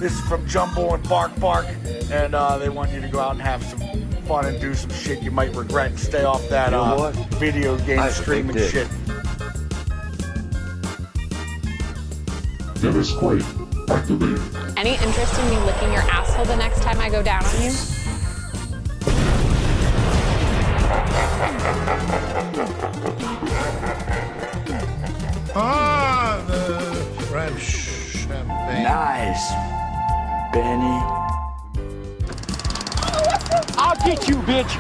This is from Jumbo and Bark Bark, and they want you to go out and have some fun and do some shit you might regret and stay off that video game streaming shit. That is great. Activated. Any interest in me licking your asshole the next time I go down on you? Ah, the French champagne. Nice, Benny. I'll get you, bitch.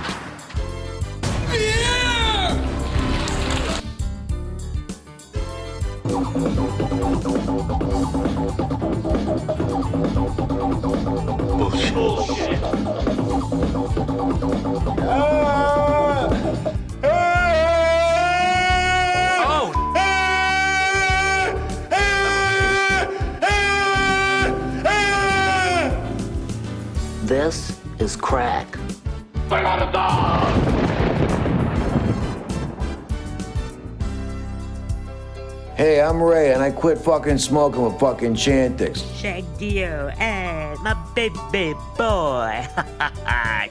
Bullshit. This is crack. Hey, I'm Ray, and I quit fucking smoking with fucking Chantix. Shake Dio, eh, my baby boy.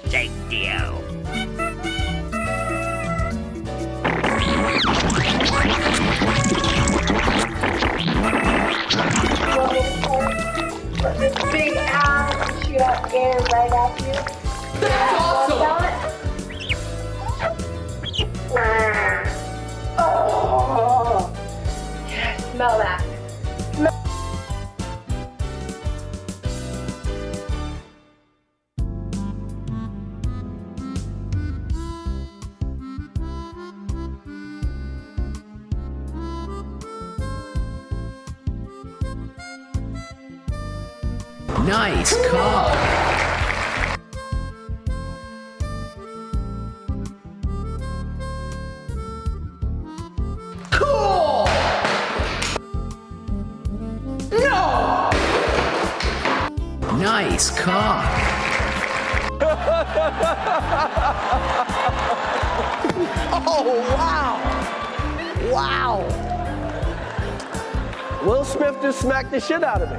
Shake Dio. Big ass shoot out air right at you. That's awesome. Oh. Yeah, smell that. Nice car. Cool. No. Nice car. Oh, wow. Wow. Will Smith just smacked the shit out of me.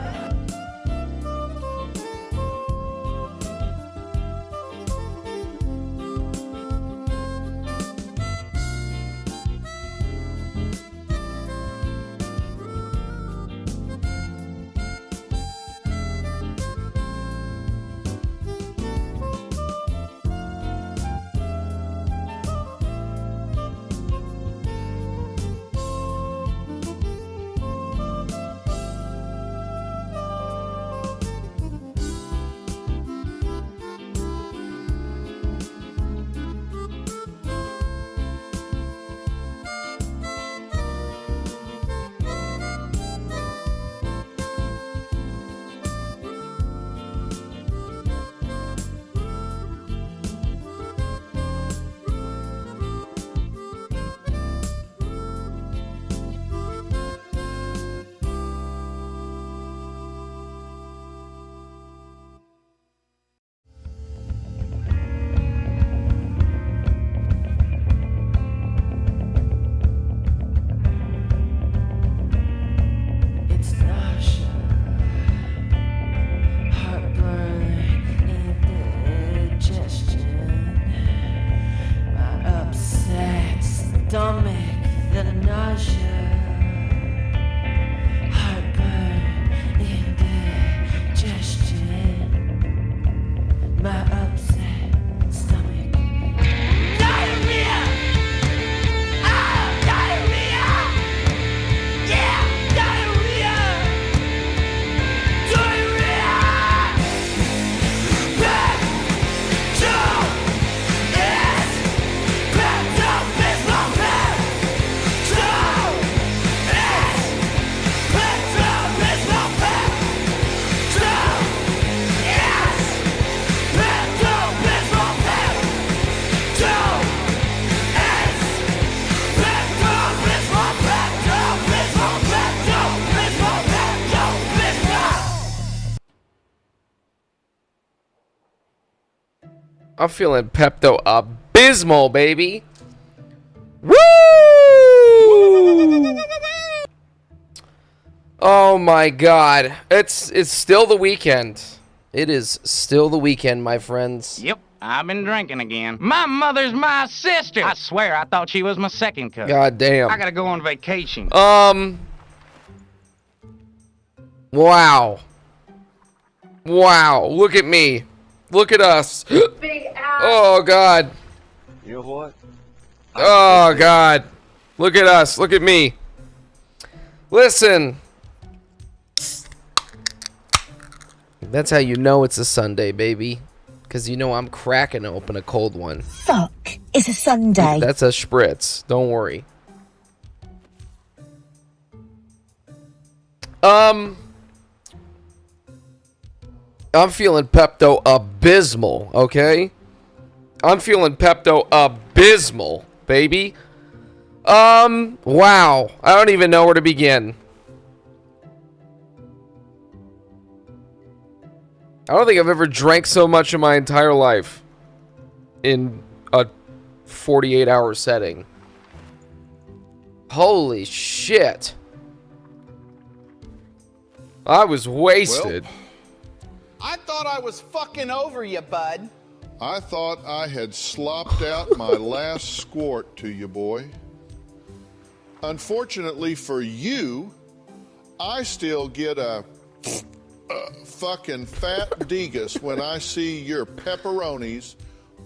I'm feeling Pepto Abysmal, baby. Woo! Oh my God. It's still the weekend. It is still the weekend, my friends. Yep, I've been drinking again. My mother's my sister. I swear, I thought she was my second cousin. God damn. I gotta go on vacation. Wow. Wow. Look at me. Look at us. Big ass. Oh God. You know what? Oh God. Look at us. Look at me. Listen. That's how you know it's a Sunday, baby. Because you know I'm cracking open a cold one. Fuck. It's a Sunday. That's a spritz. Don't worry. I'm feeling Pepto Abysmal, okay? I'm feeling Pepto Abysmal, baby. Wow. I don't even know where to begin. I don't think I've ever drank so much in my entire life in a 48-hour setting. Holy shit. I was wasted. Well, I thought I was fucking over you, bud. I thought I had slopped out my last squirt to you, boy. Unfortunately for you, I still get a fucking fat degus when I see your pepperonis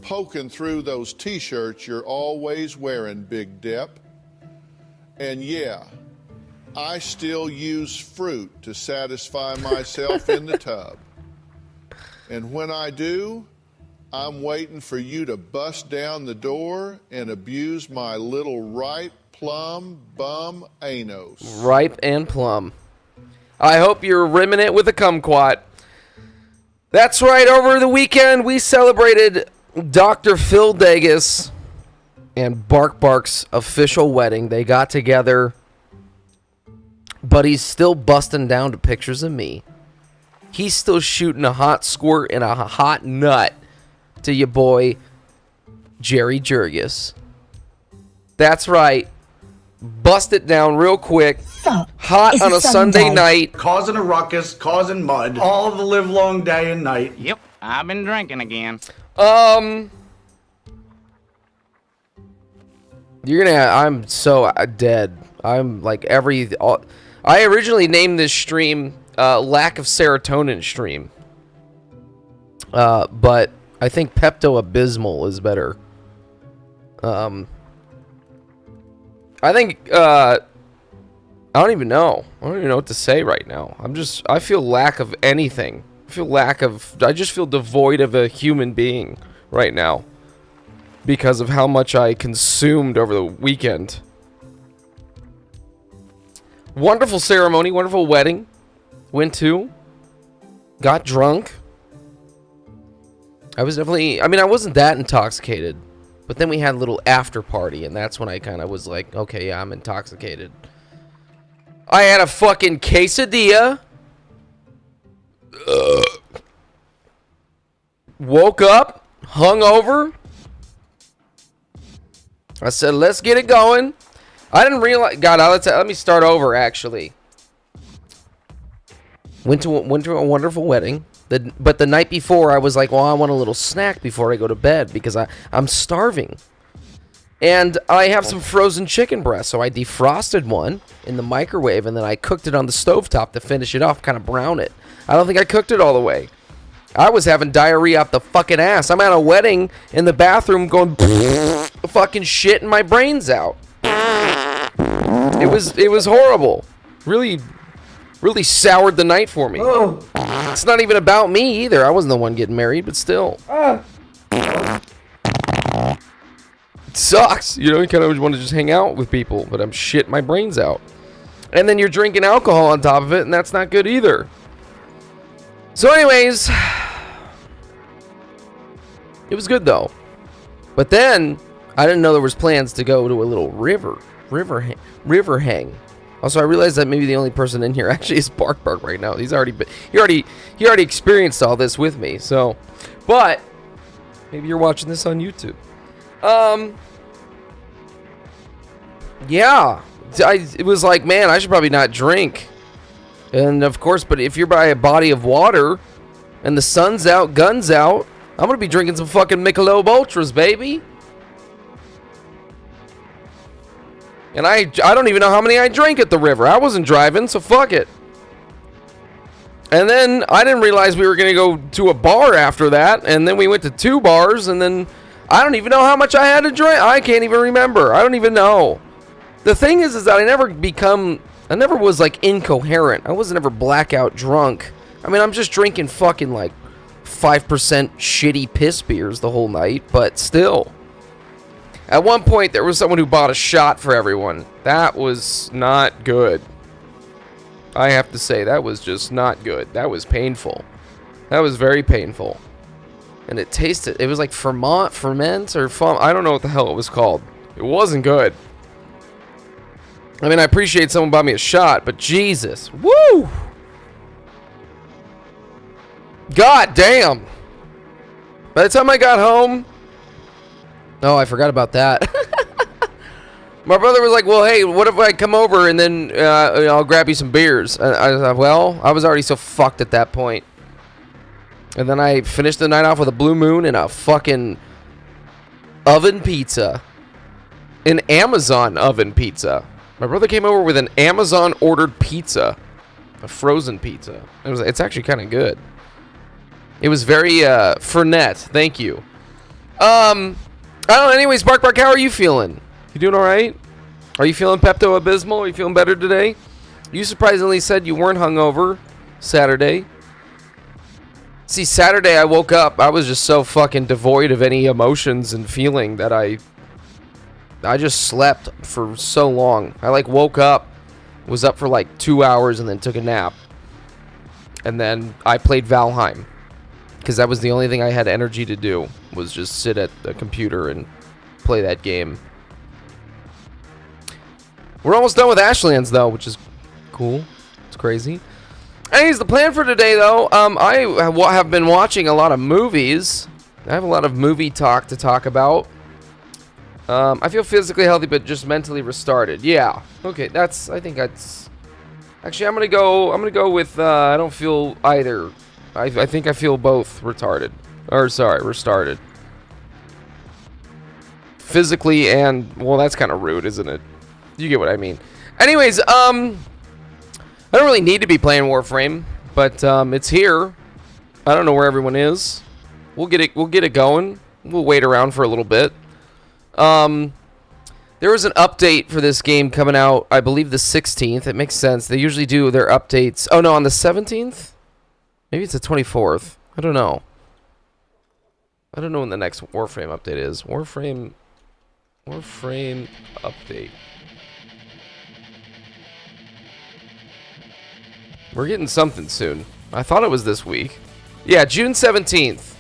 poking through those t-shirts you're always wearing, Big Dep. And yeah, I still use fruit to satisfy myself in the tub. And when I do, I'm waiting for you to bust down the door and abuse my little ripe plum bum anos. Ripe and plum. I hope you're rimming it with a kumquat. That's right, over the weekend we celebrated Dr. Phil Dagus and Bark Bark's official wedding. They got together, but he's still busting down to pictures of me. He's still shooting a hot squirt and a hot nut to your boy, JerryG. That's right. Bust it down real quick. Fuck. Hot on a Sunday night. Causing a ruckus, causing mud, all the live long day and night. Yep, I've been drinking again. You're gonna. I'm so dead. I'm like I originally named this stream lack of serotonin stream. But I think Pepto Abysmal is better. I think I don't even know. I don't even know what to say right now. I feel lack of anything. I just feel devoid of a human being right now because of how much I consumed over the weekend. Wonderful ceremony, wonderful wedding. Went to. Got drunk. I wasn't that intoxicated. But then we had a little after party, and that's when I kind of was like, okay, yeah, I'm intoxicated. I had a fucking quesadilla. Woke up, hungover. I said, let's get it going. I didn't realize. God, let me start over, actually. Went to a wonderful wedding. But the night before, I was like, well, I want a little snack before I go to bed because I'm starving. And I have some frozen chicken breast, so I defrosted one in the microwave, and then I cooked it on the stovetop to finish it off, kind of brown it. I don't think I cooked it all the way. I was having diarrhea up the fucking ass. I'm at a wedding in the bathroom going fucking shitting my brains out. It was horrible. Really soured the night for me. Oh. It's not even about me either. I wasn't the one getting married, but still. It sucks. You kind of want to just hang out with people, but I'm shitting my brains out. And then you're drinking alcohol on top of it, and that's not good either. So anyways, it was good though. But then I didn't know there was plans to go to a little river hang. Also, I realized that maybe the only person in here actually is Bark right now. He already experienced all this with me. So, but maybe you're watching this on YouTube. Yeah, it was like, man, I should probably not drink And of course, but if you're by a body of water and the sun's out, guns out, I'm gonna be drinking some fucking Michelob Ultras, baby. And I don't even know how many I drank at the river. I wasn't driving, so fuck it. And then I didn't realize we were gonna go to a bar after that, and then we went to 2 bars, and then I don't even know how much I had to drink. I can't even remember. I don't even know. The thing is that I never was like incoherent. I wasn't ever blackout drunk. I mean, I'm just drinking fucking like 5% shitty piss beers the whole night, but still. At one point, there was someone who bought a shot for everyone. That was not good. I have to say, that was just not good. That was painful. That was very painful. And it tasted, it was like ferment, or I don't know what the hell it was called. It wasn't good. I mean, I appreciate someone bought me a shot, but Jesus. Woo! God damn. By the time I got home... Oh, I forgot about that. My brother was like, well, hey, what if I come over and then I'll grab you some beers? I was like, well, I was already so fucked at that point. And then I finished the night off with a Blue Moon and a fucking oven pizza. An Amazon oven pizza. My brother came over with an Amazon ordered pizza. A frozen pizza. It's actually kind of good. It was very Fernet. Thank you. I don't know. Anyways, Bark, how are you feeling? You doing all right? Are you feeling Pepto Abysmal? Are you feeling better today? You surprisingly said you weren't hungover Saturday. See, Saturday I woke up. I was just so fucking devoid of any emotions and feeling that I just slept for so long. I like woke up, was up for like 2 hours, and then took a nap. And then I played Valheim. Because that was the only thing I had energy to do, was just sit at the computer and play that game. We're almost done with Ashlands, though, which is cool. It's crazy. Anyways, the plan for today, though, I have been watching a lot of movies. I have a lot of movie talk to talk about. I feel physically healthy, but just mentally restarted. Yeah. Okay, I think that's... Actually, I'm gonna go with, I don't feel either. I think I feel both retarded. Or, sorry, restarted. Physically and... Well, that's kind of rude, isn't it? You get what I mean. Anyways, I don't really need to be playing Warframe, but it's here. I don't know where everyone is. We'll get it going. We'll wait around for a little bit. There was an update for this game coming out, I believe the 16th. It makes sense. They usually do their updates. Oh, no, on the 17th? Maybe it's the 24th. I don't know. I don't know when the next Warframe update is. Warframe update. We're getting something soon. I thought it was this week. Yeah, June 17th.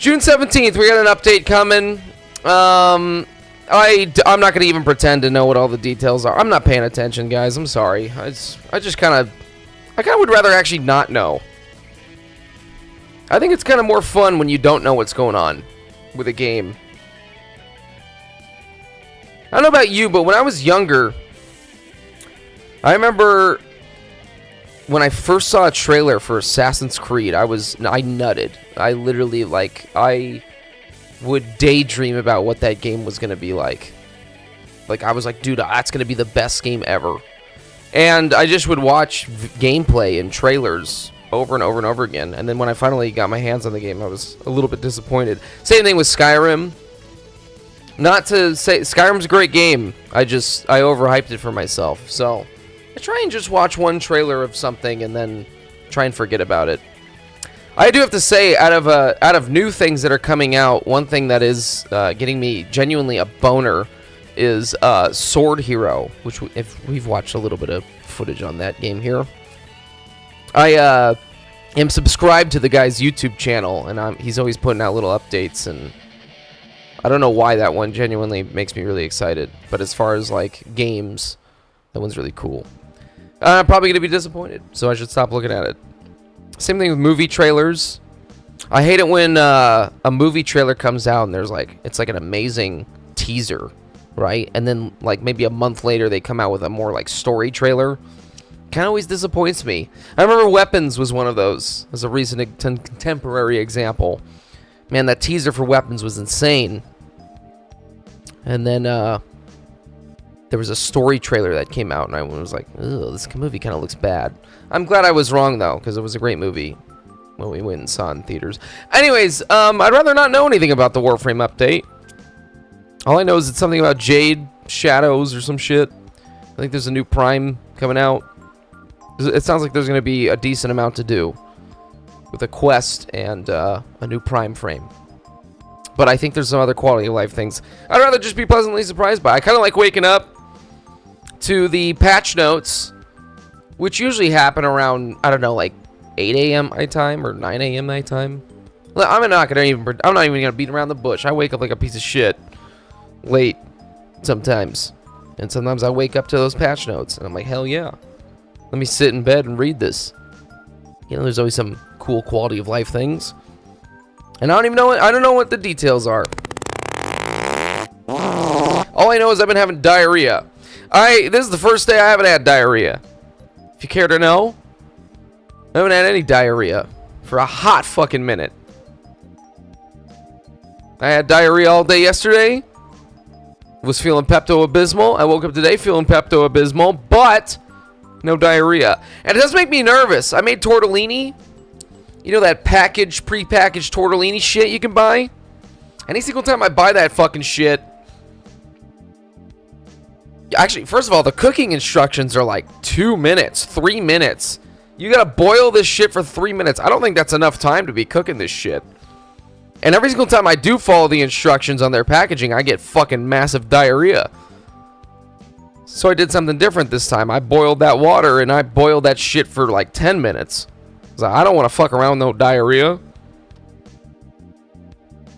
June 17th, we got an update coming. I'm not going to even pretend to know what all the details are. I'm not paying attention, guys. I'm sorry. I kind of would rather actually not know. I think it's kind of more fun when you don't know what's going on with a game. I don't know about you, but when I was younger, I remember when I first saw a trailer for Assassin's Creed, I nutted. I literally, I would daydream about what that game was going to be like. Like, I was like, dude, that's going to be the best game ever. And I just would watch gameplay and trailers over and over and over again. And then when I finally got my hands on the game, I was a little bit disappointed. Same thing with Skyrim. Not to say, Skyrim's a great game. I overhyped it for myself. So, I try and just watch one trailer of something and then try and forget about it. I do have to say, out of new things that are coming out, one thing that is getting me genuinely a boner is Sword Hero, which if we've watched a little bit of footage on that game here. I am subscribed to the guy's YouTube channel, and he's always putting out little updates, and I don't know why that one genuinely makes me really excited. But as far as like games, that one's really cool. I'm probably going to be disappointed, so I should stop looking at it. Same thing with movie trailers. I hate it when a movie trailer comes out and it's like an amazing teaser, right? And then like maybe a month later they come out with a more like story trailer. kind of always disappoints me. I remember Weapons was one of those as a recent contemporary example. Man, that teaser for Weapons was insane. And then there was a story trailer that came out, and I was like, ugh, this movie kind of looks bad. I'm glad I was wrong, though, because it was a great movie when we went and saw it in theaters. Anyways, I'd rather not know anything about the Warframe update. All I know is it's something about Jade, Shadows, or some shit. I think there's a new Prime coming out. It sounds like there's going to be a decent amount to do with a quest and a new Prime frame. But I think there's some other quality of life things I'd rather just be pleasantly surprised by. I kind of like waking up to the patch notes, which usually happen around, I don't know, like 8 a.m. my time or 9 a.m. my time. I'm not even gonna beat around the bush. I wake up like a piece of shit late sometimes, and sometimes I wake up to those patch notes, and I'm like, hell yeah, let me sit in bed and read this. You know, there's always some cool quality of life things, and I don't know what the details are. All I know is I've been having diarrhea. This is the first day I haven't had diarrhea. If you care to know, I haven't had any diarrhea for a hot fucking minute. I had diarrhea all day yesterday. Was feeling Pepto Abysmal. I woke up today feeling Pepto Abysmal, but no diarrhea. And it does make me nervous. I made tortellini. You know that prepackaged tortellini shit you can buy? Any single time I buy that fucking shit. Actually, first of all, the cooking instructions are like 2 minutes, 3 minutes. You gotta boil this shit for 3 minutes. I don't think that's enough time to be cooking this shit. And every single time I do follow the instructions on their packaging, I get fucking massive diarrhea. So I did something different this time. I boiled that water, and I boiled that shit for like 10 minutes. I don't want to fuck around with no diarrhea.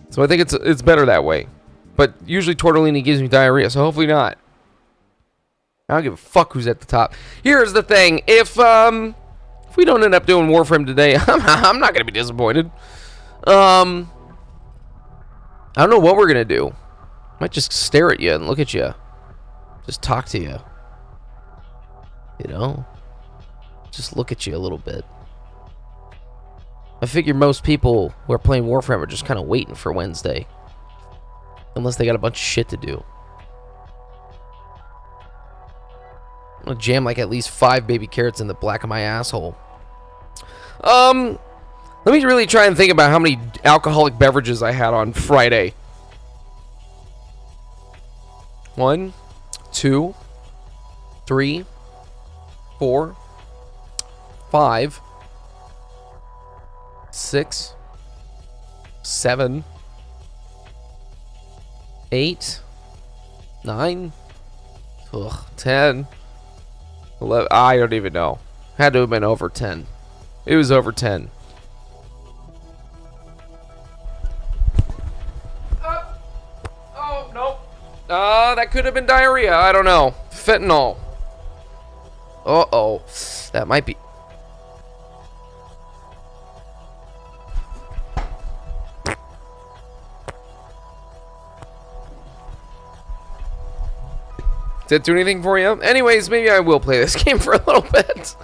So I think it's better that way. But usually tortellini gives me diarrhea, so hopefully not. I don't give a fuck who's at the top. Here's the thing. If we don't end up doing Warframe today, I'm not going to be disappointed. I don't know what we're going to do. I might just stare at you and look at you. Just talk to you. You know? Just look at you a little bit. I figure most people who are playing Warframe are just kind of waiting for Wednesday. Unless they got a bunch of shit to do. I'm gonna jam like at least 5 baby carrots in the black of my asshole. Let me really try and think about how many alcoholic beverages I had on Friday. 1, 2, 3, 4, 5, 6, 7, 8, 9, 10, 11. I don't even know. Had to have been over 10. It was over 10. Oh, nope. That could have been diarrhea. I don't know. Fentanyl. Uh-oh. That might be... Did it do anything for you? Anyways, maybe I will play this game for a little bit.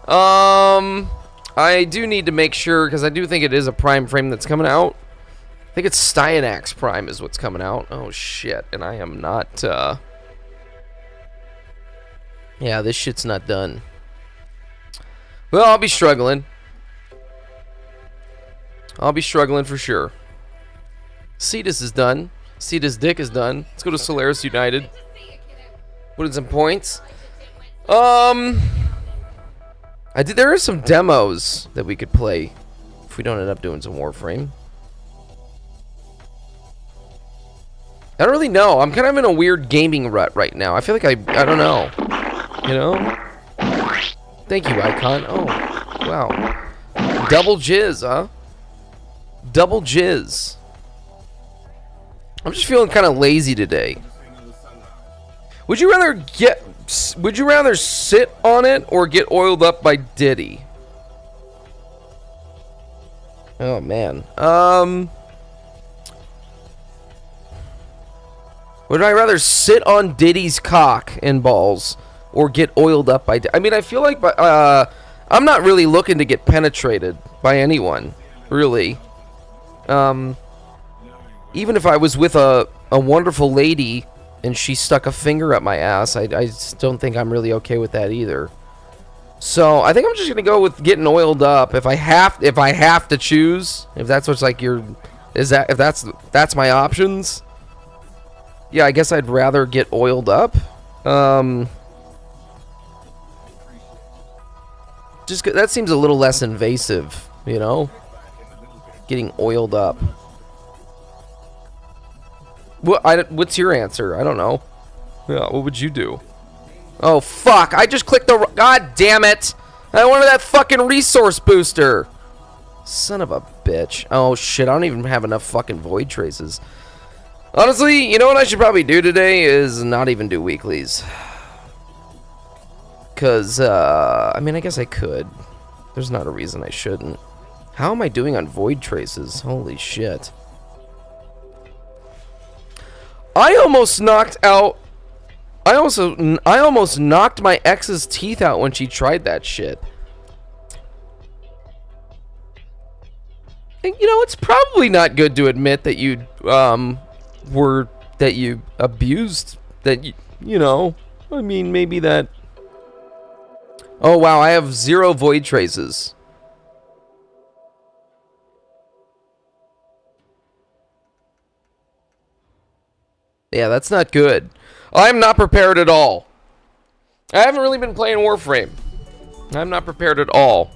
I do need to make sure, because I do think it is a Prime frame that's coming out. I think it's Styanax Prime is what's coming out. Oh, shit. And I am not, yeah, this shit's not done. Well, I'll be struggling. I'll be struggling for sure. Cetus is done. Cetus Dick is done. Let's go to Solaris United. Put in some points. There are some demos that we could play if we don't end up doing some Warframe. I don't really know. I'm kind of in a weird gaming rut right now. I feel like I don't know. You know? Thank you, Icon. Oh, wow. Double jizz, huh? Double jizz. I'm just feeling kind of lazy today. Would you rather sit on it or get oiled up by Diddy? Oh man. Would I rather sit on Diddy's cock and balls or get oiled up by... I mean, I feel like I'm not really looking to get penetrated by anyone, really. Even if I was with a wonderful lady and she stuck a finger up my ass, I just don't think I'm really okay with that either. So I think I'm just gonna go with getting oiled up. If I have to choose, if that's what's like if that's my options. Yeah, I guess I'd rather get oiled up. Just that seems a little less invasive, you know? Getting oiled up. What's your answer? I don't know. Yeah, what would you do? Oh, fuck. I just clicked the... God damn it. I wanted that fucking resource booster. Son of a bitch. Oh, shit. I don't even have enough fucking void traces. Honestly, you know what I should probably do today is not even do weeklies. Because, I mean, I guess I could. There's not a reason I shouldn't. How am I doing on void traces? Holy shit. I almost knocked out... I almost knocked my ex's teeth out when she tried that shit. And, you know, it's probably not good to admit that you, that you abused, that you know, I mean, maybe that... Oh, wow, I have 0 void traces. Yeah, that's not good. I'm not prepared at all. I haven't really been playing Warframe. I'm not prepared at all.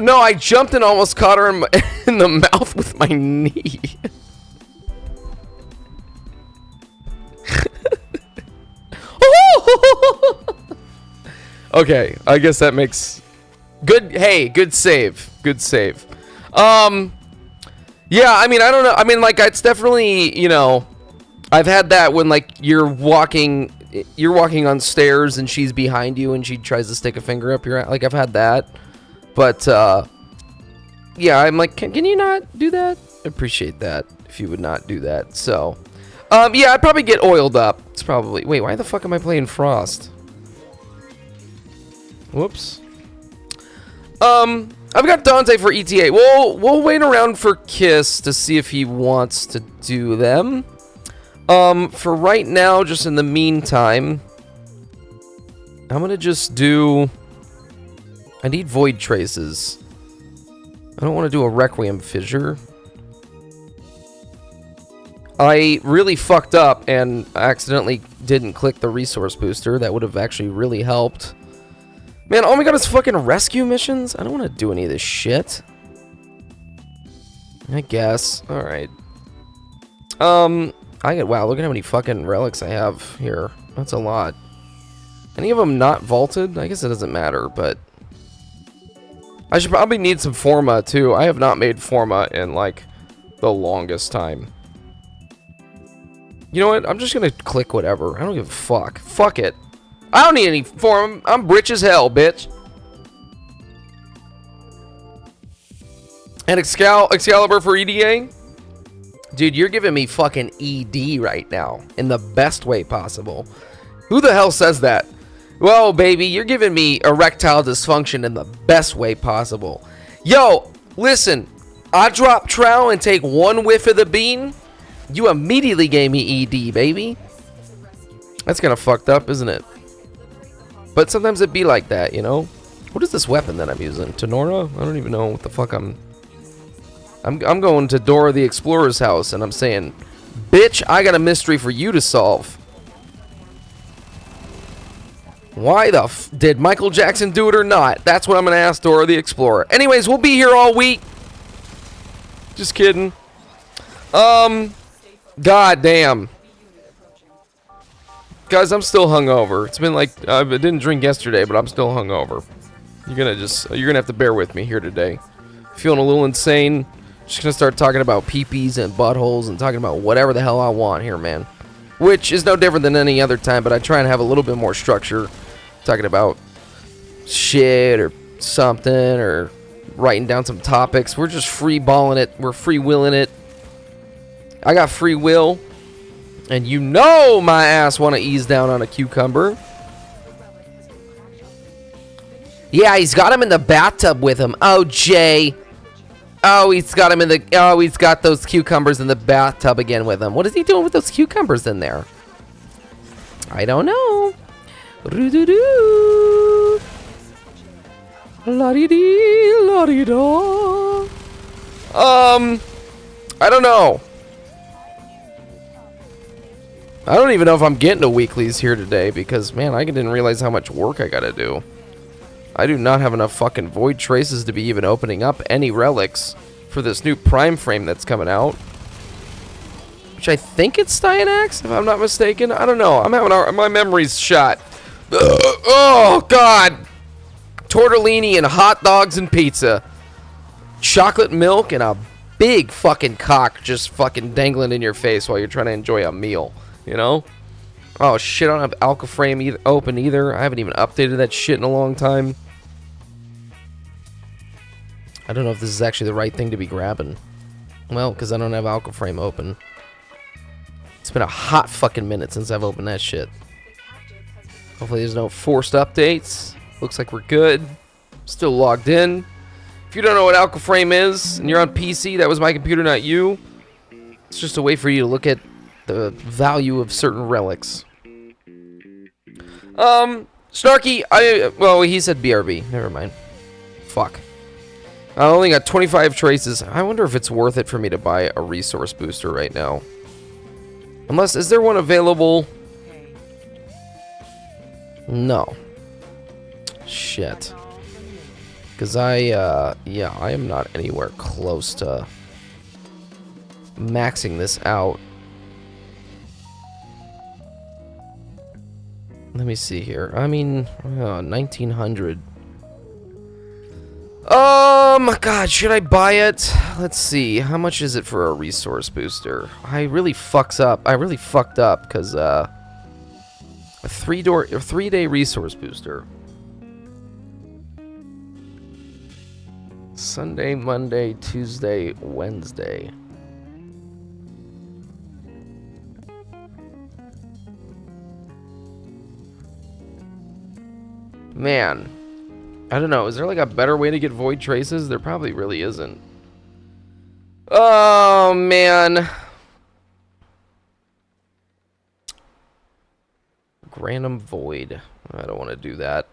No, I jumped and almost caught her in the mouth with my knee. Okay, I guess that makes... Good, hey, good save. Good save. Yeah, I mean, I don't know. I mean, like, it's definitely, you know... I've had that when, like, you're walking on stairs and she's behind you and she tries to stick a finger up your ass. Like, I've had that. But, yeah, I'm like, can you not do that? I appreciate that if you would not do that. So, yeah, I'd probably get oiled up. It's probably... Wait, why the fuck am I playing Frost? Whoops. I've got Dante for ETA. We'll wait around for Kiss to see if he wants to do them. For right now, just in the meantime, I'm gonna just do... I need void traces. I don't want to do a Requiem fissure. I really fucked up and accidentally didn't click the resource booster. That would have actually really helped. Man, all we got is fucking rescue missions? I don't want to do any of this shit. I guess. Alright. Wow, look at how many fucking relics I have here. That's a lot. Any of them not vaulted? I guess it doesn't matter, but... I should probably need some Forma, too. I have not made Forma in, like, the longest time. You know what? I'm just gonna click whatever. I don't give a fuck. Fuck it. I don't need any Forma. I'm rich as hell, bitch. And Excalibur for EDA? Dude, you're giving me fucking ED right now. In the best way possible. Who the hell says that? Well, baby, you're giving me erectile dysfunction in the best way possible. Yo, listen. I drop trow and take one whiff of the bean. You immediately gave me ED, baby. That's kind of fucked up, isn't it? But sometimes it be like that, you know? What is this weapon that I'm using? Tenora? I don't even know what the fuck I'm going to Dora the Explorer's house and I'm saying, bitch, I got a mystery for you to solve. Why the did Michael Jackson do it or not? That's what I'm going to ask Dora the Explorer. Anyways, we'll be here all week. Just kidding. God damn. Guys, I'm still hungover. It's been like, I didn't drink yesterday, but I'm still hungover. You're gonna have to bear with me here today. Feeling a little insane. Just gonna start talking about peepees and buttholes and talking about whatever the hell I want here, man. Which is no different than any other time, but I try and have a little bit more structure. Talking about shit or something or writing down some topics. We're just free balling it. We're free willing it. I got free will. And you know my ass want to ease down on a cucumber. Yeah, he's got him in the bathtub with him. Oh, Jay. Oh, he's got him in the... Oh, he's got those cucumbers in the bathtub again with him. What is he doing with those cucumbers in there? I don't know. Doo-doo-doo. La-dee-dee, la-dee-da. I don't know. I don't even know if I'm getting to weeklies here today because, man, I didn't realize how much work I gotta do. I do not have enough fucking void traces to be even opening up any relics for this new prime frame that's coming out. Which I think it's Styanax, if I'm not mistaken. I don't know. I'm having my memory's shot. Oh, God. Tortellini and hot dogs and pizza. Chocolate milk and a big fucking cock just fucking dangling in your face while you're trying to enjoy a meal. You know? Oh, shit, I don't have Alka Frame open either. I haven't even updated that shit in a long time. I don't know if this is actually the right thing to be grabbing. Well, because I don't have Alka Frame open. It's been a hot fucking minute since I've opened that shit. Hopefully there's no forced updates. Looks like we're good. Still logged in. If you don't know what Alka Frame is, and you're on PC, that was my computer, not you. It's just a way for you to look at the value of certain relics. Snarky, well, he said BRB. Never mind. Fuck. I only got 25 traces. I wonder if it's worth it for me to buy a resource booster right now. Unless, is there one available? No. Shit. Because yeah, I am not anywhere close to maxing this out. Let me see here. I mean, 1900. God, should I buy it? Let's see. How much is it for a resource booster? I really fucked up because a 3-day resource booster. Sunday, Monday, Tuesday, Wednesday. Man, I don't know. Is there like a better way to get void traces? There probably really isn't. Oh, man. Random void. I don't want to do that.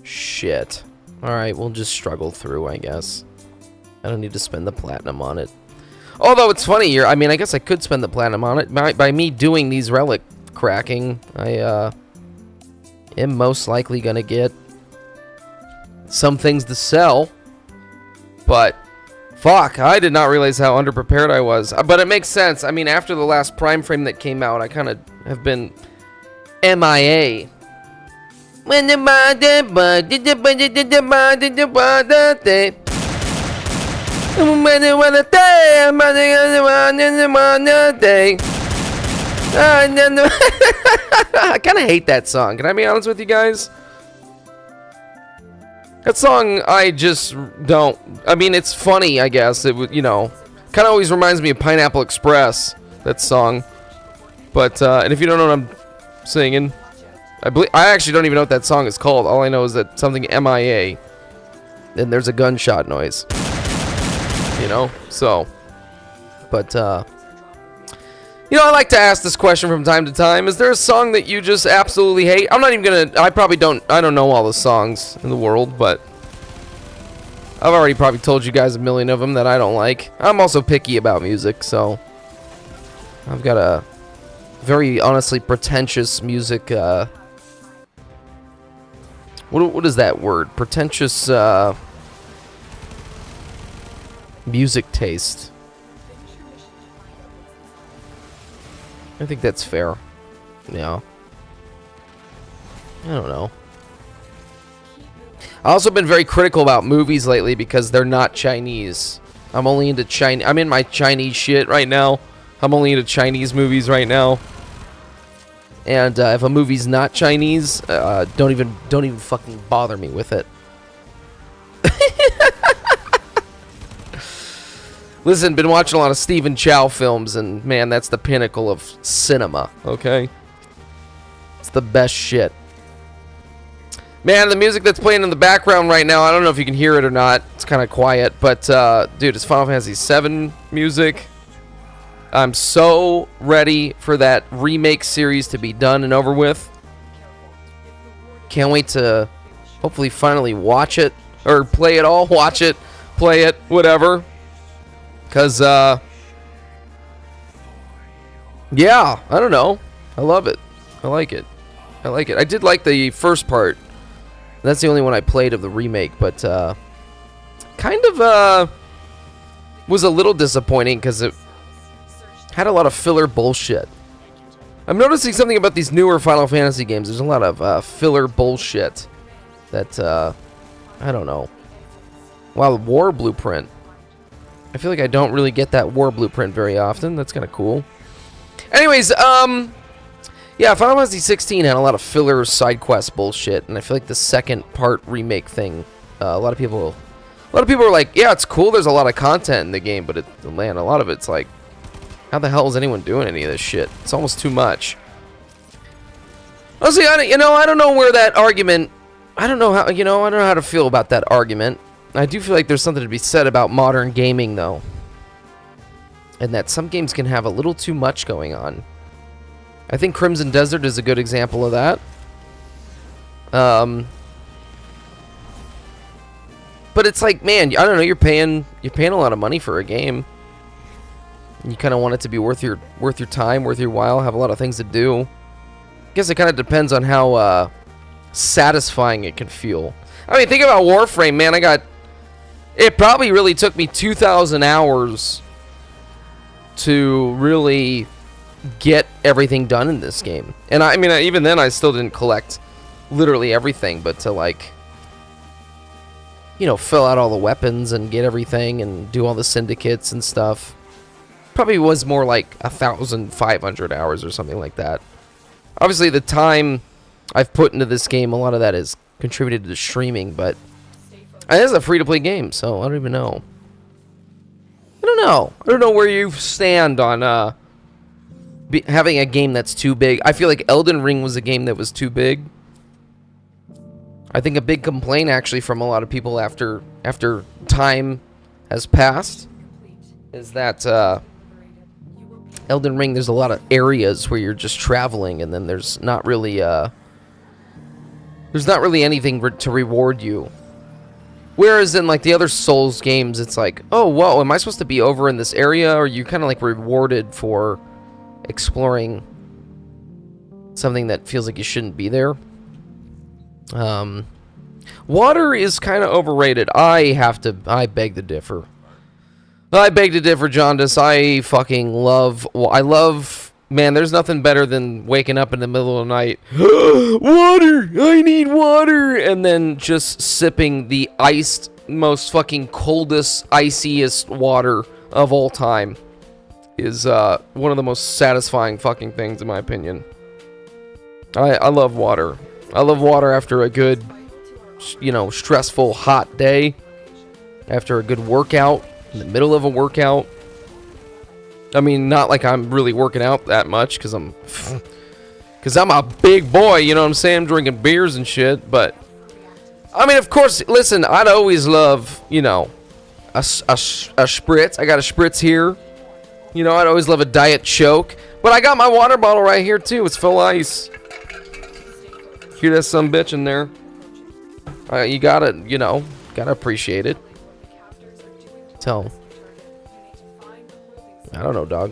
Shit. Alright, we'll just struggle through, I guess. I don't need to spend the platinum on it. Although it's funny here. I mean, I guess I could spend the platinum on it. By me doing these relic cracking, I am most likely gonna get some things to sell. But fuck, I did not realize how underprepared I was. But it makes sense. I mean, after the last prime frame that came out, I kind of have been MIA. I kind of hate that song. Can I be honest with you guys? That song, I just don't. I mean, it's funny, I guess. It would, you know, kind of always reminds me of Pineapple Express. That song. But and if you don't know what I'm singing, I actually don't even know what that song is called. All I know is that something MIA. And there's a gunshot noise. You know? So. But, you know, I like to ask this question from time to time. Is there a song that you just absolutely hate? I'm not even gonna... I don't know all the songs in the world, but... I've already probably told you guys a million of them that I don't like. I'm also picky about music, so... I've got a very, honestly, pretentious music, What is that word? Pretentious, music taste. I think that's fair. Yeah. I don't know. I've also been very critical about movies lately because they're not Chinese. I'm only into Chinese. I'm in my Chinese shit right now. I'm only into Chinese movies right now. And if a movie's not Chinese, don't even fucking bother me with it. Listen, been watching a lot of Stephen Chow films, and man, that's the pinnacle of cinema, okay? It's the best shit. Man, the music that's playing in the background right now, I don't know if you can hear it or not. It's kind of quiet, but, dude, it's Final Fantasy VII music. I'm so ready for that remake series to be done and over with. Can't wait to hopefully finally watch it, or play it all, watch it, play it, whatever. Because, yeah, I don't know. I love it. I like it. I like it. I did like the first part. That's the only one I played of the remake, but, kind of, was a little disappointing because it had a lot of filler bullshit. I'm noticing something about these newer Final Fantasy games. There's a lot of, filler bullshit that, I don't know. Wow, War Blueprint. I feel like I don't really get that War Blueprint very often. That's kind of cool. Anyways, yeah, Final Fantasy 16 had a lot of filler side quest bullshit, and I feel like the second part remake thing, a lot of people are like, yeah, it's cool. There's a lot of content in the game, but man, a lot of it's like, how the hell is anyone doing any of this shit? It's almost too much. Honestly, I don't know where that argument. I don't know how to feel about that argument. I do feel like there's something to be said about modern gaming, though. And that some games can have a little too much going on. I think Crimson Desert is a good example of that. But it's like, man, I don't know, you're paying a lot of money for a game. You kind of want it to be worth your time, worth your while, have a lot of things to do. I guess it kind of depends on how satisfying it can feel. I mean, think about Warframe, man. It probably really took me 2,000 hours to really get everything done in this game. And I mean, even then, I still didn't collect literally everything, but to, like, fill out all the weapons and get everything and do all the syndicates and stuff. Probably was more like 1,500 hours or something like that. Obviously, the time I've put into this game, a lot of that has contributed to streaming, but it is a free-to-play game, so I don't even know. I don't know where you stand on having a game that's too big. I feel like Elden Ring was a game that was too big. I think a big complaint, actually, from a lot of people after time has passed is that Elden Ring, there's a lot of areas where you're just traveling, and then there's not really anything to reward you. Whereas in, like, the other Souls games, it's like, oh, whoa, am I supposed to be over in this area? Or you kind of, like, rewarded for exploring something that feels like you shouldn't be there. Water is kind of overrated. I beg to differ. I beg to differ, Jaundice. I love, man, there's nothing better than waking up in the middle of the night. Water! I need water! And then just sipping the most fucking coldest, iciest water of all time is one of the most satisfying fucking things, in my opinion. I love water. I love water after a good, stressful, hot day. After a good workout. In the middle of a workout. I mean, not like I'm really working out that much, because I'm a big boy, you know what I'm saying? Drinking beers and shit, but I mean, of course, listen, I'd always love, a spritz. I got a spritz here. I'd always love a diet choke, but I got my water bottle right here too. It's full of ice. Hear that some bitch in there? You gotta appreciate it. So, I don't know, dog.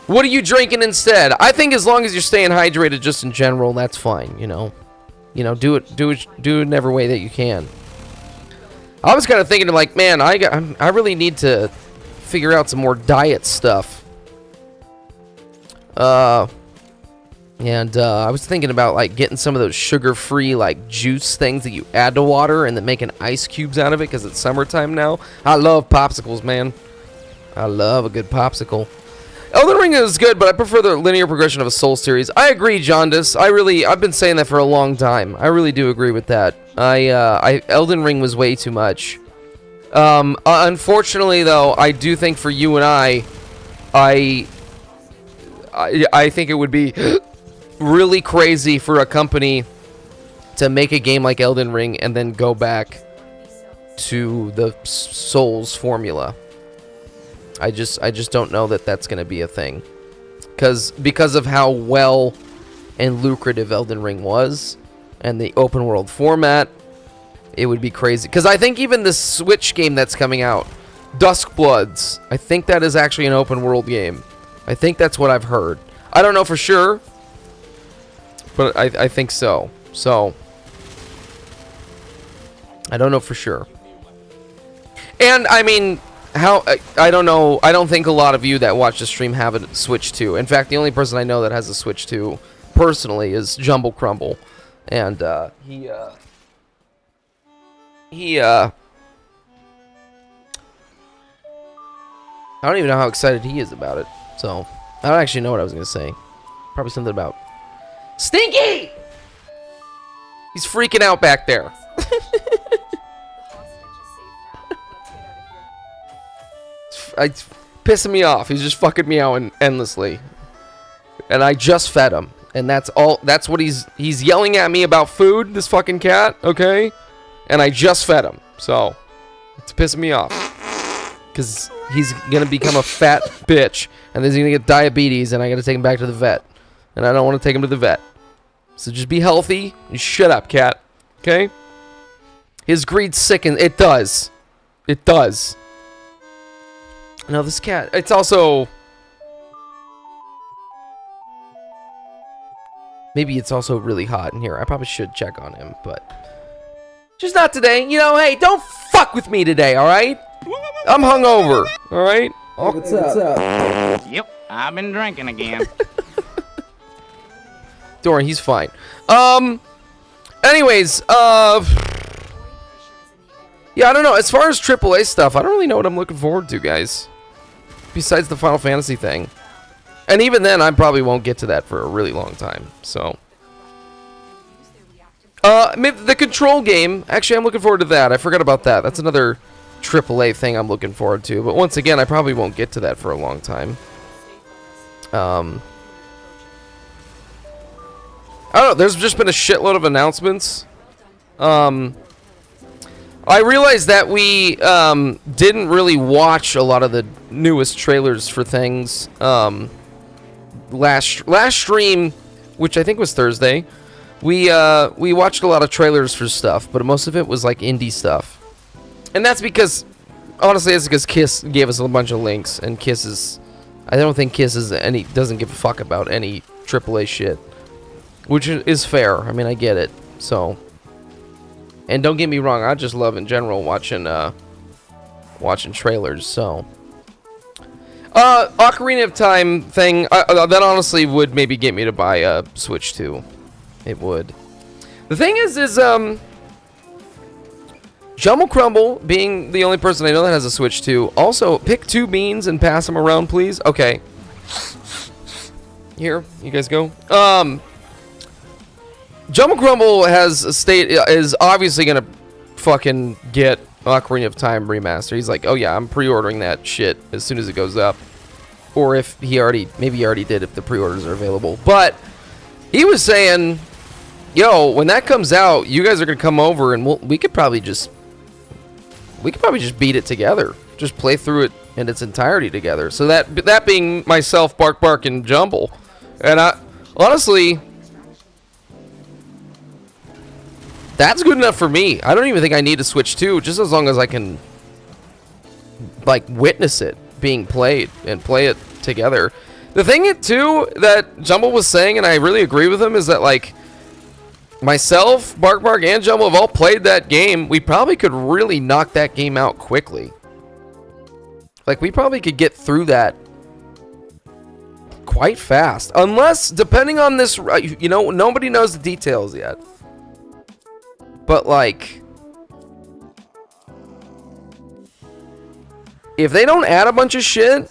What are you drinking instead? I think as long as you're staying hydrated, just in general, that's fine. Do it in every way that you can. I was kind of thinking, like, man, I really need to figure out some more diet stuff. And I was thinking about, like, getting some of those sugar-free, like, juice things that you add to water and then making ice cubes out of it because it's summertime now. I love popsicles, man. I love a good popsicle. Elden Ring is good, but I prefer the linear progression of a Soul series. I agree, Jaundice. I've been saying that for a long time. I really do agree with that. Elden Ring was way too much. Unfortunately, though, I do think for you and I think it would be really crazy for a company to make a game like Elden Ring and then go back to the Souls formula. I just don't know that that's going to be a thing. Because of how well and lucrative Elden Ring was and the open world format, it would be crazy. Because I think even the Switch game that's coming out, Duskbloods, I think that is actually an open world game. I think that's what I've heard. I don't know for sure, but I think so. So, I don't know for sure. And, I mean, I don't know. I don't think a lot of you that watch the stream have a Switch 2. In fact, the only person I know that has a Switch 2 personally is Jumble Crumble. And, he I don't even know how excited he is about it. So, I don't actually know what I was going to say. Probably something about Stinky! He's freaking out back there. It's pissing me off. He's just fucking me out endlessly. And I just fed him. And that's all. That's what he's yelling at me about food, this fucking cat, okay? And I just fed him. So, it's pissing me off. Because he's going to become a fat bitch. And then he's going to get diabetes. And I got to take him back to the vet. And I don't want to take him to the vet. So just be healthy. And shut up, cat. Okay? His greed sickens. It does. It does. Now this cat. It's also... Maybe it's also really hot in here. I probably should check on him. But... just not today. You know, hey, don't fuck with me today, alright? I'm hungover, alright? What's up? Yep, I've been drinking again. Don't worry, he's fine. Anyways, yeah, I don't know. As far as AAA stuff, I don't really know what I'm looking forward to, guys. Besides the Final Fantasy thing. And even then, I probably won't get to that for a really long time, so... maybe the Control game, actually, I'm looking forward to that. I forgot about that. That's another AAA thing I'm looking forward to. But once again, I probably won't get to that for a long time. I don't know. There's just been a shitload of announcements. I realized that we didn't really watch a lot of the newest trailers for things. Last stream, which I think was Thursday, we watched a lot of trailers for stuff, but most of it was like indie stuff. And that's because, honestly, it's because Kiss gave us a bunch of links, and Kiss is, I don't think Kiss is doesn't give a fuck about any AAA shit, which is fair. I mean, I get it. So, and don't get me wrong, I just love in general watching trailers. So, Ocarina of Time thing that honestly would maybe get me to buy a Switch 2. It would. The thing is Jumble Crumble, being the only person I know that has a Switch 2, also pick 2 beans and pass them around, please. Okay. Here, you guys go. Jumble Crumble is obviously gonna fucking get Ocarina of Time remaster. He's like, oh yeah, I'm pre-ordering that shit as soon as it goes up. Or if maybe he already did if the pre-orders are available. But he was saying, yo, when that comes out, you guys are gonna come over and we could probably just beat it together. Just play through it in its entirety together. So that being myself, Bark, and Jumble. And I honestly, that's good enough for me. I don't even think I need to Switch 2, just as long as I can like witness it being played and play it together. The thing too that Jumble was saying, and I really agree with him, is that like myself, Bark, and Jumble have all played that game. We probably could really knock that game out quickly. Like, we probably could get through that quite fast. Unless, depending on this, you know, nobody knows the details yet. But, like, if they don't add a bunch of shit,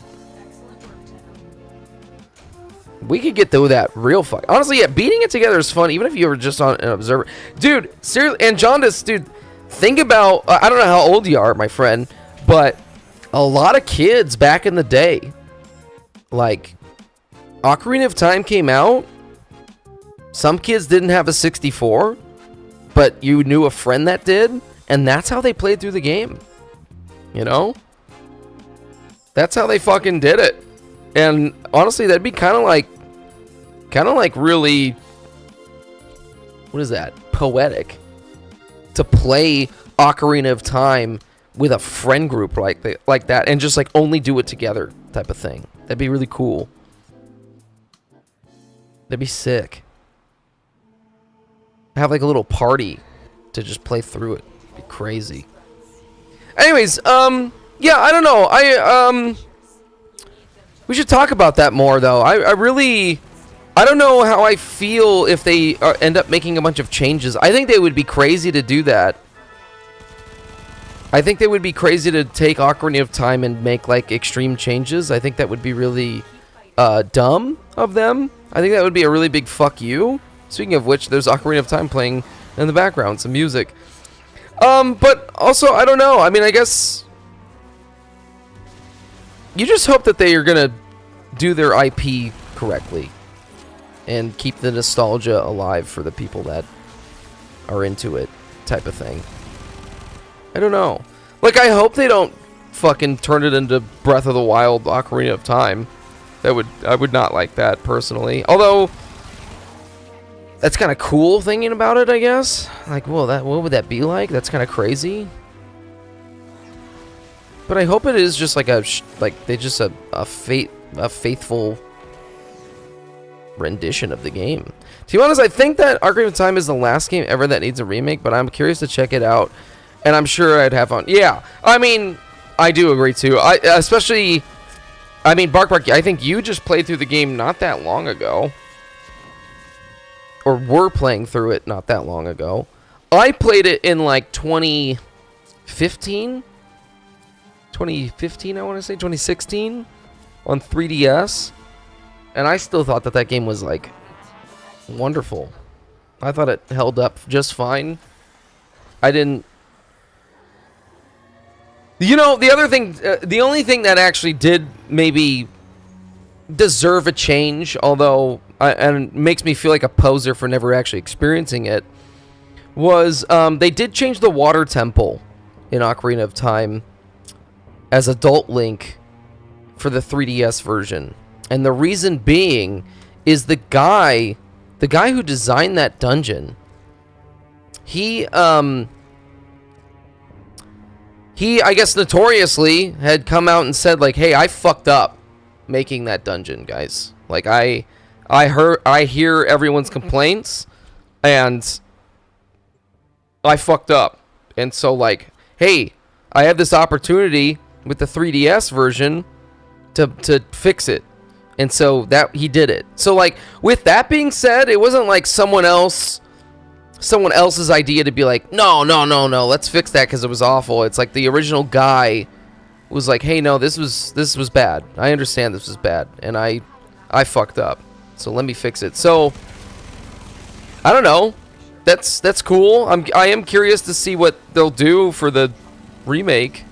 we could get through that real fuck. Honestly, yeah, beating it together is fun, even if you were just on an observer. Dude, seriously, and Jaundice, dude, think about, I don't know how old you are, my friend, but a lot of kids back in the day, like, Ocarina of Time came out, some kids didn't have a 64, but you knew a friend that did, and that's how they played through the game. You know? That's how they fucking did it. And honestly, that'd be kind of like really, what is that? Poetic. To play Ocarina of Time with a friend group like that, and just like only do it together type of thing. That'd be really cool. That'd be sick. Have like a little party to just play through it. It'd be crazy. Anyways, yeah, I don't know. We should talk about that more, though. I don't know how I feel if they end up making a bunch of changes. I think they would be crazy to do that. I think they would be crazy to take Ocarina of Time and make, like, extreme changes. I think that would be really dumb of them. I think that would be a really big fuck you. Speaking of which, there's Ocarina of Time playing in the background, some music. But also, I don't know. I mean, I guess you just hope that they are going to do their IP correctly and keep the nostalgia alive for the people that are into it, type of thing. I don't know. Like, I hope they don't fucking turn it into Breath of the Wild Ocarina of Time. I would not like that, personally. Although, that's kind of cool thinking about it, I guess. Like, well, what would that be like? That's kind of crazy. But I hope it is just like a faithful rendition of the game. To be honest, I think that Ocarina of Time is the last game ever that needs a remake, but I'm curious to check it out, and I'm sure I'd have fun. Yeah, I mean, I do agree too. Bark, I think you just played through the game not that long ago. Or were playing through it not that long ago. I played it in like 2015. 2015, I want to say. 2016 on 3DS. And I still thought that game was like wonderful. I thought it held up just fine. I didn't... You know, the other thing, the only thing that actually did maybe deserve a change, although, and makes me feel like a poser for never actually experiencing it, was they did change the water temple in Ocarina of Time as Adult Link for the 3DS version. And the reason being is the guy who designed that dungeon, he I guess notoriously had come out and said like, hey, I fucked up making that dungeon, guys. Like I hear everyone's complaints and I fucked up. And so like, hey, I have this opportunity with the 3DS version to fix it. And so that he did it. So like, with that being said, it wasn't like someone else's idea to be like, no, let's fix that because it was awful. It's like the original guy was like, hey, no, this was bad. I understand this was bad, and I fucked up. So let me fix it. So I don't know. That's cool. I am curious to see what they'll do for the remake.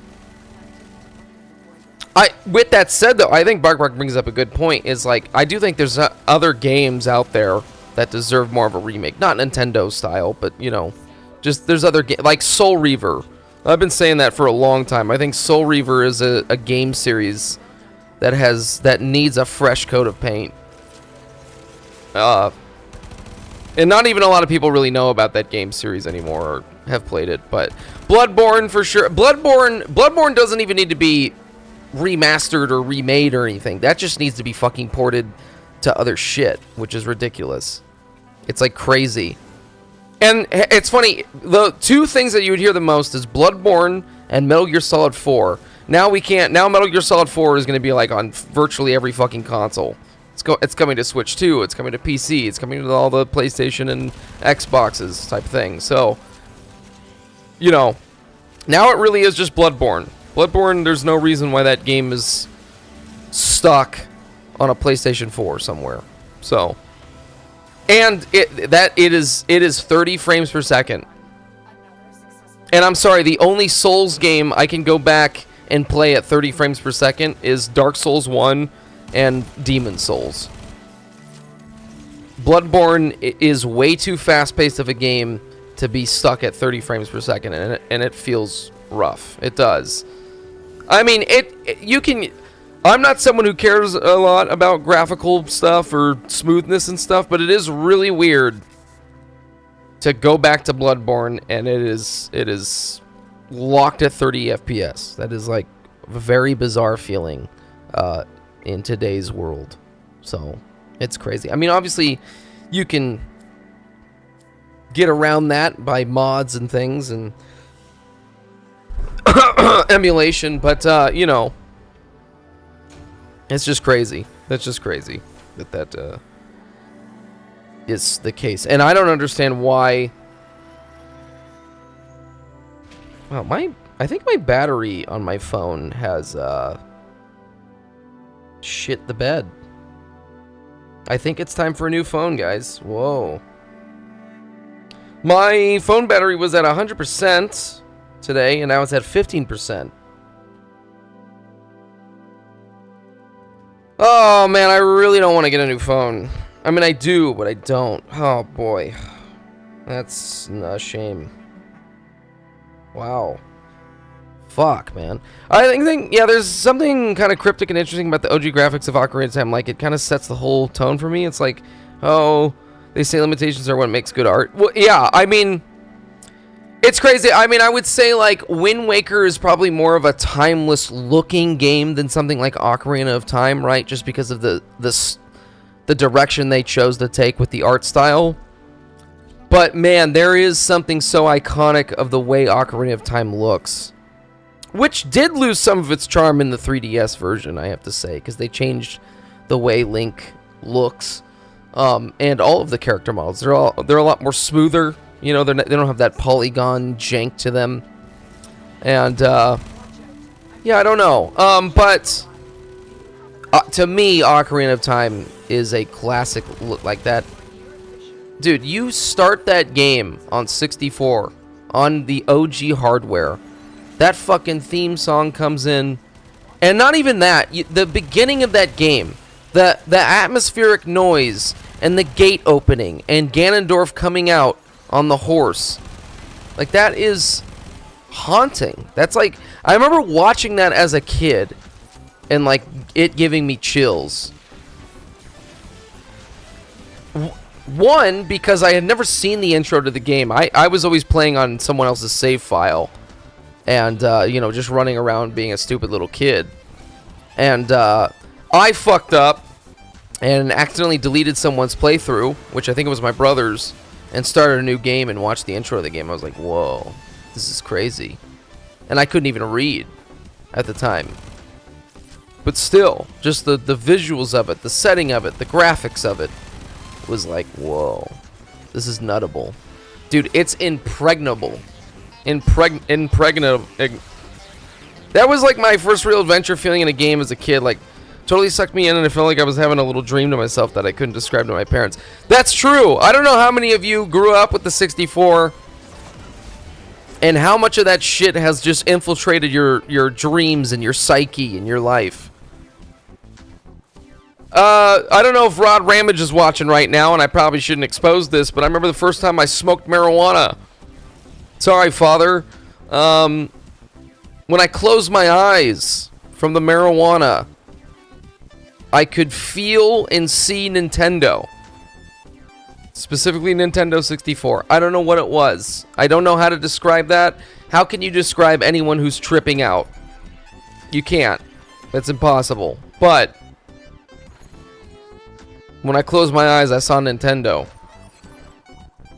With that said, though, I think Bark brings up a good point. Is like, I do think there's other games out there that deserve more of a remake. Not Nintendo style, but, you know, just there's other games, like Soul Reaver. I've been saying that for a long time. I think Soul Reaver is a game series that needs a fresh coat of paint. And not even a lot of people really know about that game series anymore or have played it, but Bloodborne for sure. Bloodborne doesn't even need to be remastered or remade or anything. That just needs to be fucking ported to other shit, which is ridiculous. It's like crazy. And it's funny, the two things that you would hear the most is Bloodborne and Metal Gear Solid 4. Now Metal Gear Solid 4 is going to be like on virtually every fucking console. It's coming to Switch 2, it's coming to PC, it's coming to all the PlayStation and Xboxes type thing. So, you know, now it really is just Bloodborne. Bloodborne, there's no reason why that game is stuck on a PlayStation 4 somewhere. So, and it is 30 frames per second. And I'm sorry, the only Souls game I can go back and play at 30 frames per second is Dark Souls 1 and Demon Souls. Bloodborne is way too fast-paced of a game to be stuck at 30 frames per second, and it feels rough. It does. I mean, you can... I'm not someone who cares a lot about graphical stuff or smoothness and stuff, but it is really weird to go back to Bloodborne, and it is locked at 30 FPS. That is like a very bizarre feeling in today's world. So it's crazy. I mean, obviously you can get around that by mods and things and emulation, but you know, it's just crazy. That's just crazy that is the case. And I don't understand why. Well, I think my battery on my phone has shit the bed. I think it's time for a new phone, guys. Whoa. My phone battery was at 100% today, and now it's at 15%. Oh, man, I really don't want to get a new phone. I mean, I do, but I don't. Oh, boy. That's a shame. Wow. Fuck, man. I think, yeah, there's something kind of cryptic and interesting about the OG graphics of Ocarina of Time. Like, it kind of sets the whole tone for me. It's like, oh, they say limitations are what makes good art. Well, yeah, I mean, it's crazy. I mean, I would say, like, Wind Waker is probably more of a timeless-looking game than something like Ocarina of Time, right? Just because of the direction they chose to take with the art style. But, man, there is something so iconic of the way Ocarina of Time looks. Which did lose some of its charm in the 3DS version, I have to say. Because they changed the way Link looks. And all of the character models. They're a lot more smoother. You know, they don't have that polygon jank to them. And, yeah, I don't know. But, to me, Ocarina of Time is a classic look like that. Dude, you start that game on 64, on the OG hardware. That fucking theme song comes in. And not even that. The beginning of that game, the atmospheric noise, and the gate opening, and Ganondorf coming out on the horse. Like, that is haunting. That's like, I remember watching that as a kid, and like, it giving me chills. One, because I had never seen the intro to the game. I was always playing on someone else's save file. And, you know, just running around being a stupid little kid. And, I fucked up and accidentally deleted someone's playthrough, which I think it was my brother's, and started a new game and watched the intro of the game. I was like, whoa, this is crazy. And I couldn't even read at the time. But still, just the visuals of it, the setting of it, the graphics of it was like, whoa, this is nuttable. Dude, it's impregnable. Impregnable. That was like my first real adventure feeling in a game as a kid. Like, totally sucked me in, and I felt like I was having a little dream to myself that I couldn't describe to my parents. That's true. I don't know how many of you grew up with the 64 and how much of that shit has just infiltrated your dreams and your psyche and your life. I don't know if Rod Ramage is watching right now, and I probably shouldn't expose this, but I remember the first time I smoked marijuana. Sorry, Father. When I closed my eyes from the marijuana, I could feel and see Nintendo. Specifically Nintendo 64. I don't know what it was. I don't know how to describe that. How can you describe anyone who's tripping out? You can't. That's impossible. But when I closed my eyes, I saw Nintendo.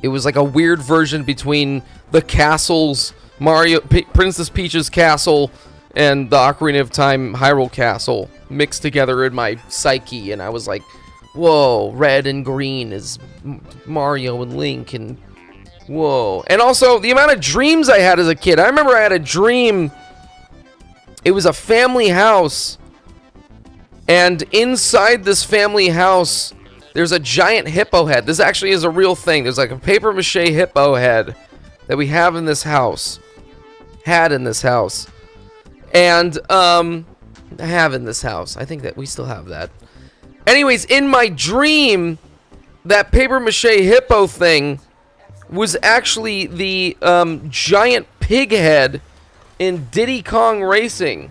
It was like a weird version between the castles, Princess Peach's castle, and the Ocarina of Time Hyrule Castle mixed together in my psyche, and I was like, whoa, red and green is Mario and Link, and whoa. And also, the amount of dreams I had as a kid. I remember I had a dream. It was a family house, and inside this family house, there's a giant hippo head. This actually is a real thing. There's like a papier-mâché hippo head that we have in this house. had in this house. And, have in this house. I think that we still have that. Anyways, in my dream, that paper mache hippo thing was actually the giant pig head in Diddy Kong Racing.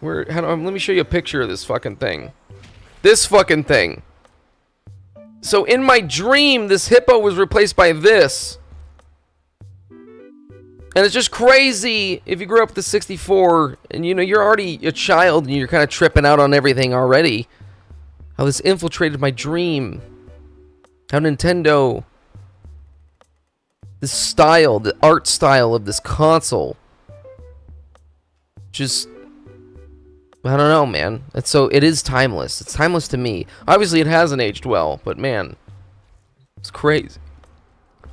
Let me show you a picture of this fucking thing. This fucking thing. So in my dream, this hippo was replaced by this. And it's just crazy if you grew up with the 64 and, you know, you're already a child and you're kind of tripping out on everything already. How this infiltrated my dream. How Nintendo, this style, the art style of this console, just, I don't know, man. It is timeless. It's timeless to me. Obviously, it hasn't aged well, but man, it's crazy.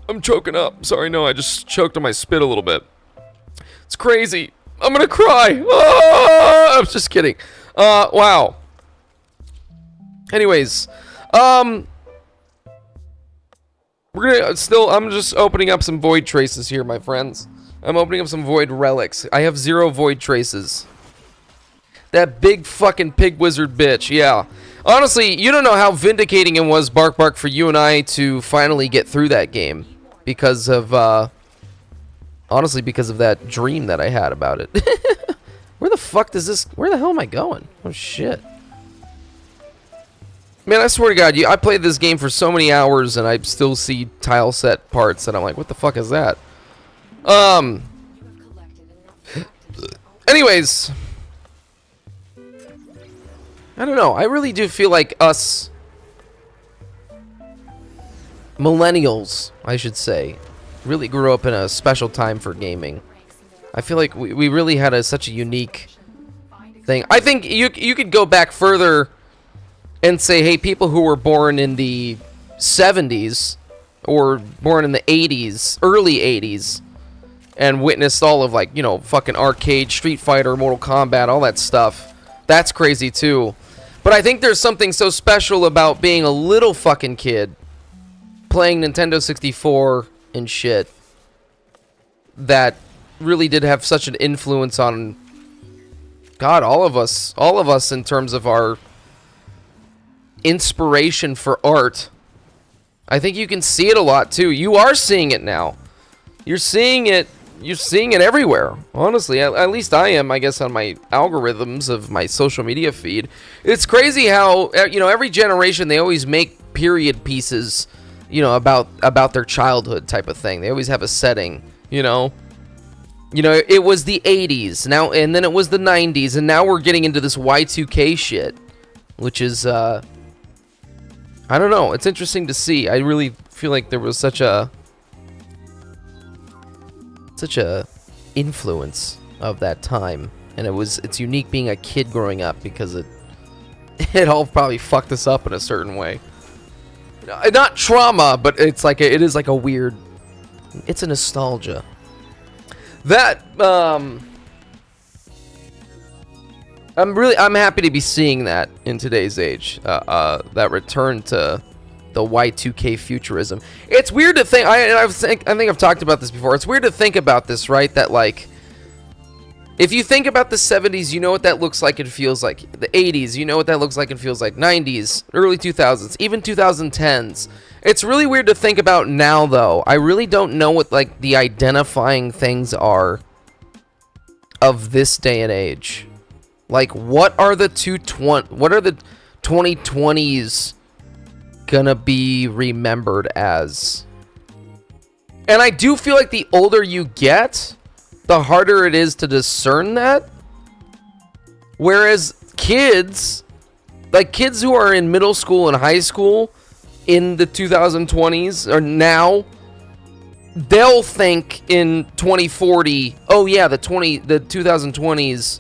I'm choking up. Sorry, no, I just choked on my spit a little bit. It's crazy. I'm gonna cry. Ah! I'm just kidding. Wow. Anyways, I'm just opening up some void traces here, my friends. I'm opening up some void relics. I have 0 void traces. That big fucking pig wizard bitch, yeah. Honestly, you don't know how vindicating it was, Bark Bark, for you and I to finally get through that game. Because of, honestly, because of that dream that I had about it. Where the hell am I going? Oh, shit. Man, I swear to God, I played this game for so many hours and I still see tile set parts and I'm like, what the fuck is that? Anyways. I don't know. I really do feel like us millennials, I should say, really grew up in a special time for gaming. I feel like we really had such a unique thing. I think you could go back further and say, hey, people who were born in the 70s or born in the 80s, early 80s, and witnessed all of, like, you know, fucking arcade, Street Fighter, Mortal Kombat, all that stuff. That's crazy too. But I think there's something so special about being a little fucking kid playing Nintendo 64 and shit that really did have such an influence on, God, all of us in terms of our inspiration for art. I think you can see it a lot too. You are seeing it now. You're seeing it everywhere. Honestly, at least I am, I guess, on my algorithms of my social media feed. It's crazy how, you know, every generation they always make period pieces, you know, about their childhood type of thing. They always have a setting, you know. It was the 80s now, and then it was the 90s, and now we're getting into this Y2K shit, which is I don't know. It's interesting to see. I really feel like there was such a influence of that time, and it's unique being a kid growing up because it all probably fucked us up in a certain way. Not trauma, but it is like a weird. It's a nostalgia. That I'm happy to be seeing that in today's age. That return to the Y2K futurism. It's weird to think. I think I've talked about this before. It's weird to think about this, right? That, like, if you think about the 70s, you know what that looks like and feels like. The 80s, you know what that looks like and feels like. 90s, early 2000s, even 2010s. It's really weird to think about now, though. I really don't know what, like, the identifying things are of this day and age. Like, what are the 2020s gonna be remembered as? And I do feel like the older you get, the harder it is to discern that. Whereas kids, like kids who are in middle school and high school in the 2020s or now, they'll think in 2040, oh yeah, the 2020s,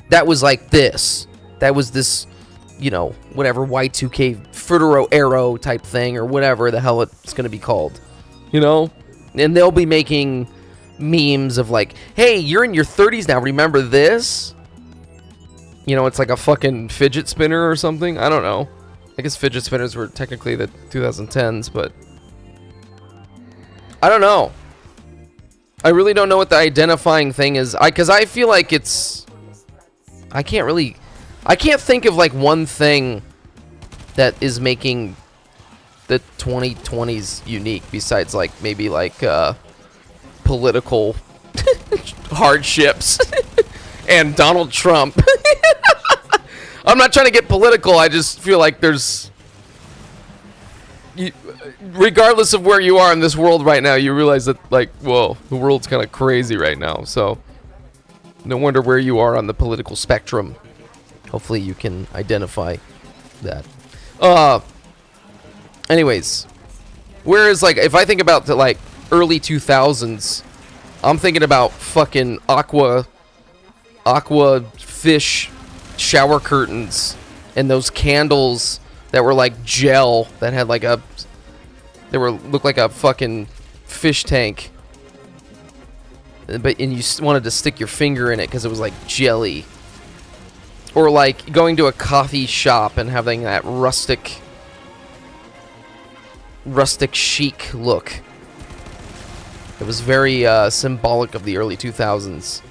that was like this. That was this, you know, whatever Y2K Futuro Arrow type thing or whatever the hell it's going to be called. You know? And they'll be making memes of like, hey, you're in your 30s now, remember this? You know, it's like a fucking fidget spinner or something. I don't know. I guess fidget spinners were technically the 2010s, but I don't know. I really don't know what the identifying thing is. Because I feel like it's... I can't think of like one thing that is making the 2020s unique besides like maybe like political hardships and Donald Trump. I'm not trying to get political. I just feel like there's... regardless of where you are in this world right now, you realize that, like, whoa, the world's kind of crazy right now. So, no wonder where you are on the political spectrum. Hopefully you can identify that. Anyways, whereas, like, if I think about the, like, early 2000s, I'm thinking about fucking aqua fish shower curtains and those candles that were like gel that had like a looked like a fucking fish tank, and you wanted to stick your finger in it because it was like jelly. Or like going to a coffee shop and having that rustic chic look. It was very symbolic of the early 2000s.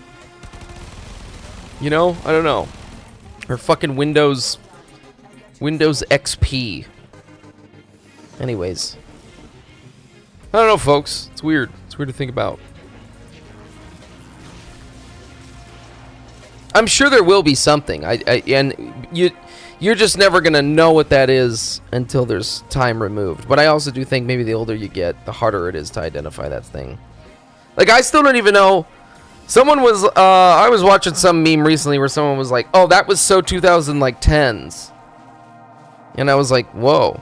You know, I don't know. Or fucking Windows XP. Anyways. I don't know, folks. It's weird. It's weird to think about. I'm sure there will be something. And you're just never going to know what that is until there's time removed. But I also do think maybe the older you get, the harder it is to identify that thing. Like, I still don't even know. Someone was, I was watching some meme recently where someone was like, oh, that was so 2010s. And I was like, whoa.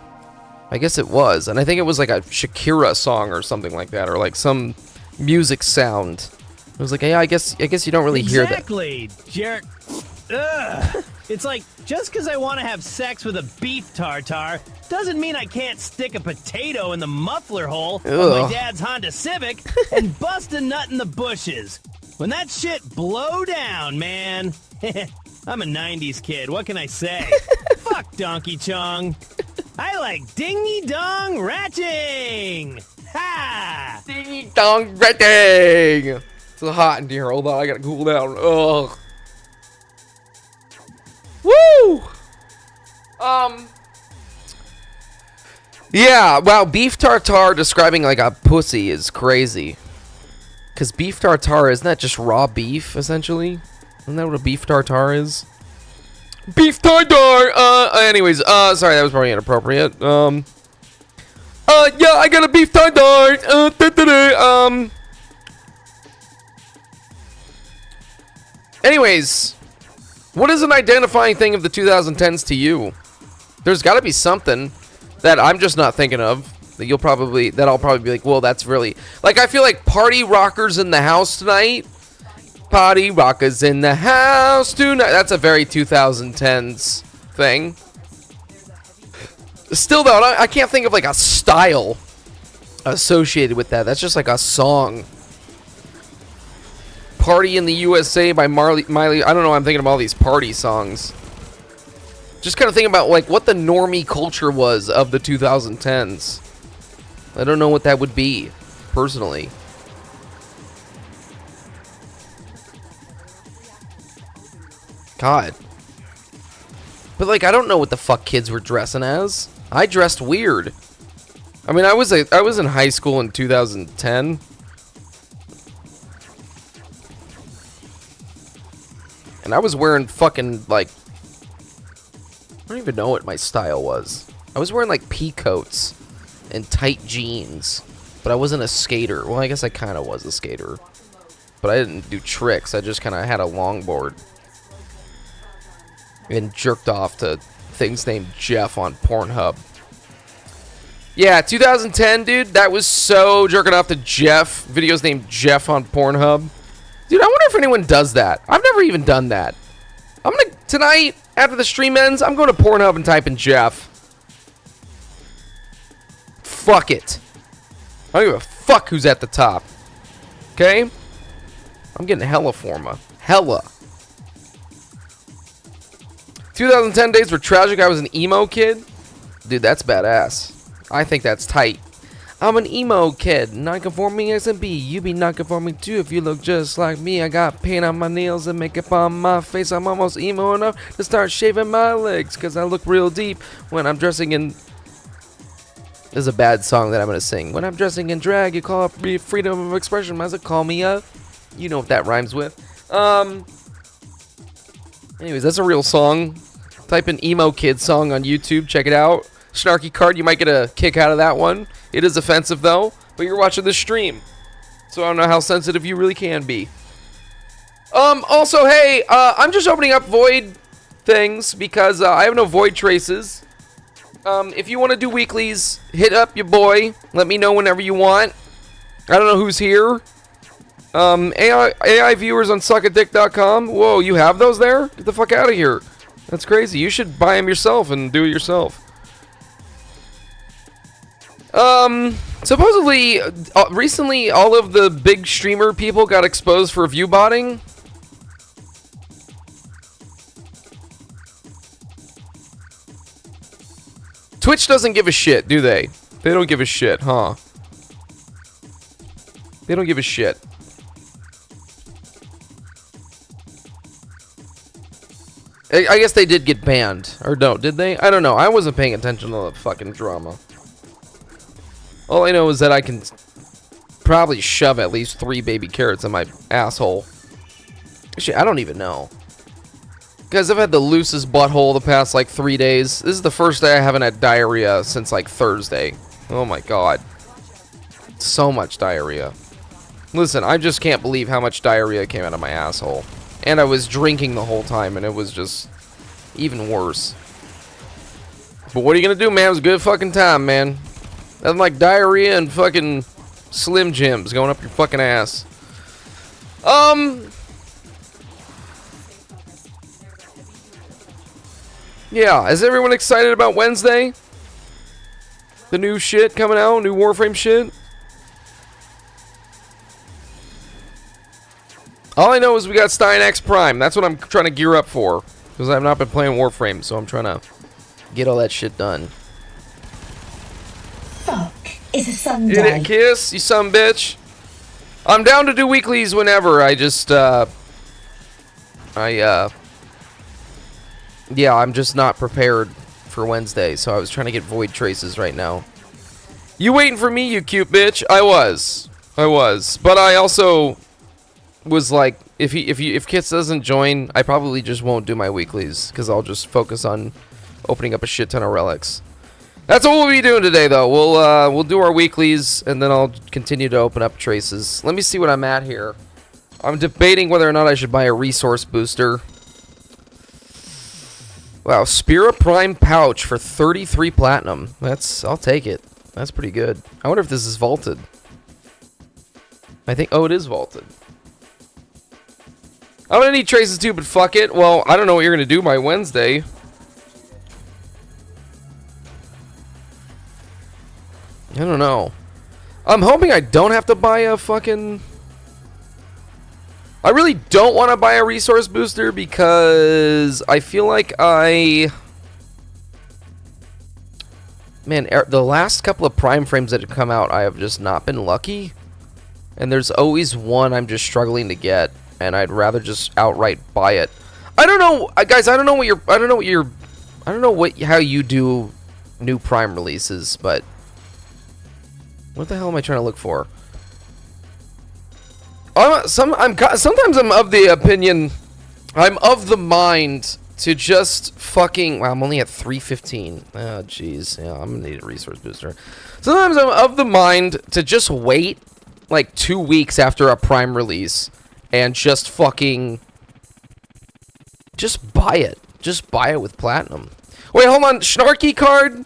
I guess it was. And I think it was like a Shakira song or something like that. Or like some music sound. It was like, yeah, I guess you don't really hear that. Exactly, Jerk. Ugh. It's like, just because I want to have sex with a beef tartare doesn't mean I can't stick a potato in the muffler hole of my dad's Honda Civic and bust a nut in the bushes. When that shit blow down, man. I'm a 90s kid, what can I say? Fuck Donkey Chong. I like dingy-dong ratching. Ha! Dingy-dong ratching. It's hot in here. Hold on, I gotta cool down. Ugh. Woo! Yeah, wow, beef tartare describing like a pussy is crazy. Because beef tartare, isn't that just raw beef, essentially? Isn't that what a beef tartare is? Beef tartare! Anyways, sorry, that was probably inappropriate. Yeah, I got a beef tartare! Anyways, what is an identifying thing of the 2010s to you? There's got to be something that I'm just not thinking of that I'll probably be like, well, that's really, like, I feel like party rockers in the house tonight. Party rockers in the house tonight. That's a very 2010s thing. Still though, I can't think of like a style associated with that. That's just like a song. Party in the USA by Miley. I don't know. I'm thinking of all these party songs. Just kind of thinking about like what the normie culture was of the 2010s. I don't know what that would be, personally. God. But like, I don't know what the fuck kids were dressing as. I dressed weird. I mean, I was in high school in 2010. And I was wearing fucking, like, I don't even know what my style was. I was wearing, like, pea coats and tight jeans. But I wasn't a skater. Well, I guess I kind of was a skater. But I didn't do tricks. I just kind of had a longboard. And jerked off to things named Jeff on Pornhub. Yeah, 2010, dude. That was so jerking off to Jeff. Videos named Jeff on Pornhub. Dude, I wonder if anyone does that. I've never even done that. I'm gonna, tonight, after the stream ends, I'm going to Pornhub and type in Jeff. Fuck it. I don't give a fuck who's at the top. Okay? I'm getting hella forma. Hella. 2010 days were tragic. I was an emo kid. Dude, that's badass. I think that's tight. I'm an emo kid, non-conforming SMB. You be non-conforming too if you look just like me. I got paint on my nails and makeup on my face. I'm almost emo enough to start shaving my legs, cause I look real deep when I'm dressing in... This is a bad song that I'm gonna sing. When I'm dressing in drag, you call up freedom of expression. Might as well call me up. You know what that rhymes with. Anyways, that's a real song. Type in emo kid song on YouTube. Check it out. Snarky card, you might get a kick out of that one. It is offensive though, but you're watching this stream, so I don't know how sensitive you really can be. Also, hey, I'm just opening up void things because I have no void traces. If you want to do weeklies, hit up your boy. Let me know whenever you want. I don't know who's here. AI viewers on suckadick.com. Whoa, you have those there? Get the fuck out of here. That's crazy. You should buy them yourself and do it yourself. Supposedly, recently, all of the big streamer people got exposed for view botting. Twitch doesn't give a shit, do they? They don't give a shit, huh? They don't give a shit. I guess they did get banned. Or no, did they? I don't know. I wasn't paying attention to the fucking drama. All I know is that I can probably shove at least 3 baby carrots in my asshole. Actually, I don't even know. Guys, I've had the loosest butthole the past, like, 3 days. This is the first day I haven't had diarrhea since, like, Thursday. Oh, my God. So much diarrhea. Listen, I just can't believe how much diarrhea came out of my asshole. And I was drinking the whole time, and it was just even worse. But what are you gonna do, man? It was a good fucking time, man. Nothing like diarrhea and fucking Slim Jims going up your fucking ass. Yeah, is everyone excited about Wednesday? The new shit coming out, new Warframe shit? All I know is we got Stein X Prime. That's what I'm trying to gear up for. Because I've not been playing Warframe, so I'm trying to get all that shit done. Fuck. It's a Sunday. Hit it, kiss, you son bitch. I'm down to do weeklies whenever. I just, yeah, I'm just not prepared for Wednesday, so I was trying to get void traces right now. You waiting for me, you cute bitch? I was. But I also was like, if Kits doesn't join, I probably just won't do my weeklies, because I'll just focus on opening up a shit ton of relics. That's what we'll be doing today, though. We'll do our weeklies, and then I'll continue to open up traces. Let me see what I'm at here. I'm debating whether or not I should buy a resource booster. Wow, Spira Prime pouch for 33 platinum. I'll take it. That's pretty good. I wonder if this is vaulted. I think, oh, it is vaulted. I'm gonna need traces too, but fuck it. Well, I don't know what you're gonna do by Wednesday. I don't know. I'm hoping I don't have to buy a fucking... I really don't want to buy a resource booster because I feel like Man, the last couple of Prime frames that have come out, I have just not been lucky. And there's always one I'm just struggling to get, and I'd rather just outright buy it. I don't know, guys. I don't know how you do new Prime releases, but what the hell am I trying to look for? Sometimes I'm of the opinion, I'm of the mind to just fucking... Wow, I'm only at 315. Oh, jeez. Yeah, I'm gonna need a resource booster. Sometimes I'm of the mind to just wait like 2 weeks after a Prime release and just fucking... just buy it. Just buy it with platinum. Wait, hold on. Snarky card?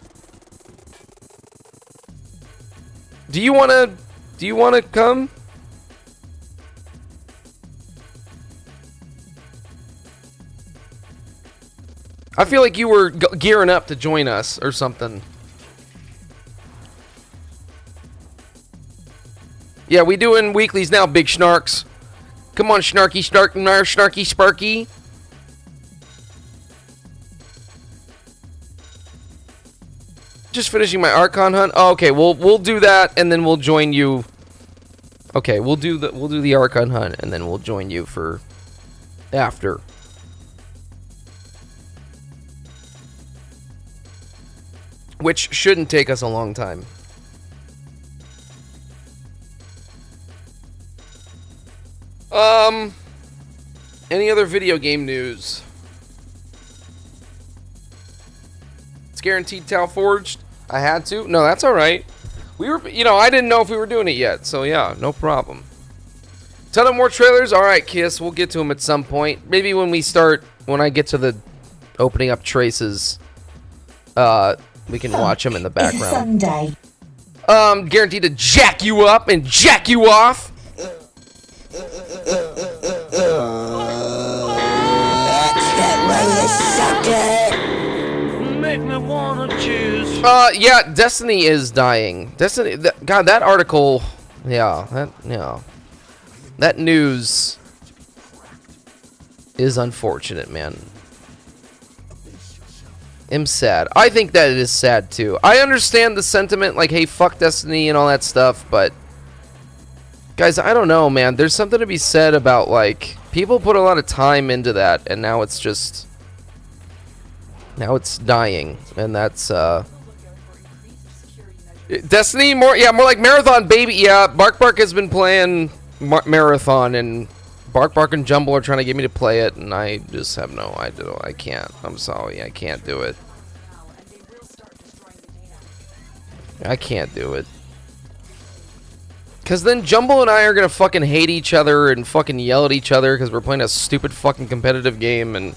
Do you wanna come? I feel like you were gearing up to join us or something. Yeah, we doing weeklies now, big snarks. Come on, snarky, snarky, sparky. Just finishing my Archon hunt. Oh, okay, we'll do that, and then we'll join you. Okay, we'll do the Archon hunt, and then we'll join you for after. Which shouldn't take us a long time. Any other video game news? It's guaranteed Tau Forged. I had to. No, that's all right. We were, I didn't know if we were doing it yet, so yeah, no problem. Ton of more trailers. All right, Kiss. We'll get to them at some point. Maybe when I get to the opening up traces, we can watch them in the background. It's Sunday. Guaranteed to jack you up and jack you off. Make me wanna choose. Yeah, Destiny is dying. Destiny, God, that article, that news is unfortunate, man. I'm sad. I think that it is sad too. I understand the sentiment, like, hey, fuck Destiny and all that stuff, but guys, I don't know, man. There's something to be said about, like, people put a lot of time into that, and now it's just, now it's dying, and that's Destiny, more like Marathon, baby. Yeah, Bark has been playing Marathon, and Bark and Jumble are trying to get me to play it, and I just have no idea. I can't. I'm sorry, I can't do it. I can't do it. Because then Jumble and I are going to fucking hate each other and fucking yell at each other because we're playing a stupid fucking competitive game, and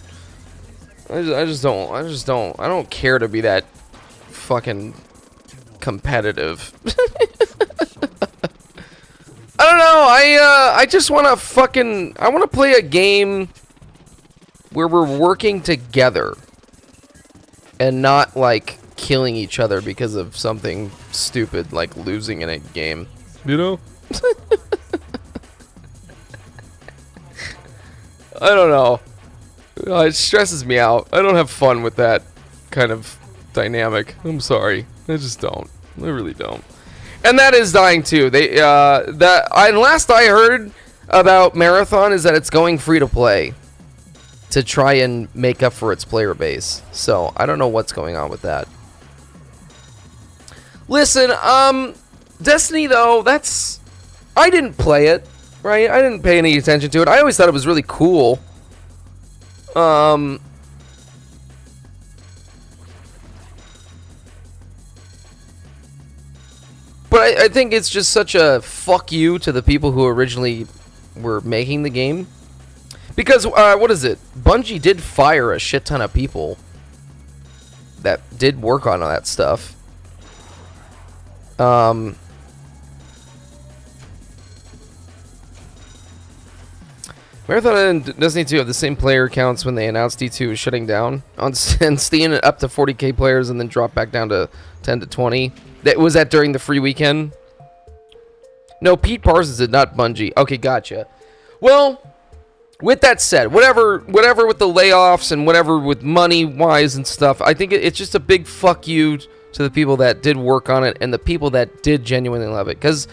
I don't care to be that fucking competitive. I don't know, I just want to I want to play a game where we're working together and not, like, killing each other because of something stupid like losing in a game. You know? I don't know. It stresses me out. I don't have fun with that kind of dynamic. I'm sorry. I just don't. I really don't. And that is dying too. And last I heard about Marathon is that it's going free to play to try and make up for its player base. So I don't know what's going on with that. Listen, Destiny though, I didn't play it, right? I didn't pay any attention to it. I always thought it was really cool. But I think it's just such a fuck you to the people who originally were making the game. Because, what is it? Bungie did fire a shit ton of people that did work on all that stuff. Marathon and Destiny 2 have the same player counts when they announced D2 was shutting down. On Steam, up to 40k players and then drop back down to 10 to 20. Was that during the free weekend? No, Pete Parsons did, not Bungie. Okay, gotcha. Well, with that said, whatever with the layoffs and whatever with money-wise and stuff, I think it's just a big fuck you to the people that did work on it and the people that did genuinely love it. Because,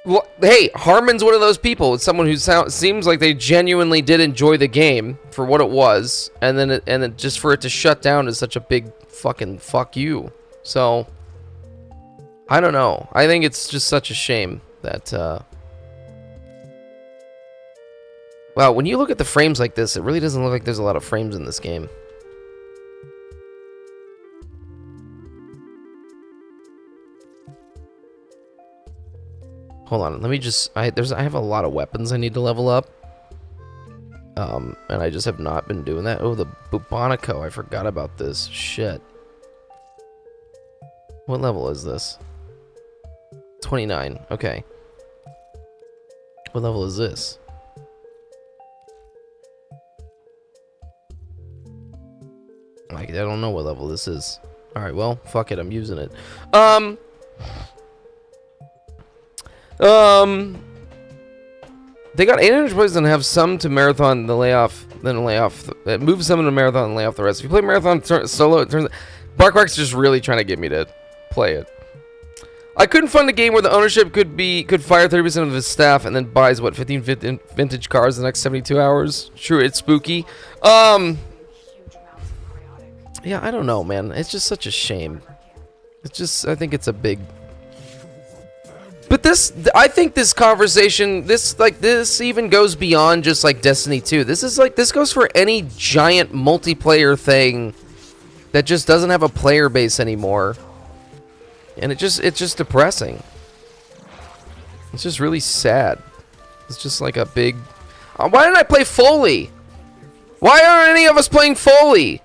well, hey, Harmon's one of those people. It's someone who seems like they genuinely did enjoy the game for what it was, and then just for it to shut down is such a big fucking fuck you. So, I don't know. I think it's just such a shame that, wow, when you look at the frames like this, it really doesn't look like there's a lot of frames in this game. Hold on, let me just, I have a lot of weapons I need to level up. And I just have not been doing that. Oh, the Bubonico, I forgot about this. Shit. What level is this? 29. Okay. What level is this? I don't know what level this is. Alright, well, fuck it, I'm using it. They got 800 points and have some to Marathon, then lay off. Move some into Marathon and lay off the rest. If you play Marathon solo, it turns. Bark's just really trying to get me to play it. I couldn't find a game where the ownership could fire 30% of his staff and then buys what 15 vintage cars in the next 72 hours. True, it's spooky. Yeah, I don't know, man. It's just such a shame. It's just, I think it's a big. But I think this conversation, this even goes beyond just like Destiny 2. This goes for any giant multiplayer thing that just doesn't have a player base anymore. And it's just depressing. It's just really sad. It's just like a big. Why didn't I play Foley? Why aren't any of us playing Foley?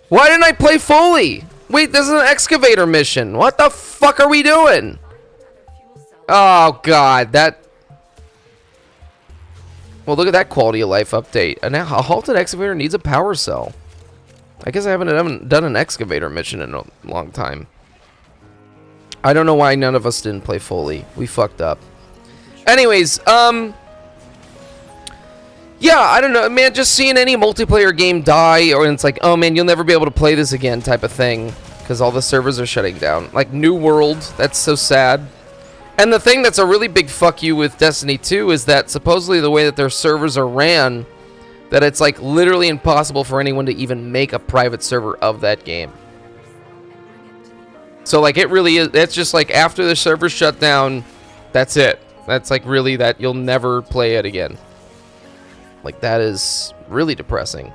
Why didn't I play Foley? Wait, this is an excavator mission. What the fuck are we doing? Oh god, that. Well, look at that quality of life update. And now a halted excavator needs a power cell. I guess I haven't done an excavator mission in a long time. I don't know why none of us didn't play Foley. We fucked up. Anyways, yeah, I don't know, man. Just seeing any multiplayer game die, or it's like, oh man, you'll never be able to play this again, type of thing, because all the servers are shutting down. Like New World, that's so sad. And the thing that's a really big fuck you with Destiny 2 is that supposedly the way that their servers are ran, that it's like literally impossible for anyone to even make a private server of that game. So like it really is, it's just like after the servers shut down, that's it. That's like really that you'll never play it again. Like that is really depressing.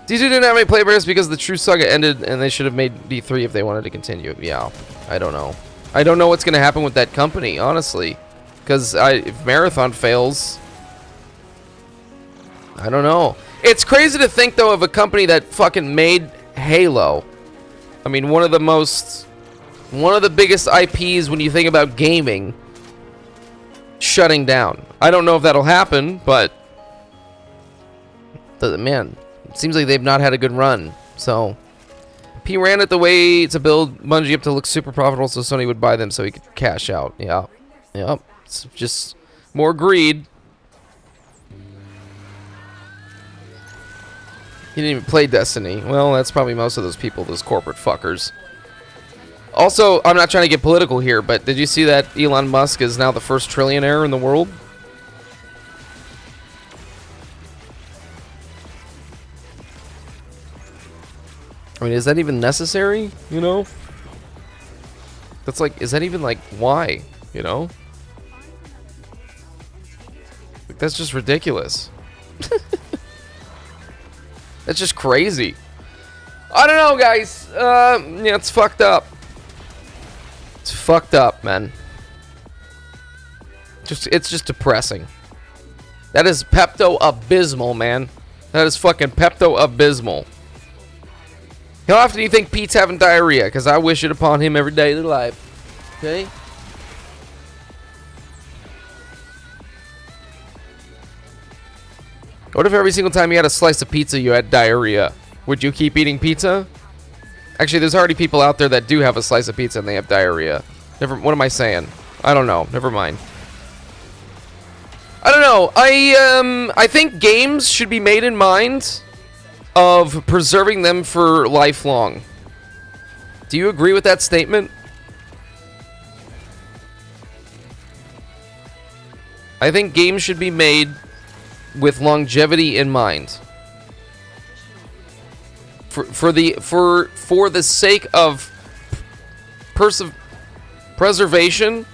D2 didn't have any players because the True Saga ended and they should have made D3 if they wanted to continue. Yeah, I don't know. I don't know what's going to happen with that company, honestly. Because if Marathon fails, I don't know. It's crazy to think, though, of a company that fucking made Halo. I mean, one of the biggest IPs when you think about gaming, shutting down. I don't know if that'll happen, but man, it seems like they've not had a good run. So P ran it the way to build Bungie up to look super profitable, so Sony would buy them so he could cash out. Yeah, yep. It's just more greed. He didn't even play Destiny. Well, that's probably most of those people, those corporate fuckers. Also, I'm not trying to get political here, but did you see that Elon Musk is now the first trillionaire in the world? I mean, is that even necessary? You know? That's like, is that even like, why? You know? Like, that's just ridiculous. That's just crazy. I don't know, guys. Yeah, it's fucked up. It's fucked up, man. It's just depressing. That is Pepto Abysmal, man. That is fucking Pepto Abysmal. How often do you think Pete's having diarrhea? Because I wish it upon him every day of their life. Okay? What if every single time you had a slice of pizza you had diarrhea? Would you keep eating pizza? Actually, there's already people out there that do have a slice of pizza and they have diarrhea. What am I saying? I don't know. Never mind. I don't know. I think games should be made in mind of preserving them for lifelong. Do you agree with that statement? I think games should be made with longevity in mind. For the sake of preservation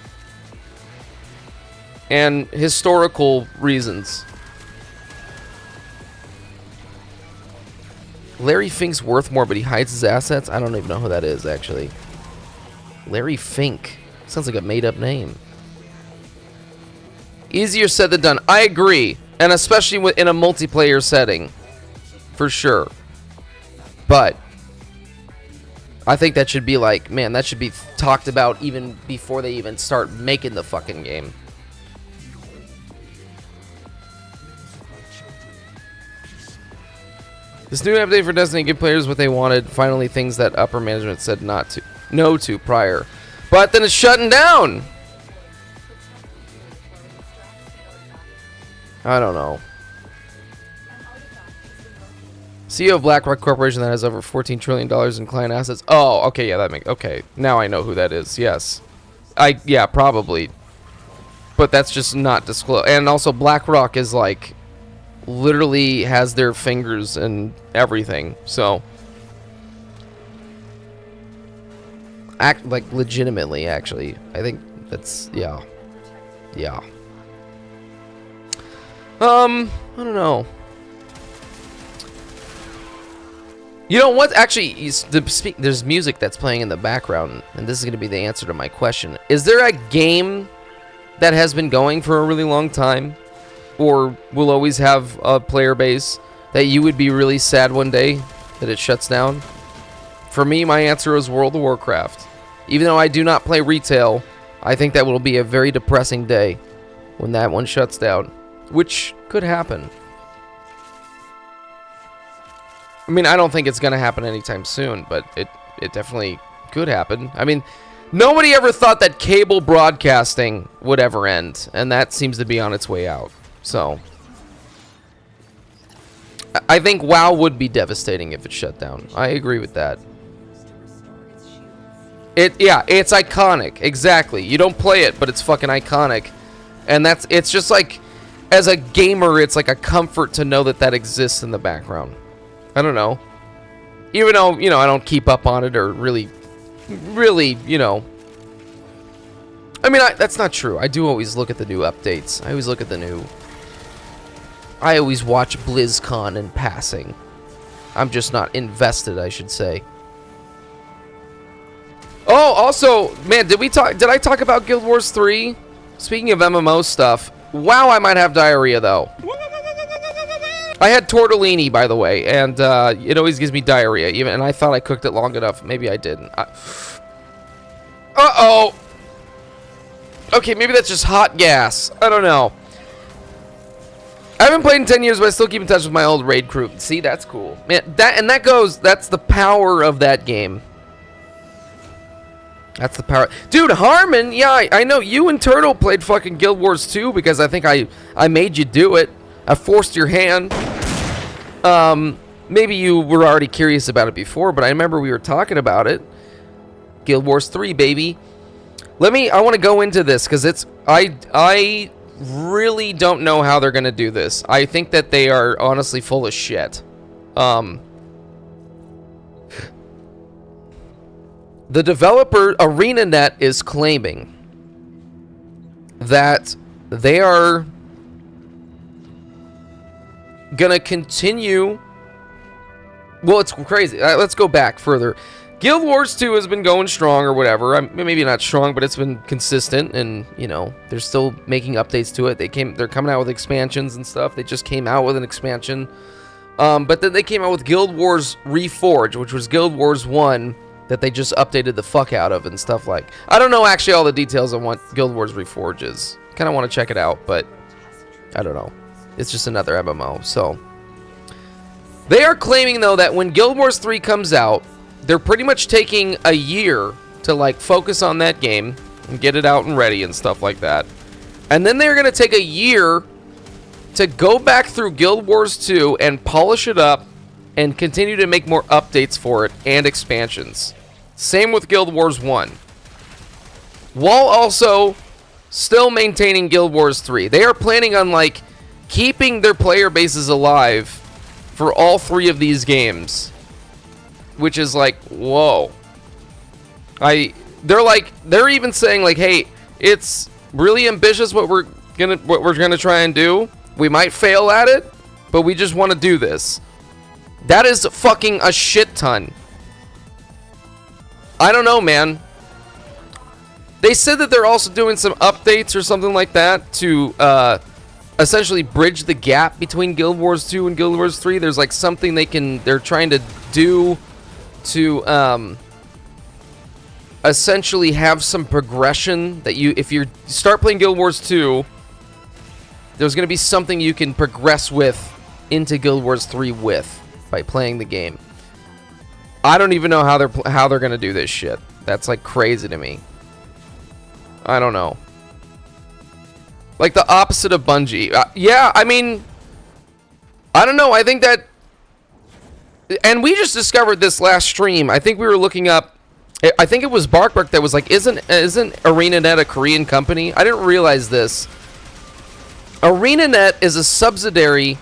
and historical reasons. Larry Fink's worth more, but he hides his assets? I don't even know who that is, actually. Larry Fink. Sounds like a made-up name. Easier said than done. I agree. And especially in a multiplayer setting. For sure. But I think that should be like, man, that should be talked about even before they even start making the fucking game. This new update for Destiny give players what they wanted. Finally, things that upper management said no to prior. But then it's shutting down. I don't know. CEO of BlackRock Corporation that has over $14 trillion in client assets. Oh, okay, yeah, okay. Now I know who that is. Yes, yeah, probably. But that's just not disclosed. And also, BlackRock is like literally has their fingers in everything. So, like legitimately, actually, I think that's yeah. I don't know. You know what? Actually, there's music that's playing in the background, and this is going to be the answer to my question. Is there a game that has been going for a really long time, or will always have a player base, that you would be really sad one day that it shuts down? For me, my answer is World of Warcraft. Even though I do not play retail, I think that will be a very depressing day when that one shuts down, which could happen. I mean, I don't think it's going to happen anytime soon, but it definitely could happen. I mean, nobody ever thought that cable broadcasting would ever end, and that seems to be on its way out. So, I think WoW would be devastating if it shut down. I agree with that. Yeah, it's iconic. Exactly. You don't play it, but it's fucking iconic. And it's just like, as a gamer, it's like a comfort to know that that exists in the background. I don't know. Even though, you know, I don't keep up on it or really, you know. I mean, that's not true. I do always look at the new updates. I always look at the new... I always watch BlizzCon in passing. I'm just not invested, I should say. Oh, also, man, did I talk about Guild Wars 3? Speaking of MMO stuff, wow, I might have diarrhea, though. I had tortellini, by the way, and it always gives me diarrhea, and I thought I cooked it long enough. Maybe I didn't. Uh-oh. Okay, maybe that's just hot gas. I don't know. I haven't played in 10 years, but I still keep in touch with my old raid crew. See, that's cool. Man, that's the power of that game. That's the power. Dude, Harmon, yeah, I know you and Turtle played fucking Guild Wars 2 because I think I made you do it. I forced your hand. Maybe you were already curious about it before, but I remember we were talking about it. Guild Wars 3, baby. I want to go into this because I really don't know how they're going to do this. I think that they are honestly full of shit. The developer ArenaNet is claiming that they are gonna continue. Well, it's crazy. Let's go back further. Guild Wars 2 has been going strong or whatever. Maybe not strong, but it's been consistent, and you know they're still making updates to it. They're coming out with expansions and stuff. They just came out with an expansion, but then they came out with Guild Wars Reforged, which was Guild Wars 1 that they just updated the fuck out of and stuff like. I don't know actually all the details on what Guild Wars Reforged is. Kind of want to check it out, but I don't know. It's just another MMO. So they are claiming though that when Guild Wars 3 comes out, they're pretty much taking a year to like focus on that game and get it out and ready and stuff like that. And then they're going to take a year to go back through Guild Wars 2 and polish it up and continue to make more updates for it and expansions. Same with Guild Wars 1. While also still maintaining Guild Wars 3. They are planning on like keeping their player bases alive for all three of these games. Which is like, whoa. They're even saying like, hey, it's really ambitious what we're gonna try and do. We might fail at it, but we just want to do this. That is fucking a shit ton. I don't know, man. They said that they're also doing some updates or something like that to essentially bridge the gap between Guild Wars 2 and Guild Wars 3. There's like something they're trying to do to essentially have some progression that if you start playing Guild Wars 2, there's going to be something you can progress with into Guild Wars 3 with by playing the game. I don't even know how they're going to do this shit. That's like crazy to me. I don't know. Like the opposite of Bungie. Yeah, I mean, I don't know. I think that and we just discovered this last stream. I think we were looking up. I think it was Barkbark that was like, isn't ArenaNet a Korean company? I didn't realize this. ArenaNet is a subsidiary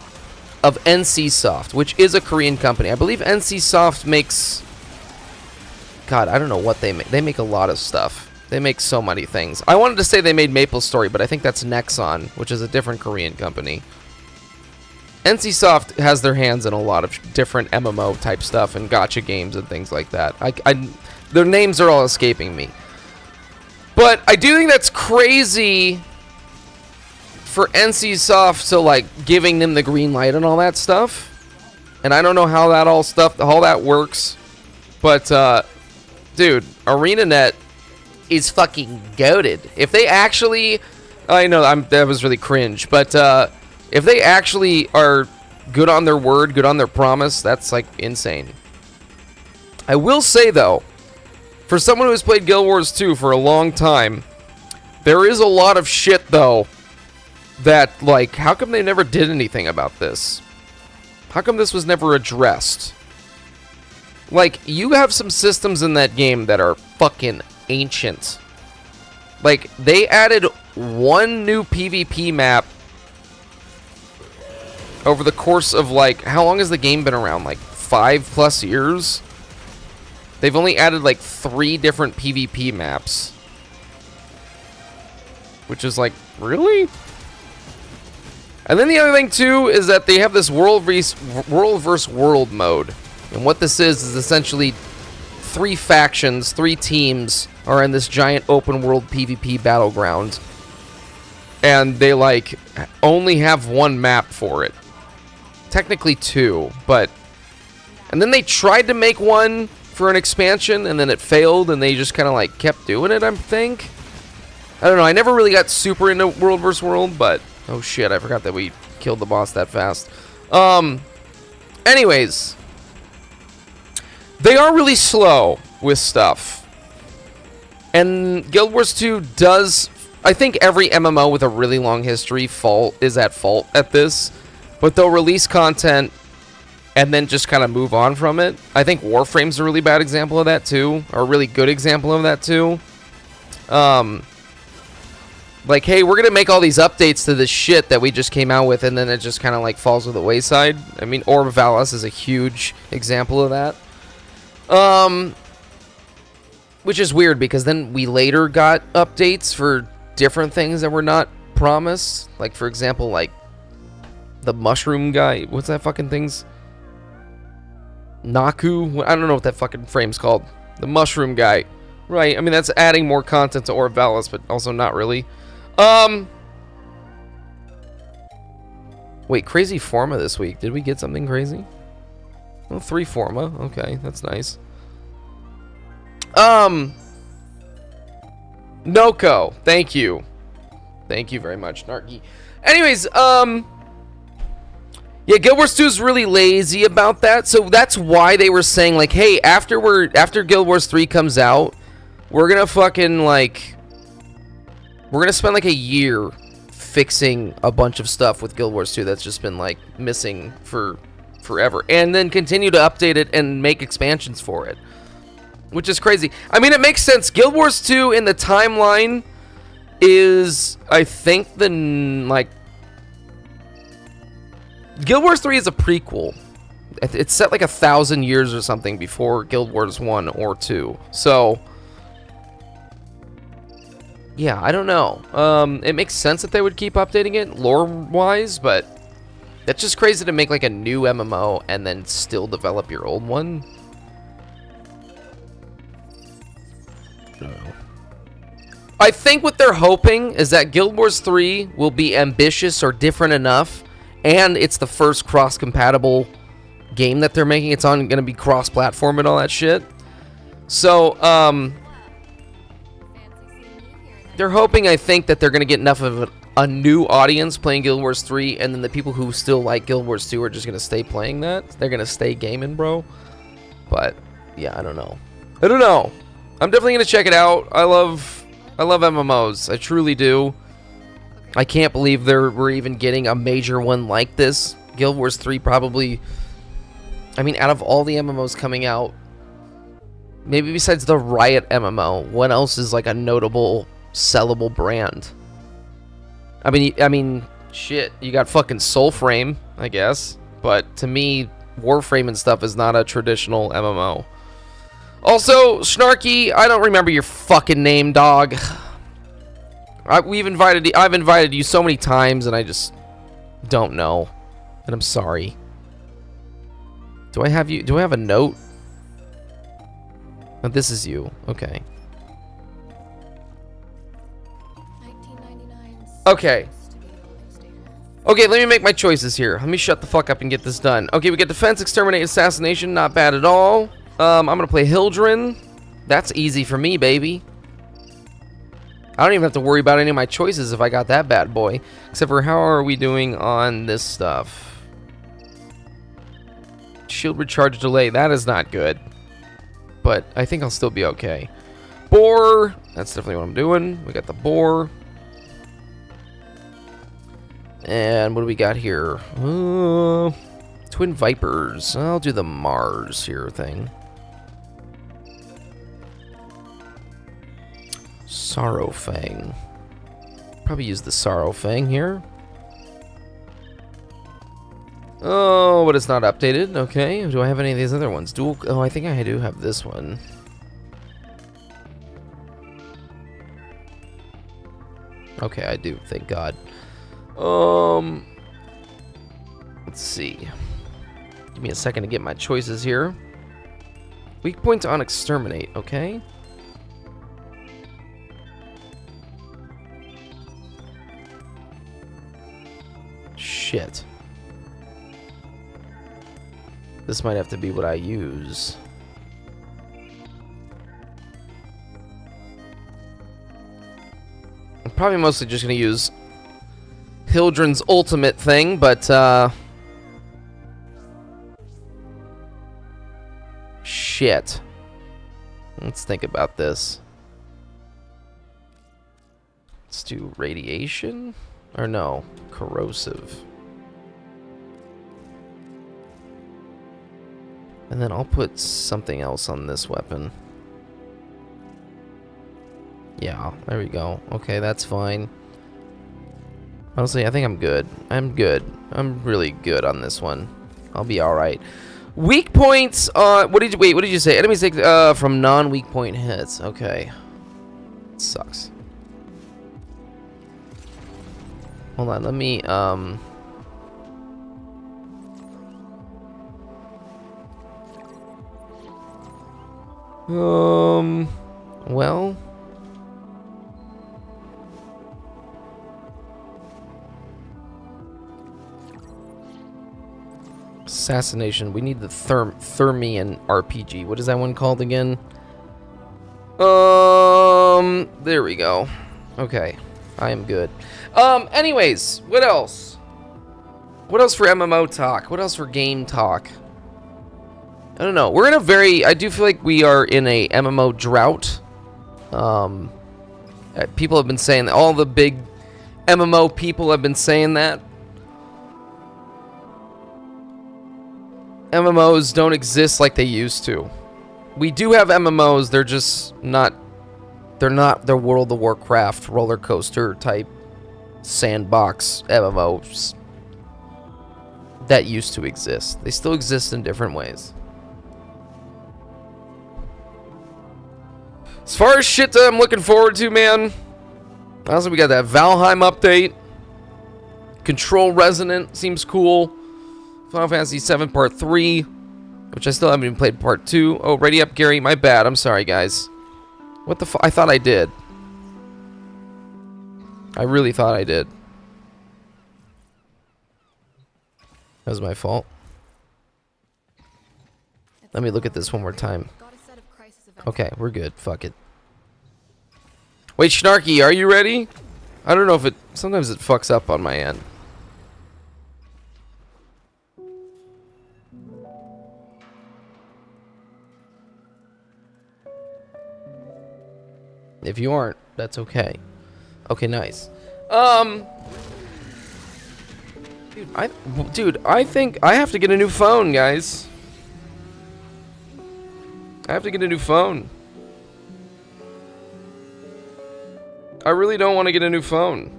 of NCSoft, which is a Korean company. I believe NCSoft makes... God, I don't know what they make. They make a lot of stuff. They make so many things. I wanted to say they made MapleStory, but I think that's Nexon, which is a different Korean company. NCSoft has their hands in a lot of different MMO type stuff and gacha games and things like that. Their names are all escaping me. But I do think that's crazy for NCSoft to like giving them the green light and all that stuff. And I don't know how that all that works. But dude, ArenaNet is fucking goated. If they actually, I know that was really cringe, but if they actually are good on their word, good on their promise, that's like insane. I will say though, for someone who has played Guild Wars 2 for a long time, there is a lot of shit though that, like, how come they never did anything about this? How come this was never addressed? Like, you have some systems in that game that are fucking ancient. Like, they added one new PvP map over the course of, like, how long has the game been around? Like, 5+ years? They've only added, like, 3 different PvP maps. Which is, like, really? And then the other thing, too, is that they have this world versus world mode. And what this is essentially 3 factions, 3 teams are in this giant open world PvP battleground. And they, like, only have 1 map for it. Technically 2, but... And then they tried to make one for an expansion, and then it failed, and they just kind of, like, kept doing it, I think. I don't know, I never really got super into world versus world, but... Oh shit, I forgot that we killed the boss that fast. Anyways... They are really slow with stuff. And Guild Wars 2 does... I think every MMO with a really long history is at fault at this. But they'll release content and then just kind of move on from it. I think Warframe's a really bad example of that too. Or a really good example of that too. Like, hey, we're going to make all these updates to this shit that we just came out with, and then it just kind of like falls to the wayside. I mean, Orb Valis is a huge example of that. Which is weird because then we later got updates for different things that were not promised. Like, for example, like the mushroom guy. What's that fucking thing's? Naku? I don't know what that fucking frame's called. The mushroom guy. Right, I mean, that's adding more content to Orb Valis, but also not really. Wait, crazy Forma this week. Did we get something crazy? Well, 3 Forma. Okay, that's nice. Noko, thank you. Thank you very much, Narky. Anyways, yeah, Guild Wars 2 is really lazy about that. So that's why they were saying, like, hey, after Guild Wars 3 comes out, we're gonna fucking, like... We're gonna spend, like, a year fixing a bunch of stuff with Guild Wars 2 that's just been, like, missing for forever. And then continue to update it and make expansions for it. Which is crazy. I mean, it makes sense. Guild Wars 2 in the timeline is, I think, like... Guild Wars 3 is a prequel. It's set, like, 1,000 years or something before Guild Wars 1 or 2. So... Yeah, I don't know. It makes sense that they would keep updating it lore-wise, but that's just crazy to make like a new MMO and then still develop your old one. No. I think what they're hoping is that Guild Wars 3 will be ambitious or different enough, and it's the first cross-compatible game that they're making. It's going to be cross-platform and all that shit. So, they're hoping, I think, that they're going to get enough of a new audience playing Guild Wars 3, and then the people who still like Guild Wars 2 are just going to stay playing that. They're going to stay gaming, bro. But, yeah, I don't know. I don't know. I'm definitely going to check it out. I love MMOs. I truly do. I can't believe we're even getting a major one like this. Guild Wars 3 probably... I mean, out of all the MMOs coming out, maybe besides the Riot MMO, what else is like a notable, sellable brand? I mean, shit, you got fucking Soulframe, I guess. But to me, Warframe and stuff is not a traditional MMO. Also, Snarky, I don't remember your fucking name, dog. I've invited you so many times, and I just don't know. And I'm sorry. Do I have a note? Oh, this is you. Okay. Okay. Okay, let me make my choices here. Let me shut the fuck up and get this done. Okay, we get defense, exterminate, assassination. Not bad at all. I'm gonna play Hildren. That's easy for me, baby. I don't even have to worry about any of my choices if I got that bad boy. Except for how are we doing on this stuff? Shield recharge delay. That is not good. But I think I'll still be okay. Boar. That's definitely what I'm doing. We got the boar. And what do we got here? Twin Vipers. I'll do the Mars here thing. Sorrowfang. Probably use the Sorrowfang here. Oh, but it's not updated. Okay. Do I have any of these other ones? Dual. Oh, I think I do have this one. Okay, I do. Thank God. Let's see. Give me a second to get my choices here. Weak points on exterminate. Okay. Shit. This might have to be what I use. I'm probably mostly just going to use Hildren's ultimate thing, but shit. Let's think about this. Let's do radiation? Or no, corrosive. And then I'll put something else on this weapon. Yeah, there we go. Okay, that's fine. Honestly, I think I'm good. I'm good. I'm really good on this one. I'll be alright. Weak points on... What did you say? Enemies take from non-weak point hits. Okay. Sucks. Hold on, let me, well... Assassination. We need the Thermian RPG. What is that one called again? There we go. Okay. I am good. Anyways, what else? What else for MMO talk? What else for game talk? I don't know. We're in a very... I do feel like we are in a MMO drought. People have been saying that. All the big MMO people have been saying that. MMOs don't exist like they used to. We do have MMOs. They're just not... They're not the World of Warcraft roller coaster type sandbox MMOs that used to exist. They still exist in different ways. As far as shit that I'm looking forward to, man, honestly, we got that Valheim update. Control Resonant seems cool. Final Fantasy VII Part 3, which I still haven't even played Part 2. Oh, ready up, Gary. My bad. I'm sorry, guys. What the fuck? I thought I did. I really thought I did. That was my fault. Let me look at this one more time. Okay, we're good. Fuck it. Wait, Snarky, are you ready? I don't know if it... Sometimes it fucks up on my end. If you aren't, that's okay. Okay, nice. Dude, I think I have to get a new phone, guys. I have to get a new phone. I really don't want to get a new phone.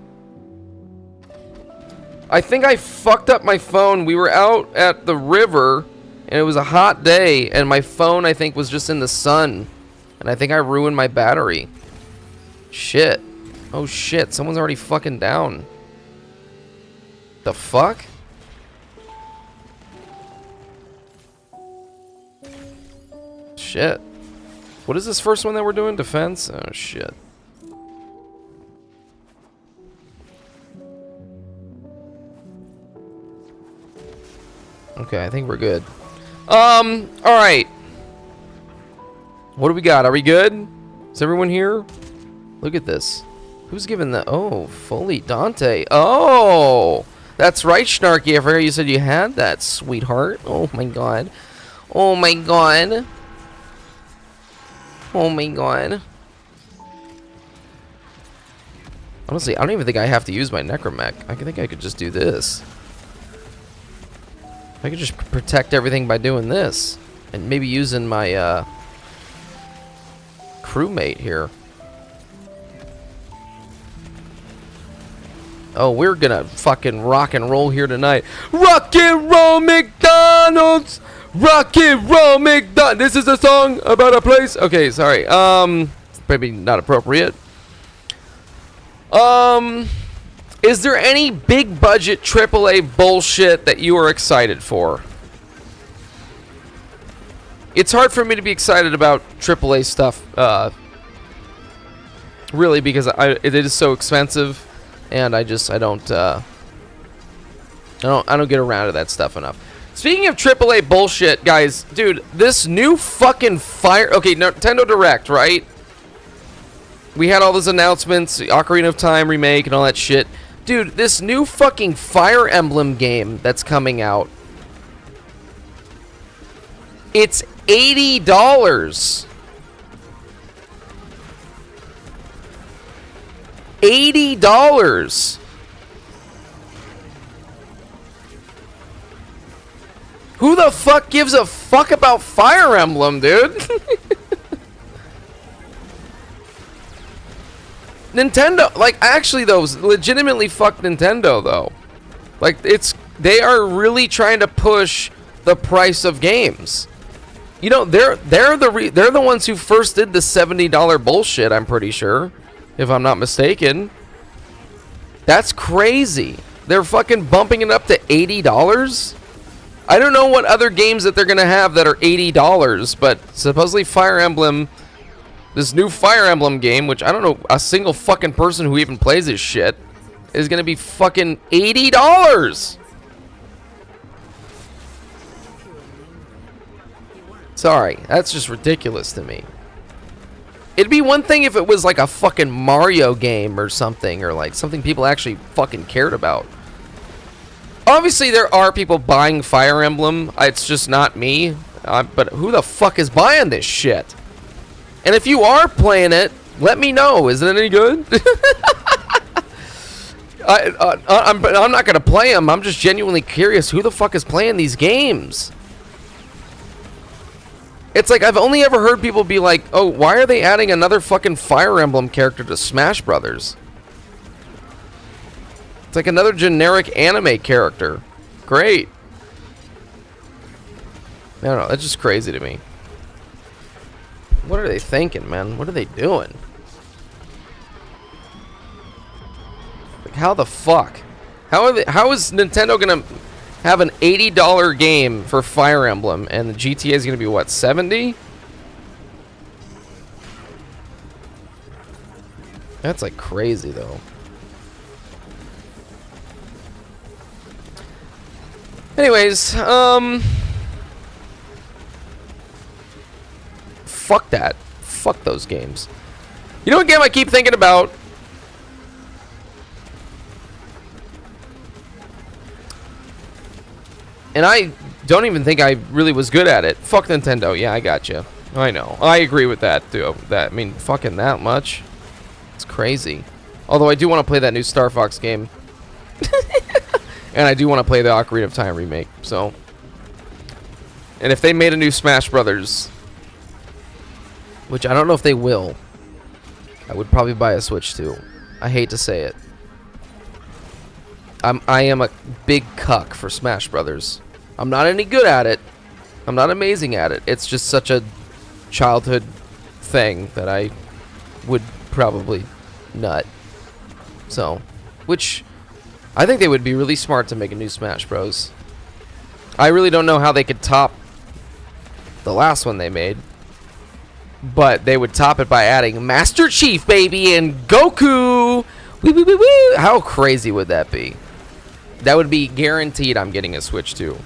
I think I fucked up my phone. We were out at the river, and it was a hot day, and my phone, I think, was just in the sun. And I think I ruined my battery. Shit. Oh, shit. Someone's already fucking down. The fuck? Shit. What is this first one that we're doing? Defense? Oh, shit. Okay, I think we're good. Alright. What do we got? Are we good? Is everyone here? Look at this. Who's giving the... Oh, fully Dante. Oh! That's right, Snarky. I forgot you said you had that, sweetheart. Oh, my God. Oh, my God. Oh, my God. Honestly, I don't even think I have to use my Necromech. I think I could just do this. I could just protect everything by doing this. And maybe using my, crewmate here. Oh, we're gonna fucking rock and roll here tonight. Rock and roll McDonald's! Rock and roll McDonald's! This is a song about a place. Okay, sorry. Maybe not appropriate. Is there any big budget AAA bullshit that you are excited for? It's hard for me to be excited about AAA stuff, really, because it is so expensive, and I don't get around to that stuff enough. Speaking of AAA bullshit, guys, dude, this new fucking okay, Nintendo Direct, right? We had all those announcements, the Ocarina of Time remake and all that shit. Dude, this new fucking Fire Emblem game that's coming out, it's $80. $80. Who the fuck gives a fuck about Fire Emblem, dude? Nintendo, like, actually though, legitimately fuck Nintendo though. Like, they are really trying to push the price of games. You know, they're the ones who first did the $70 bullshit, I'm pretty sure, if I'm not mistaken. That's crazy. They're fucking bumping it up to $80. I don't know what other games that they're gonna have that are $80, but supposedly Fire Emblem, this new Fire Emblem game, which I don't know a single fucking person who even plays this shit, is gonna be fucking $80. Sorry, that's just ridiculous to me. It'd be one thing if it was like a fucking Mario game or something, or like something people actually fucking cared about. Obviously, there are people buying Fire Emblem. It's just not me. But who the fuck is buying this shit? And if you are playing it, let me know. Is it any good? I'm not going to play them. I'm just genuinely curious. Who the fuck is playing these games? It's like I've only ever heard people be like, oh, why are they adding another fucking Fire Emblem character to Smash Brothers? It's like another generic anime character. Great. I don't know. That's just crazy to me. What are they thinking, man? What are they doing? Like, how the fuck? How is Nintendo gonna have an $80 game for Fire Emblem and the GTA is gonna be what, 70? That's like crazy though. Anyways, fuck that. Fuck those games. You know what game I keep thinking about? And I don't even think I really was good at it. Fuck Nintendo. Yeah, I got you. I know. I agree with that, too. I mean, fucking that much. It's crazy. Although I do want to play that new Star Fox game. And I do want to play the Ocarina of Time remake, so. And if they made a new Smash Brothers, which I don't know if they will, I would probably buy a Switch 2. I hate to say it. I am a big cuck for Smash Brothers. I'm not any good at it. I'm not amazing at it. It's just such a childhood thing that I would probably nut. So, which I think they would be really smart to make a new Smash Bros. I really don't know how they could top the last one they made, but they would top it by adding Master Chief, baby, and Goku. Wee, wee, wee, wee. How crazy would that be? That would be guaranteed I'm getting a Switch 2.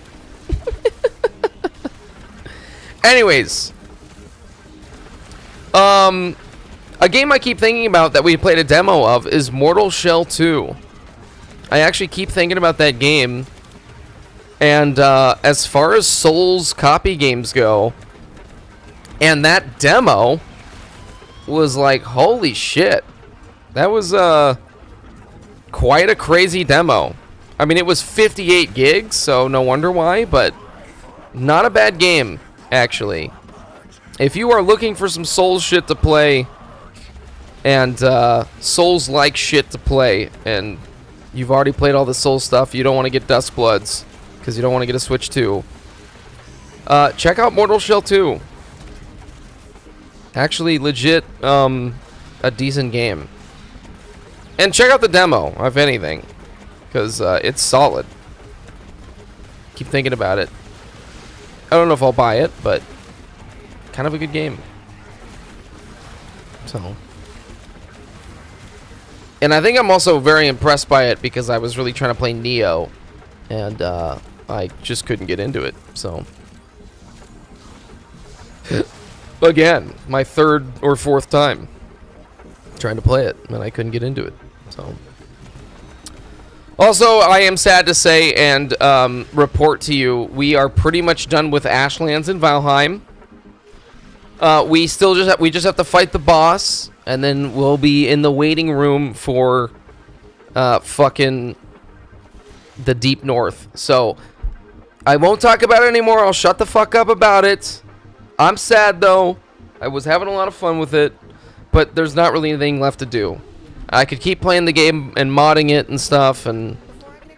Anyways, a game I keep thinking about that we played a demo of is Mortal Shell 2. I actually keep thinking about that game. And as far as Souls copy games go, and that demo was like, holy shit. That was quite a crazy demo. I mean, it was 58 gigs, so no wonder why, but not a bad game, actually. If you are looking for some Souls shit to play, and Souls-like shit to play, and you've already played all the Souls stuff, you don't want to get Dust Bloods, because you don't want to get a Switch 2, check out Mortal Shell 2. Actually, legit, a decent game. And check out the demo, if anything, because it's solid. Keep thinking about it. I don't know if I'll buy it, but kind of a good game. So, and I think I'm also very impressed by it because I was really trying to play Neo, and I just couldn't get into it. So, again, my third or fourth time trying to play it, and I couldn't get into it. So, also, I am sad to say and report to you, we are pretty much done with Ashlands and Valheim. We just have to fight the boss, and then we'll be in the waiting room for fucking the Deep North. So I won't talk about it anymore. I'll shut the fuck up about it. I'm sad though. I was having a lot of fun with it, but there's not really anything left to do. I could keep playing the game and modding it and stuff and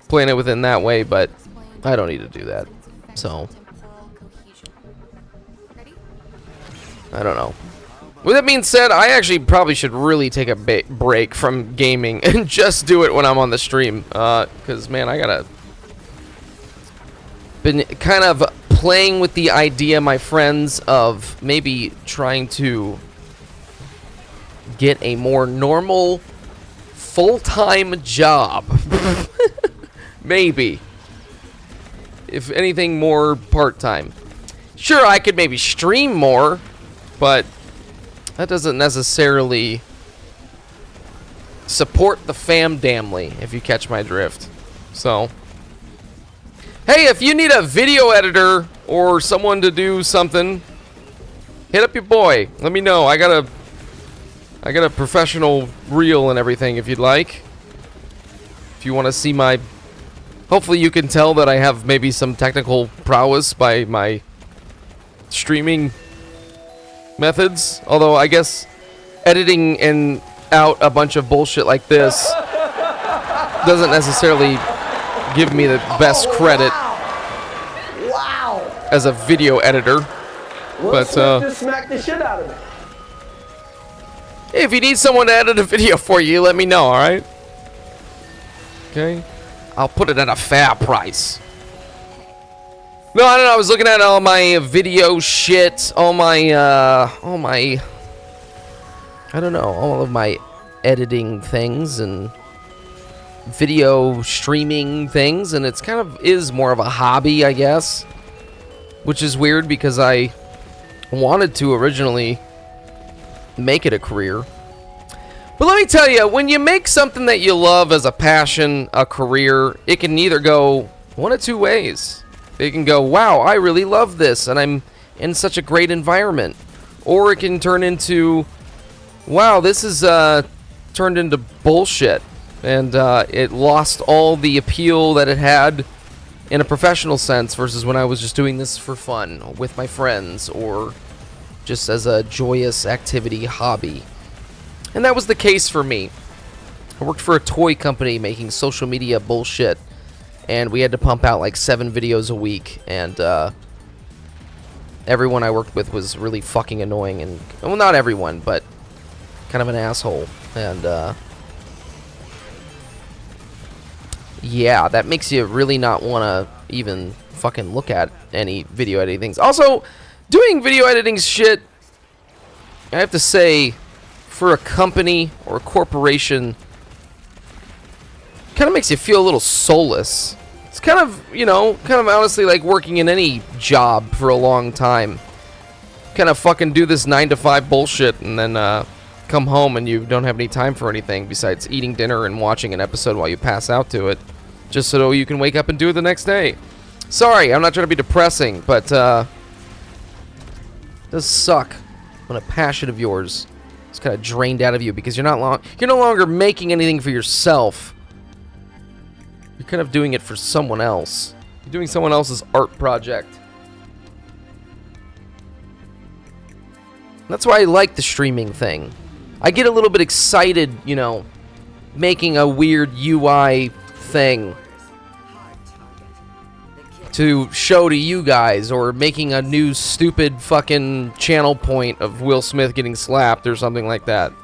playing it within that way, but I don't need to do that. So I don't know. With that being said, I actually probably should really take a break from gaming and just do it when I'm on the stream. Because, man, I been kind of playing with the idea, my friends, of maybe trying to get a more normal full-time job. Maybe. If anything, more part-time. Sure, I could maybe stream more, but that doesn't necessarily support the family, if you catch my drift. So, hey, if you need a video editor or someone to do something, hit up your boy. Let me know. I got a professional reel and everything if you'd like. If you want to see my... Hopefully you can tell that I have maybe some technical prowess by my streaming methods. Although I guess editing and out a bunch of bullshit like this doesn't necessarily give me the best credit as a video editor. But just smack the shit out of me. If you need someone to edit a video for you, let me know, alright? Okay? I'll put it at a fair price. No, I don't know. I was looking at all my video shit, all of my editing things and video streaming things, and it's kind of is more of a hobby, I guess, which is weird because I wanted to originally make it a career. But let me tell you, when you make something that you love as a passion, a career, it can either go one of two ways. It can go, wow, I really love this, and I'm in such a great environment. Or it can turn into, wow, this is turned into bullshit. And it lost all the appeal that it had in a professional sense versus when I was just doing this for fun with my friends or just as a joyous activity hobby. And that was the case for me. I worked for a toy company making social media bullshit, and we had to pump out like 7 videos a week, and everyone I worked with was really fucking annoying, and well, not everyone, but kind of an asshole. And yeah, that makes you really not want to even fucking look at any video editing things. Also, doing video editing shit, I have to say, for a company or a corporation, kind of makes you feel a little soulless. It's kind of, you know, kind of honestly like working in any job for a long time. Kind of fucking do this 9 to 5 bullshit and then come home and you don't have any time for anything besides eating dinner and watching an episode while you pass out to it, just so you can wake up and do it the next day. Sorry, I'm not trying to be depressing, but it does suck when a passion of yours is kind of drained out of you because you're no longer making anything for yourself. You're kind of doing it for someone else. You're doing someone else's art project. That's why I like the streaming thing. I get a little bit excited, you know, making a weird UI thing to show to you guys, or making a new stupid fucking channel point of Will Smith getting slapped or something like that.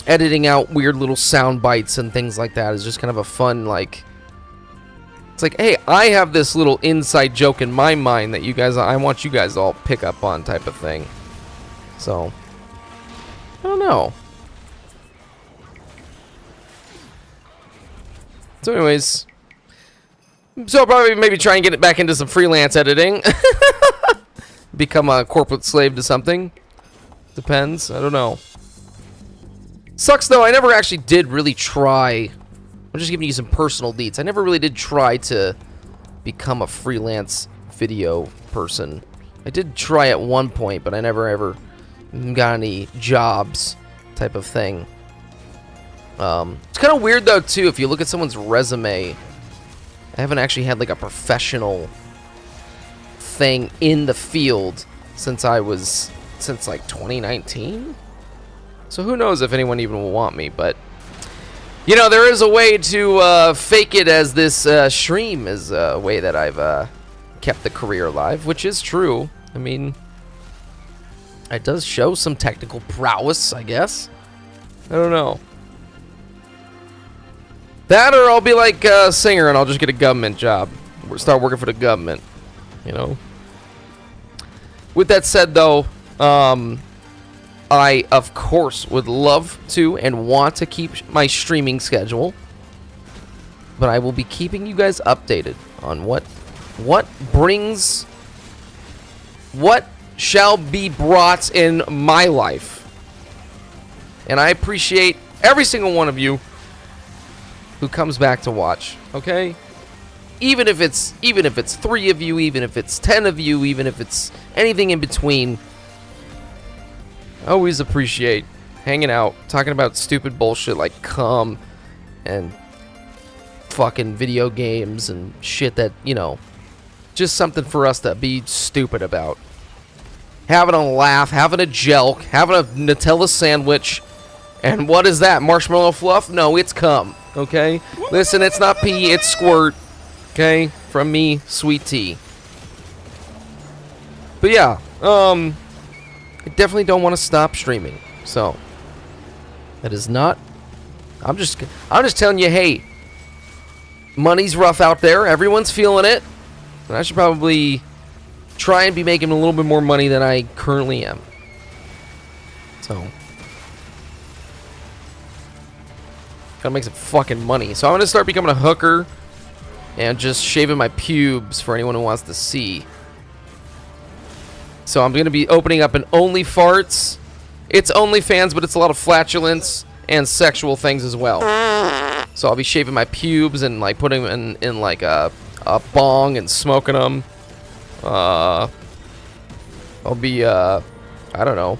Editing out weird little sound bites and things like that is just kind of a fun, like, it's like, hey, I have this little inside joke in my mind that you guys, I want you guys to all pick up on type of thing. So, I don't know. So anyways, so I'll probably maybe try and get it back into some freelance editing. Become a corporate slave to something. Depends, I don't know. Sucks though, I never actually did really try. I'm just giving you some personal deets. I never really did try to become a freelance video person. I did try at one point, but I never ever got any jobs type of thing. It's kind of weird though too, if you look at someone's resume. I haven't actually had like a professional thing in the field since like 2019. So who knows if anyone even will want me, but you know, there is a way to fake it as this stream is a way that I've kept the career alive, which is true. I mean, it does show some technical prowess, I guess. I don't know. That, or I'll be like a singer and I'll just get a government job. Start working for the government, you know. With that said, though, I, of course, would love to and want to keep my streaming schedule. But I will be keeping you guys updated on what shall be brought in my life. And I appreciate every single one of you who comes back to watch, okay? Even if it's 3 of you, even if it's 10 of you, even if it's anything in between, I always appreciate hanging out, talking about stupid bullshit like cum and fucking video games and shit that, you know, just something for us to be stupid about. Having a laugh, having a jelk, having a Nutella sandwich, and what is that, marshmallow fluff? No, it's cum. Okay? Listen, it's not pee, it's squirt. Okay? From me, sweet tea. But yeah, I definitely don't want to stop streaming. So, that is not... I'm just telling you, hey, money's rough out there. Everyone's feeling it. And I should probably try and be making a little bit more money than I currently am. So... gotta make some fucking money. So I'm gonna start becoming a hooker and just shaving my pubes for anyone who wants to see. So I'm gonna be opening up an Only Farts. It's OnlyFans, but it's a lot of flatulence and sexual things as well. So I'll be shaving my pubes and like putting them in like a bong and smoking them. I'll be I don't know,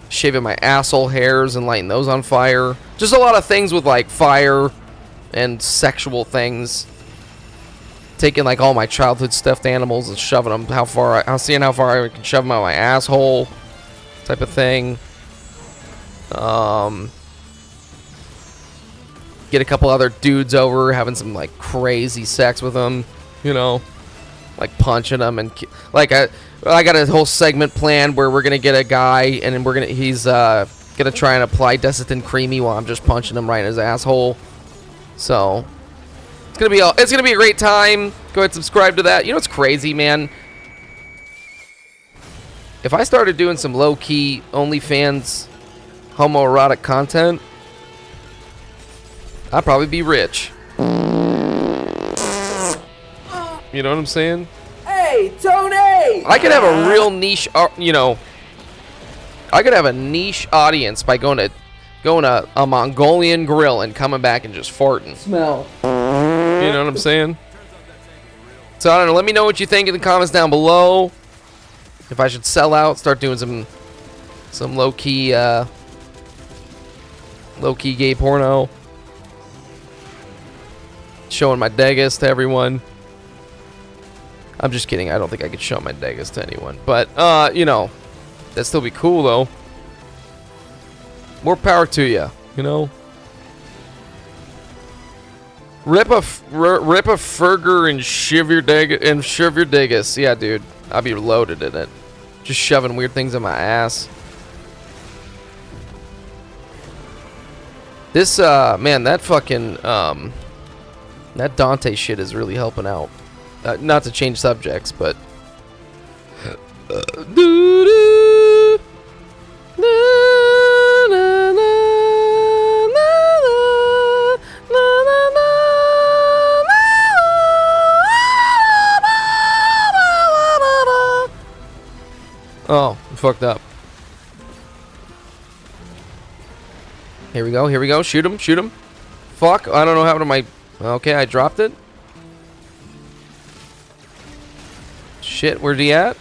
shaving my asshole hairs and lighting those on fire. Just a lot of things with like fire and sexual things taking like all my childhood stuffed animals and shoving them seeing how far I can shove them out my asshole, type of thing. Get a couple other dudes over, having some like crazy sex with them, you know, like punching them and like I got a whole segment planned where we're gonna get a guy and then he's gonna try and apply Desitin Creamy while I'm just punching him right in his asshole. So it's gonna be a great time. Go ahead, subscribe to that. You know what's crazy, man? If I started doing some low-key OnlyFans homoerotic content, I'd probably be rich. You know what I'm saying? Hey, Tony! I could have a real niche, you know. I could have a niche audience by going to a Mongolian grill and coming back and just farting. Smell. You know what I'm saying? So I don't know. Let me know what you think in the comments down below. If I should sell out, start doing some low key gay porno, showing my Degas to everyone. I'm just kidding. I don't think I could show my Degas to anyone, but you know, that'd still be cool though. More power to you. You know. Rip a Ferger and shiv your Degas. Yeah, dude. I'll be loaded in it. Just shoving weird things in my ass. This, man, that fucking, that Dante shit is really helping out. Not to change subjects, but... Oh, fucked up. Here we go, here we go. Shoot him, shoot him. Fuck, I don't know how to my... Okay, I dropped it. Shit, where's he at?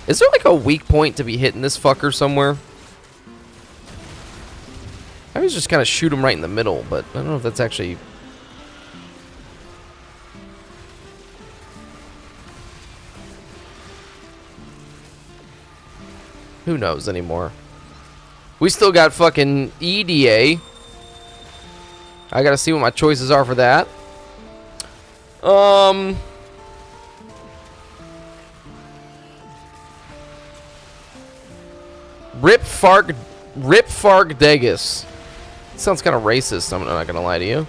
Is there like a weak point to be hitting this fucker somewhere? I was just kind of shoot him right in the middle, but I don't know if that's actually... Who knows anymore? We still got fucking EDA. I gotta see what my choices are for that. Rip Farg Degas. Sounds kind of racist, I'm not gonna lie to you.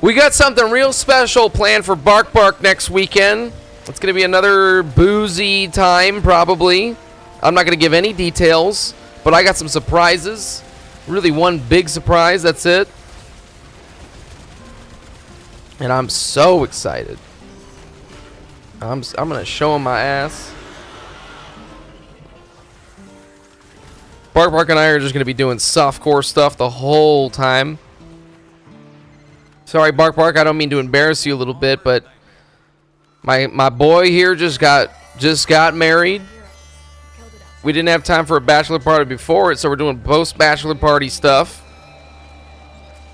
We got something real special planned for Bark Bark next weekend. It's gonna be another boozy time, probably. I'm not gonna give any details, but I got some surprises. Really one big surprise, that's it. And I'm so excited. I'm gonna show him my ass. Bark Bark and I are just gonna be doing softcore stuff the whole time. Sorry, Bark Bark, I don't mean to embarrass you a little bit, but my boy here just got married. We didn't have time for a bachelor party before it, so we're doing post-bachelor party stuff.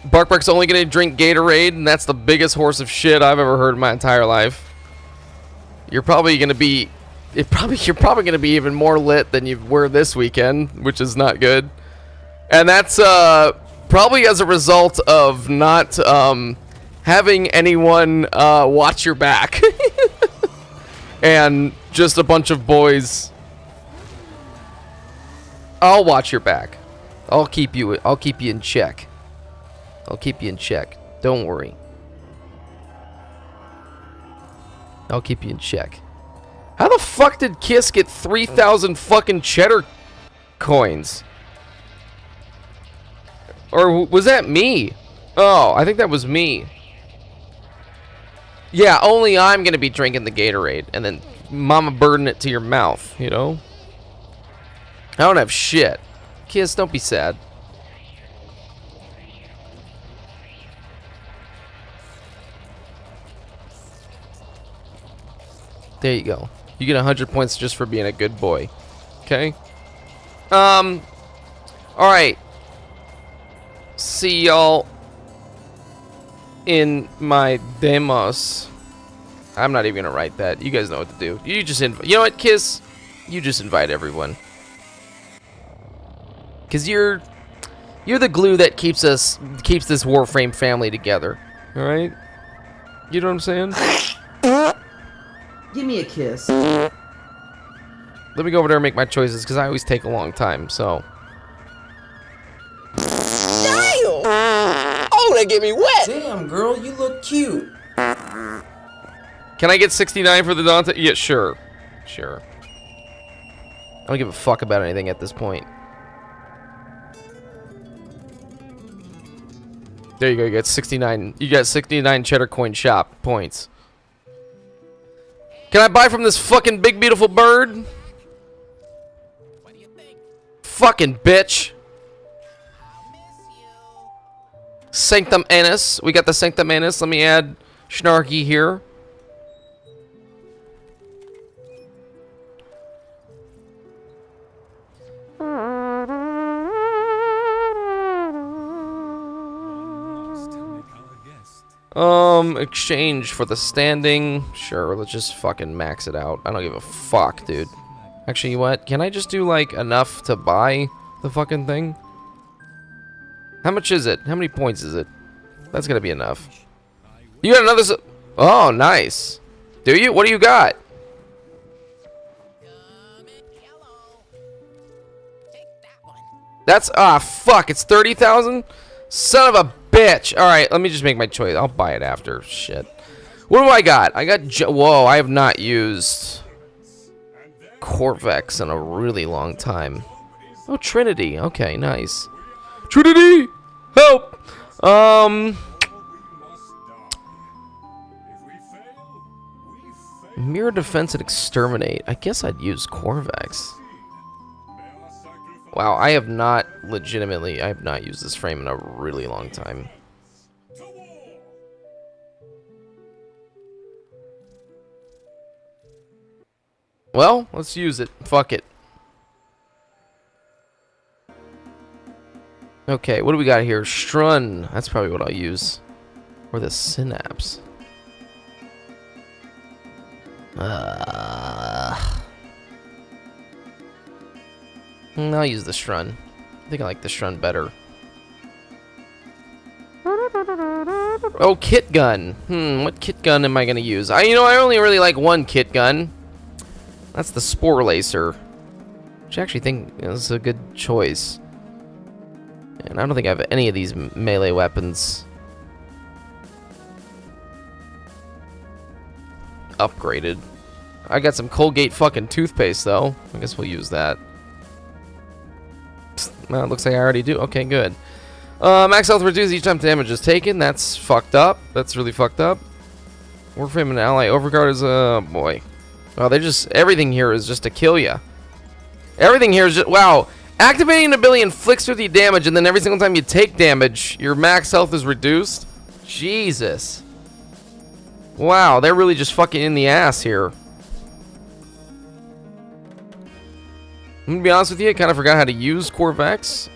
Bark Bark's only gonna drink Gatorade, and that's the biggest horse of shit I've ever heard in my entire life. You're probably gonna be even more lit than you were this weekend, which is not good. And that's probably as a result of not having anyone watch your back. And just a bunch of boys. I'll watch your back. I'll keep you in check. I'll keep you in check. Don't worry. I'll keep you in check. How the fuck did Kiss get 3,000 fucking cheddar coins? Or was that me? Oh, I think that was me. Yeah, only I'm gonna be drinking the Gatorade and then mama burden it to your mouth, you know? I don't have shit. Kiss, don't be sad. There you go. You get 100 points just for being a good boy. Okay? Alright. See y'all in my demos. I'm not even gonna write that. You guys know what to do. You just invite. You know what, Kiss? You just invite everyone. Cause you're the glue that keeps this Warframe family together. All right? You know what I'm saying? Give me a kiss. Let me go over there and make my choices, because I always take a long time, so. Damn! Oh, that get me wet! Damn, girl, you look cute. Can I get 69 for the Dante? Yeah, sure. Sure. I don't give a fuck about anything at this point. There you go, you got 69. You got 69 cheddar coin shop points. Can I buy from this fucking big beautiful bird? What do you think? Fucking bitch. Sanctum Anus. We got the Sanctum Anus. Let me add Snarky here. Exchange for the standing. Sure, let's just fucking max it out. I don't give a fuck, dude. Actually, you know what? Can I just do, like, enough to buy the fucking thing? How much is it? How many points is it? That's gonna be enough. You got another... Oh, nice. Do you? What do you got? That's... Ah, fuck. It's 30,000? Son of a bitch. Alright, let me just make my choice. I'll buy it after. Shit. What do I got? I got... Whoa, I have not used... Corvex in a really long time. Oh, Trinity. Okay, nice. Trinity! Help! Mirror defense and exterminate. I guess I'd use Corvex. Wow, I have not used this frame in a really long time. Well, let's use it. Fuck it. Okay, what do we got here? Strun. That's probably what I'll use. Or the Synapse. I'll use the Strun. I think I like the Strun better. Oh, kit gun. What kit gun am I gonna use? I only really like one kit gun. That's the Spore Lacer, which I actually think is a good choice. And I don't think I have any of these melee weapons upgraded. I got some Colgate fucking toothpaste though. I guess we'll use that. Well, it looks like I already do. Okay, good. Max health reduced each time damage is taken. That's fucked up. That's really fucked up. Warframe and ally overguard is boy. Oh, everything here is just to kill you. Everything here is just wow. Activating an ability inflicts 50 damage, and then every single time you take damage, your max health is reduced. Jesus. Wow, they're really just fucking in the ass here. I'm gonna be honest with you, I kind of forgot how to use Corvex.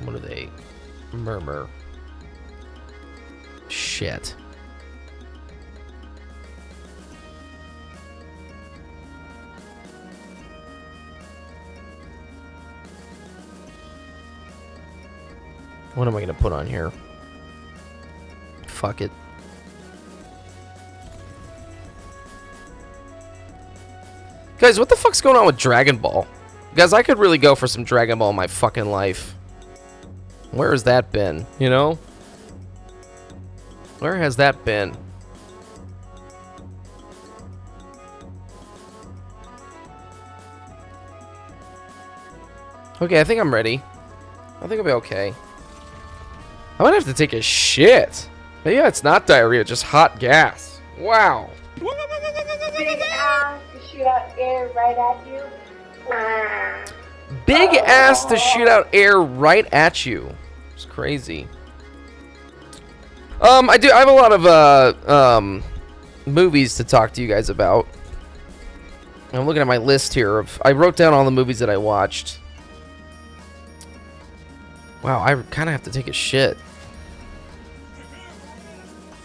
What are they? Murmur. Shit. What am I gonna put on here? Fuck it. Guys, what the fuck's going on with Dragon Ball? Guys, I could really go for some Dragon Ball in my fucking life. Where has that been, you know? Where has that been? Okay, I think I'm ready. I think I'll be okay. I might have to take a shit. But yeah, it's not diarrhea, just hot gas. Wow. Big ass to shoot out air right at you. Big ass to shoot out air right at you. It's crazy. I have a lot of movies to talk to you guys about. I'm looking at my list here of. I wrote down all the movies that I watched. Wow, I kind of have to take a shit.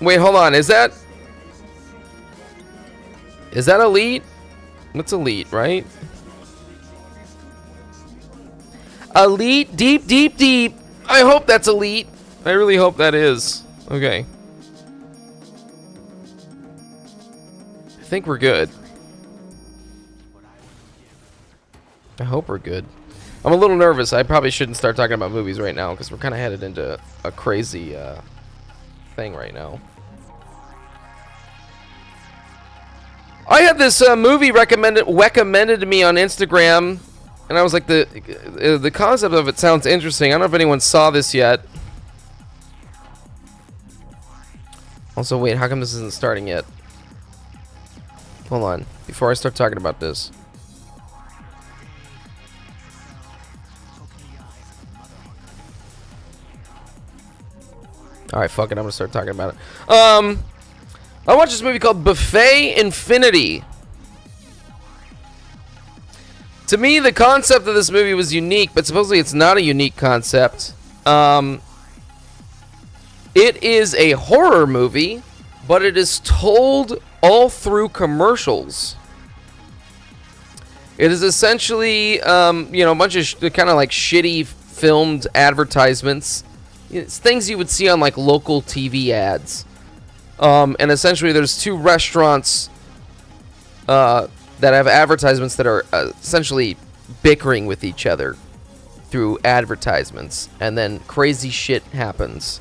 Wait, hold on. Is that Elite? That's Elite, right? Elite, deep, deep, deep. I hope that's Elite. I really hope that is. Okay. I think we're good. I hope we're good. I'm a little nervous. I probably shouldn't start talking about movies right now because we're kind of headed into a crazy thing right now. I had this movie recommended to me on Instagram, and I was like, the concept of it sounds interesting. I don't know if anyone saw this yet. Also, wait, how come this isn't starting yet? Hold on, before I start talking about this. Alright, fuck it, I'm gonna start talking about it. I watched this movie called Buffet Infinity. To me, the concept of this movie was unique, but supposedly it's not a unique concept. It is a horror movie, but it is told all through commercials. It is essentially, you know, a bunch of kind of like shitty filmed advertisements. It's things you would see on like local TV ads. And essentially there's two restaurants that have advertisements that are essentially bickering with each other through advertisements, and then crazy shit happens.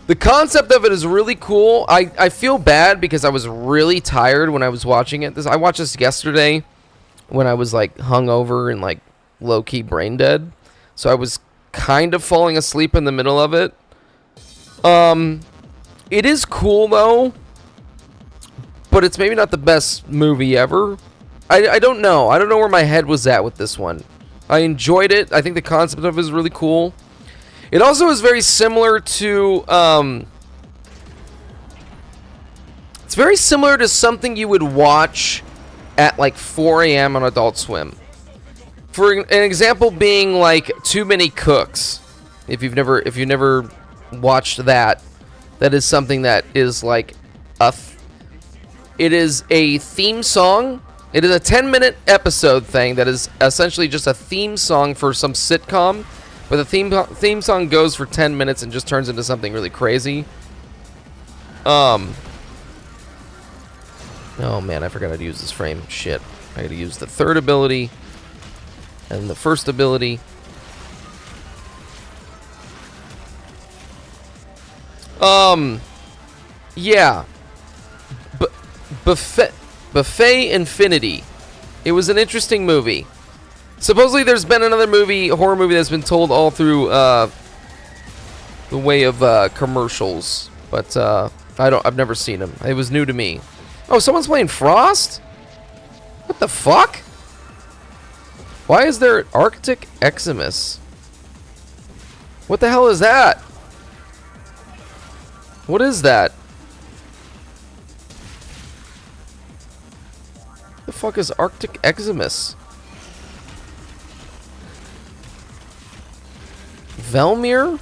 The concept of it is really cool. I feel bad because I was really tired when I was watching it. I watched this yesterday when I was like hungover and like low-key brain dead. So I was kind of falling asleep in the middle of it. It is cool though, but it's maybe not the best movie ever. I don't know. I don't know where my head was at with this one. I enjoyed it. I think the concept of it is really cool. It also is very similar to it's very similar to something you would watch at like 4 a.m. on Adult Swim. For an example being like Too Many Cooks. If you've never watched that, that is something that is like it is a theme song. It is a 10-minute episode thing that is essentially just a theme song for some sitcom, but the theme song goes for 10 minutes and just turns into something really crazy. Oh man, I forgot how to use this frame. Shit. I gotta use the third ability and the first ability. Yeah. Buffet Infinity. It was an interesting movie. Supposedly there's been another horror movie that's been told all through the way of commercials, but I've never seen them. It was new to me. Oh, someone's playing Frost? What the fuck? Why is there Arctic Eximus? What the hell is that? What is that? The fuck is Arctic Eximus? Velmir?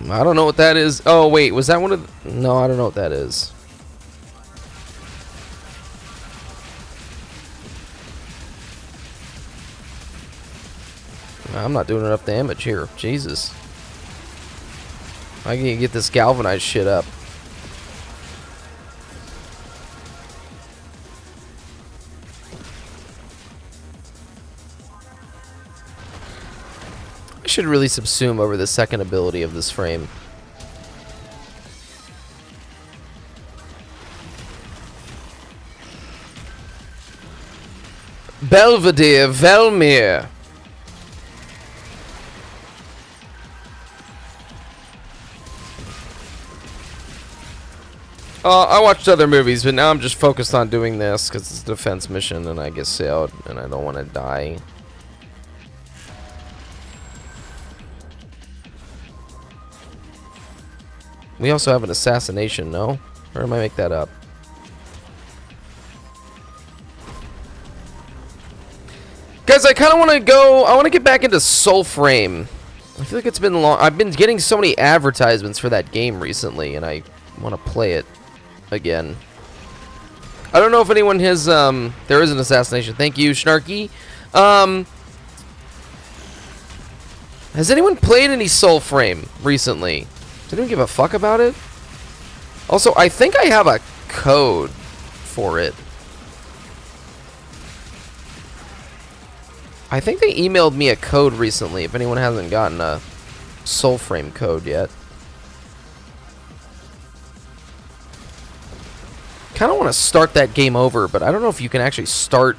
I don't know what that is. Oh wait, was that one of the... No, I don't know what that is. I'm not doing enough damage here. Jesus. I can get this galvanized shit up. I should really subsume over the second ability of this frame. Belvedere Velmir. I watched other movies, but now I'm just focused on doing this because it's a defense mission and I get sailed and I don't want to die. We also have an assassination, no? Or am I make that up? Guys, I kind of want to go... I want to get back into Soulframe. I feel like it's been long. I've been getting so many advertisements for that game recently, and I want to play it again. I don't know if anyone has... there is an assassination. Thank you, Snarky. Has anyone played any Soulframe recently? Does anyone give a fuck about it? Also, I think I have a code for it. I think they emailed me a code recently, if anyone hasn't gotten a Soulframe code yet. Kind of want to start that game over, but I don't know if you can actually start...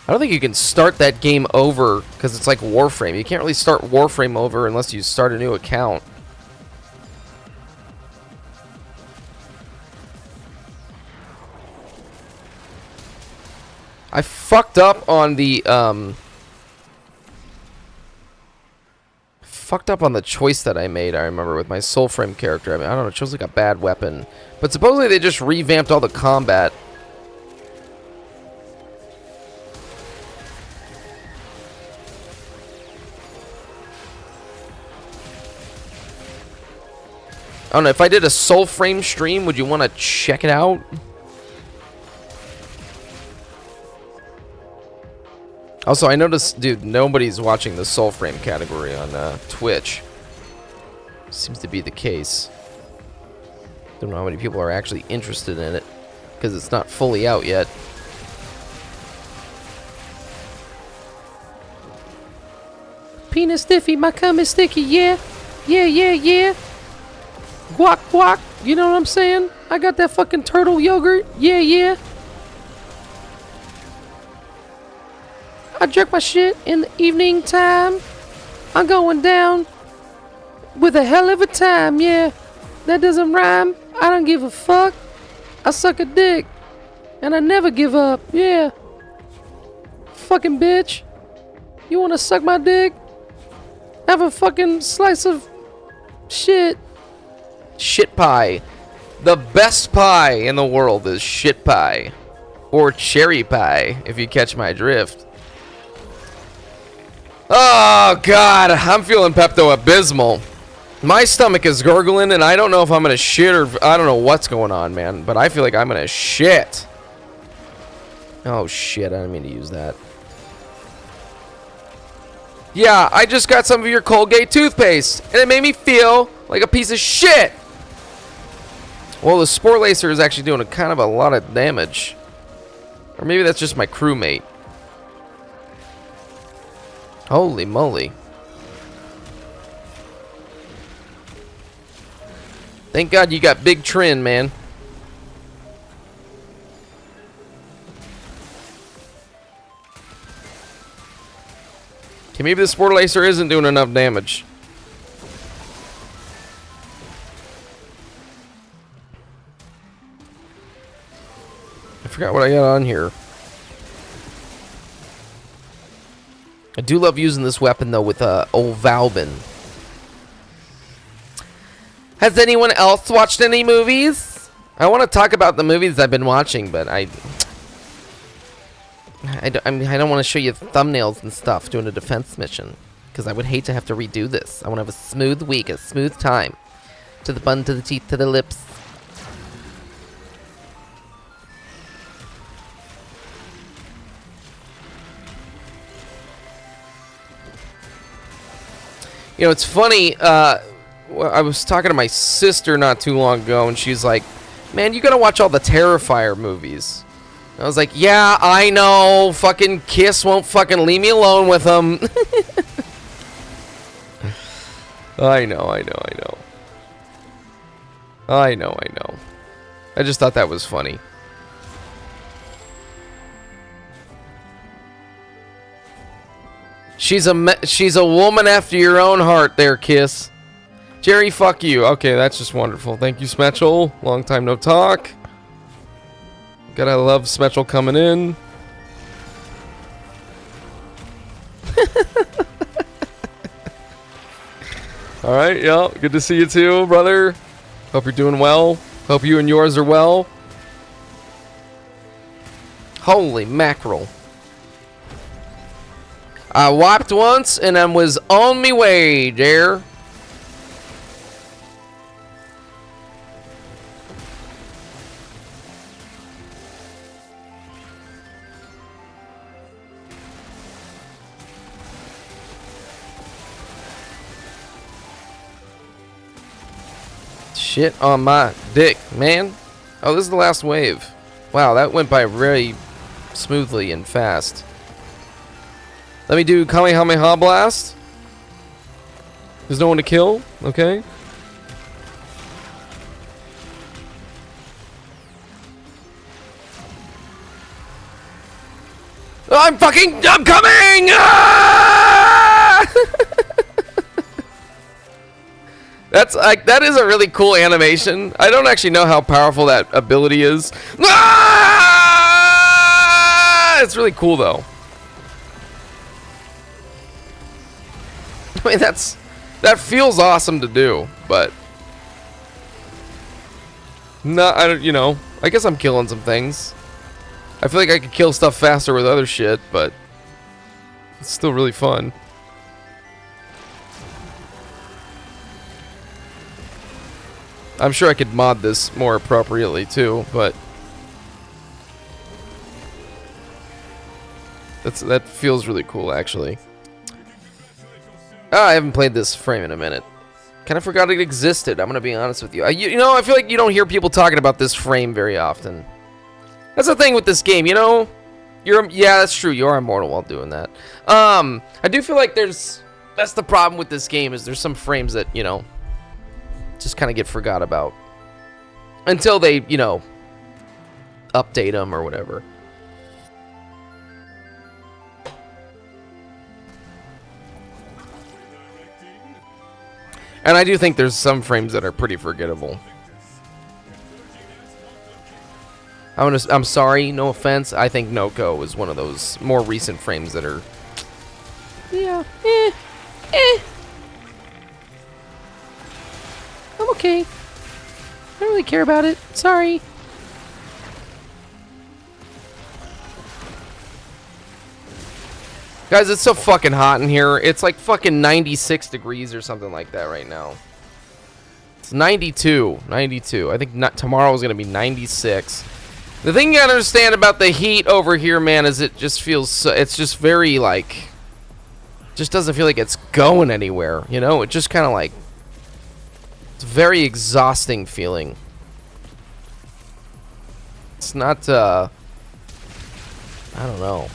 I don't think you can start that game over, because it's like Warframe. You can't really start Warframe over unless you start a new account. I fucked up on the, fucked up on the choice that I made, I remember, with my Soulframe character. I mean, I don't know, it chose like a bad weapon. But supposedly they just revamped all the combat. I don't know, if I did a Soulframe stream, would you want to check it out? Also, I noticed, dude, nobody's watching the Soulframe category on Twitch. Seems to be the case. Don't know how many people are actually interested in it, because it's not fully out yet. Penis stiffy, my cum is sticky, yeah. Yeah, yeah, yeah. Guac, guac, you know what I'm saying? I got that fucking turtle yogurt, yeah, yeah. I jerk my shit in the evening time. I'm going down with a hell of a time, yeah. That doesn't rhyme. I don't give a fuck. I suck a dick. And I never give up, yeah. Fucking bitch. You wanna suck my dick? Have a fucking slice of shit. Shit pie. The best pie in the world is shit pie. Or cherry pie, if you catch my drift. Oh, God. I'm feeling Pepto Abysmal. My stomach is gurgling, and I don't know if I'm going to shit or... I don't know what's going on, man. But I feel like I'm going to shit. Oh, shit. I didn't mean to use that. Yeah, I just got some of your Colgate toothpaste, and it made me feel like a piece of shit. Well, the Spore Lacer is actually doing kind of a lot of damage. Or maybe that's just my crewmate. Holy moly. Thank God you got Big Trin, man. Okay, maybe the Spore Lacer isn't doing enough damage. I forgot what I got on here. I do love using this weapon, though, with old Valbin. Has anyone else watched any movies? I want to talk about the movies I've been watching, but I don't want to show you thumbnails and stuff doing a defense mission, because I would hate to have to redo this. I want to have a smooth week, a smooth time. To the bun, to the teeth, to the lips. You know, it's funny, I was talking to my sister not too long ago, and she's like, man, you gotta watch all the Terrifier movies. And I was like, yeah, I know, fucking Kiss won't fucking leave me alone with them. I know. I just thought that was funny. She's a woman after your own heart there, Kiss. Jerry, fuck you. Okay, that's just wonderful. Thank you, Smetchel. Long time no talk. Gotta love Smetchel coming in. Alright, yeah. Good to see you too, brother. Hope you're doing well. Hope you and yours are well. Holy mackerel. I wiped once and then was on me way, there. Shit on my dick, man. Oh, this is the last wave. Wow, that went by very smoothly and fast. Let me do Kamehameha Blast. There's no one to kill. Okay. I'm coming! Ah! That's like, that is a really cool animation. I don't actually know how powerful that ability is. Ah! It's really cool though. I mean, that feels awesome to do, but no, I don't. You know, I guess I'm killing some things. I feel like I could kill stuff faster with other shit, but it's still really fun. I'm sure I could mod this more appropriately too, but that feels really cool actually. I haven't played this frame in a minute. Kind of forgot it existed. I'm gonna be honest with you. You know, I feel like you don't hear people talking about this frame very often. That's the thing with this game, you know. Yeah, that's true. You are immortal while doing that. I do feel like that's the problem with this game is there's some frames that, you know, just kind of get forgot about until they, you know, update them or whatever. And I do think there's some frames that are pretty forgettable. I'm sorry, no offense. I think Noko is one of those more recent frames that are, yeah, I'm okay. I don't really care about it. Sorry. Guys, it's so fucking hot in here. It's like fucking 96 degrees or something like that right now. It's 92. I think tomorrow is going to be 96. The thing you gotta understand about the heat over here, man, is it just feels so, it's just very, like, just doesn't feel like it's going anywhere, you know? It just kind of like, it's a very exhausting feeling. It's not, I don't know.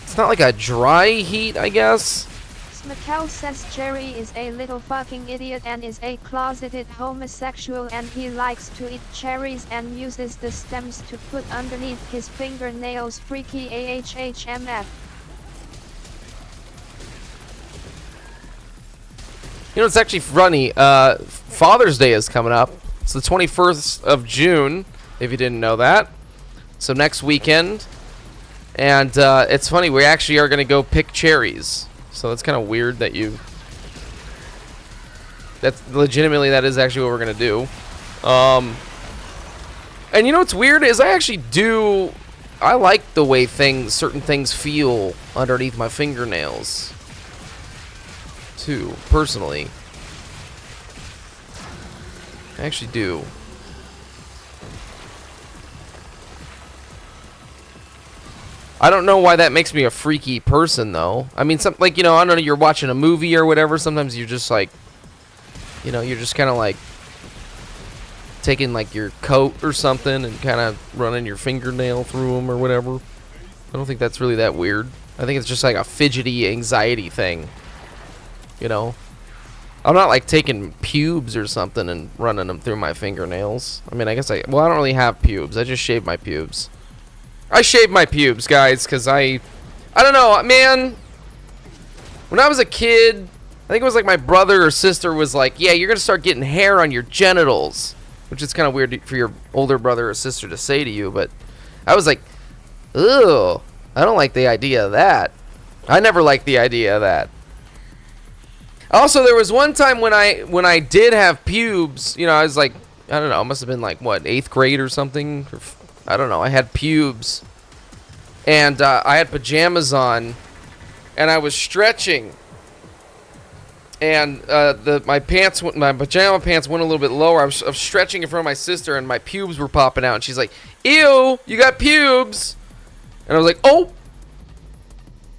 It's not like a dry heat, I guess. Smakel says Jerry is a little fucking idiot and is a closeted homosexual and he likes to eat cherries and uses the stems to put underneath his fingernails. Freaky AHHMF. You know, it's actually funny. Father's Day is coming up. It's the 21st of June, if you didn't know that. So next weekend. And it's funny, we actually are going to go pick cherries. So it's kind of weird that that's legitimately, that is actually what we're going to do. And you know what's weird is I like the way certain things feel underneath my fingernails. Too, personally. I actually do. I don't know why that makes me a freaky person, though. I mean, like, you know, I don't know, you're watching a movie or whatever, sometimes you're just like, you know, you're just kind of like taking like your coat or something and kind of running your fingernail through them or whatever. I don't think that's really that weird. I think it's just like a fidgety anxiety thing, you know. I'm not like taking pubes or something and running them through my fingernails. I mean, I guess I don't really have pubes. I just shave my pubes. I shaved my pubes, guys, because I don't know, man. When I was a kid, I think it was like my brother or sister was like, yeah, you're going to start getting hair on your genitals. Which is kind of weird for your older brother or sister to say to you, but I was like, ugh, I don't like the idea of that. I never liked the idea of that. Also, there was one time when I did have pubes, you know, I was like, I don't know, it must have been like, what, 8th grade or something? I don't know, I had pubes. And I had pajamas on. and I was stretching, and my pajama pants went a little bit lower. I was stretching in front of my sister, and my pubes were popping out, and she's like, "Ew, you got pubes," and I was like, "Oh."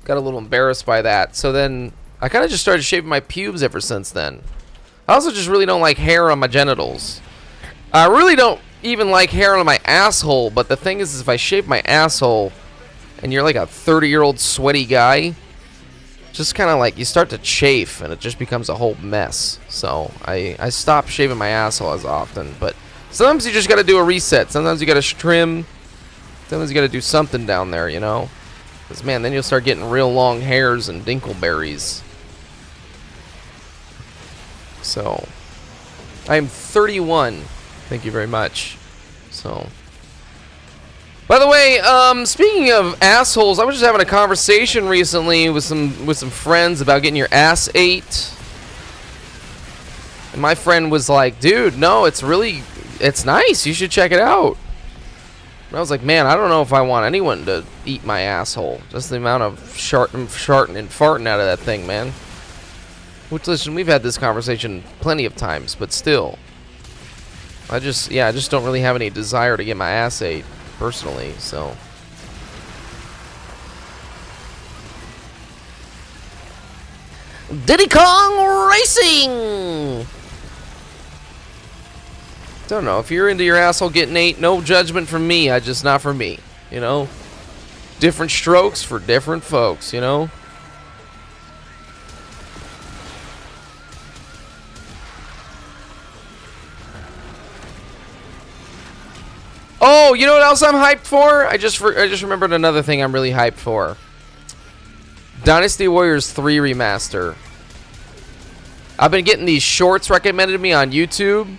Got a little embarrassed by that. So then I kind of just started shaving my pubes ever since then. I also just really don't like hair on my genitals. I really don't even like hair on my asshole, but the thing is if I shave my asshole and you're like a 30-year-old sweaty guy, just kind of like you start to chafe and it just becomes a whole mess. So I stopped shaving my asshole as often, but sometimes you just got to do a reset. Sometimes you got to trim. Sometimes you got to do something down there, you know? Because, man, then you'll start getting real long hairs and dinkleberries. So, I am 31. Thank you very much. So, by the way, speaking of assholes, I was just having a conversation recently with some friends about getting your ass ate. And my friend was like, dude, no, it's nice. You should check it out. And I was like, man, I don't know if I want anyone to eat my asshole. Just the amount of sharting and farting out of that thing, man. Which, listen, we've had this conversation plenty of times, but still. I just don't really have any desire to get my ass ate, personally, so. Diddy Kong Racing! Don't know, if you're into your asshole getting ate, no judgment from me. Just not for me, you know? Different strokes for different folks, you know? Oh, you know what else I'm hyped for? I just remembered another thing I'm really hyped for. Dynasty Warriors 3 Remaster. I've been getting these shorts recommended to me on YouTube.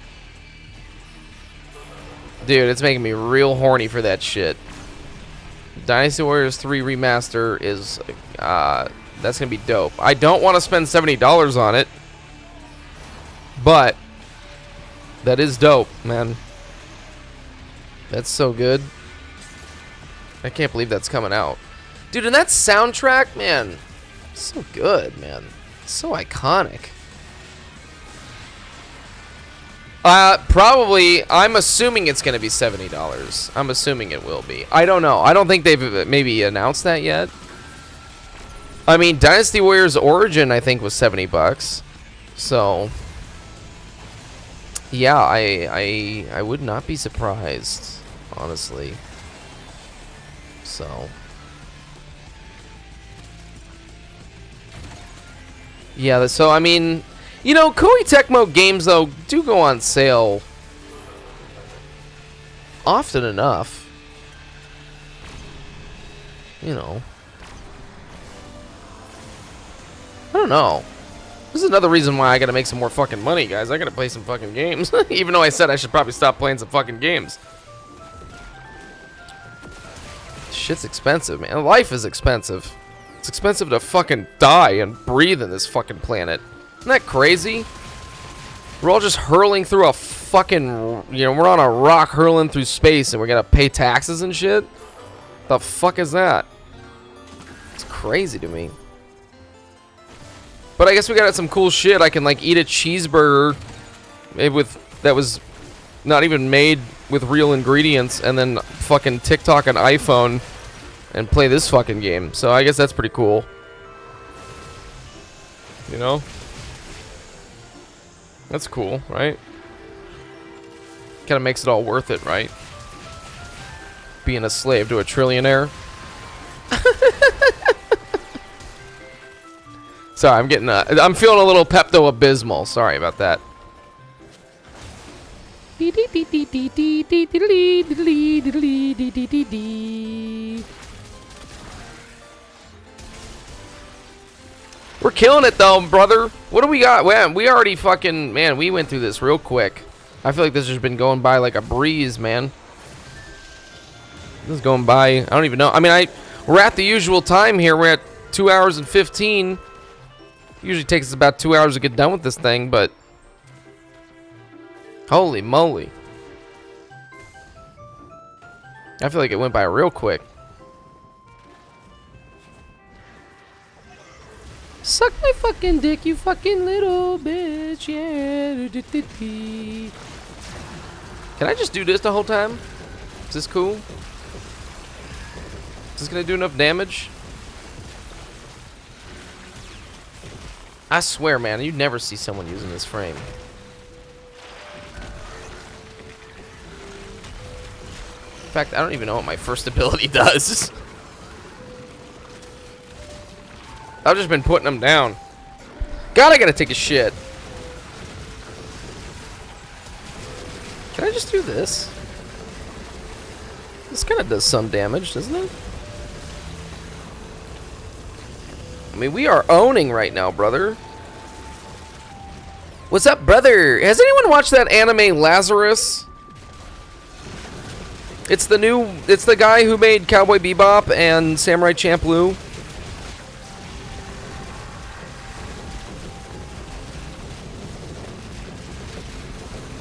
Dude, it's making me real horny for that shit. Dynasty Warriors 3 Remaster is, that's gonna be dope. I don't want to spend $70 on it, but that is dope, man. That's so good. I can't believe that's coming out. Dude, and that soundtrack, man, so good, man. So iconic. Probably, I'm assuming it's going to be $70. I'm assuming it will be. I don't know. I don't think they've maybe announced that yet. I mean, Dynasty Warriors Origin, I think, was $70. So, yeah, I would not be surprised, honestly. So, yeah, so, I mean, you know, Koei Tecmo games, though, do go on sale often enough. You know. I don't know. This is another reason why I gotta make some more fucking money, guys. I gotta play some fucking games. Even though I said I should probably stop playing some fucking games. Shit's expensive, man. Life is expensive. It's expensive to fucking die and breathe in this fucking planet. Isn't that crazy? We're all just hurling through a fucking, you know, we're on a rock hurling through space and we're gonna pay taxes and shit? The fuck is that? It's crazy to me. But I guess we got some cool shit. I can like eat a cheeseburger that was not even made with real ingredients and then fucking TikTok an iPhone and play this fucking game. So I guess that's pretty cool. You know? That's cool, right? Kind of makes it all worth it, right? Being a slave to a trillionaire. Sorry, I'm feeling a little Pepto Abysmal. Sorry about that. We're killing it though, brother. What do we got? Man, we already fucking, man, we went through this real quick. I feel like this has been going by like a breeze, man. This is going by, I don't even know. I mean, we're at the usual time here. We're at 2 hours and 15. Usually takes us about 2 hours to get done with this thing, but holy moly. I feel like it went by real quick. Suck my fucking dick, you fucking little bitch. Yeah. Can I just do this the whole time? Is this cool? Is this gonna do enough damage? I swear, man, you never see someone using this frame. In fact, I don't even know what my first ability does. I've just been putting them down. God, I gotta take a shit. Can I just do this? This kind of does some damage, doesn't it? I mean, we are owning right now, brother. What's up, brother? Has anyone watched that anime Lazarus? It's the guy who made Cowboy Bebop and Samurai Champloo.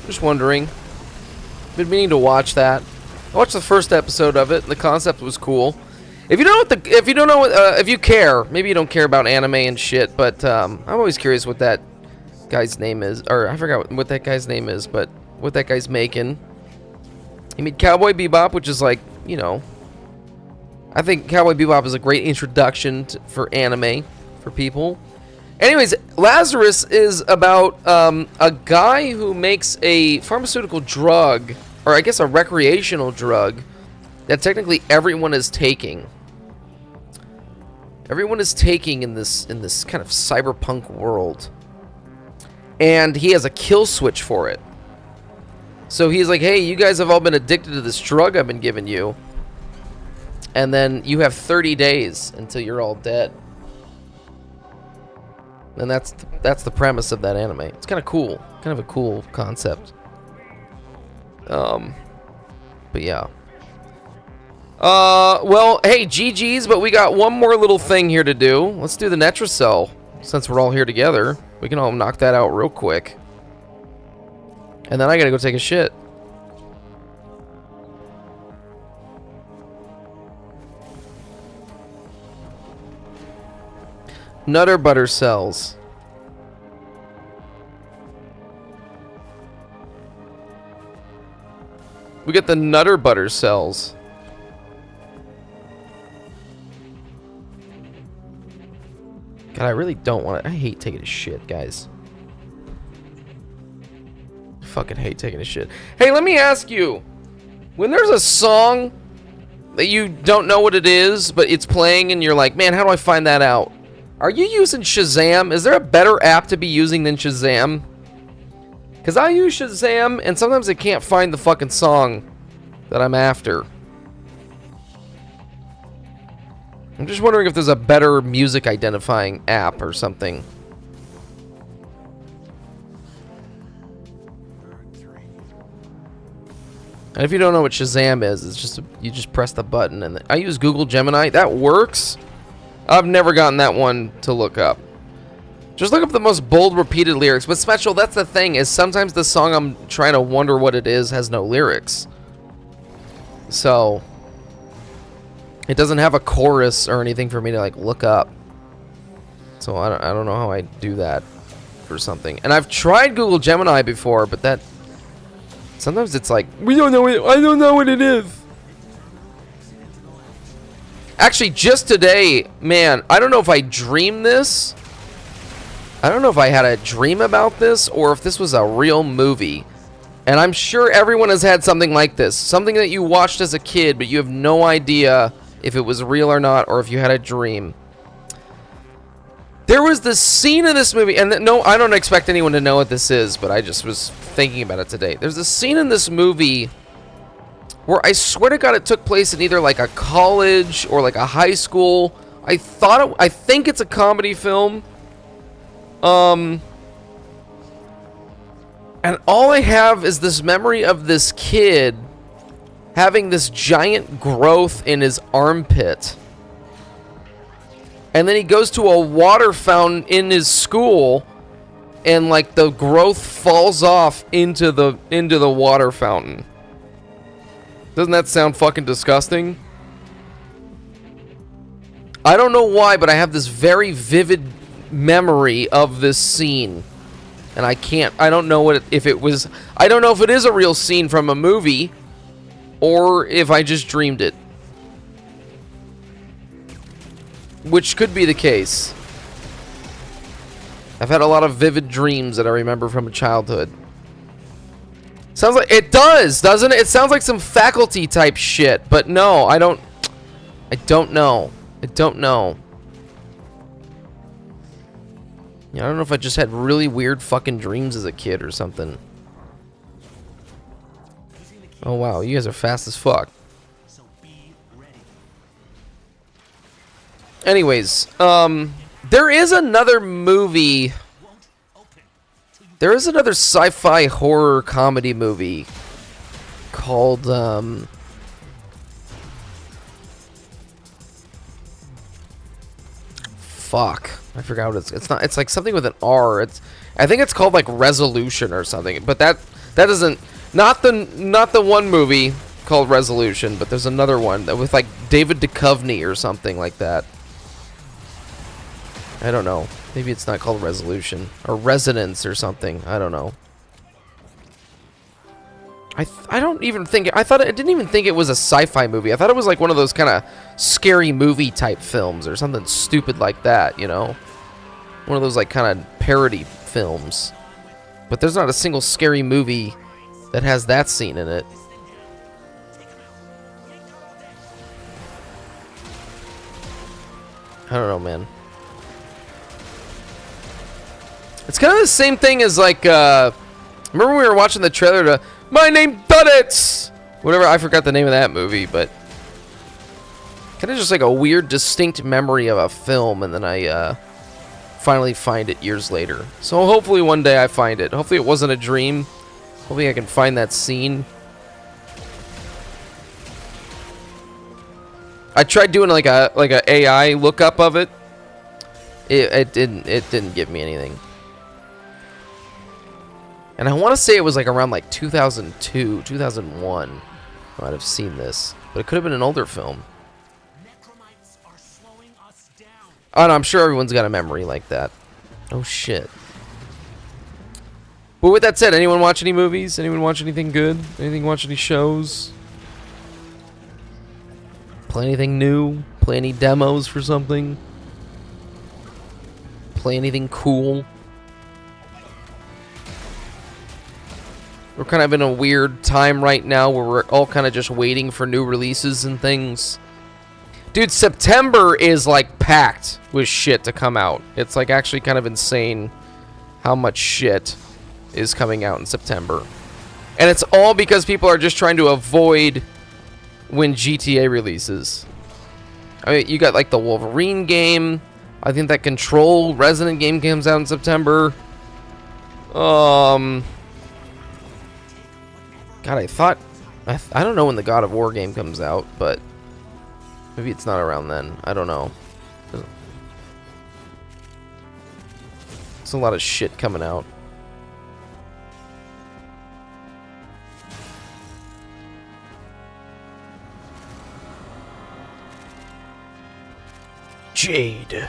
Just wondering. Been meaning to watch that. I watched the first episode of it. The concept was cool. If you care, maybe you don't care about anime and shit, but I'm always curious what that guy's name is, or I forgot what that guy's name is, but what that guy's making. He made Cowboy Bebop, which is like, you know, I think Cowboy Bebop is a great introduction for anime for people. Anyways, Lazarus is about a guy who makes a pharmaceutical drug, or I guess a recreational drug, that technically everyone is taking. Everyone is taking in this kind of cyberpunk world. And he has a kill switch for it. So he's like, hey, you guys have all been addicted to this drug I've been giving you. And then you have 30 days until you're all dead. And that's the premise of that anime. It's kind of cool. Kind of a cool concept. But yeah. Well, hey, GG's, but we got one more little thing here to do. Let's do the Netracell. Since we're all here together, we can all knock that out real quick. And then I gotta go take a shit. Nutter butter cells. We get the nutter butter cells. God, I really don't want to. I hate taking a shit, guys. I fucking hate taking a shit. Hey, let me ask you. When there's a song that you don't know what it is, but it's playing and you're like, man, how do I find that out? Are you using Shazam? Is there a better app to be using than Shazam? Because I use Shazam, and sometimes I can't find the fucking song that I'm after. I'm just wondering if there's a better music identifying app or something. And if you don't know what Shazam is, it's just you just press the button, and I use Google Gemini. That works. I've never gotten that one to look up. Just look up the most bold repeated lyrics. But Special, that's the thing, is sometimes the song I'm trying to wonder what it is has no lyrics. So it doesn't have a chorus or anything for me to like look up. So I don't know how I do that for something. And I've tried Google Gemini before, but that sometimes it's like, we don't know it, I don't know what it is. Actually, just today, man, I don't know if I dreamed this. I don't know if I had a dream about this or if this was a real movie. And I'm sure everyone has had something like this. Something that you watched as a kid, but you have no idea if it was real or not, or if you had a dream. There was this scene in this movie, and no, I don't expect anyone to know what this is, but I just was thinking about it today. There's a scene in this movie where I swear to God it took place in either like a college or like a high school. I think it's a comedy film. And all I have is this memory of this kid having this giant growth in his armpit. And then he goes to a water fountain in his school, and like the growth falls off into the water fountain. Doesn't that sound fucking disgusting? I don't know why, but I have this very vivid memory of this scene. And I don't know if it is a real scene from a movie or if I just dreamed it. Which could be the case. I've had a lot of vivid dreams that I remember from childhood. Sounds like it does, doesn't it? It sounds like some faculty type shit, but no, I don't know. I don't know. Yeah, I don't know if I just had really weird fucking dreams as a kid or something. Oh wow, you guys are fast as fuck. Anyways, there is another movie. There is another sci-fi horror comedy movie called fuck, I forgot what it's not. It's like something with an R. I think it's called like Resolution or something. But that doesn't, not the one movie called Resolution, but there's another one with like David Duchovny or something like that. I don't know. Maybe it's not called Resolution or Resonance or something. I don't know. I don't even think I didn't even think it was a sci-fi movie. I thought it was like one of those kind of scary movie type films or something stupid like that, you know? One of those like kind of parody films. But there's not a single scary movie that has that scene in it. I don't know, man. It's kind of the same thing as like, remember when we were watching the trailer to My Name Dunnits? Whatever, I forgot the name of that movie, but kind of just like a weird, distinct memory of a film, and then I finally find it years later. So hopefully one day I find it. Hopefully it wasn't a dream. Hopefully I can find that scene. I tried doing like a AI lookup of it. It didn't give me anything. And I want to say it was like around like 2002, 2001. I might have seen this, but it could have been an older film. Oh no, I'm sure everyone's got a memory like that. Oh shit. But with that said, anyone watch any movies? Anyone watch anything good? Anything watch any shows? Play anything new? Play any demos for something? Play anything cool? We're kind of in a weird time right now where we're all kind of just waiting for new releases and things. Dude, September is like packed with shit to come out. It's like actually kind of insane how much shit is coming out in September. And it's all because people are just trying to avoid when GTA releases. I mean, you got like the Wolverine game. I think that Control Resident game comes out in September. God, I don't know when the God of War game comes out, but maybe it's not around then. I don't know. It's a lot of shit coming out. Jade.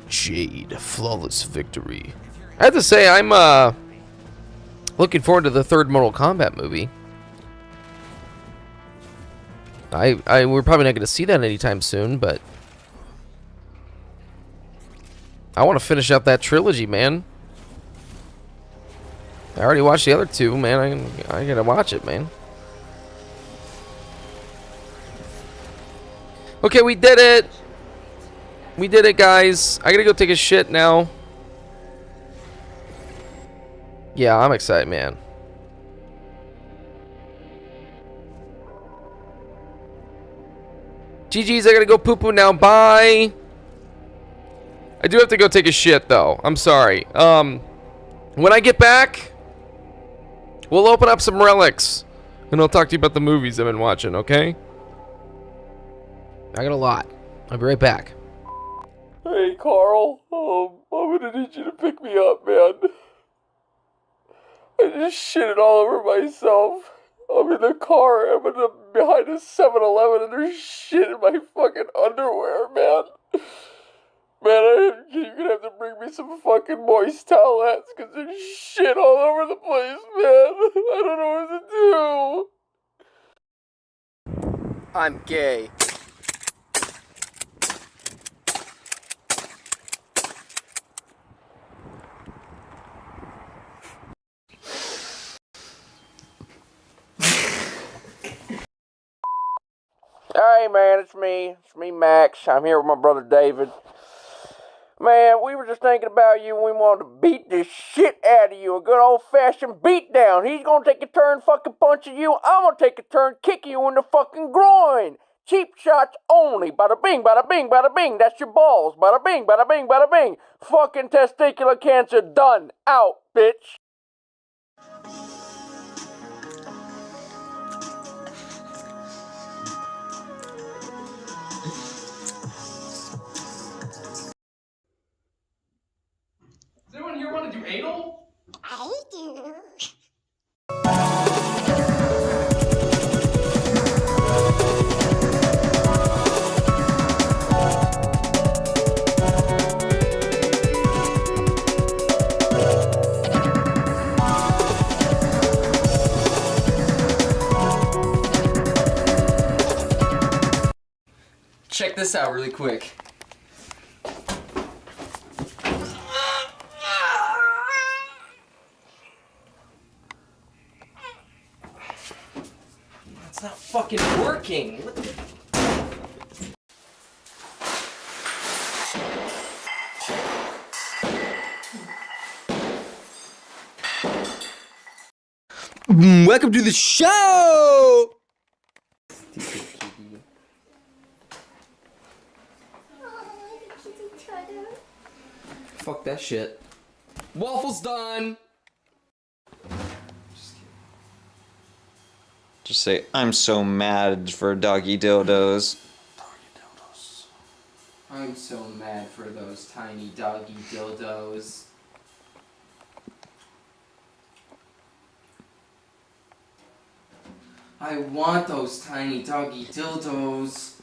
Jade, flawless victory. I have to say, I'm looking forward to the third Mortal Kombat movie. We're probably not going to see that anytime soon, but I want to finish out that trilogy, man. I already watched the other two, man. I gotta watch it, man. Okay, we did it. We did it, guys. I gotta go take a shit now. Yeah, I'm excited, man. GG's, I gotta go poo-poo now. Bye. I do have to go take a shit, though. I'm sorry. When I get back, we'll open up some relics, and I'll talk to you about the movies I've been watching, okay? I got a lot. I'll be right back. Hey, Carl. I'm gonna need you to pick me up, man. I just shitted all over myself. I'm in the car. I'm behind a 7-Eleven, and there's shit in my fucking underwear, man. Man, you're gonna have to bring me some fucking moist towelettes because there's shit all over the place, man. I don't know what to do. I'm gay. Hey man, it's me, Max. I'm here with my brother David. Man, we were just thinking about you and we wanted to beat this shit out of you. A good old-fashioned beatdown. He's gonna take a turn fucking punching you. I'm gonna take a turn kicking you in the fucking groin. Cheap shots only. Bada bing, bada bing, bada bing. That's your balls. Bada bing, bada bing, bada bing. Fucking testicular cancer done. Out, bitch. Does anyone here want to do anal? I do. Check this out really quick. It's not fucking working. What the... Welcome to the show! Fuck that shit. Waffle's done! Just say, I'm so mad for doggy dildos. I'm so mad for those tiny doggy dildos. I want those tiny doggy dildos.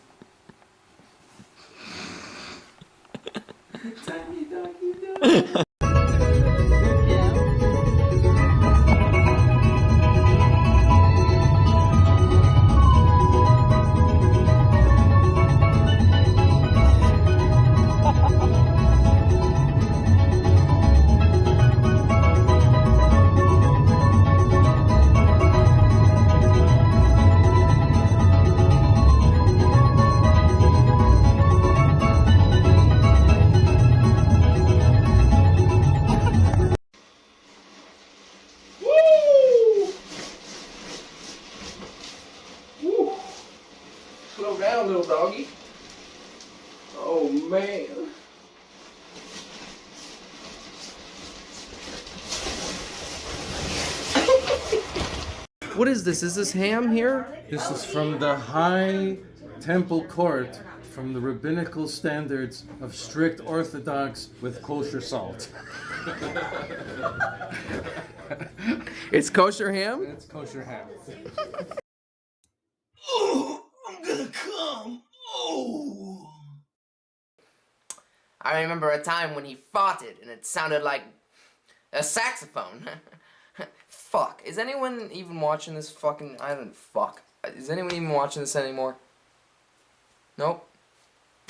Tiny doggy dildos. Slow down, little doggy. Oh, man. What is this? Is this ham here? This is from the High Temple Court, from the rabbinical standards of strict Orthodox with kosher salt. It's kosher ham? It's kosher ham. Oh, I'm gonna come. Oh. I remember a time when he farted and it sounded like a saxophone. Fuck. Is anyone even watching this fucking... Fuck. Is anyone even watching this anymore? Nope.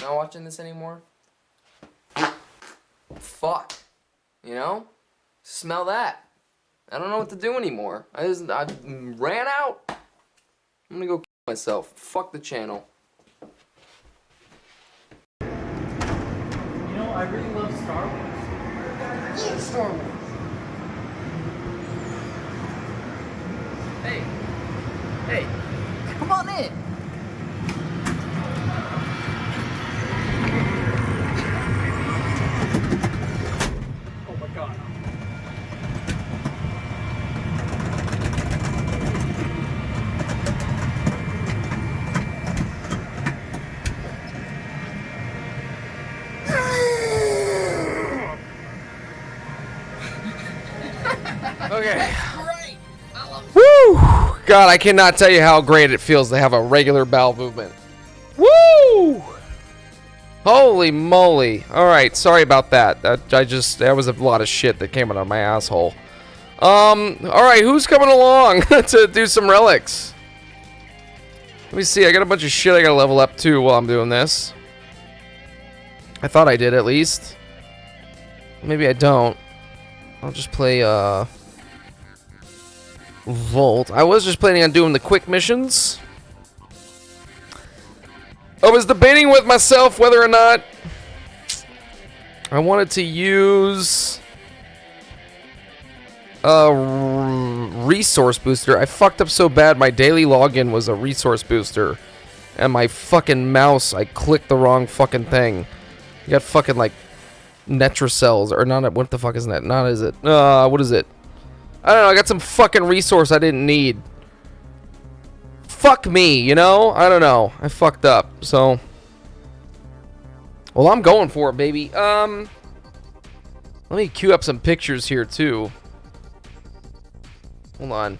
Not watching this anymore? Fuck. You know? Smell that. I don't know what to do anymore. I ran out. I'm gonna go kill myself. Fuck the channel. You know, I really love Star Wars. Yeah, Star Wars. Hey. Hey. Come on in. Oh my god. Okay. Woo! God, I cannot tell you how great it feels to have a regular bowel movement. Woo! Holy moly. Alright, sorry about that. That was a lot of shit that came out of my asshole. Alright, who's coming along to do some relics? Let me see, I got a bunch of shit I gotta level up too while I'm doing this. I thought I did at least. Maybe I don't. I'll just play, Volt. I was just planning on doing the quick missions. I was debating with myself whether or not I wanted to use a resource booster. I fucked up so bad, my daily login was a resource booster. And my fucking mouse, I clicked the wrong fucking thing. You got fucking, like, Netracells, or not, what the fuck is that? Not is it? What is it? I don't know, I got some fucking resource I didn't need. Fuck me, you know? I don't know. I fucked up, so. Well, I'm going for it, baby. Let me queue up some pictures here, too. Hold on.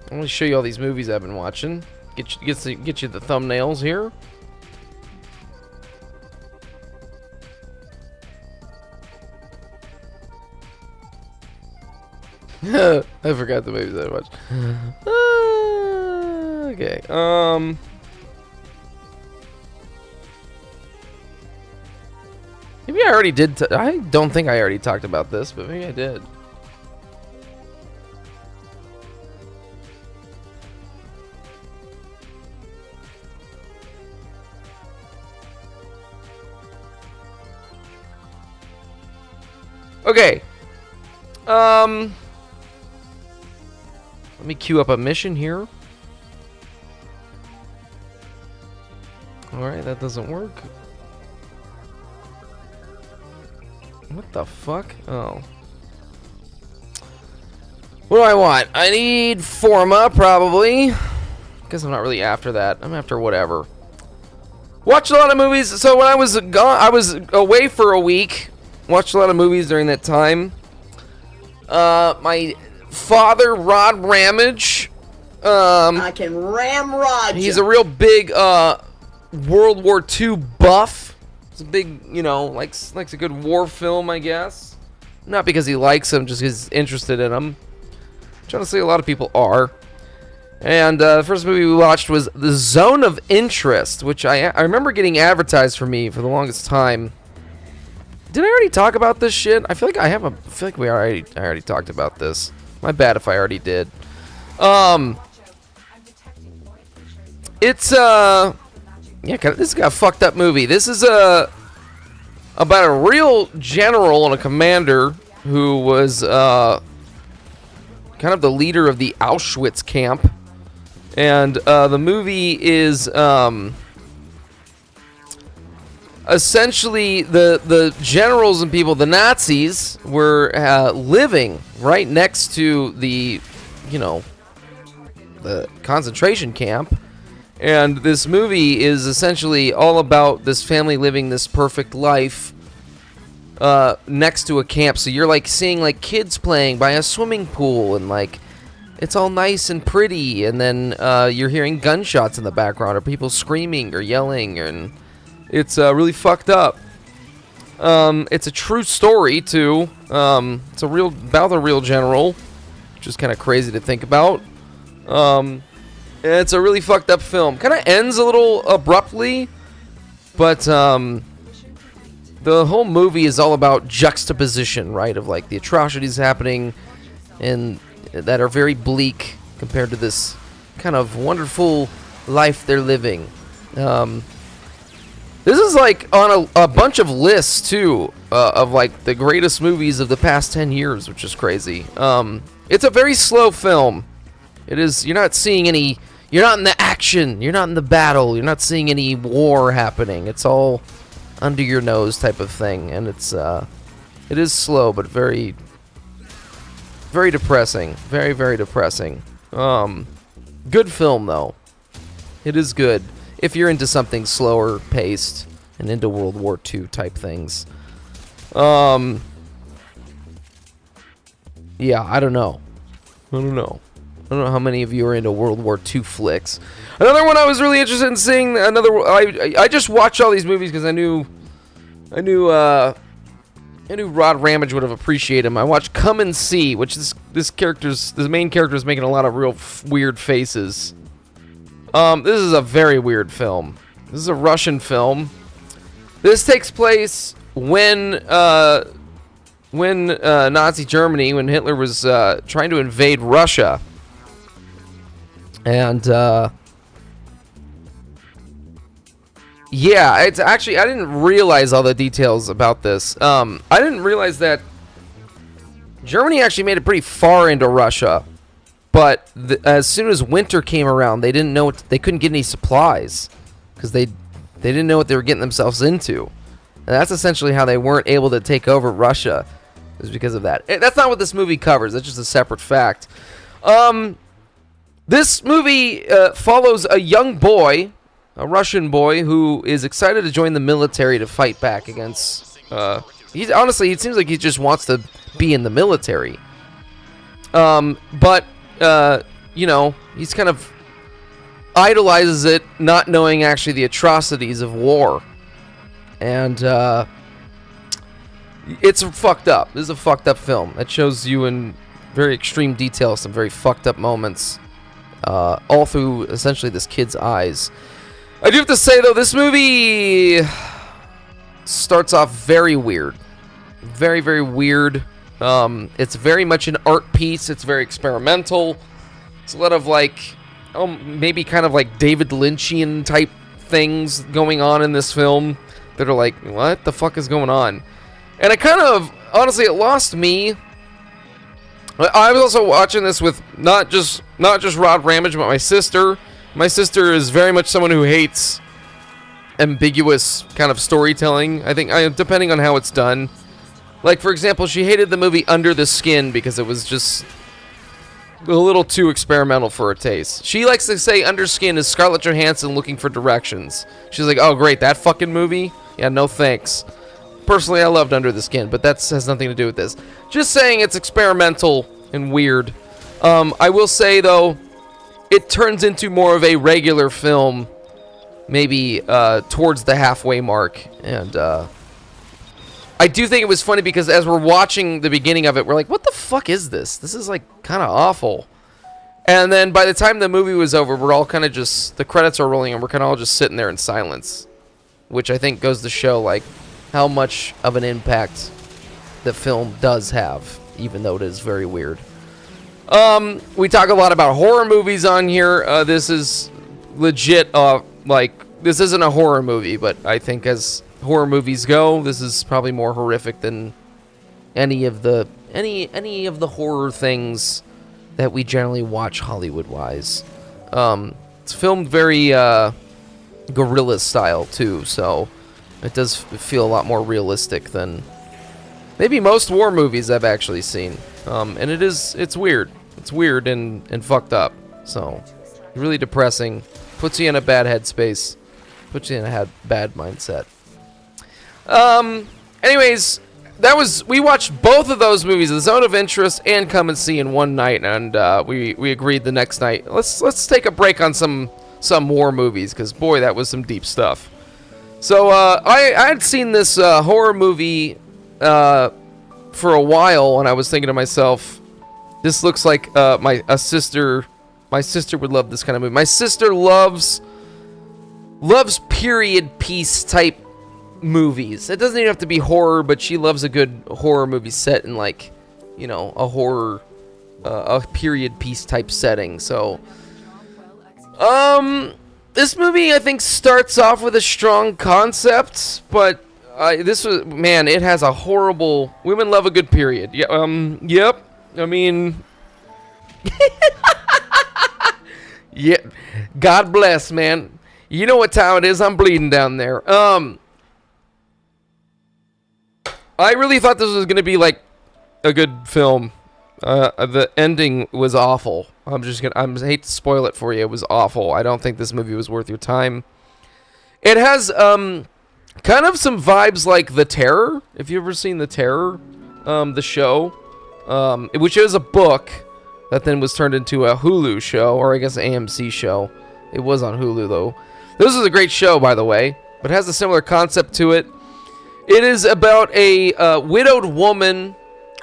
Let me show you all these movies I've been watching. Get you the thumbnails here. I forgot the movies I watched. Okay. Maybe I already did. I don't think I already talked about this, but maybe I did. Okay. Let me queue up a mission here. Alright, that doesn't work. What the fuck? Oh. What do I want? I need Forma, probably. Guess I'm not really after that. I'm after whatever. Watched a lot of movies. So when I was gone, I was away for a week. Watched a lot of movies during that time. My father, Rod Ramage. I can ramrod you. He's a real big World War II buff. He's a big, you know, likes a good war film, I guess. Not because he likes them, just because he's interested in them. I'm trying to say a lot of people are. And the first movie we watched was The Zone of Interest, which I remember getting advertised for me for the longest time. Did I already talk about this shit? I feel like I have I feel like I already talked about this. My bad if I already did. It's yeah, this is a fucked up movie. This is about a real general and a commander who was kind of the leader of the Auschwitz camp. And the movie is essentially the generals and people, the Nazis, were living right next to the, you know, the concentration camp. And this movie is essentially all about this family living this perfect life next to a camp. So you're like seeing like kids playing by a swimming pool, and like it's all nice and pretty, and then you're hearing gunshots in the background or people screaming or yelling, and it's really fucked up. It's a true story too. It's about a real general, which is kind of crazy to think about. And it's a really fucked up film. Kind of ends a little abruptly, but the whole movie is all about juxtaposition, right? Of like the atrocities happening and that are very bleak compared to this kind of wonderful life they're living. This is like on a bunch of lists too of like the greatest movies of the past 10 years, which is crazy. It's a very slow film. It is. You're not seeing any. You're not in the action. You're not in the battle. You're not seeing any war happening. It's all under your nose type of thing, and it is slow, but very, very depressing. Very, very depressing. Good film though. It is good if you're into something slower paced and into World War II type things. Yeah, I don't know. I don't know how many of you are into World War II flicks. Another one I was really interested in seeing. I just watched all these movies because I knew Rod Ramage would have appreciated him. I watched Come and See, which this main character is making a lot of real weird faces. This is a very weird film. This is a Russian film. This takes place when Nazi Germany, when Hitler was trying to invade Russia. And yeah, it's actually, I didn't realize all the details about this. I didn't realize that Germany actually made it pretty far into Russia, but as soon as winter came around, they didn't know they couldn't get any supplies because they didn't know what they were getting themselves into. And that's essentially how they weren't able to take over Russia, is because of that. That's not what this movie covers. That's just a separate fact. This movie follows a young boy, a Russian boy, who is excited to join the military to fight back against... honestly, it seems like he just wants to be in the military. But, you know, he's kind of idolizes it, not knowing actually the atrocities of war. And, it's fucked up. This is a fucked up film. It shows you in very extreme detail some very fucked up moments, all through essentially this kid's eyes. I do have to say, though, this movie starts off very weird. Very, very weird. It's very much an art piece. It's very experimental. It's a lot of, like, maybe kind of like David Lynchian type things going on in this film that are like, what the fuck is going on? And it kind of, honestly, it lost me. I was also watching this with not just Rod Ramage, but my sister. My sister is very much someone who hates ambiguous kind of storytelling. I think, depending on how it's done. Like, for example, she hated the movie Under the Skin because it was just a little too experimental for her taste. She likes to say Under Skin is Scarlett Johansson looking for directions. She's like, oh, great, that fucking movie? Yeah, no thanks. Personally, I loved Under the Skin, but that has nothing to do with this. Just saying it's experimental and weird. I will say, though, it turns into more of a regular film, maybe towards the halfway mark. And I do think it was funny because as we're watching the beginning of it, we're like, what the fuck is this? This is, like, kind of awful. And then by the time the movie was over, we're all kind of just, the credits are rolling, and we're kind of all just sitting there in silence. Which I think goes to show, like, how much of an impact the film does have, even though it is very weird. We talk a lot about horror movies on here. This is legit, like, this isn't a horror movie, but I think as horror movies go, this is probably more horrific than any of the horror things that we generally watch Hollywood-wise. It's filmed very guerrilla style too, so it does feel a lot more realistic than maybe most war movies I've actually seen. And it's weird. It's weird and fucked up. So really depressing. Puts you in a bad headspace. Puts you in a bad mindset. Anyways, we watched both of those movies, The Zone of Interest and Come and See, in one night, and we agreed the next night, let's take a break on some war movies, because boy, that was some deep stuff. So I had seen this horror movie for a while, and I was thinking to myself, this looks like my sister would love this kind of movie. My sister loves period piece type movies. It doesn't even have to be horror, but she loves a good horror movie set in, like, you know, a horror, a period piece type setting. So, this movie I think starts off with a strong concept, but it has a horrible. Women love a good period. Yeah. Yep. I mean, yeah. God bless, man. You know what time it is. I'm bleeding down there. I really thought this was gonna be like a good film. The ending was awful. I hate to spoil it for you. It was awful. I don't think this movie was worth your time. It has Kind of some vibes like The Terror. If you've ever seen The Terror, the show, which is a book that then was turned into a Hulu show, or I guess AMC show. It was on Hulu, though. This is a great show, by the way, but it has a similar concept to it. It is about a widowed woman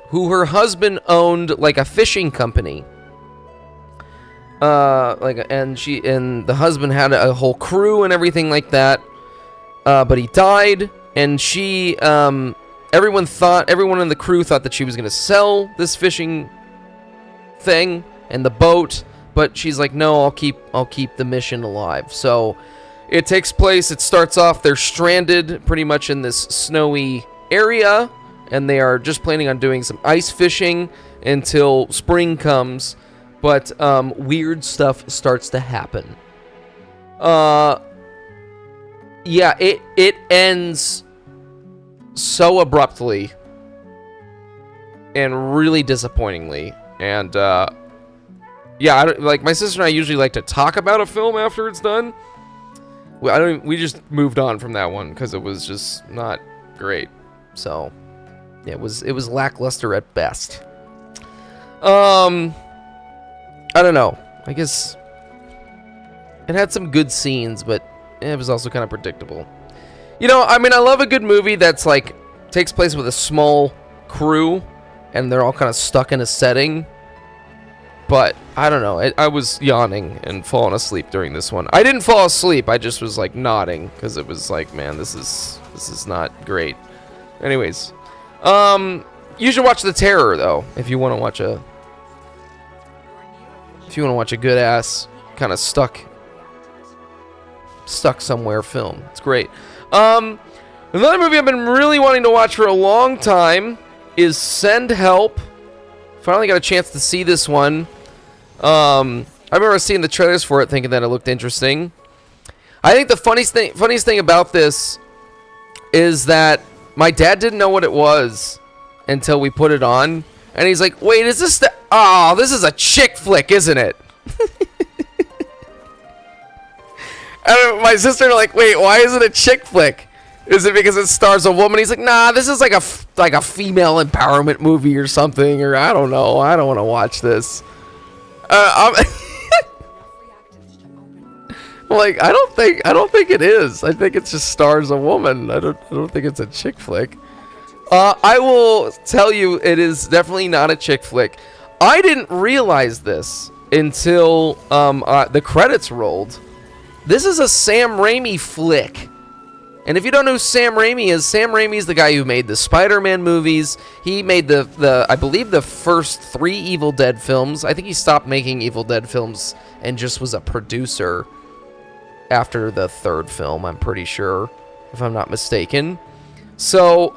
who her husband owned like a fishing company. And the husband had a whole crew and everything like that. But he died, and she, everyone in the crew thought that she was gonna sell this fishing thing and the boat, but she's like, no, I'll keep the mission alive. So it takes place. It starts off, they're stranded pretty much in this snowy area, and they are just planning on doing some ice fishing until spring comes. But weird stuff starts to happen. Yeah, it ends so abruptly and really disappointingly. And yeah, like my sister and I usually like to talk about a film after it's done. We just moved on from that one because it was just not great. So yeah, it was lackluster at best. I don't know. I guess it had some good scenes, but it was also kind of predictable. You know, I mean, I love a good movie that's like takes place with a small crew and they're all kind of stuck in a setting. But I don't know. I was yawning and falling asleep during this one. I didn't fall asleep. I just was like nodding because it was like, man, this is not great. Anyways, you should watch The Terror though if you want to watch a good ass kind of stuck somewhere film. It's great. Another movie I've been really wanting to watch for a long time is Send Help. Finally got a chance to see this one. I remember seeing the trailers for it thinking that it looked interesting. I think the funniest thing about this is that my dad didn't know what it was until we put it on, and he's like, wait, is this this is a chick flick, isn't it? And my sister and I are like, wait, why is it a chick flick? Is it because it stars a woman? He's like, nah, this is like a female empowerment movie or something, or I don't know. I don't want to watch this. I'm like, I don't think it is. I think it just stars a woman. I don't think it's a chick flick. I will tell you, it is definitely not a chick flick. I didn't realize this until the credits rolled. This is a Sam Raimi flick. And if you don't know who Sam Raimi is the guy who made the Spider-Man movies. He made I believe the first 3 Evil Dead films. I think he stopped making Evil Dead films and just was a producer after the 3rd film, I'm pretty sure, if I'm not mistaken. So,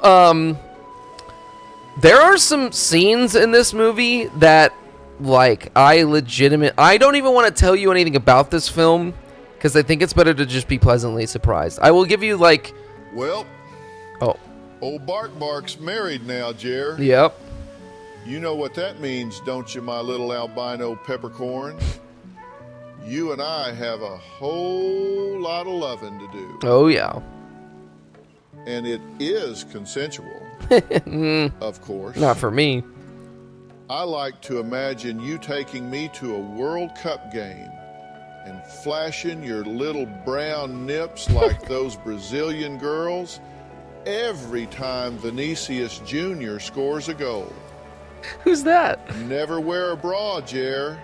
there are some scenes in this movie that, like, I don't even want to tell you anything about this film, because I think it's better to just be pleasantly surprised. I will give you, like... Well... Oh. Old Bark's married now, Jer. Yep. You know what that means, don't you, my little albino peppercorn? You and I have a whole lot of loving to do. Oh, yeah. And it is consensual. Of course. Not for me. I like to imagine you taking me to a World Cup game and flashing your little brown nips like those Brazilian girls every time Vinicius Jr. scores a goal. Who's that? Never wear a bra, Jer.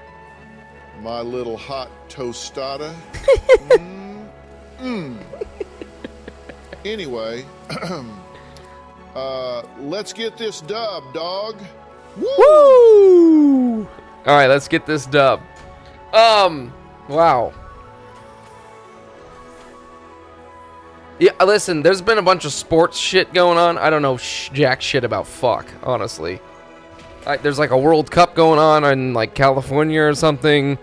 My little hot tostada. Anyway, let's get this dub, dog. Woo! All right, let's get this dub. Wow. Yeah, listen, there's been a bunch of sports shit going on. I don't know jack shit about fuck, honestly. There's like a World Cup going on in like California or something.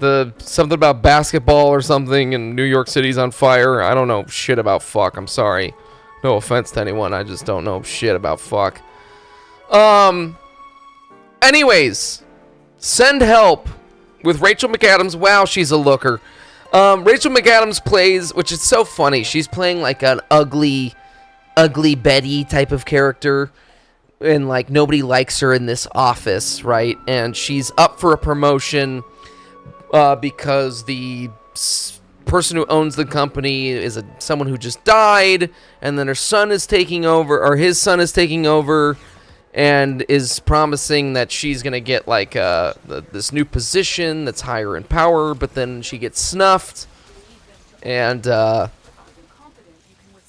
Something about basketball or something, and New York City's on fire. I don't know shit about fuck. I'm sorry. No offense to anyone. I just don't know shit about fuck. Anyways, Send Help with Rachel McAdams. Wow, she's a looker. Rachel McAdams plays, which is so funny. She's playing like an ugly Betty type of character, and like nobody likes her in this office, right? And she's up for a promotion because the person who owns the company is someone who just died, and then her son is taking over, or his son is taking over, and is promising that she's gonna get like this new position that's higher in power, but then she gets snuffed, and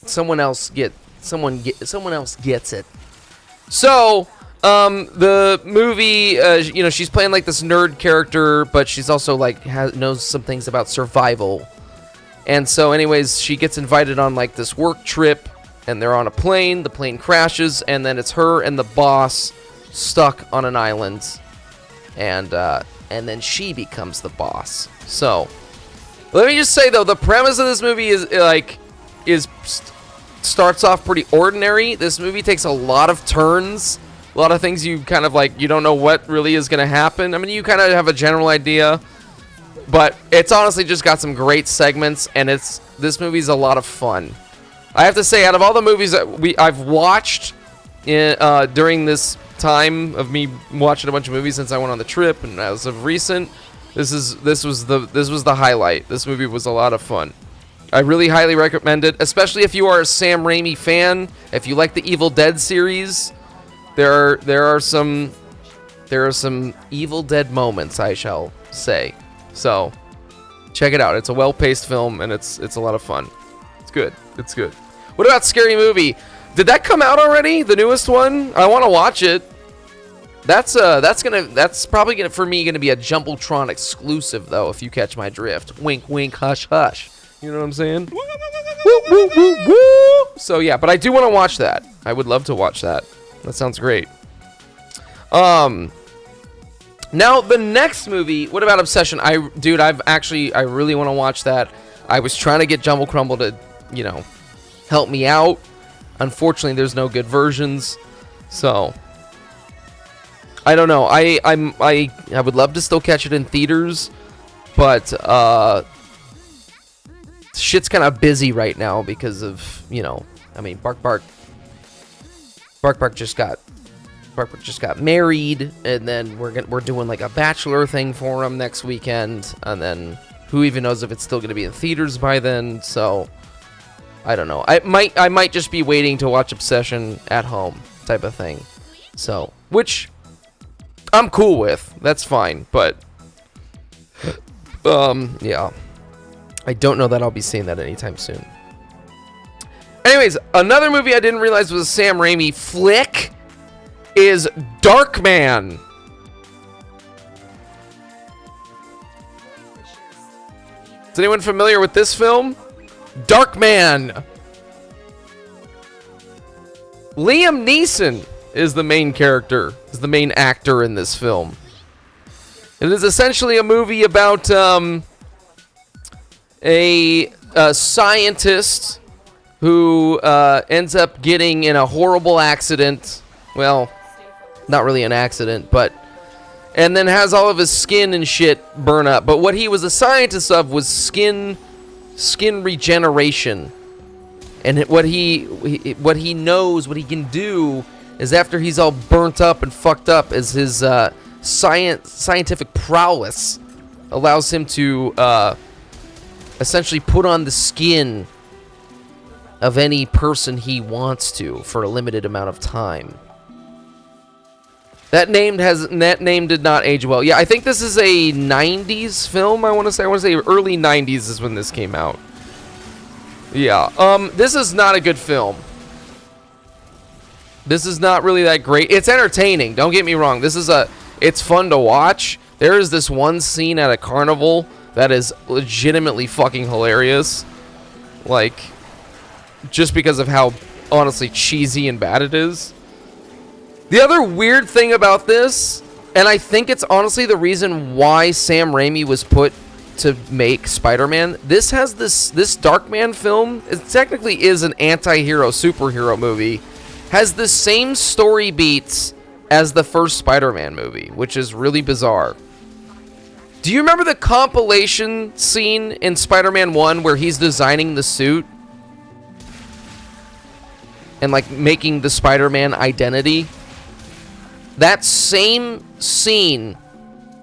someone else gets it. So the movie, she's playing like this nerd character, but she's also like knows some things about survival. And so anyways, she gets invited on like this work trip, and they're on a plane. The plane crashes, and then it's her and the boss stuck on an island, and then she becomes the boss. So let me just say though, the premise of this movie starts off pretty ordinary. This movie takes a lot of turns, a lot of things you kind of like, you don't know what really is going to happen. I mean, you kind of have a general idea, but it's honestly just got some great segments, and this movie's a lot of fun. I have to say, out of all the movies that I've watched during this time of me watching a bunch of movies since I went on the trip, and as of recent, this was the highlight. This movie was a lot of fun. I really highly recommend it, especially if you are a Sam Raimi fan. If you like the Evil Dead series, there are some Evil Dead moments, I shall say. So check it out. It's a well-paced film, and it's a lot of fun. It's good. It's good. What about Scary Movie? Did that come out already? The newest one? I want to watch it. That's probably gonna for me gonna be a Jumbotron exclusive though, if you catch my drift. Wink, wink, hush, hush. You know what I'm saying? Woo, woo, woo, woo. So yeah, but I do want to watch that. I would love to watch that. That sounds great. Now the next movie. What about Obsession? I really want to watch that. I was trying to get Jumble Crumble to, help me out. Unfortunately, there's no good versions, so I don't know. I would love to still catch it in theaters, but shit's kind of busy right now because of Bark just got married, and then we're doing like a bachelor thing for him next weekend, and then who even knows if it's still going to be in theaters by then. So I don't know. I might just be waiting to watch Obsession at home type of thing. So, which I'm cool with. That's fine, but yeah. I don't know that I'll be seeing that anytime soon. Anyways, another movie I didn't realize was a Sam Raimi flick is Darkman. Is anyone familiar with this film? Darkman. Liam Neeson is the main character, is the main actor in this film. It is essentially a movie about a scientist who ends up getting in a horrible accident. Well, not really an accident, and then has all of his skin and shit burn up. But what he was a scientist of was skin regeneration. And what he knows, what he can do, is after he's all burnt up and fucked up, is his scientific prowess allows him to essentially put on the skin of any person he wants to for a limited amount of time. That name did not age well. Yeah, I think this is a 90s film, I want to say early 90s is when this came out. Yeah, this is not a good film. This is not really that great. It's entertaining, don't get me wrong. It's fun to watch. There is this one scene at a carnival that is legitimately fucking hilarious. Like, just because of how honestly cheesy and bad it is. The other weird thing about this, and I think it's honestly the reason why Sam Raimi was put to make Spider-Man, this Darkman film, it technically is an anti-hero superhero movie, has the same story beats as the first Spider-Man movie, which is really bizarre. Do you remember the compilation scene in Spider-Man 1 where he's designing the suit? And, like, making the Spider-Man identity? That same scene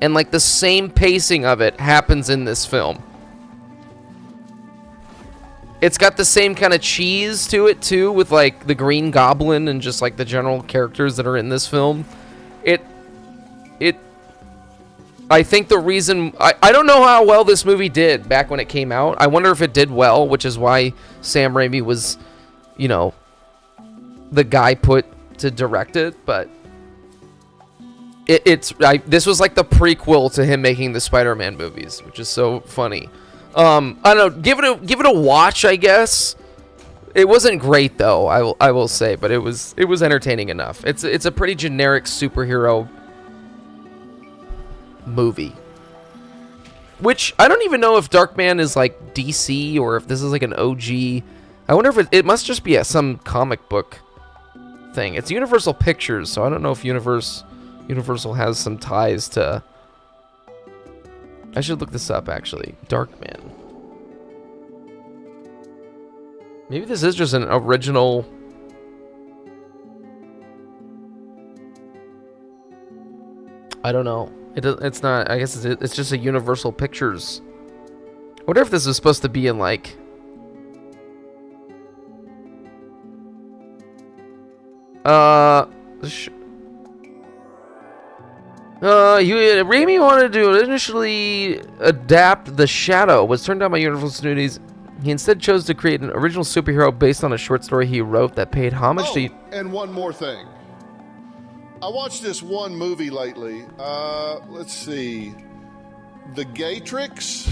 and, like, the same pacing of it happens in this film. It's got the same kind of cheese to it, too, with, like, the Green Goblin and just, like, the general characters that are in this film. I think the reason... I don't know how well this movie did back when it came out. I wonder if it did well, which is why Sam Raimi was, you know, the guy put to direct it, but... this was like the prequel to him making the Spider-Man movies, which is so funny. I don't know, give it a watch, I guess. It wasn't great though, I will say, but it was entertaining enough. It's a pretty generic superhero movie. Which I don't even know if Darkman is like DC or if this is like an OG. I wonder if it must just be some comic book thing. It's Universal Pictures, so I don't know if Universal has some ties to... I should look this up, actually. Darkman. Maybe this is just an original... I don't know. It's not... I guess it's just a Universal Pictures. I wonder if this is supposed to be in, like... Raimi wanted to initially adapt The Shadow, was turned down by Universal Studios. He instead chose to create an original superhero based on a short story he wrote that paid homage to... And one more thing. I watched this one movie lately. Let's see. The Gatrix.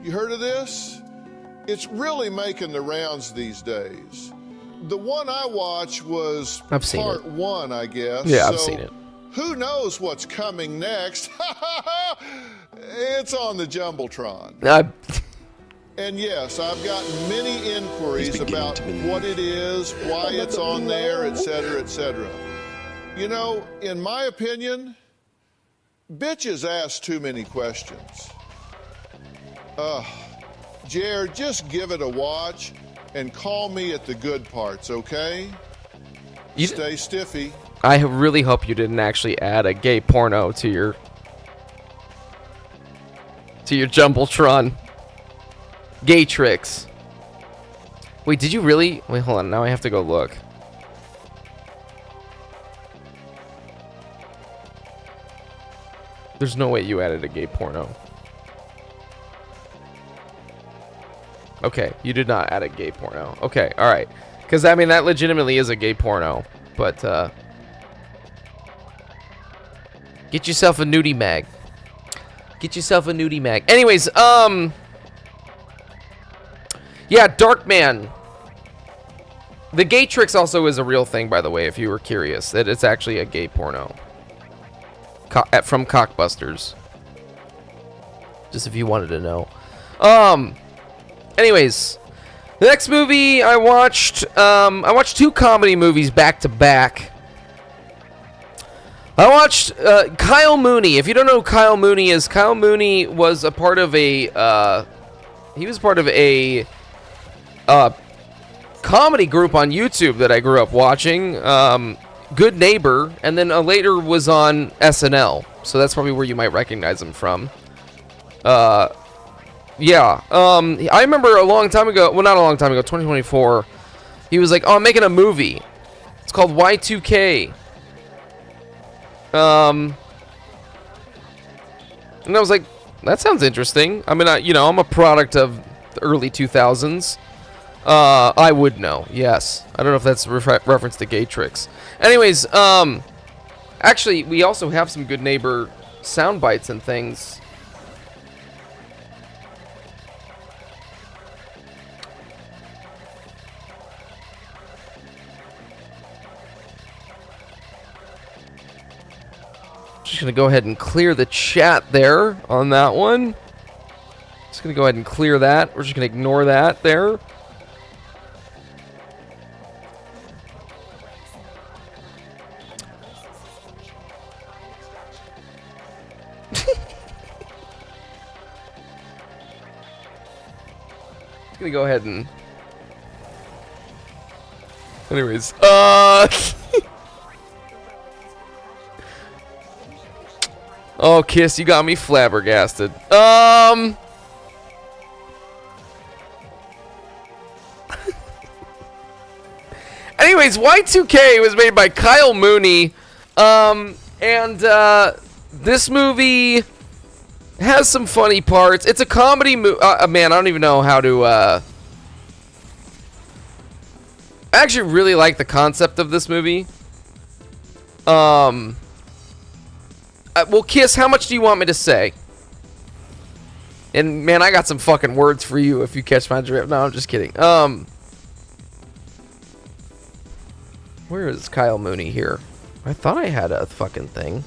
You heard of this? It's really making the rounds these days. The one I watched was part one, I guess. Yeah, I've seen it. Who knows what's coming next? It's on the Jumbotron. And yes, I've got many inquiries about what it is, why it's on there, etc., etc. You know, in my opinion, bitches ask too many questions. Jared, just give it a watch and call me at the good parts, okay? Stay stiffy. I really hope you didn't actually add a gay porno to your Jumbotron. Gay tricks. Wait, did you really? Wait, hold on. Now I have to go look. There's no way you added a gay porno. Okay, you did not add a gay porno. Okay, alright. Because, I mean, that legitimately is a gay porno. But, get yourself a nudie mag. Get yourself a nudie mag. Anyways, yeah, Darkman. The gay tricks also is a real thing, by the way, if you were curious. It's actually a gay porno. From Cockbusters. Just if you wanted to know. Anyways, the next movie I watched two comedy movies back to back. I watched Kyle Mooney. If you don't know who Kyle Mooney is, Kyle Mooney was a part of a comedy group on YouTube that I grew up watching. Good Neighbor, and then later was on SNL. So that's probably where you might recognize him from. Yeah. I remember a long time ago, well, not a long time ago, 2024, he was like, oh, I'm making a movie. It's called Y2K. And I was like, that sounds interesting. I mean, I'm a product of the early 2000s. I would know, yes. I don't know if that's a reference to gay tricks. Anyways, actually, we also have some Good Neighbor sound bites and things. Just gonna go ahead and clear the chat there on that one. Just gonna go ahead and clear that. We're just gonna ignore that there. gonna go ahead and... Anyways, Oh, Kiss, you got me flabbergasted. Anyways, Y2K was made by Kyle Mooney. This movie has some funny parts. It's a comedy movie. Man, I don't even know how to, I actually really like the concept of this movie. Well, Kiss, how much do you want me to say? And, man, I got some fucking words for you if you catch my drift. No, I'm just kidding. Where is Kyle Mooney here? I thought I had a fucking thing.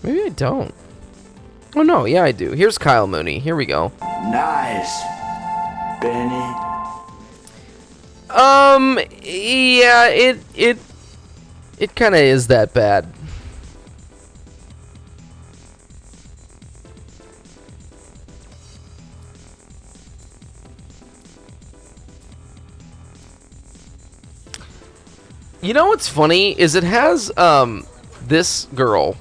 Maybe I don't. Oh, no. Yeah, I do. Here's Kyle Mooney. Here we go. Nice, Benny. Yeah, it kind of is that bad. You know what's funny is it has this girl.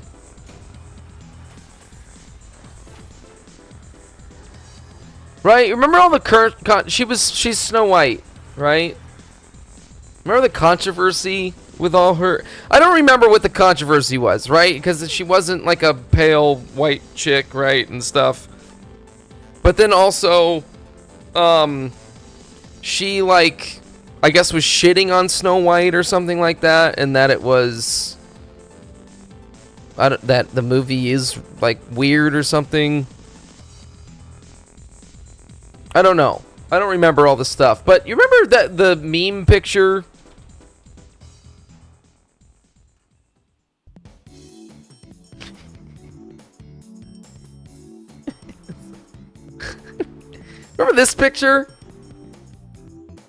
Right? Remember all the current she's Snow White, right? Remember the controversy with all her... I don't remember what the controversy was, right? Because she wasn't like a pale white chick, right? And stuff. But then also, she like, I guess was shitting on Snow White or something like that. And that it was... that the movie is like weird or something. I don't know. I don't remember all the stuff. But you remember that the meme picture? Remember this picture?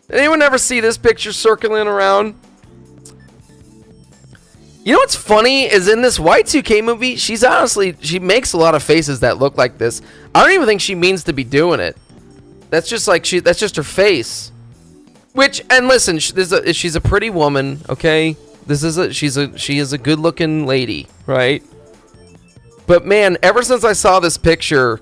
Did anyone ever see this picture circling around? You know what's funny is in this Y2K movie, she makes a lot of faces that look like this. I don't even think she means to be doing it. That's just like that's just her face. Which, and listen, she's a pretty woman, okay? She is a good-looking lady, right? But man, ever since I saw this picture,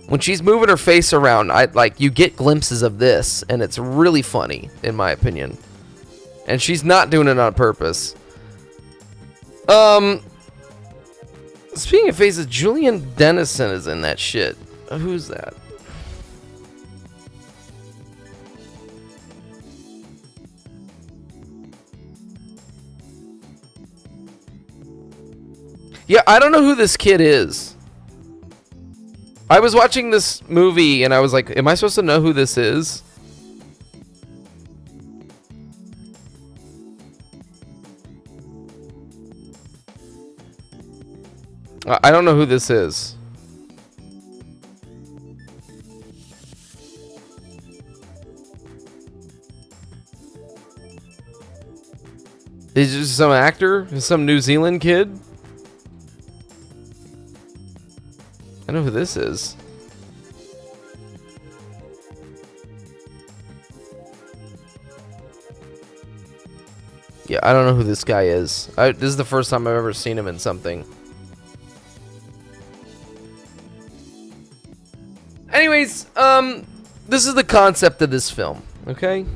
when she's moving her face around, you get glimpses of this, and it's really funny, in my opinion. And she's not doing it on purpose. Speaking of faces, Julian Dennison is in that shit. Who's that? Yeah, I don't know who this kid is. I was watching this movie and I was like, am I supposed to know who this is? I don't know who this is. Is this some actor? Is some New Zealand kid? I know who this is. Yeah, I don't know who this guy is. This is the first time I've ever seen him in something. Anyways, this is the concept of this film, okay?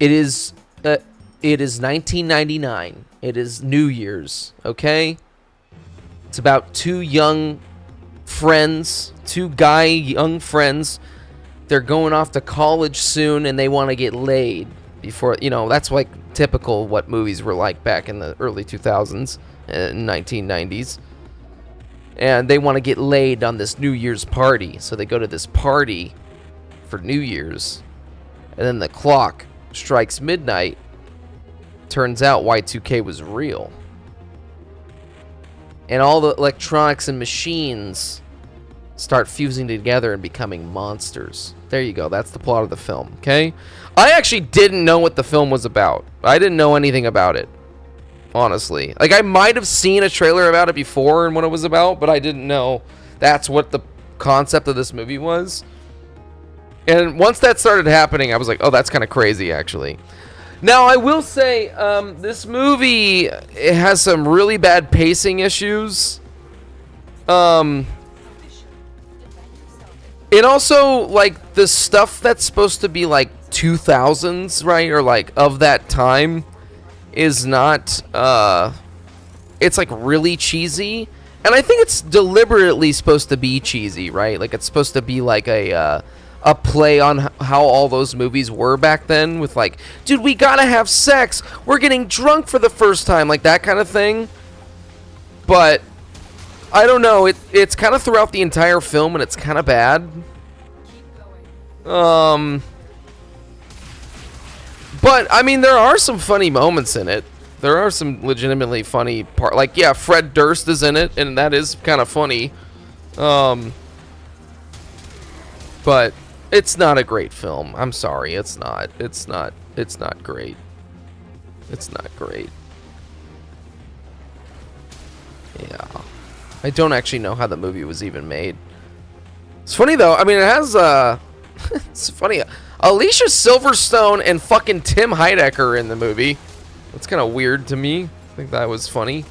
It is 1999. It is New Year's, okay? It's about two young friends, young friends. They're going off to college soon and they want to get laid before, that's like typical what movies were like back in the early 2000s and 1990s. And they want to get laid on this New Year's party. So they go to this party for New Year's. And then the clock strikes midnight. Turns out Y2K was real. And all the electronics and machines start fusing together and becoming monsters. There you go. That's the plot of the film, okay? I actually didn't know what the film was about. I didn't know anything about it, honestly. Like, I might have seen a trailer about it before and what it was about, but I didn't know that's what the concept of this movie was. And once that started happening, I was like, oh, that's kind of crazy, actually. Now, I will say, this movie, it has some really bad pacing issues. And also, like, the stuff that's supposed to be, like, 2000s, right? Or, like, of that time is not, it's, like, really cheesy. And I think it's deliberately supposed to be cheesy, right? Like, it's supposed to be, like, a play on how all those movies were back then with, like, dude, we gotta have sex. We're getting drunk for the first time. Like, that kind of thing. But I don't know. It's kind of throughout the entire film, and it's kind of bad. But I mean, there are some funny moments in it. There are some legitimately funny part. Like, yeah, Fred Durst is in it, and that is kind of funny. But it's not a great film. I'm sorry, it's not. It's not great. It's not great. Yeah. I don't actually know how the movie was even made. It's funny though. I mean, it has it's funny. Alicia Silverstone and fucking Tim Heidecker in the movie. That's kind of weird to me. I think that was funny.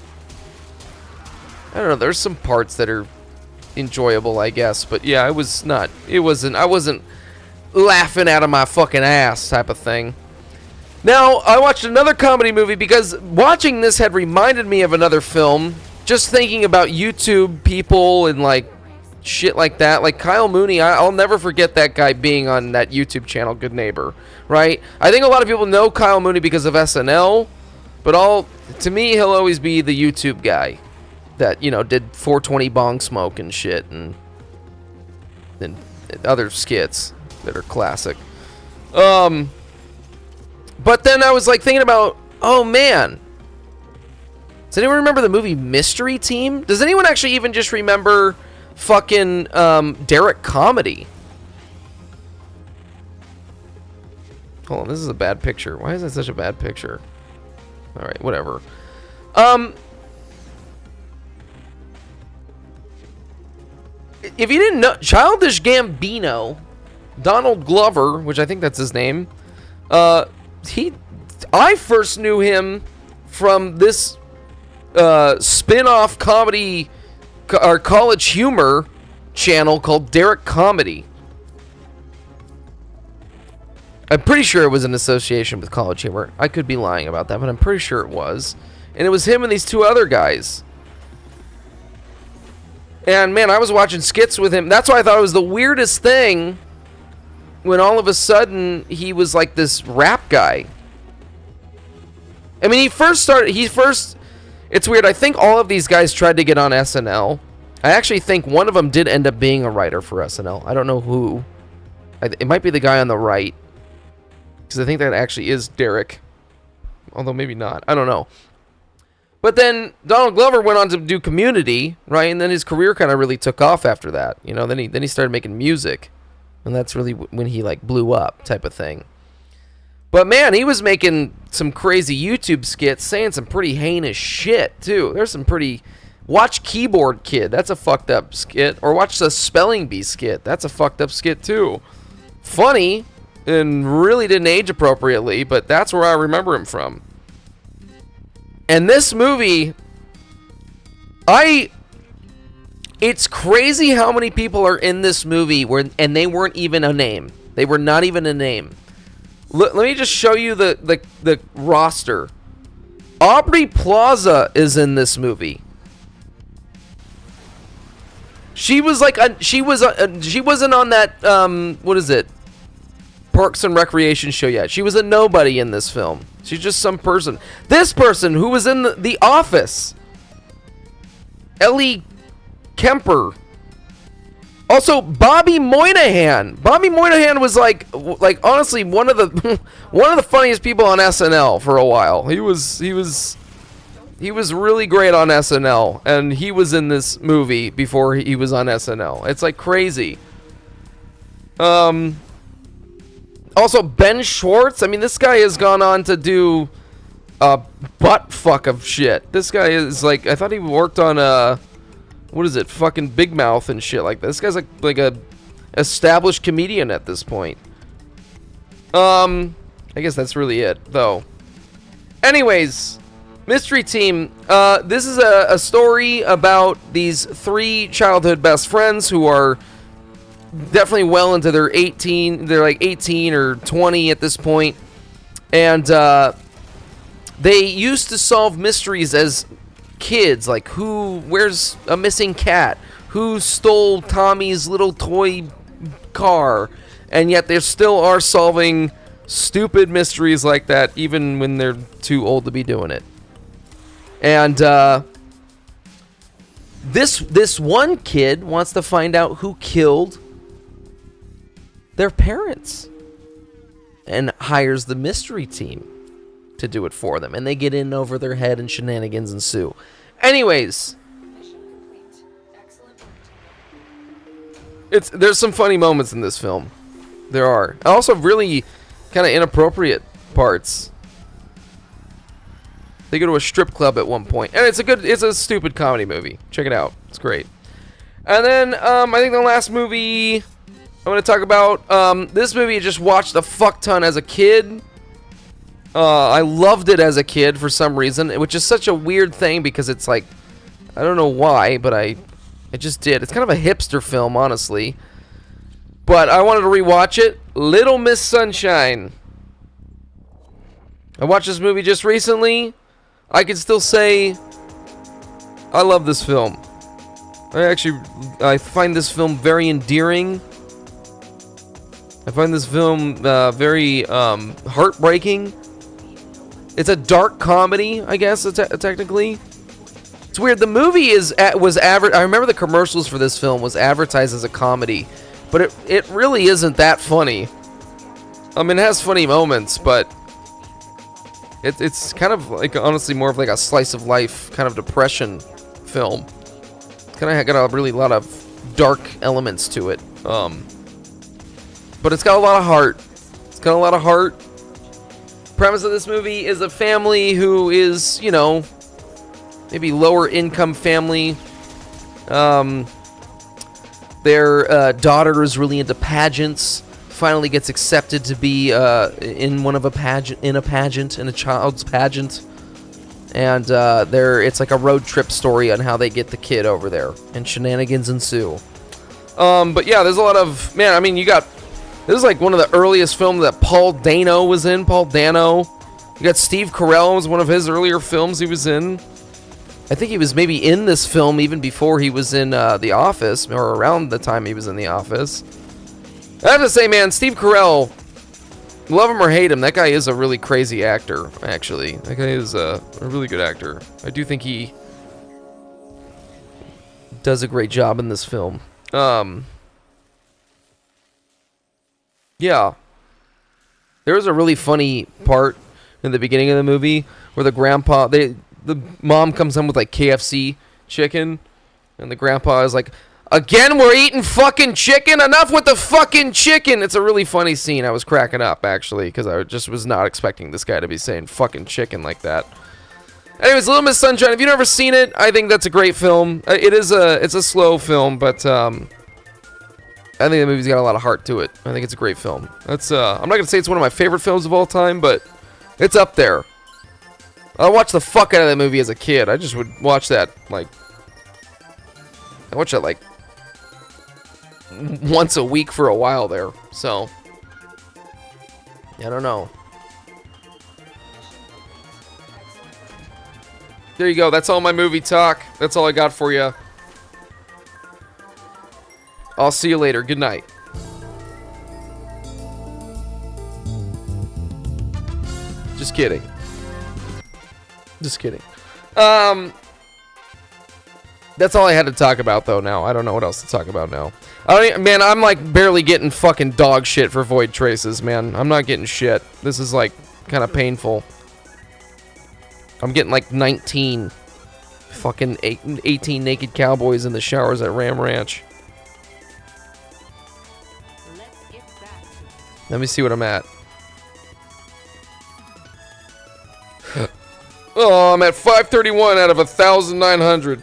I don't know. There's some parts that are enjoyable, I guess, but yeah, I wasn't laughing out of my fucking ass type of thing. Now, I watched another comedy movie because watching this had reminded me of another film. Just thinking about YouTube people and like shit like that, like Kyle Mooney, I'll never forget that guy being on that YouTube channel, Good Neighbor, right? I think a lot of people know Kyle Mooney because of SNL, but to me, he'll always be the YouTube guy that, you know, did 420 bong smoke and shit and other skits that are classic. But then I was like thinking about, oh man, does anyone remember the movie Mystery Team? Does anyone actually even just remember fucking Derek Comedy? Hold on, this is a bad picture. Why is that such a bad picture? Alright, whatever. If you didn't know, Childish Gambino, Donald Glover, which I think that's his name, I first knew him from this spin-off comedy or college humor channel called Derek Comedy. I'm pretty sure it was in association with College Humor. I could be lying about that, but I'm pretty sure it was. And it was him and these two other guys. And man, I was watching skits with him. That's why I thought it was the weirdest thing when all of a sudden he was like this rap guy. I mean, it's weird. I think all of these guys tried to get on SNL. I actually think one of them did end up being a writer for SNL. I don't know who. It might be the guy on the right. Because I think that actually is Derek. Although maybe not. I don't know. But then Donald Glover went on to do Community, right? And then his career kind of really took off after that. You know, then he started making music. And that's really when he like blew up type of thing. But man, he was making some crazy YouTube skits saying some pretty heinous shit too. There's some pretty... Watch Keyboard Kid. That's a fucked up skit. Or watch the Spelling Bee skit. That's a fucked up skit too. Funny. And really didn't age appropriately, but that's where I remember him from. And this movie, it's crazy how many people are in this movie and they weren't even a name. They were not even a name. Let me just show you the roster. Aubrey Plaza is in this movie. She was like she wasn't on that what is it? Parks and Recreation show yet. She was a nobody in this film. She's just some person. This person who was in the Office. Ellie Kemper. Also, Bobby Moynihan. Bobby Moynihan was like honestly one of the funniest people on SNL for a while. He was He was really great on SNL, and he was in this movie before he was on SNL. It's like crazy. Also, Ben Schwartz. I mean, this guy has gone on to do a butt fuck of shit. This guy is like, I thought he worked on what is it, fucking Big Mouth and shit like that. This guy's like a established comedian at this point. I guess that's really it, though. Anyways, Mystery Team. This is a story about these 3 childhood best friends who are definitely well into their 18. They're like 18 or 20 at this point, and they used to solve mysteries as kids, like where's a missing cat, who stole Tommy's little toy car, and yet they still are solving stupid mysteries like that even when they're too old to be doing it. And this one kid wants to find out who killed their parents and hires the mystery team to do it for them, and they get in over their head and shenanigans ensue. Anyways, there's some funny moments in this film. There are also really kind of inappropriate parts. They go to a strip club at one point, and it's a stupid comedy movie. Check it out, it's great. And then I think the last movie I'm going to talk about, this movie I just watched a fuck ton as a kid. I loved it as a kid for some reason, which is such a weird thing because it's like, I don't know why, but I just did. It's kind of a hipster film, honestly. But I wanted to rewatch it. Little Miss Sunshine. I watched this movie just recently. I can still say I love this film. I find this film very endearing. I find this film very heartbreaking. It's a dark comedy, I guess, technically. It's weird. The movie I remember the commercials for this film was advertised as a comedy, but it really isn't that funny. I mean, it has funny moments, but it's kind of like, honestly, more of like a slice of life kind of depression film. It's kind of got a really lot of dark elements to it. But it's got a lot of heart. It's got a lot of heart. Premise of this movie is a family who is, you know, maybe lower income family. Their daughter is really into pageants. Finally gets accepted to be in a child's pageant. And it's like a road trip story on how they get the kid over there, and shenanigans ensue. But yeah, there's a lot of, man, I mean, this is like one of the earliest films that Paul Dano was in. Paul Dano. You got Steve Carell, was one of his earlier films he was in. I think he was maybe in this film even before he was in The Office, or around the time he was in The Office. I have to say, man, Steve Carell, love him or hate him, that guy is a really crazy actor, actually. That guy is a really good actor. I do think he does a great job in this film. Yeah. There was a really funny part in the beginning of the movie where the mom comes home with like KFC chicken, and the grandpa is like, "Again, we're eating fucking chicken? Enough with the fucking chicken!" It's a really funny scene. I was cracking up, actually, because I just was not expecting this guy to be saying fucking chicken like that. Anyways, Little Miss Sunshine, if you've never seen it, I think that's a great film. It's a slow film, but I think the movie's got a lot of heart to it. I think it's a great film. I'm not going to say it's one of my favorite films of all time, but it's up there. I watched the fuck out of that movie as a kid. I just would watch that, like, once a week for a while there. So, I don't know. There you go. That's all my movie talk. That's all I got for you. I'll see you later. Good night. Just kidding. Just kidding. That's all I had to talk about, though, now. I don't know what else to talk about now. Man, I'm, like, barely getting fucking dog shit for Void Traces, man. I'm not getting shit. This is, like, kind of painful. I'm getting like 19 fucking 18 naked cowboys in the showers at Ram Ranch. Let me see what I'm at. Oh, I'm at 531 out of 1,900.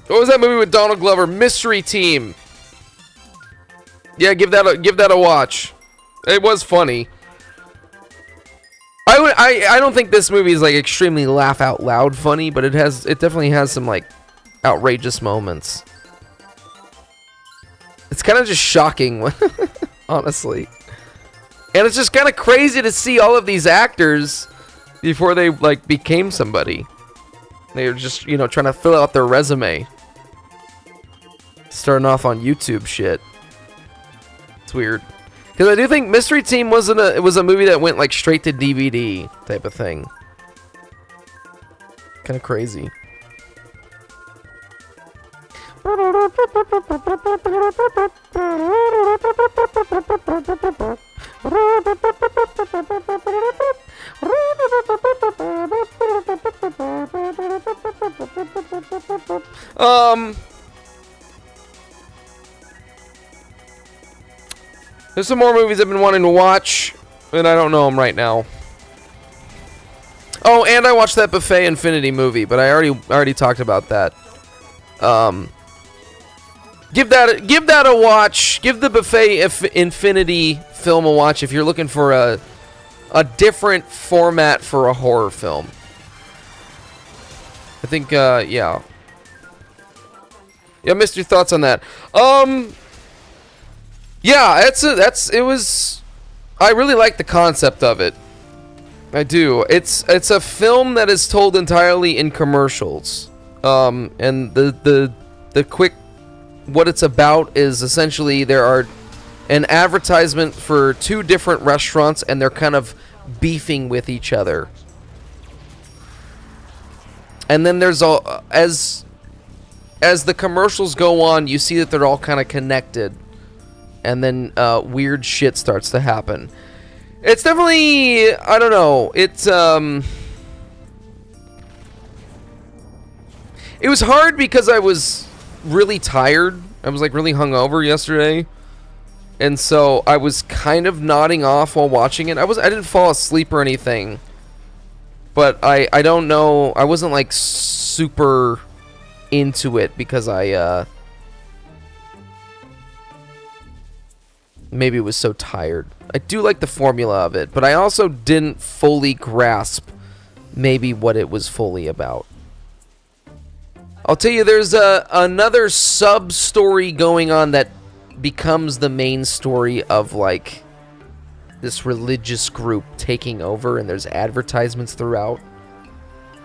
What was that movie with Donald Glover? Mystery Team. Yeah, give that a watch. It was funny. I don't think this movie is like extremely laugh out loud funny, but it definitely has some like outrageous moments. It's kind of just shocking, honestly. And it's just kind of crazy to see all of these actors before they like became somebody. They were just, you know, trying to fill out their resume. Starting off on YouTube shit. It's weird. Because I do think Mystery Team was a movie that went like straight to DVD type of thing. Kind of crazy. There's some more movies I've been wanting to watch, and I don't know them right now. Oh, and I watched that Buffet Infinity movie, but I already talked about that. Give that a watch. Give the Buffet Infinity film a watch if you're looking for a different format for a horror film. I think yeah. Yeah, missed your thoughts on that. Yeah, it was. I really like the concept of it. I do. It's a film that is told entirely in commercials. And the quick, what it's about is essentially there are an advertisement for two different restaurants, and they're kind of beefing with each other. And then there's as the commercials go on, you see that they're all kind of connected. And then weird shit starts to happen. It's definitely, I don't know, it was hard because I was really tired. I was like really hungover yesterday. And so I was kind of nodding off while watching it. I didn't fall asleep or anything. But I don't know, I wasn't like super into it because maybe it was so tired. I do like the formula of it, but I also didn't fully grasp maybe what it was fully about. I'll tell you, there's another sub-story going on that becomes the main story of like this religious group taking over, and there's advertisements throughout,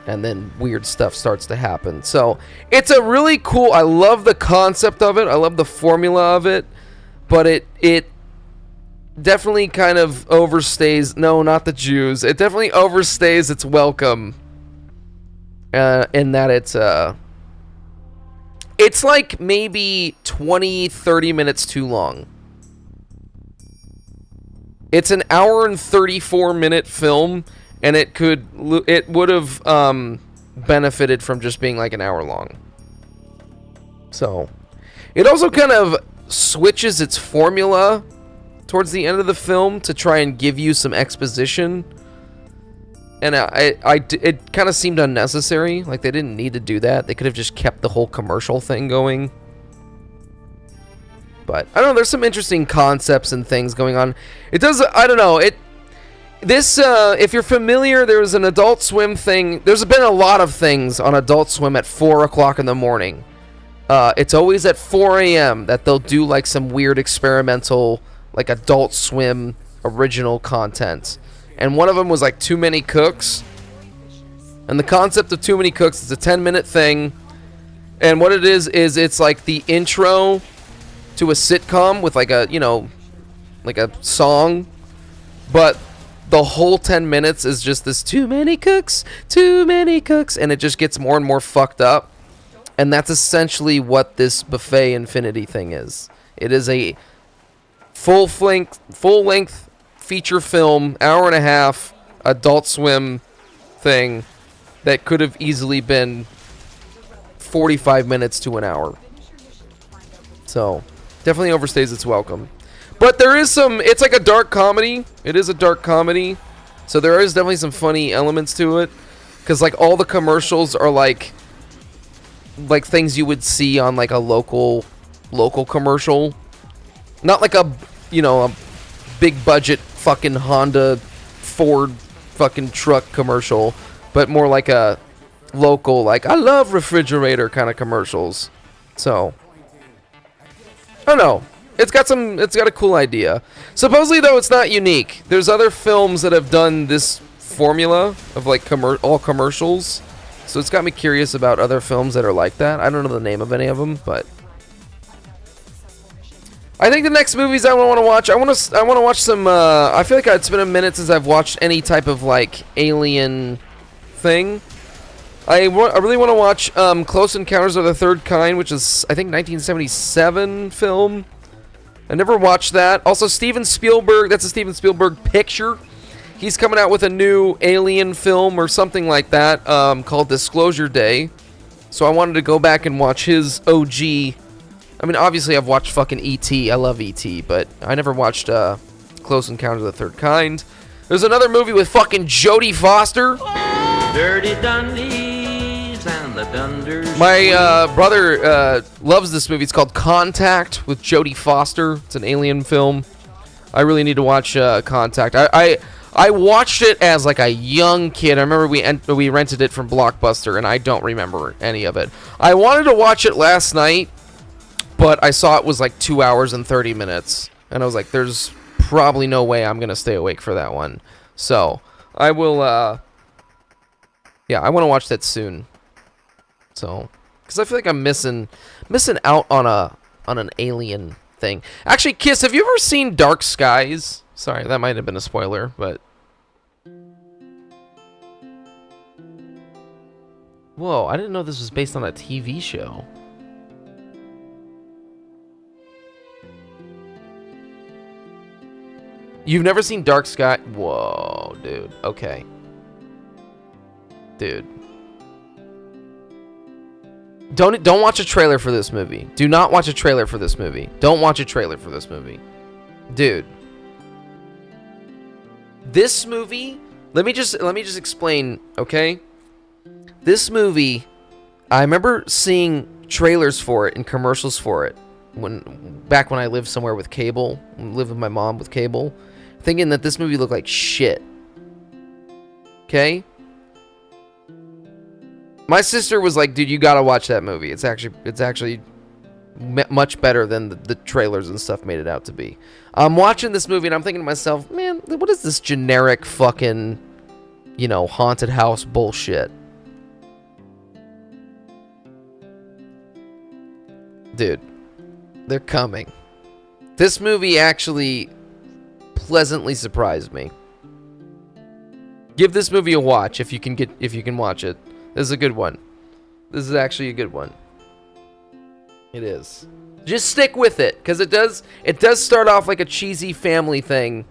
and then weird stuff starts to happen. So it's a really cool, I love the concept of it, I love the formula of it, but it definitely kind of overstays, no, not the Jews, it definitely overstays its welcome, in that it's like maybe 20-30 minutes too long. It's an hour and 34-minute film, and it would have benefited from just being like an hour long. So it also kind of switches its formula towards the end of the film to try and give you some exposition, and it kind of seemed unnecessary. Like they didn't need to do that. They could have just kept the whole commercial thing going. But I don't know, there's some interesting concepts and things going on. It does, I don't know, if you're familiar, there was an Adult Swim thing. There's been a lot of things on Adult Swim at 4 o'clock in the morning. It's always at 4 a.m. that they'll do like some weird experimental, like Adult Swim original content. And one of them was like Too Many Cooks. And the concept of Too Many Cooks is a 10-minute thing. And what it is it's like the intro to a sitcom with like a, you know, like a song, but the whole 10 minutes is just this too many cooks, and it just gets more and more fucked up. And that's essentially what this Buffet Infinity thing is. It is a full length feature film, hour and a half, Adult Swim thing that could have easily been 45 minutes to an hour. So, definitely overstays its welcome. But there is some, it's like a dark comedy. It is a dark comedy. So there is definitely some funny elements to it. Because like all the commercials are like things you would see on like a local commercial. Not like a, you know, a big budget fucking Honda Ford fucking truck commercial, but more like a local, like, I love refrigerator kind of commercials. So, I don't know. It's got a cool idea. Supposedly, though, it's not unique. There's other films that have done this formula of, like, all commercials. So it's got me curious about other films that are like that. I don't know the name of any of them, but I think the next movies I want to watch, I want to watch some, I feel like it's been a minute since I've watched any type of, like, alien thing. I really want to watch Close Encounters of the Third Kind, which is, I think, 1977 film. I never watched that. Also, Steven Spielberg, that's a Steven Spielberg picture. He's coming out with a new alien film or something like that called Disclosure Day. So I wanted to go back and watch his OG. I mean, obviously, I've watched fucking E.T. I love E.T., but I never watched Close Encounters of the Third Kind. There's another movie with fucking Jodie Foster. Dirty Dundies and the Dunders. My brother loves this movie. It's called Contact with Jodie Foster. It's an alien film. I really need to watch Contact. I watched it as like a young kid. I remember we rented it from Blockbuster, and I don't remember any of it. I wanted to watch it last night, but I saw it was like 2 hours and 30 minutes, and I was like, "There's probably no way I'm gonna stay awake for that one." So I will. Yeah, I want to watch that soon. So, because I feel like I'm missing out on an alien thing. Actually, Kiss, have you ever seen Dark Skies? Sorry, that might have been a spoiler, but whoa, I didn't know this was based on a TV show. You've never seen Dark Sky? Whoa, dude. Okay. Dude. Don't watch a trailer for this movie. Do not watch a trailer for this movie. Don't watch a trailer for this movie. Dude. This movie, let me just explain, okay? This movie, I remember seeing trailers for it and commercials for it back when I lived somewhere with cable, lived with my mom with cable, thinking that this movie looked like shit. Okay? My sister was like, dude, you gotta watch that movie. It's actually much better than the trailers and stuff made it out to be. I'm watching this movie and I'm thinking to myself, man, what is this generic fucking, you know, haunted house bullshit? Dude, they're coming. This movie actually pleasantly surprised me. Give this movie a watch if you can watch it. This is a good one. This is actually a good one. It is. Just stick with it, because it does start off like a cheesy family thing.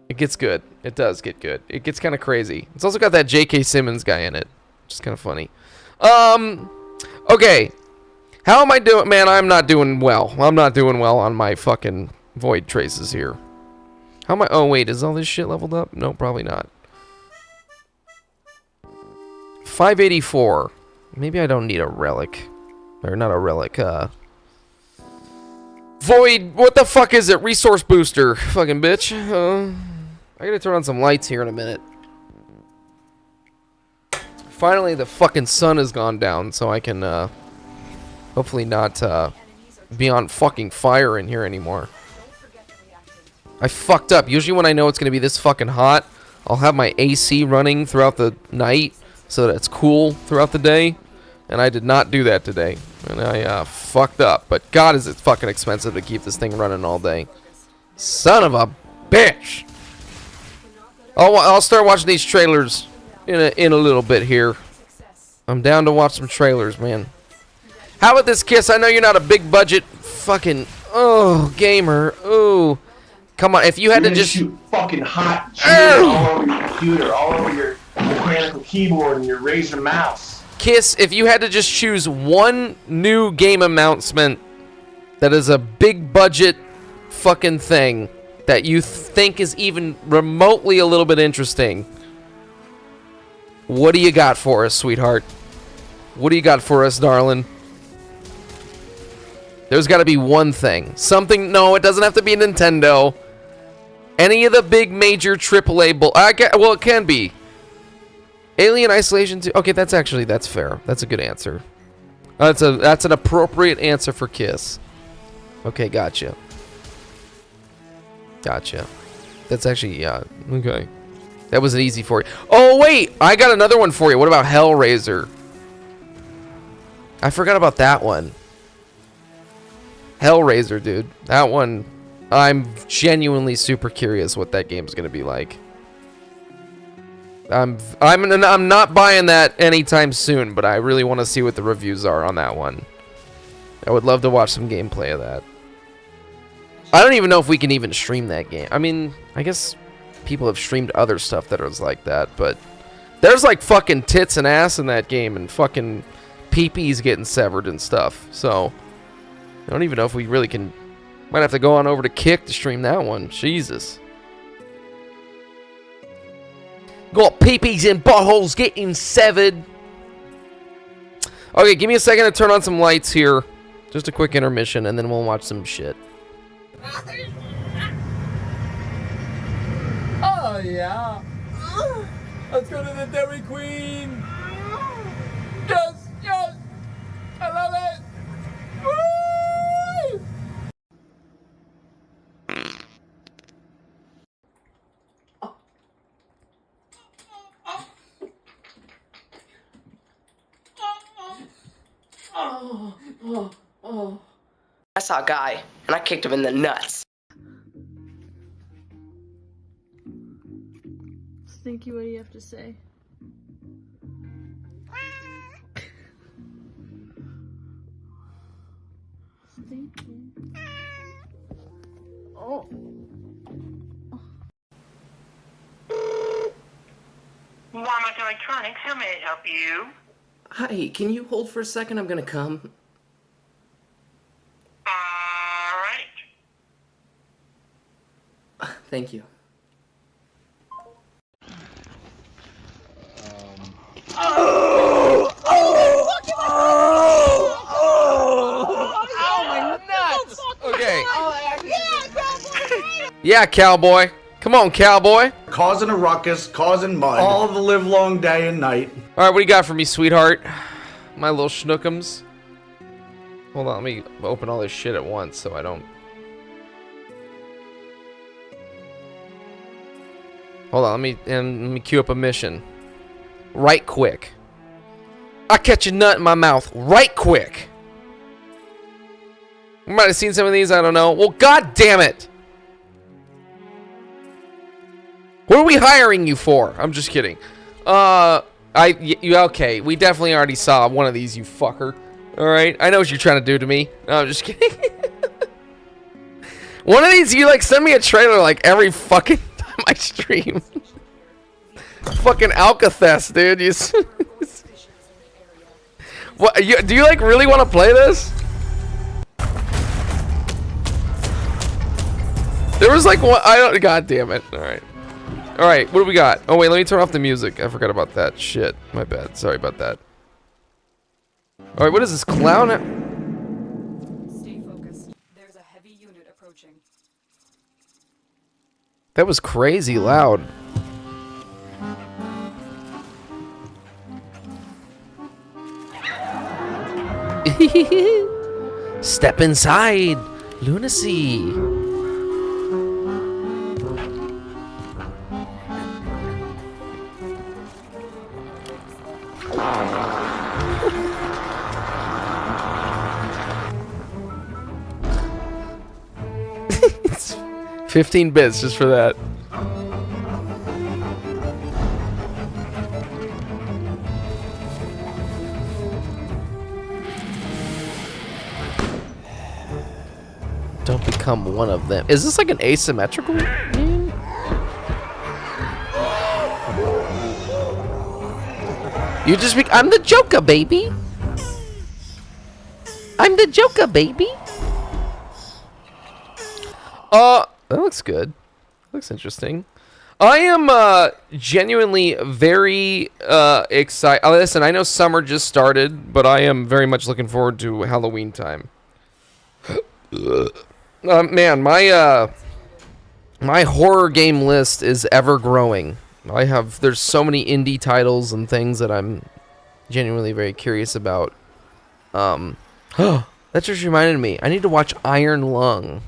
It gets good. It does get good. It gets kind of crazy. It's also got that J.K. Simmons guy in it, which is kind of funny. Okay. How am I doing? Man, I'm not doing well. I'm not doing well on my fucking void traces here. How am I? Oh, wait. Is all this shit leveled up? No, probably not. 584. Maybe I don't need a relic. Or not a relic, Void, what the fuck is it? Resource booster. Fucking bitch. I gotta turn on some lights here in a minute. Finally, the fucking sun has gone down, so I can, hopefully not, be on fucking fire in here anymore. I fucked up. Usually when I know it's gonna be this fucking hot, I'll have my AC running throughout the night so that it's cool throughout the day. And I did not do that today. And I fucked up. But God, is it fucking expensive to keep this thing running all day. Son of a bitch. I'll start watching these trailers in a little bit here. I'm down to watch some trailers, man. How about this, Kiss? I know you're not a big budget fucking gamer. Ooh. Come on, if you had to just shoot fucking hot shit all over your computer, all over your mechanical keyboard and your Razer mouse. Kiss, if you had to just choose one new game announcement that is a big budget fucking thing that you think is even remotely a little bit interesting, what do you got for us, sweetheart? What do you got for us, darling? There's got to be one thing. Something. No, it doesn't have to be Nintendo. Any of the big major AAA well, it can be. Alien Isolation 2. Okay, that's fair. That's a good answer. That's an appropriate answer for Kiss. Okay, gotcha. Gotcha. That's actually, yeah, okay. That was easy for you. Oh, wait! I got another one for you. What about Hellraiser? I forgot about that one. Hellraiser, dude. That one, I'm genuinely super curious what that game's gonna be like. I'm not buying that anytime soon, but I really want to see what the reviews are on that one. I would love to watch some gameplay of that. I don't even know if we can even stream that game. I mean, I guess people have streamed other stuff that was like that, but there's like fucking tits and ass in that game and fucking pee-pees getting severed and stuff. So I don't even know if we really can. Might have to go on over to Kick to stream that one. Jesus. Got pee-pees and buttholes getting severed. Okay, give me a second to turn on some lights here. Just a quick intermission, and then we'll watch some shit. Oh, yeah. Let's go to the Dairy Queen. Yes, yes. I love it. Woo! I saw a guy, and I kicked him in the nuts. Stinky, what do you have to say? Stinky. Oh. Walmart Electronics, how may I help you? Hi, can you hold for a second? I'm gonna come. Alright. Thank you. Oh, my nuts! Okay. Yeah, cowboy. Come on, cowboy. Causing a ruckus, causing mud. All the live long day and night. All right, what do you got for me, sweetheart? My little schnookums. Hold on, let me open all this shit at once so I don't. Hold on, let me queue up a mission. Right quick. I catch a nut in my mouth right quick. You might have seen some of these, I don't know. Well, god damn it. What are we hiring you for? I'm just kidding. Okay, we definitely already saw one of these, you fucker. Alright, I know what you're trying to do to me. No, I'm just kidding. One of these, you like send me a trailer like every fucking time I stream. Fucking Alcatraz, dude. What? Do you like really want to play this? There was like one. I don't. God damn it. All right. All right. What do we got? Oh wait, let me turn off the music. I forgot about that. Shit. My bad. Sorry about that. All right. What is this clown? Stay focused. There's a heavy unit approaching. That was crazy loud. Step inside, lunacy. It's 15 bits just for that. Don't be become one of them. Is this like an asymmetrical game? You just I'm the Joker, baby. I'm the Joker, baby. That looks good. Looks interesting. I am genuinely very excited. Listen, I know summer just started, but I am very much looking forward to Halloween time. Man, my horror game list is ever growing. There's so many indie titles and things that I'm genuinely very curious about. That just reminded me. I need to watch Iron Lung.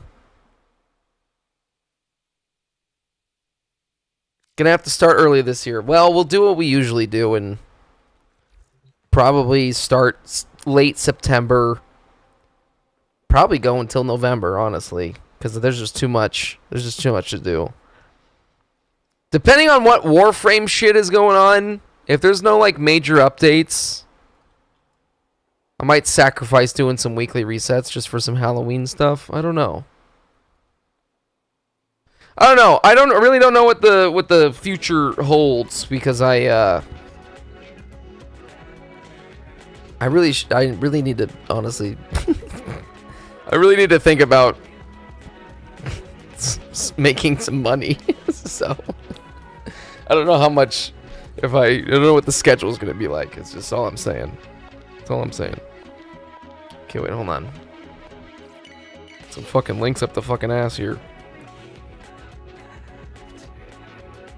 Gonna have to start early this year. Well, we'll do what we usually do and probably start late September. Probably go until November, honestly, because there's just too much. There's just too much to do. Depending on what Warframe shit is going on, if there's no like major updates, I might sacrifice doing some weekly resets just for some Halloween stuff. I don't know. I really don't know what the future holds, because I really need to, honestly I really need to think about making some money. So I don't know how much, I don't know what the schedule is going to be like. It's just all I'm saying. That's all I'm saying. Okay, wait, hold on. Some fucking links up the fucking ass here.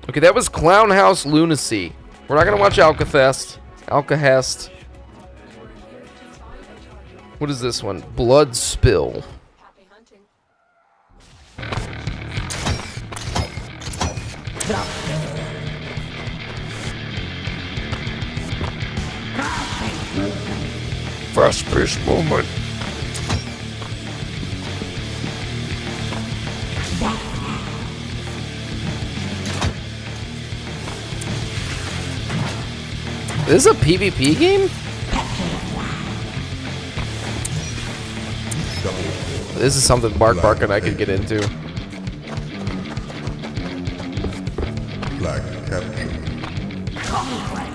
Okay, that was Clown House Lunacy. We're not gonna watch Alcahest. What is this one? Blood Spill. Fast-paced moment. This is a PvP game? This is something Bark and I could get into.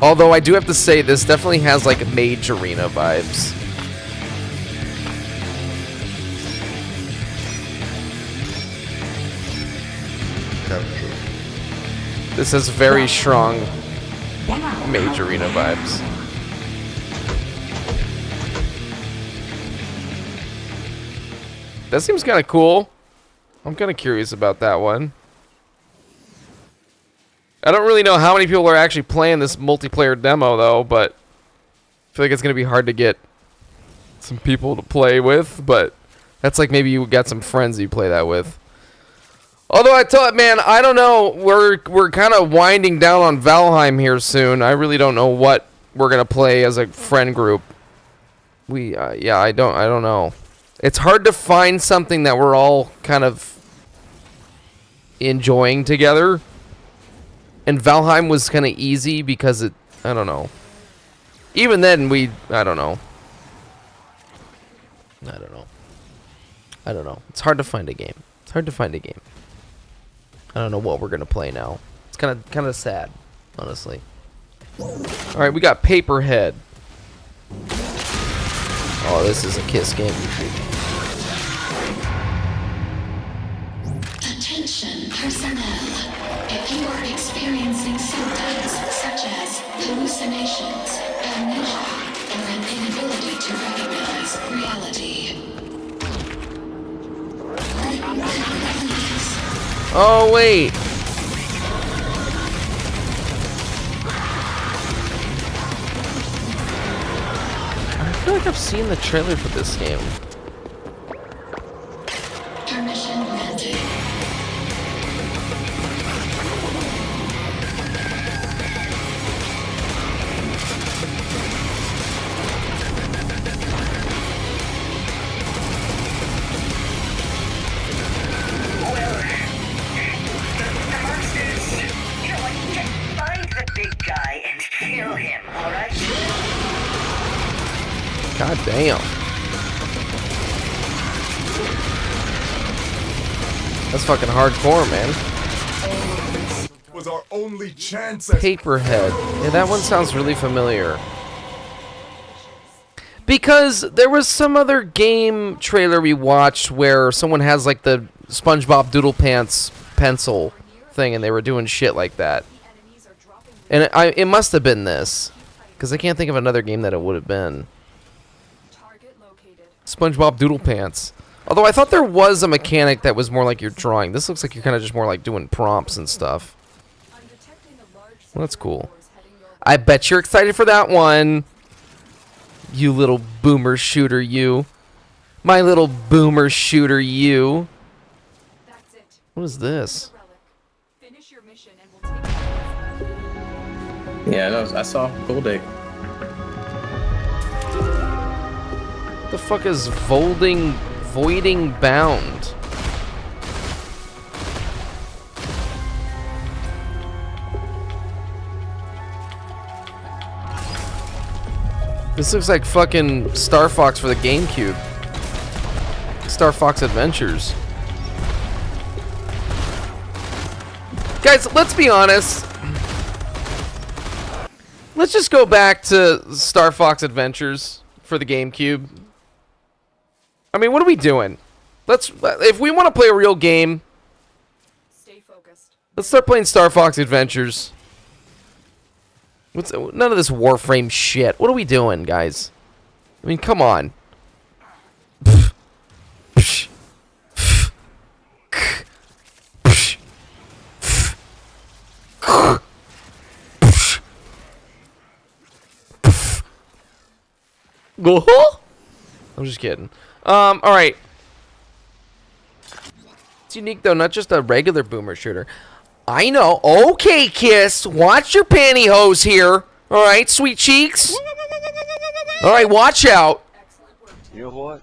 Although I do have to say, this definitely has like Mage Arena vibes. This has very strong Mage Arena vibes. That seems kind of cool. I'm kind of curious about that one. I don't really know how many people are actually playing this multiplayer demo, though, but I feel like it's going to be hard to get some people to play with, but that's like maybe you got some friends you play that with. Although I thought, man, I don't know. We're kind of winding down on Valheim here soon. I really don't know what we're gonna play as a friend group. Yeah, I don't know. It's hard to find something that we're all kind of enjoying together. And Valheim was kind of easy because I don't know. Even then, I don't know. It's hard to find a game. I don't know what we're gonna play now. It's kind of sad, honestly. All right, we got Paperhead. Oh, this is a Kiss game. Attention personnel. If you are experiencing symptoms such as hallucinations, amnesia, or an inability to recognize reality. Oh, wait. I feel like I've seen the trailer for this game. Permission granted. God damn. That's fucking hardcore, man. Was our only chance. Paperhead. Yeah, that one sounds really familiar. Because there was some other game trailer we watched where someone has like the SpongeBob Doodle Pants pencil thing and they were doing shit like that. And it must have been this. Because I can't think of another game that it would have been. SpongeBob Doodle Pants. Although I thought there was a mechanic that was more like you're drawing. This looks like you're kind of just more like doing prompts and stuff. Well, that's cool. I bet you're excited for that one. You little boomer shooter, you. My little boomer shooter, you. What is this? Yeah, no, I saw Gold Egg. The fuck is voiding bound? This looks like fucking Star Fox for the GameCube. Star Fox Adventures. Guys, let's be honest. Let's just go back to Star Fox Adventures for the GameCube. I mean, what are we doing? If we want to play a real game, let's start playing Star Fox Adventures. None of this Warframe shit. What are we doing, guys? I mean, come on. I'm just kidding. Alright. It's unique, though, not just a regular boomer shooter. I know. Okay, Kiss. Watch your pantyhose here. Alright, sweet cheeks. Alright, watch out. You know what?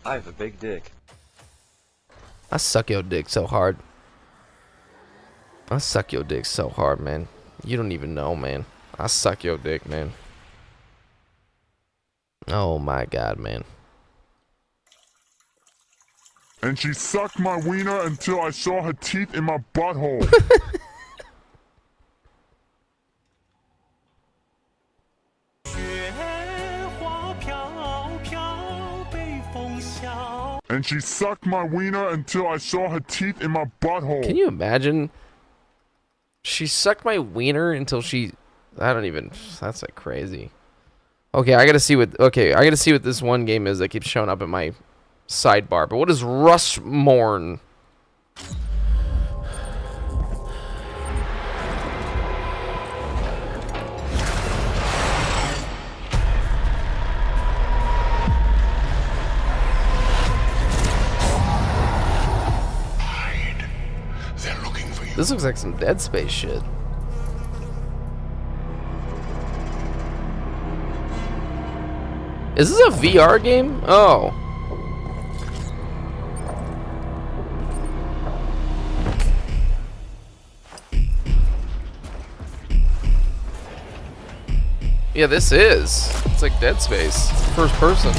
I have a big dick. I suck your dick so hard. I suck your dick so hard, man. You don't even know, man. I suck your dick, man. Oh my god, man. And she sucked my wiener until I saw her teeth in my butthole. And she sucked my wiener until I saw her teeth in my butthole. Can you imagine? She sucked my wiener until she... I don't even... That's like crazy. Okay, I gotta see what... Okay, I gotta see what this one game is that keeps showing up in my sidebar. But what is Rustmorn? This looks like some Dead Space shit. Is this a VR game? Oh. Yeah, this is. It's like Dead Space. First person.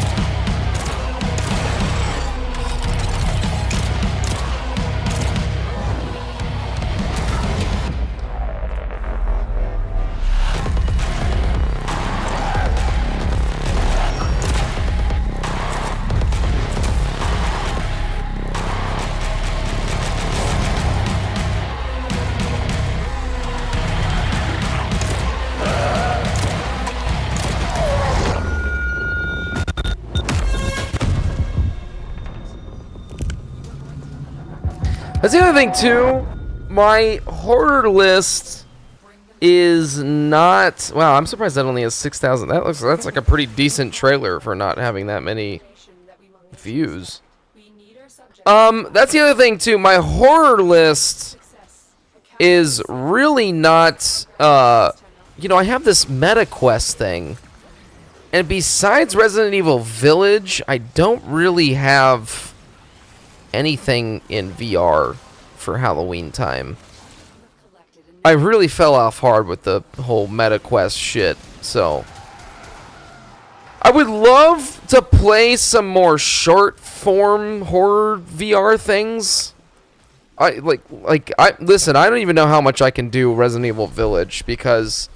That's the other thing too. My horror list is not. Wow, I'm surprised that only has 6,000. That's like a pretty decent trailer for not having that many views. That's the other thing too. My horror list is really not. You know, I have this MetaQuest thing, and besides Resident Evil Village, I don't really have anything in VR for Halloween time. I really fell off hard with the whole MetaQuest shit, so I would love to play some more short form horror VR things, I listen, I don't even know how much I can do Resident Evil Village because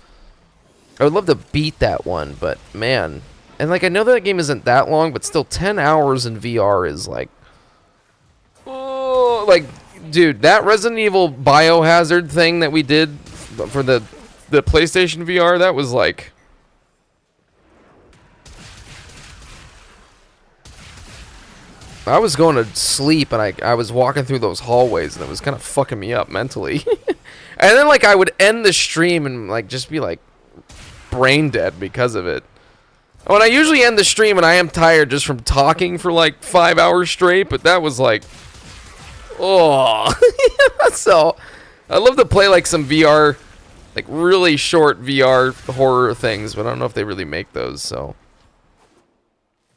I would love to beat that one, but man, and like I know that game isn't that long, but still 10 hours in VR is like, oh, like dude, that Resident Evil Biohazard thing that we did for the PlayStation VR, that was like I was going to sleep and I was walking through those hallways and it was kind of fucking me up mentally. And then like I would end the stream and like just be like brain dead because of it. When I usually end the stream and I am tired just from talking for like 5 hours straight, but that was like, oh. So I love to play like some VR, like really short VR horror things, but I don't know if they really make those, so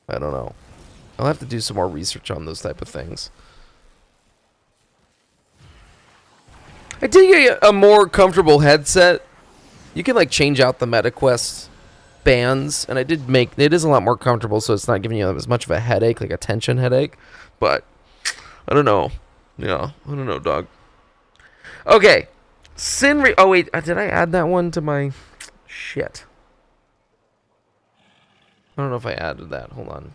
I don't know. I'll have to do some more research on those type of things. I did get a more comfortable headset. You can like change out the MetaQuest bands, and I did make it is a lot more comfortable, so it's not giving you as much of a headache, like a tension headache. But I don't know. Yeah, I don't know, dog. Okay, oh wait, did I add that one to my shit? I don't know if I added that. Hold on.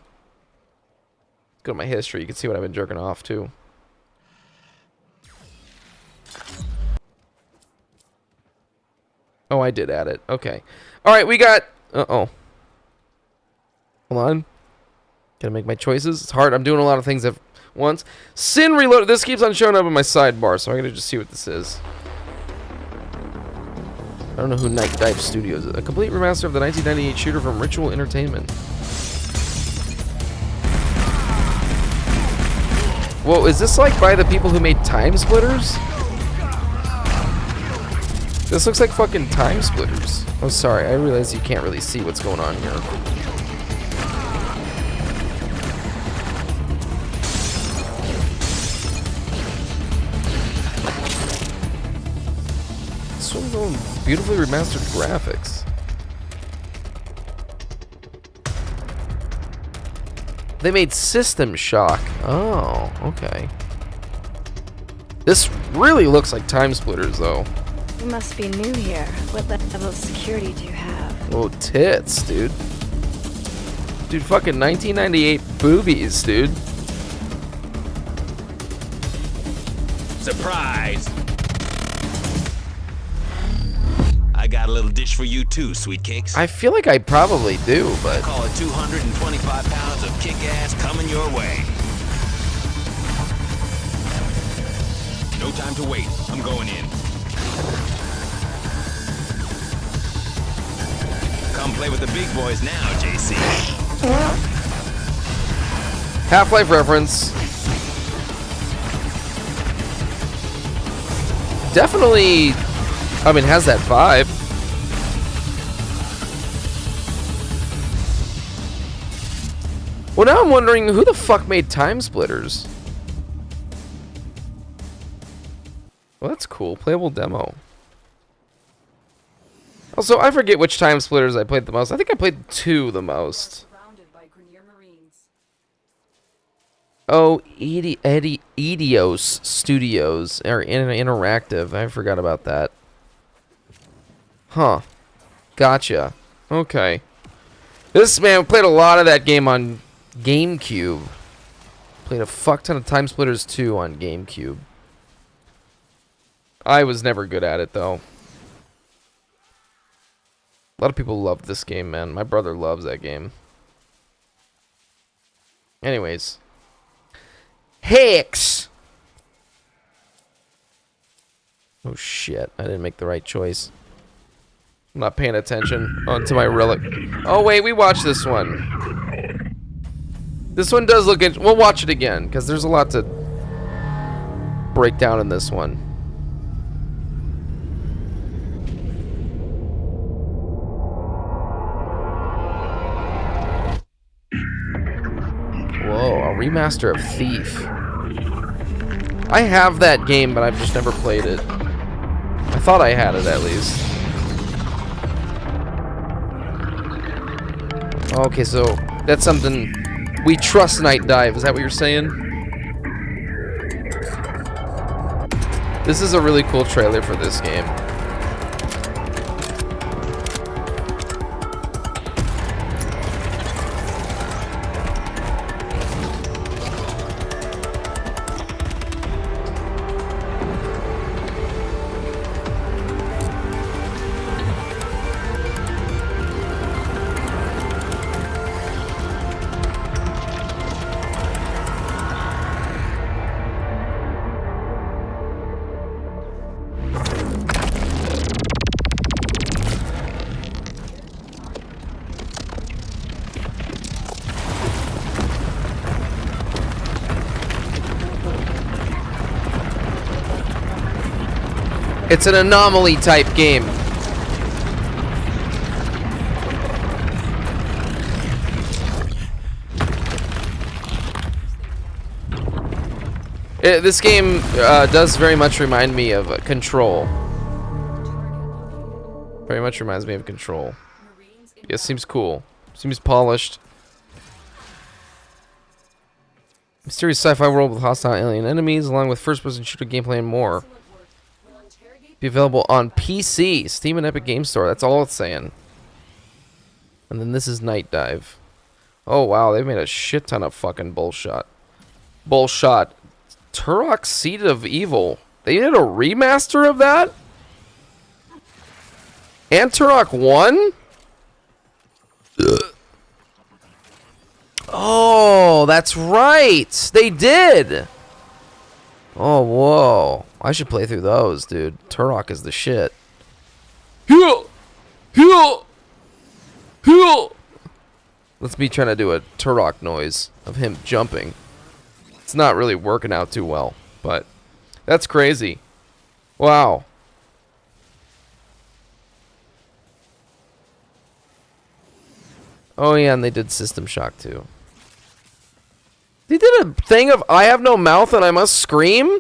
Go to my history. You can see what I've been jerking off to. Oh, I did add it. Okay. All right, we got. Hold on. Gotta make my choices. It's hard. I'm doing a lot of things at once. Sin Reloaded. This keeps on showing up in my sidebar, so I'm gonna just see what this is. I don't know who Night Dive Studios is. A complete remaster of the 1998 shooter from Ritual Entertainment. Whoa, is this like by the people who made Time Splitters? This looks like fucking Time Splitters. Oh, sorry, I realize you can't really see what's going on here. This one's all beautifully remastered graphics. They made System Shock. Oh, okay. This really looks like Time Splitters, though. You must be new here. What level of security do you have? Oh, tits, dude. Dude, fucking 1998 boobies, dude. Surprise! I got a little dish for you too, sweet cakes. I feel like I probably do, but... Call it 225 pounds of kick-ass coming your way. No time to wait. I'm going in. Come play with the big boys now, JC. Half-Life reference. Definitely, I mean, has that vibe. Well, now I'm wondering who the fuck made Time Splitters? Well, that's cool. Playable demo. Also, I forget which Time Splitters I played the most. I think I played 2 the most. Oh, Eidos Studios, or Interactive. I forgot about that. Huh. Gotcha. Okay. This, man, played a lot of that game on GameCube. Played a fuck ton of Time Splitters 2 on GameCube. I was never good at it, though. A lot of people loved this game, man. My brother loves that game. Anyways. Hex! Oh, shit. I didn't make the right choice. I'm not paying attention onto my relic. Oh, wait. We watched this one. This one does look interesting. We'll watch it again, because there's a lot to break down in this one. Whoa, a remaster of Thief. I have that game, but I've just never played it. I thought I had it, at least. Okay, so that's something... We trust Night Dive, is that what you're saying? This is a really cool trailer for this game. It's an anomaly type game. This game does very much remind me of Control. Very much reminds me of Control. It seems cool. Seems polished. Mysterious sci-fi world with hostile alien enemies, along with first-person shooter gameplay and more. Be available on PC, Steam, and Epic Game Store. That's all it's saying. And then this is Night Dive. Oh wow, they've made a shit ton of fucking bullshit. Bullshot. Turok Seed of Evil. They did a remaster of that? And Turok 1? Oh, that's right. They did. Oh, whoa. I should play through those, dude. Turok is the shit. That's me trying to do a Turok noise of him jumping. It's not really working out too well, but that's crazy. Wow. Oh yeah, and they did System Shock too. They did a thing of I have no mouth and I must scream?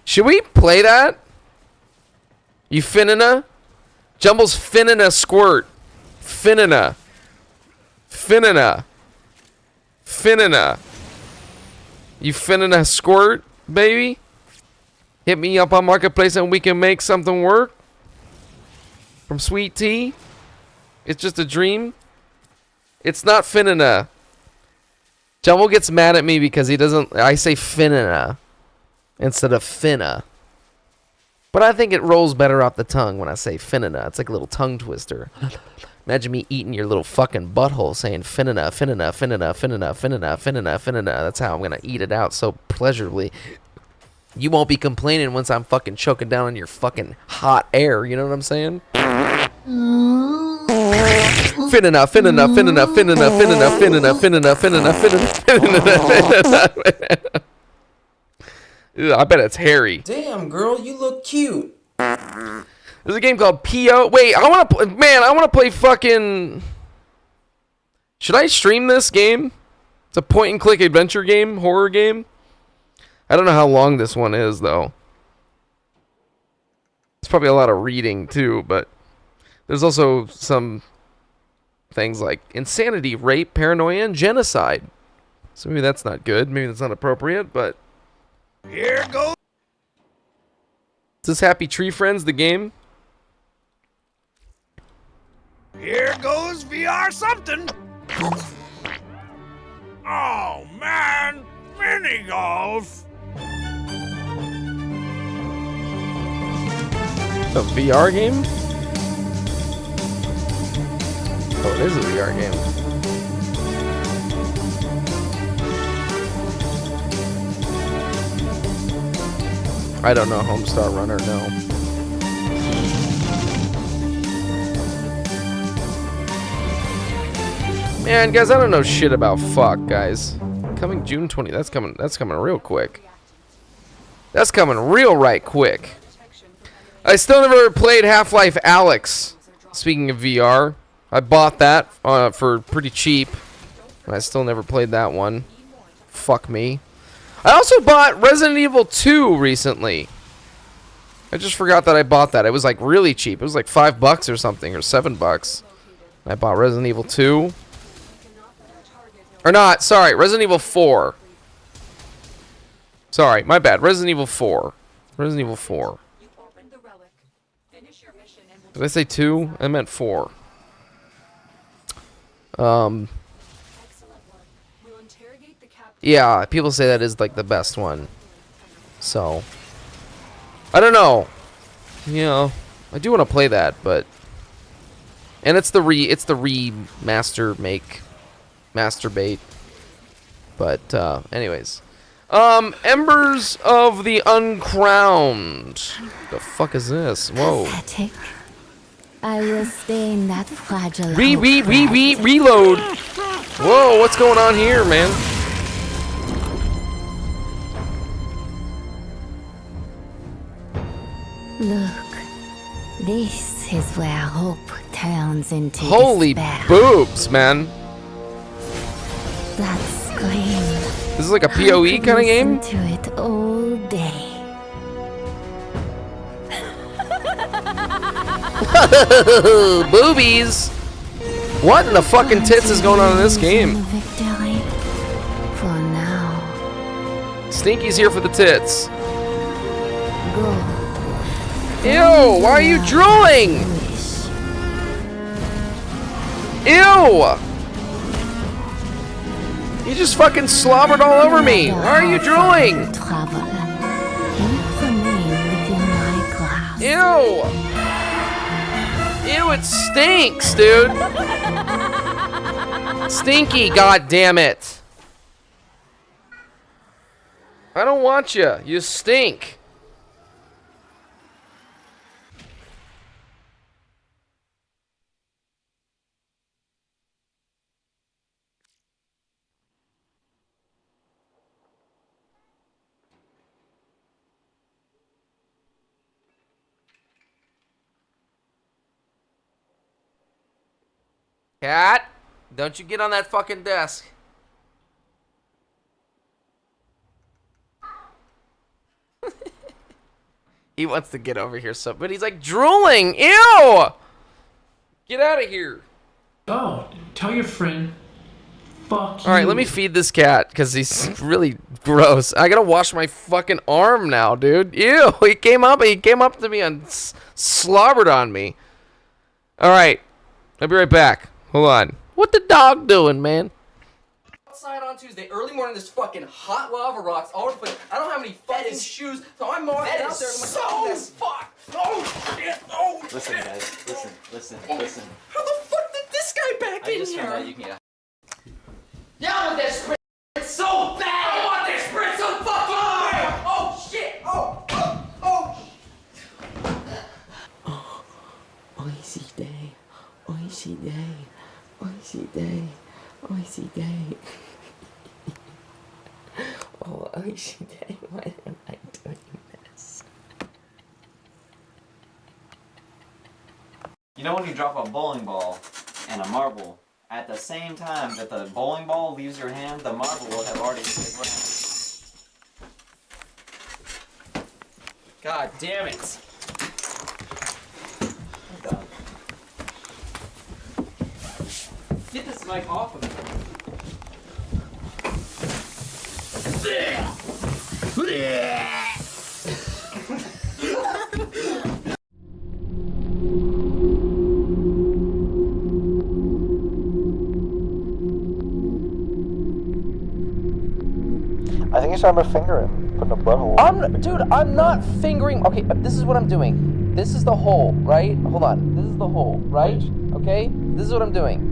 Should we play that? You finna? Jumble's finna squirt. Finna. Finna. Finna. You finna squirt, baby? Hit me up on Marketplace and we can make something work? From Sweet Tea? It's just a dream? It's not finna. Jumble gets mad at me because he doesn't... I say finna instead of finna. But I think it rolls better off the tongue when I say finna. It's like a little tongue twister. Imagine me eating your little fucking butthole saying finna, finna, finna, finna, finna, finna, finna. That's how I'm gonna eat it out so pleasurably. You won't be complaining once I'm fucking choking down on your fucking hot air. You know what I'm saying? Finna, finna, finna, finna, finna, finna, finna, finna, finna. I bet it's hairy. Damn, girl, you look cute. There's a game called P.O. Wait, I want to... Man, I want to play fucking... Should I stream this game? It's a point-and-click adventure game, horror game. I don't know how long this one is, though. It's probably a lot of reading, too, but... There's also some things like insanity, rape, paranoia, and genocide. So maybe that's not good. Maybe that's not appropriate, but... Here goes... Is this Happy Tree Friends, the game? Here goes VR something. Oh man, mini golf. A VR game? Oh, it is a VR game. I don't know Homestar Runner, no. Man, guys, I don't know shit about fuck, guys. Coming June 20. That's coming real quick. That's coming real right quick. I still never played Half-Life Alyx. Speaking of VR, I bought that for pretty cheap. And I still never played that one. Fuck me. I also bought Resident Evil 2 recently. I just forgot that I bought that. It was like really cheap. It was like $5 or something, or $7. I bought Resident Evil 2. Or not, sorry, Resident Evil 4. Sorry, my bad. Resident Evil 4. Resident Evil 4. Did I say 2? I meant 4. Yeah, people say that is like the best one. So I don't know. You know, I do want to play that, but and it's the masturbate. But anyways. Embers of the Uncrowned. The fuck is this? Whoa. Pathetic. I will stay in that fragile. Reload. Whoa, what's going on here, man? Look, this is where hope turns into Holy despair. boobs, man. That scream. This is like a PoE kind of game? To it all day. Boobies! What in the fucking tits is going on in this game? Victory. For now. Stinky's here for the tits. Go. Ew! Why are you drooling? Ew! You just fucking slobbered all over me. Why are you drooling? Ew! Ew, it stinks, dude. Stinky, god damn it. I don't want you. You stink. Cat, don't you get on that fucking desk. He wants to get over here, but he's like drooling. Ew! Get out of here. Oh, tell your friend. Fuck you. All right, let me feed this cat because he's really gross. I gotta wash my fucking arm now, dude. Ew! He came up to me and slobbered on me. All right, I'll be right back. Hold on. What the dog doing, man? Outside on Tuesday, early morning, there's fucking hot lava rocks all over the place. I don't have any fucking shoes, so I'm walking out there. So fuck! Oh shit! Oh shit! Listen, guys. Listen. How the fuck did this guy back in here? Found out you can get. Yeah, I want that sprint so bad! I want that sprint so fucking bad! Oh shit! Oh! Oisy day. Oisy day. Oisy day. Oisy day. Oh, oisy day. Why am I doing this? You know when you drop a bowling ball and a marble, at the same time that the bowling ball leaves your hand, the marble will have already hit the ground. God damn it! I'm done. Get this mic off of me. I think you started fingering, putting a butthole. Dude, I'm not fingering. Okay, this is what I'm doing. This is the hole, right? Hold on. This is the hole, right? Okay? This is what I'm doing.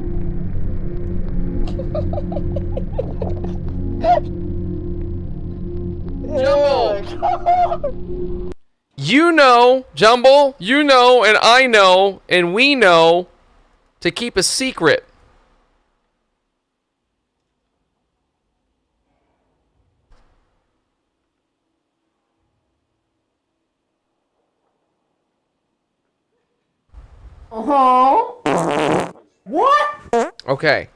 Jumbo! You know, Jumble, you know, and I know, and we know to keep a secret. What? Okay.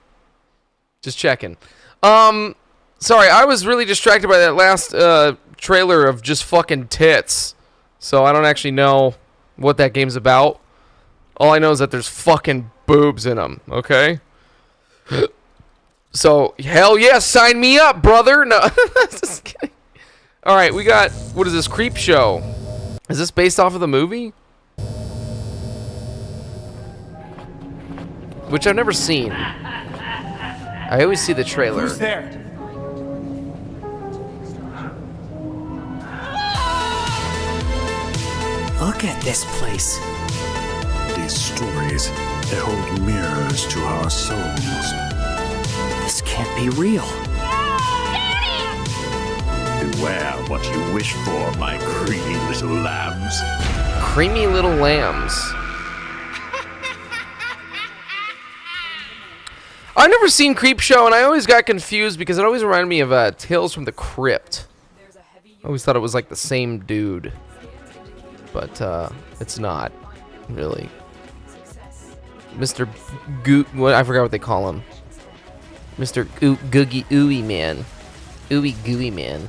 Just checking. Sorry, I was really distracted by that last trailer of just fucking tits. So I don't actually know what that game's about. All I know is that there's fucking boobs in them, okay? So, hell yeah, sign me up, brother! No, just kidding. All right, we got, what is this, Creep Show? Is this based off of the movie? Which I've never seen. I always see the trailer. Who's there? Look at this place. These stories, they hold mirrors to our souls. This can't be real. Beware what you wish for, my creamy little lambs. Creamy little lambs. I've never seen Creep Show, and I always got confused because it always reminded me of Tales from the Crypt. I always thought it was like the same dude. But it's not, really. Mr. What, I forgot what they call him. Mr. Googie Ooey Man. Ooey Gooey Man.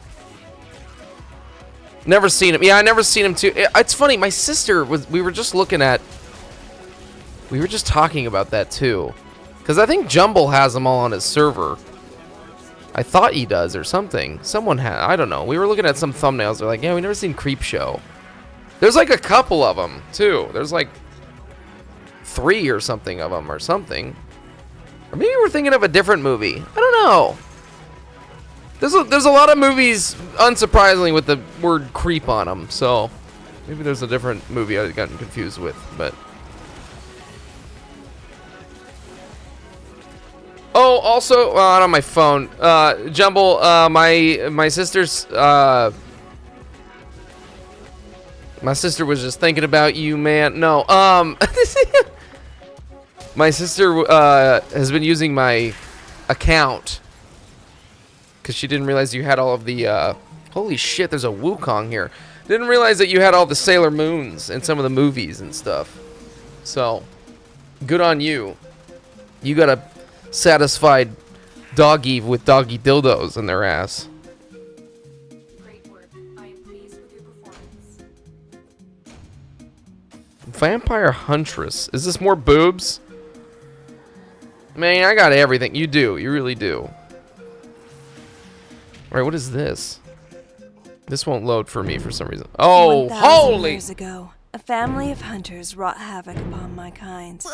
Never seen him. Yeah, I never seen him too. It's funny, my sister was, we were just talking about that too. Because I think Jumble has them all on his server. I thought he does or something. Someone had, I don't know. We were looking at some thumbnails. They're like, yeah, we never seen Creep Show. There's like a couple of them too. There's like 3 or something of them or something. Or maybe we're thinking of a different movie. I don't know. There's a lot of movies, unsurprisingly, with the word creep on them. So maybe there's a different movie I've gotten confused with. But oh, also not on my phone. Jumble. My sister's. My sister was just thinking about you, man. No. My sister has been using my account because she didn't realize you had all of the. Holy shit! There's a Wukong here. Didn't realize that you had all the Sailor Moons in some of the movies and stuff. So, good on you. You got a satisfied doggy with doggy dildos in their ass. Great work. I am pleased with your performance. Vampire Huntress. Is this more boobs? Man, I got everything. You do. You really do. Alright, what is this? This won't load for me for some reason. Oh, 1,000 holy! years ago, a family of hunters wrought havoc upon my kind.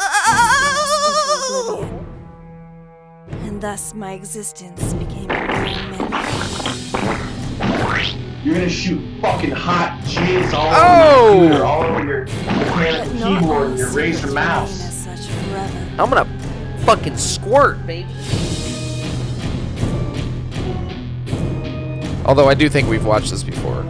And thus my existence became a mere myth. You're gonna shoot fucking hot jizz all Oh! over your computer, all over your mechanical keyboard and your Razer mouse. I'm gonna fucking squirt, baby. Although I do think we've watched this before.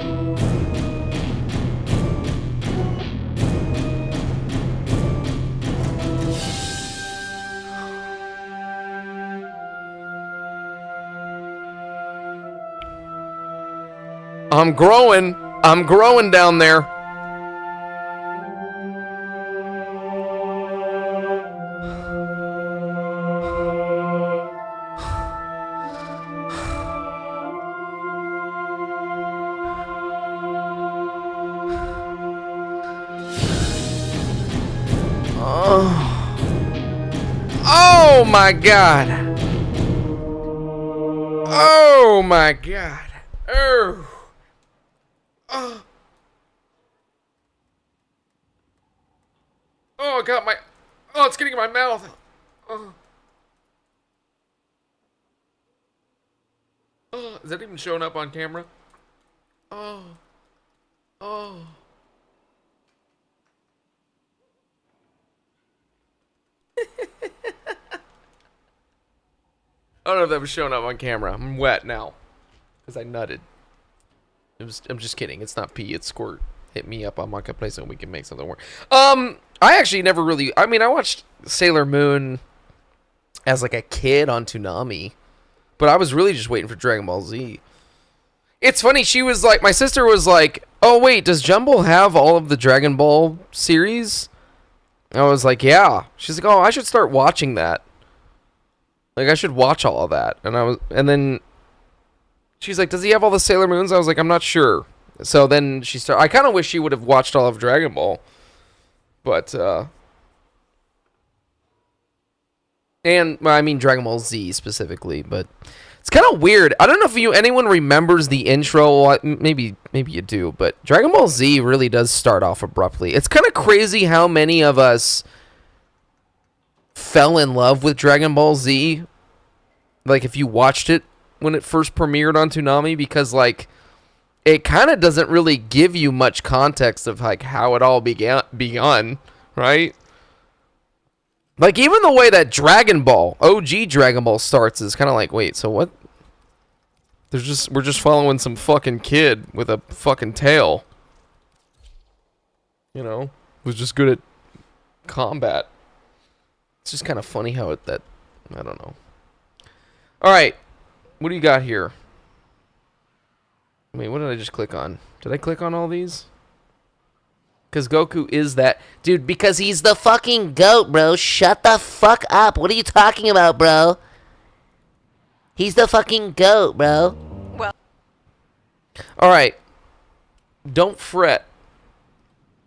I'm growing. I'm growing down there. Oh my god. Oh my god. Oh. Oh. Oh, I got my. Oh, it's getting in my mouth. Oh. Oh, is that even showing up on camera? Oh. Oh. I don't know if that was showing up on camera. I'm wet now. Because I nutted. I'm just kidding. It's not pee, it's squirt. Hit me up on Marketplace and we can make something work. I actually never really... I mean, I watched Sailor Moon as like a kid on Toonami. But I was really just waiting for Dragon Ball Z. It's funny, she was like... My sister was like, oh wait, does Jumble have all of the Dragon Ball series? And I was like, yeah. She's like, oh, I should start watching that. Like, I should watch all of that. And then she's like, does he have all the Sailor Moons? I was like, I'm not sure. So then she started. I kind of wish she would have watched all of Dragon Ball. But, and, well, I mean Dragon Ball Z specifically. But It's kind of weird. I don't know if anyone remembers the intro. Well, maybe you do, but Dragon Ball Z really does start off abruptly. It's kind of crazy how many of us fell in love with Dragon Ball Z. Like, if you watched it when it first premiered on Toonami, because, like, it kind of doesn't really give you much context of, like, how it all begun, right? Like, even the way that Dragon Ball, OG Dragon Ball starts is kind of like, wait, so what? We're just following some fucking kid with a fucking tail. You know? Who's just good at combat. It's just kind of funny how I don't know. Alright. What do you got here? Wait, what did I just click on? Did I click on all these? Because Goku is that... Dude, because he's the fucking goat, bro. Shut the fuck up. What are you talking about, bro? He's the fucking goat, bro. Well... Alright. Don't fret.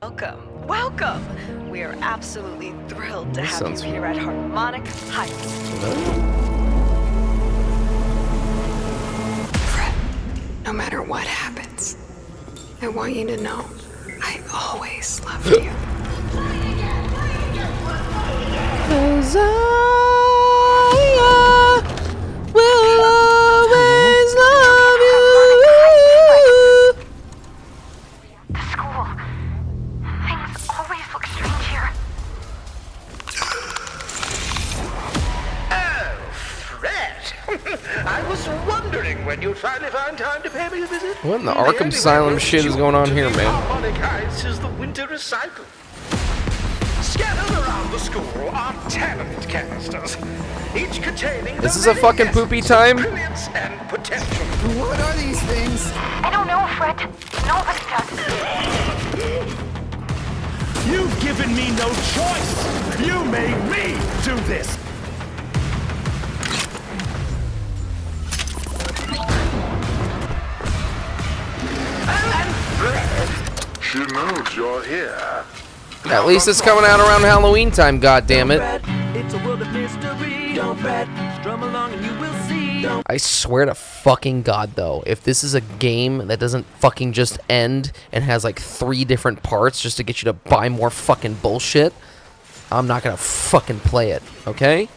Welcome. Welcome. We are absolutely thrilled to have you Sounds here at Harmonic Heights. Fred, no matter what happens, I want you to know I always loved you. 'Cause I will always love you. The school. Things always look strange here. Oh, Fred! I was wondering when you'd finally find time to pay me a visit. What in the Arkham Asylum shit is going on here, man? Harmonic Heights is the winter recycle. Scattered around the school are talent canisters, each containing This is a fucking poopy time? brilliance and potential. What are these things? I don't know, Fred. Nobody does. You've given me no choice. You made me do this. She knows you're here. At least it's coming out around Halloween time, goddammit. It's a world of mystery. Don't fret. Strum along and you will see. I swear to fucking God, though, if this is a game that doesn't fucking just end and has like 3 different parts just to get you to buy more fucking bullshit, I'm not gonna fucking play it, okay?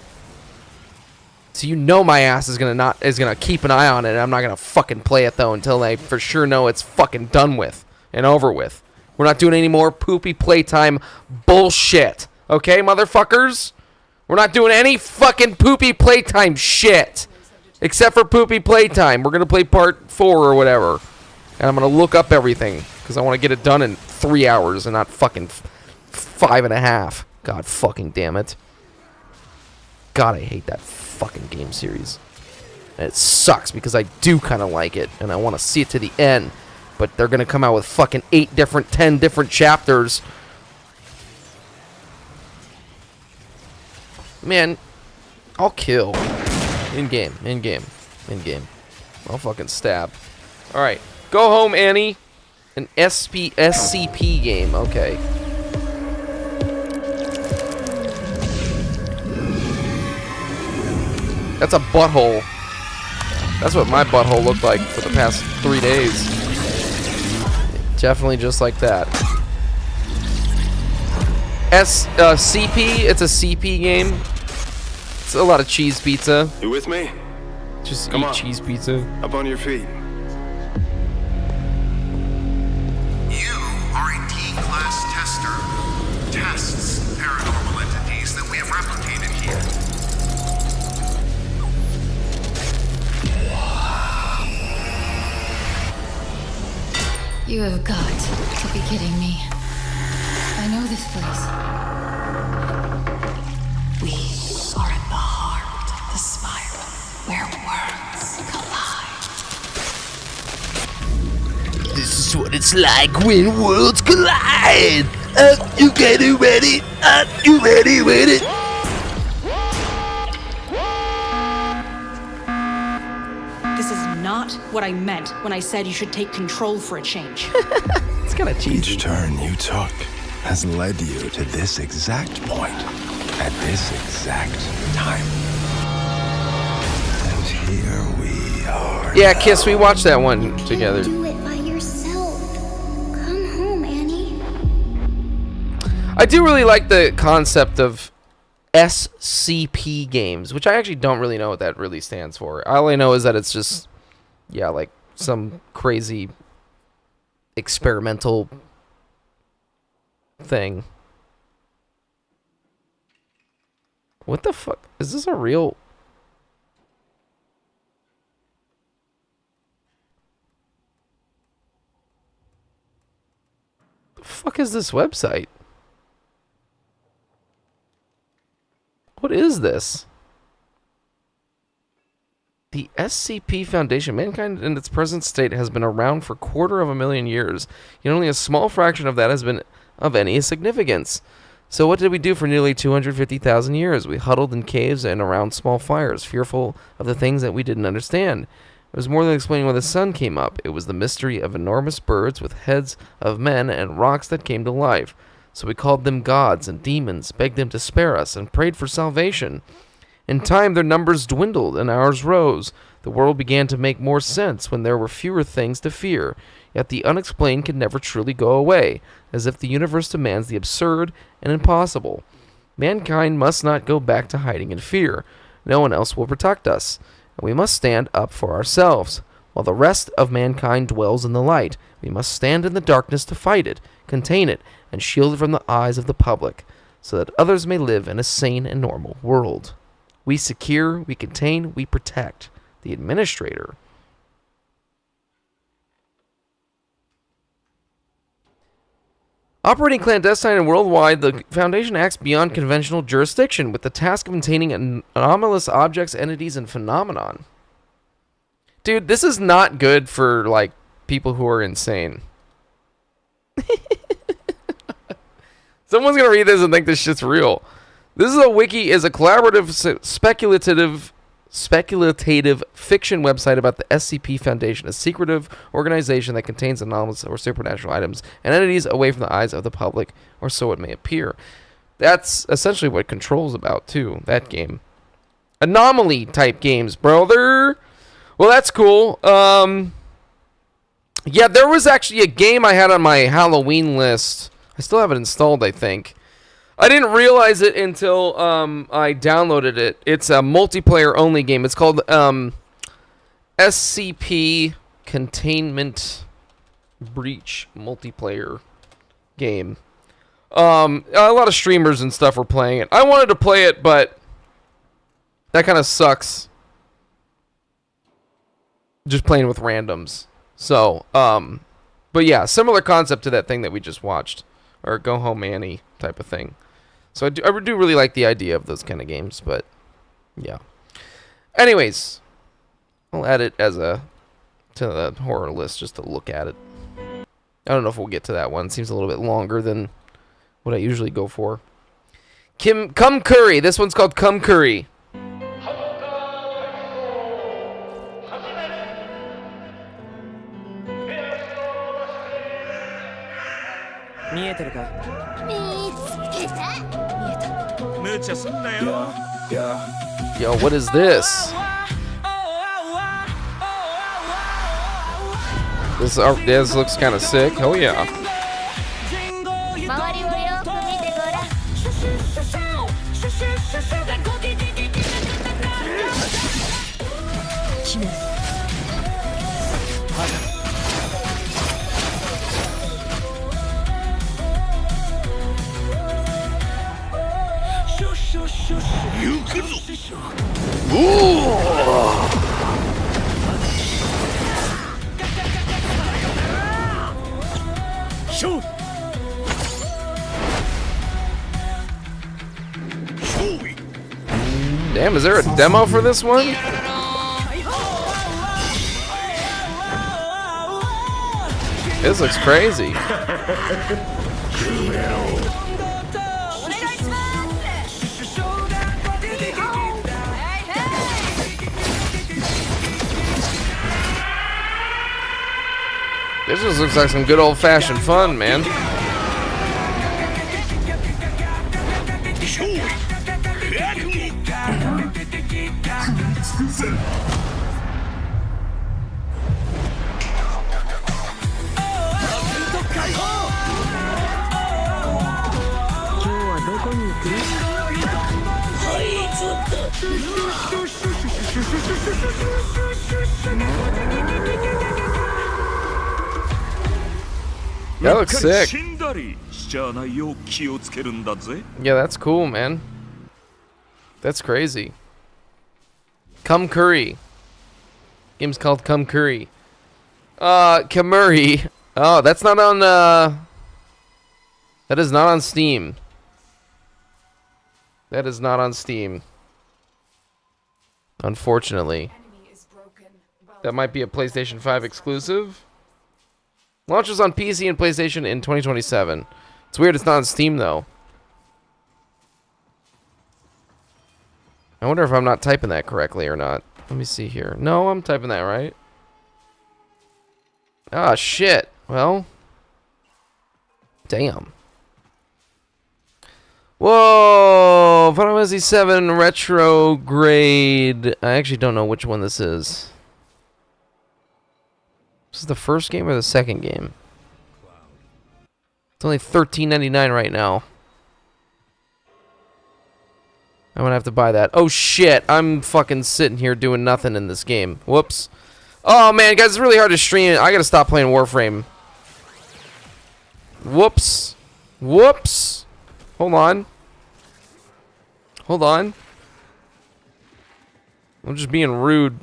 So you know my ass is gonna keep an eye on it, and I'm not gonna fucking play it though until I for sure know it's fucking done with and over with. We're not doing any more poopy playtime bullshit, okay, motherfuckers? We're not doing any fucking poopy playtime shit. Except for poopy playtime. We're going to play part 4 or whatever. And I'm going to look up everything. Because I want to get it done in 3 hours and not fucking 5.5. God fucking damn it. God, I hate that fucking game series. And it sucks because I do kind of like it. And I want to see it to the end. But they're going to come out with fucking 10 different chapters. Man, I'll kill. In-game. I'll fucking stab. Alright. Go home, Annie. An SCP game. Okay. That's a butthole. That's what my butthole looked like for the past 3 days. Definitely just like that. CP. It's a CP game. It's a lot of cheese pizza. You with me? Just Come eat on. cheese pizza. Up on your feet. You are a T-class tester. Tests paranormal entities that we have replicated here. You have got to be kidding me. I know this place. We are at the heart of the spiral where worlds collide. This is what it's like when worlds collide. You getting ready? You ready with it? This is not what I meant when I said you should take control for a change. It's kind of cheesy. Each turn you took has led you to this exact point at this exact time. And here we Yeah, Kiss, we watched that one together. Do it by yourself. Come home, Annie. I do really like the concept of SCP games, which I actually don't really know what that really stands for. All I know is that it's just, yeah, like some crazy experimental thing. What the fuck? Is this a real... The fuck is this website? What is this? The SCP Foundation. Mankind in its present state has been around for 250,000 years, yet only a small fraction of that has been of any significance. So what did we do for nearly 250,000 years? We huddled in caves and around small fires, fearful of the things that we didn't understand. It was more than explaining why the sun came up. It was the mystery of enormous birds with heads of men and rocks that came to life. So we called them gods and demons, begged them to spare us, and prayed for salvation. In time, their numbers dwindled and ours rose. The world began to make more sense when there were fewer things to fear. Yet the unexplained can never truly go away, as if the universe demands the absurd and impossible. Mankind must not go back to hiding in fear. No one else will protect us, and we must stand up for ourselves. While the rest of mankind dwells in the light, we must stand in the darkness to fight it, contain it, and shield it from the eyes of the public, so that others may live in a sane and normal world. We secure, we contain, we protect. The Administrator. Operating clandestine and worldwide, the Foundation acts beyond conventional jurisdiction with the task of maintaining anomalous objects, entities, and phenomenon. Dude, this is not good for, like, people who are insane. Someone's gonna read this and think this shit's real. This is a wiki, is a collaborative, speculative fiction website about the SCP Foundation, a secretive organization that contains anomalous or supernatural items and entities away from the eyes of the public, or so it may appear. That's essentially what Control's about, too, that game. Anomaly type games, brother. Well, that's cool. Yeah, there was actually a game I had on my Halloween list. I still have it installed, I think. I didn't realize it until I downloaded it. It's a multiplayer-only game. It's called SCP Containment Breach multiplayer game. A lot of streamers and stuff were playing it. I wanted to play it, but that kind of sucks. Just playing with randoms. So, but yeah, similar concept to that thing that we just watched. Or Go Home Annie type of thing. So I do really like the idea of those kind of games, but yeah. Anyways, I'll add it as to the horror list just to look at it. I don't know if we'll get to that one. It seems a little bit longer than what I usually go for. Come Curry. This one's called Come Curry. Yo, what is this? This looks kind of sick. Oh yeah. Damn, is there a demo for this one? This looks crazy. This just looks like some good old-fashioned fun, man. That looks sick. Yeah, that's cool, man. That's crazy. Come Curry. Game's called Come Curry. Kamuri. Oh, that's not on, that is not on Steam. That is not on Steam. Unfortunately. That might be a PlayStation 5 exclusive. Launches on PC and PlayStation in 2027. It's weird it's not on Steam, though. I wonder if I'm not typing that correctly or not. Let me see here. No, I'm typing that right. Ah, shit. Well. Damn. Whoa! Final Fantasy VII Retrograde. I actually don't know which one this is. This is the first game or the second game? It's only $13.99 right now. I'm gonna have to buy that. Oh shit! I'm fucking sitting here doing nothing in this game. Whoops. Oh man, guys, it's really hard to stream. I gotta stop playing Warframe. Whoops. Whoops. Hold on. Hold on. I'm just being rude.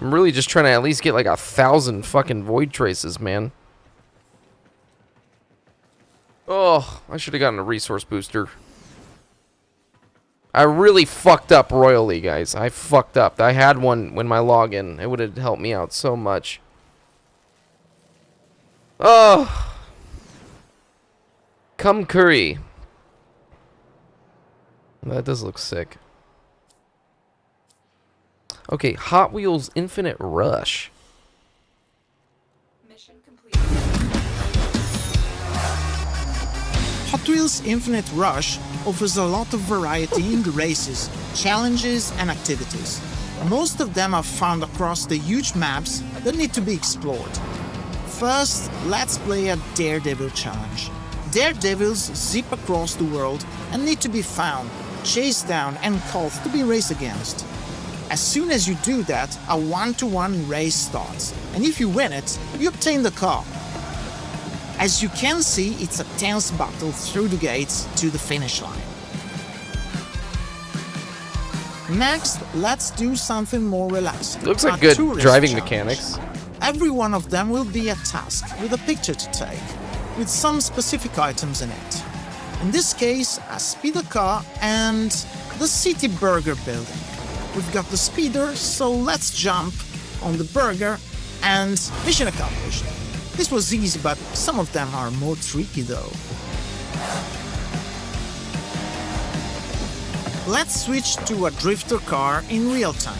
I'm really just trying to at least get like 1,000 fucking void traces, man. Oh, I should have gotten a resource booster. I really fucked up royally, guys. I fucked up. I had one when my login. It would have helped me out so much. Oh. Come Curry. That does look sick. Okay, Hot Wheels Infinite Rush. Mission complete. Hot Wheels Infinite Rush offers a lot of variety in the races, challenges, and activities. Most of them are found across the huge maps that need to be explored. First, let's play a Daredevil challenge. Daredevils zip across the world and need to be found, chased down, and caught to be raced against. As soon as you do that, a 1-to-1 race starts, and if you win it, you obtain the car. As you can see, it's a tense battle through the gates to the finish line. Next, let's do something more relaxing. Looks like good driving mechanics. Every one of them will be a task with a picture to take, with some specific items in it. In this case, a speeder car and the city burger building. We've got the speeder, so let's jump on the burger and mission accomplished. This was easy, but some of them are more tricky though. Let's switch to a drifter car in real time.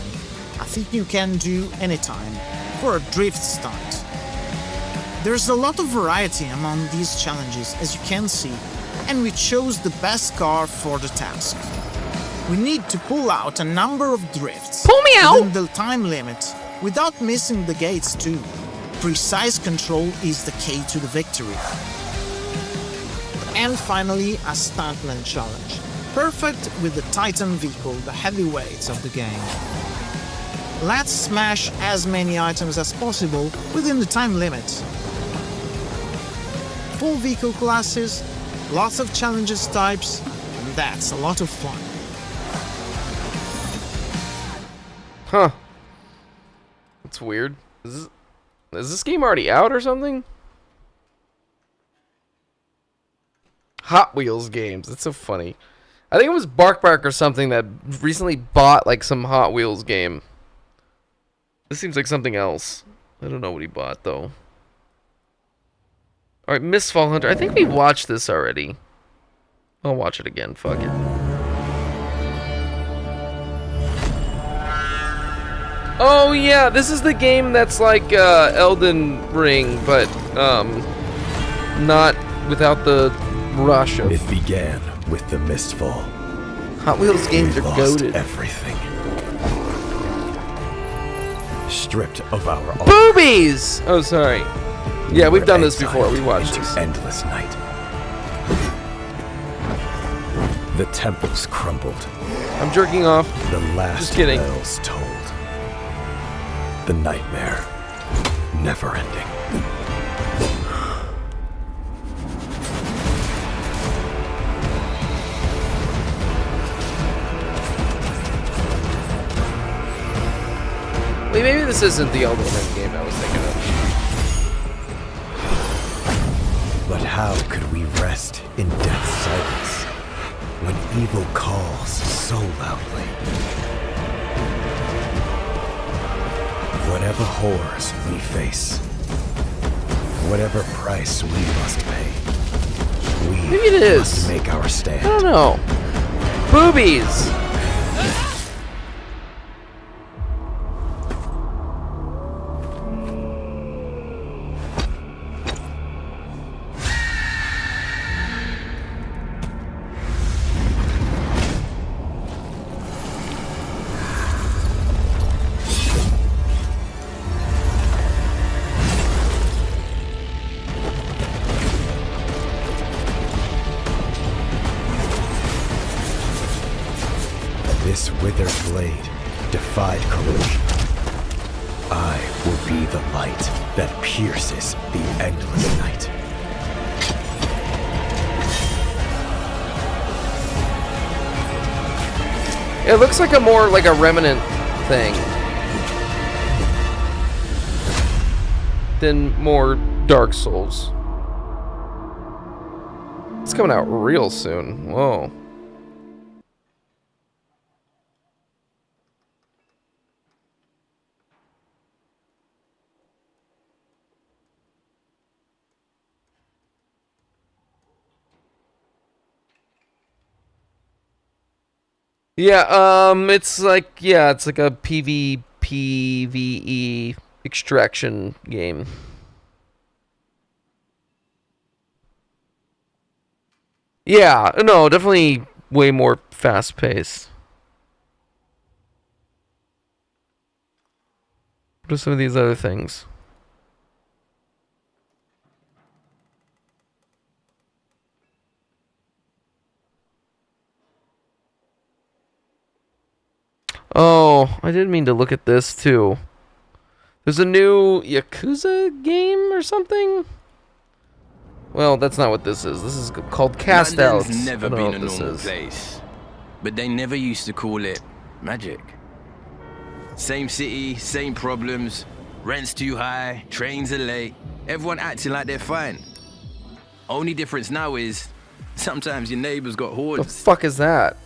I think you can do anytime for a drift stunt. There's a lot of variety among these challenges, as you can see, and we chose the best car for the task. We need to pull out a number of drifts within the time limit, without missing the gates too. Precise control is the key to the victory. And finally, a stuntman challenge. Perfect with the Titan vehicle, the heavyweights of the game. Let's smash as many items as possible within the time limit. 4 vehicle classes, lots of challenges types, and that's a lot of fun. Huh. That's weird. Is this game already out or something? Hot Wheels games. That's so funny. I think it was Bark or something that recently bought like some Hot Wheels game. This seems like something else. I don't know what he bought though. Alright, Mistfall Hunter. I think we watched this already. I'll watch it again. Fuck it. Oh yeah, this is the game that's like Elden Ring, but not without the rush of. It began with the Mistfall. Hot Wheels games are goated. Everything. Stripped of our boobies. Oh, sorry. Yeah, we've done this before. We watched this. Endless night. The temples crumbled. I'm jerking off. The last Just kidding. bells tolled. The nightmare, never ending. Wait, maybe this isn't the Elden Ring game I was thinking of. But how could we rest in death's silence when evil calls so loudly? Whatever horrors we face, whatever price we must pay, we maybe it is. must make our stand. I don't know. Boobies! This withered blade defied corrosion. I will be the light that pierces the endless night. It looks like a more like a remnant thing than more Dark Souls. It's coming out real soon. Whoa. Yeah, it's like a PvE extraction game. Yeah, no, definitely way more fast-paced. What are some of these other things? Oh, I didn't mean to look at this too. There's a new Yakuza game or something? Well, that's not what this is. This is called Cast Outs. London's never been a normal is. place, but they never used to call it magic. Same city, same problems. Rent's too high, trains are late. Everyone acting like they're fine. Only difference now is sometimes your neighbors got hordes. The fuck is that?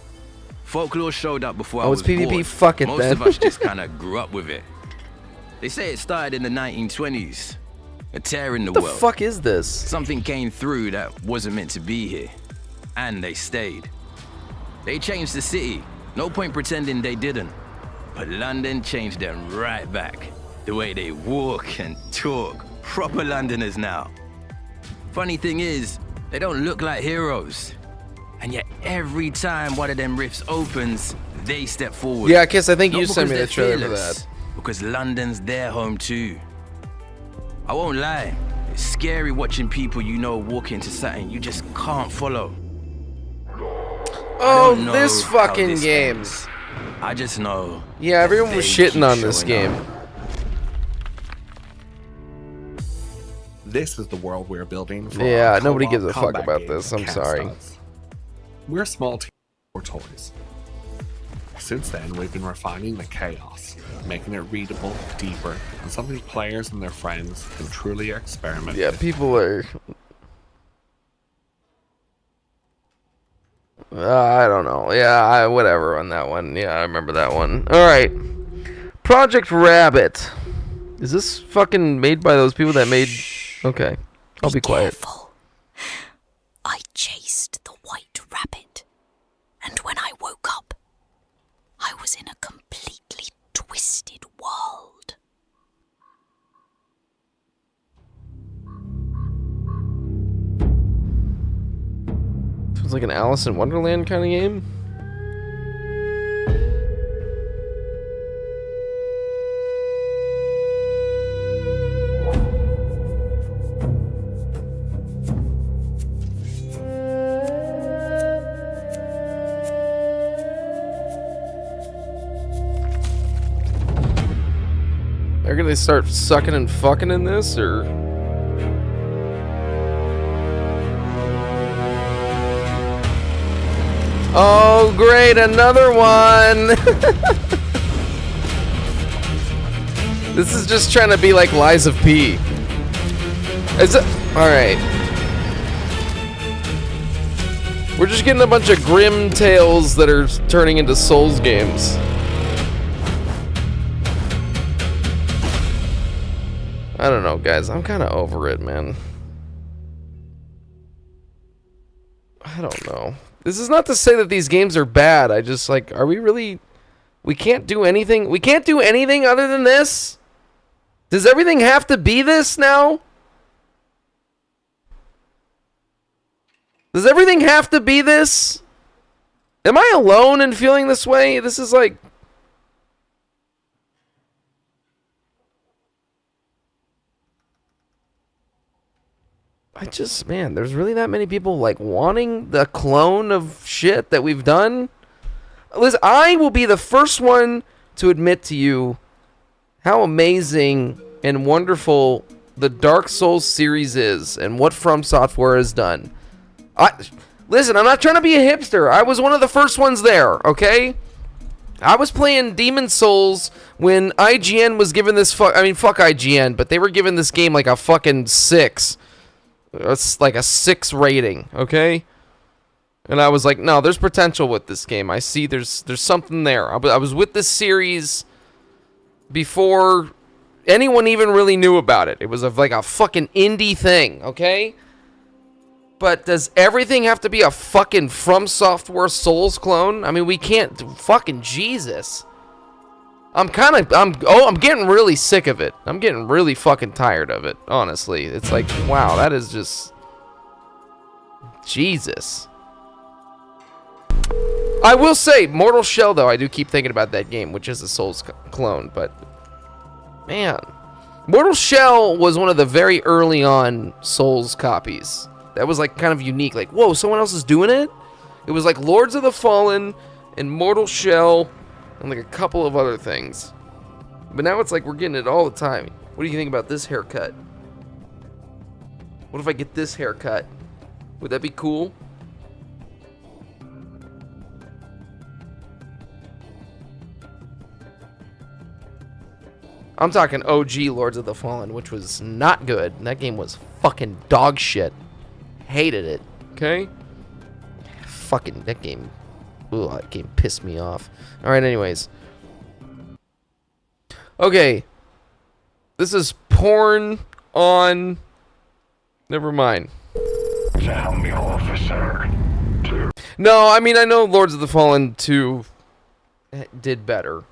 Folklore showed up before I Oh, was it's PvP. born. Fuck it, Most then. of us just kind of grew up with it. They say it started in the 1920s. A tear in the What world. the fuck is this? Something came through that wasn't meant to be here. And they stayed. They changed the city. No point pretending they didn't. But London changed them right back. The way they walk and talk. Proper Londoners now. Funny thing is, they don't look like heroes. And yet every time one of them rifts opens, they step forward. Yeah, Kiss, I think Not you sent me the because they're trailer for fearless, that. Because London's their home too. I won't lie, it's scary watching people you know walk into something you just can't follow. Oh, I don't know this how fucking this game. ends. I just know. Yeah, everyone was they shitting keep on this showing game. up. This is the world we're building for Yeah, our nobody co-op gives a fuck combat about game, this. I'm Cast sorry. Outs. We're a small team for toys. Since then, we've been refining the chaos, making it readable, deeper, and something players and their friends can truly experiment Yeah, with. people are... I don't know. Yeah, whatever on that one. Yeah, I remember that one. Alright. Project Rabbit. Is this fucking made by those people that made... Okay. I'll be quiet. I chased the white rabbit, and when I woke up, I was in a completely twisted world. Sounds like an Alice in Wonderland kind of game. They're gonna start sucking and fucking in this, or? Oh, great, another one! This is just trying to be like Lies of P. Is it? Alright. We're just getting a bunch of grim tales that are turning into Souls games. I don't know, guys. I'm kind of over it, man. I don't know. This is not to say that these games are bad. I just, like, are we really... We can't do anything... We can't do anything other than this? Does everything have to be this now? Does everything have to be this? Am I alone in feeling this way? This is like... I just, man, there's really that many people, like, wanting the clone of shit that we've done? Liz, I will be the first one to admit to you how amazing and wonderful the Dark Souls series is and what From Software has done. Listen, I'm not trying to be a hipster. I was one of the first ones there, okay? I was playing Demon Souls when IGN was giving this fuck IGN, but they were giving this game like a fucking 6. It's like a 6 rating, okay? And I was like, no, there's potential with this game. I see there's something there. I was with this series before anyone even really knew about it. It was like a fucking indie thing, okay? But does everything have to be a fucking From Software Souls clone? I mean, we can't. Fucking Jesus. I'm getting really sick of it. I'm getting really fucking tired of it, honestly. It's like, wow, that is just... Jesus. I will say, Mortal Shell, though, I do keep thinking about that game, which is a Souls clone, but... Man. Mortal Shell was one of the very early on Souls copies. That was, like, kind of unique. Like, whoa, someone else is doing it? It was like Lords of the Fallen and Mortal Shell and, like, a couple of other things. But now it's like we're getting it all the time. What do you think about this haircut? What if I get this haircut? Would that be cool? I'm talking OG Lords of the Fallen, which was not good. That game was fucking dog shit. Hated it. Okay? Fucking, that game. Ooh, that game pissed me off. Alright, anyways. Okay. This is porn on... Never mind. Tell me, officer. No, I mean, I know Lords of the Fallen 2 did better.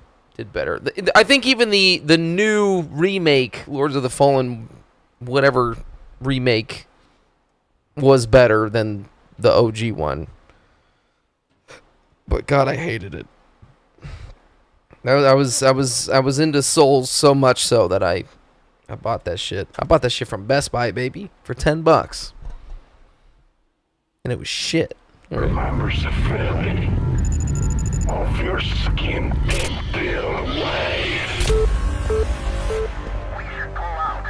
I think even the new remake, Lords of the Fallen, whatever remake, was better than the OG one. But God, I hated it. I was into Souls so much so that I bought that shit. I bought that shit from Best Buy, baby, for $10, and it was shit. Remembers the feeling of your skin being peeled away. We should pull out.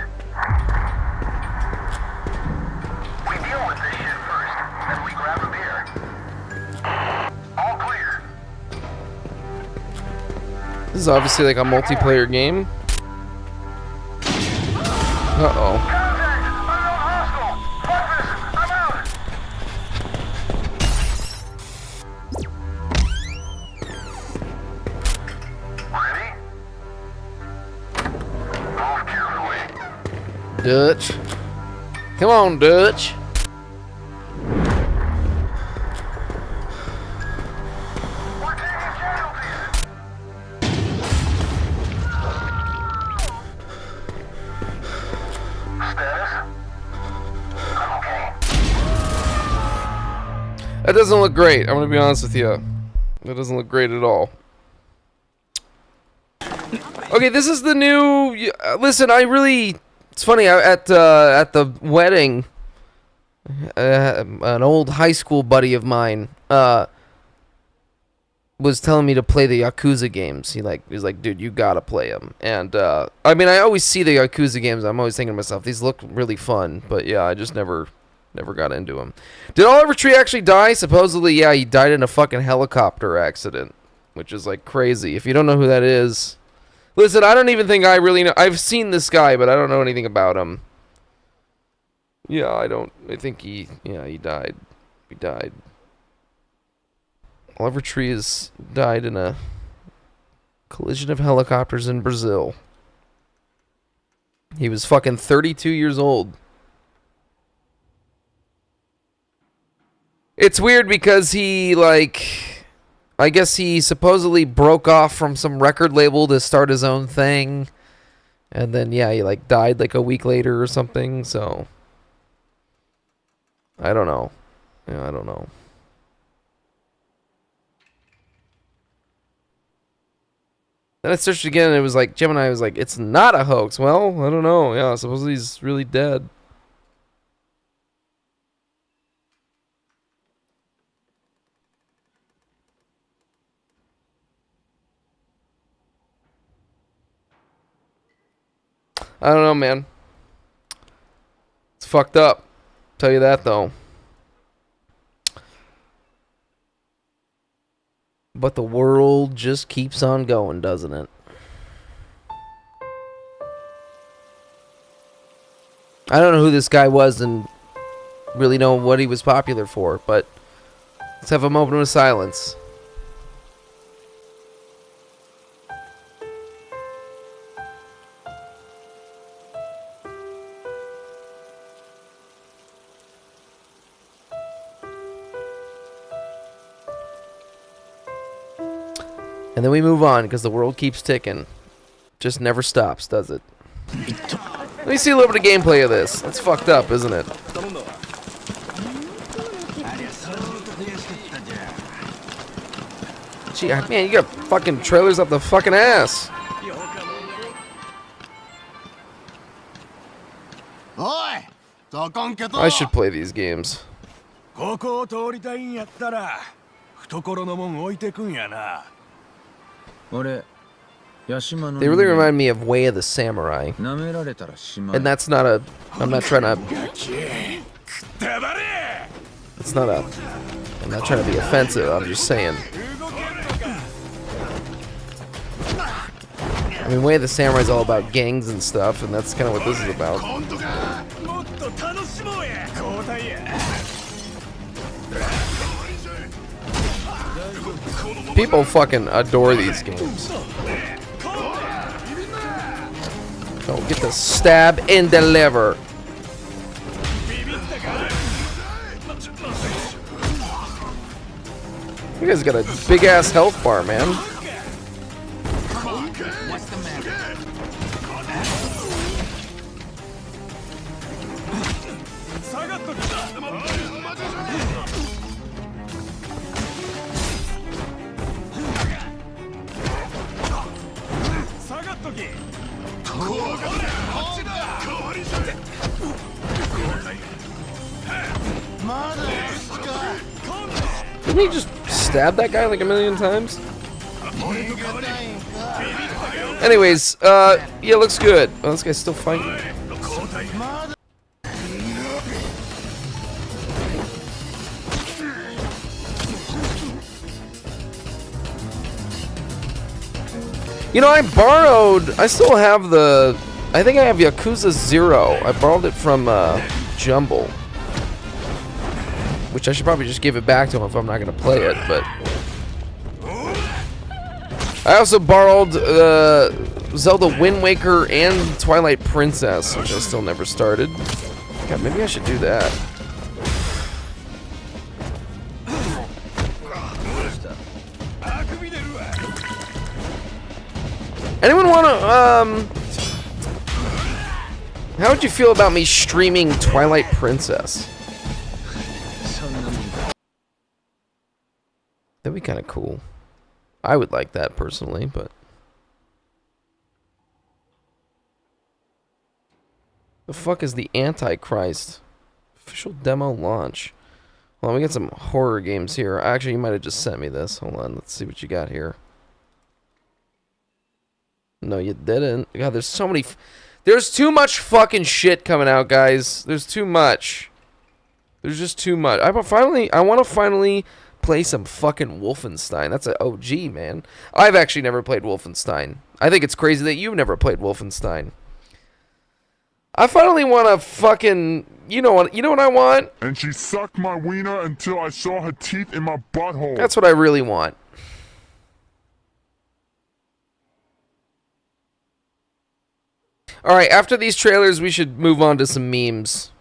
We deal with this shit first, then we grab a beer. All clear. This is obviously like a multiplayer game. Uh-oh. Dutch. Come on, Dutch. That doesn't look great. I'm gonna be honest with you. That doesn't look great at all. Okay, this is the new... Listen, I really... It's funny, at the wedding, an old high school buddy of mine was telling me to play the Yakuza games. He's like, dude, you gotta play them. And I mean, I always see the Yakuza games. I'm always thinking to myself, these look really fun. But yeah, I just never got into them. Did Oliver Tree actually die? Supposedly, yeah, he died in a fucking helicopter accident, which is like crazy. If you don't know who that is, listen, I don't even think I really know. I've seen this guy, but I don't know anything about him. Yeah, I think he died. He died. Oliver Tree has died in a collision of helicopters in Brazil. He was fucking 32 years old. It's weird because he, like, I guess he supposedly broke off from some record label to start his own thing. And then, yeah, he, like, died, like, a week later or something, so. I don't know. Yeah, I don't know. Then I searched again, and it was like, Gemini was like, it's not a hoax. Well, I don't know. Yeah, supposedly he's really dead. I don't know, man. It's fucked up. Tell you that, though. But the world just keeps on going, doesn't it? I don't know who this guy was and really know what he was popular for, but let's have a moment of silence. And then we move on, because the world keeps ticking. Just never stops, does it? Let me see a little bit of gameplay of this. That's fucked up, isn't it? Gee, man, you got fucking trailers up the fucking ass. I should play these games. They really remind me of Way of the Samurai. And that's not a... I'm not trying to... It's not a... I'm not trying to be offensive, I'm just saying. I mean, Way of the Samurai is all about gangs and stuff, and that's kind of what this is about. People fucking adore these games. Oh, get the stab and deliver. You guys got a big ass health bar, man. Didn't he just stab that guy like a million times? Anyways, yeah, looks good. Oh, this guy's still fighting. You know, I still have the, I think I have Yakuza 0. I borrowed it from Jumble. Which I should probably just give it back to him if I'm not going to play it, but... I also borrowed Zelda Wind Waker and Twilight Princess, which I still never started. God, maybe I should do that. Anyone want to, how would you feel about me streaming Twilight Princess? That'd be kind of cool. I would like that personally, but... The fuck is the Antichrist? Official demo launch. Well, we got some horror games here. Actually, you might have just sent me this. Hold on, let's see what you got here. No, you didn't. God, there's so many... There's too much fucking shit coming out, guys. There's too much. There's just too much. I want to finally play some fucking Wolfenstein. That's an OG, man. I've actually never played Wolfenstein. I think it's crazy that you've never played Wolfenstein. I finally want to fucking... You know what I want? And she sucked my wiener until I saw her teeth in my butthole. That's what I really want. All right, after these trailers, we should move on to some memes,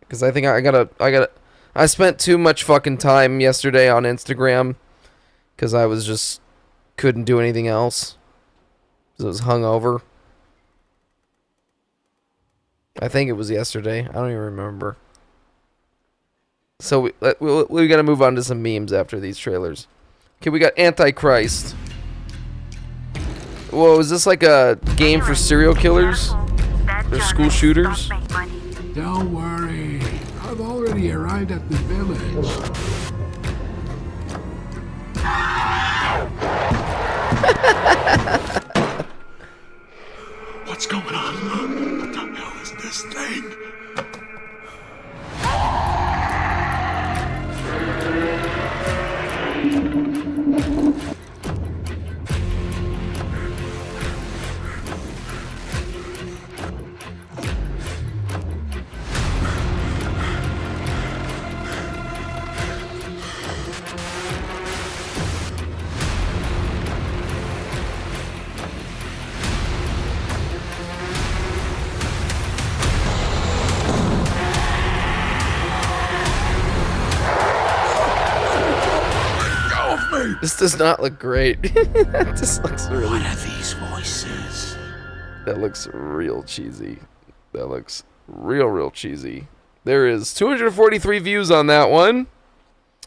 because I think I spent too much fucking time yesterday on Instagram, because I was just couldn't do anything else, because I was hungover. I think it was yesterday. I don't even remember. So we got to move on to some memes after these trailers. Okay, we got Antichrist. Whoa, is this like a game for serial killers? Or school shooters? Don't worry. I've already arrived at the village. What's going on? What the hell is this thing? This does not look great. This looks really... What are these voices? That looks real cheesy. That looks real cheesy. There is 243 views on that one.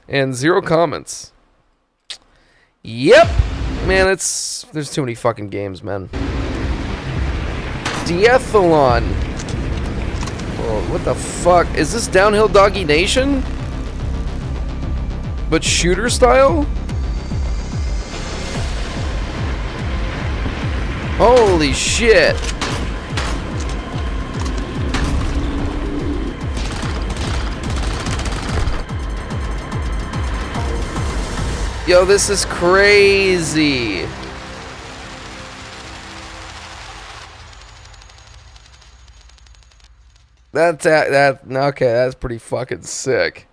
And 0 comments. Yep. Man, there's too many fucking games, man. Diathlon. Oh, what the fuck? Is this Downhill Doggy Nation? But shooter style? Holy shit. Yo, this is crazy. Okay, that's pretty fucking sick.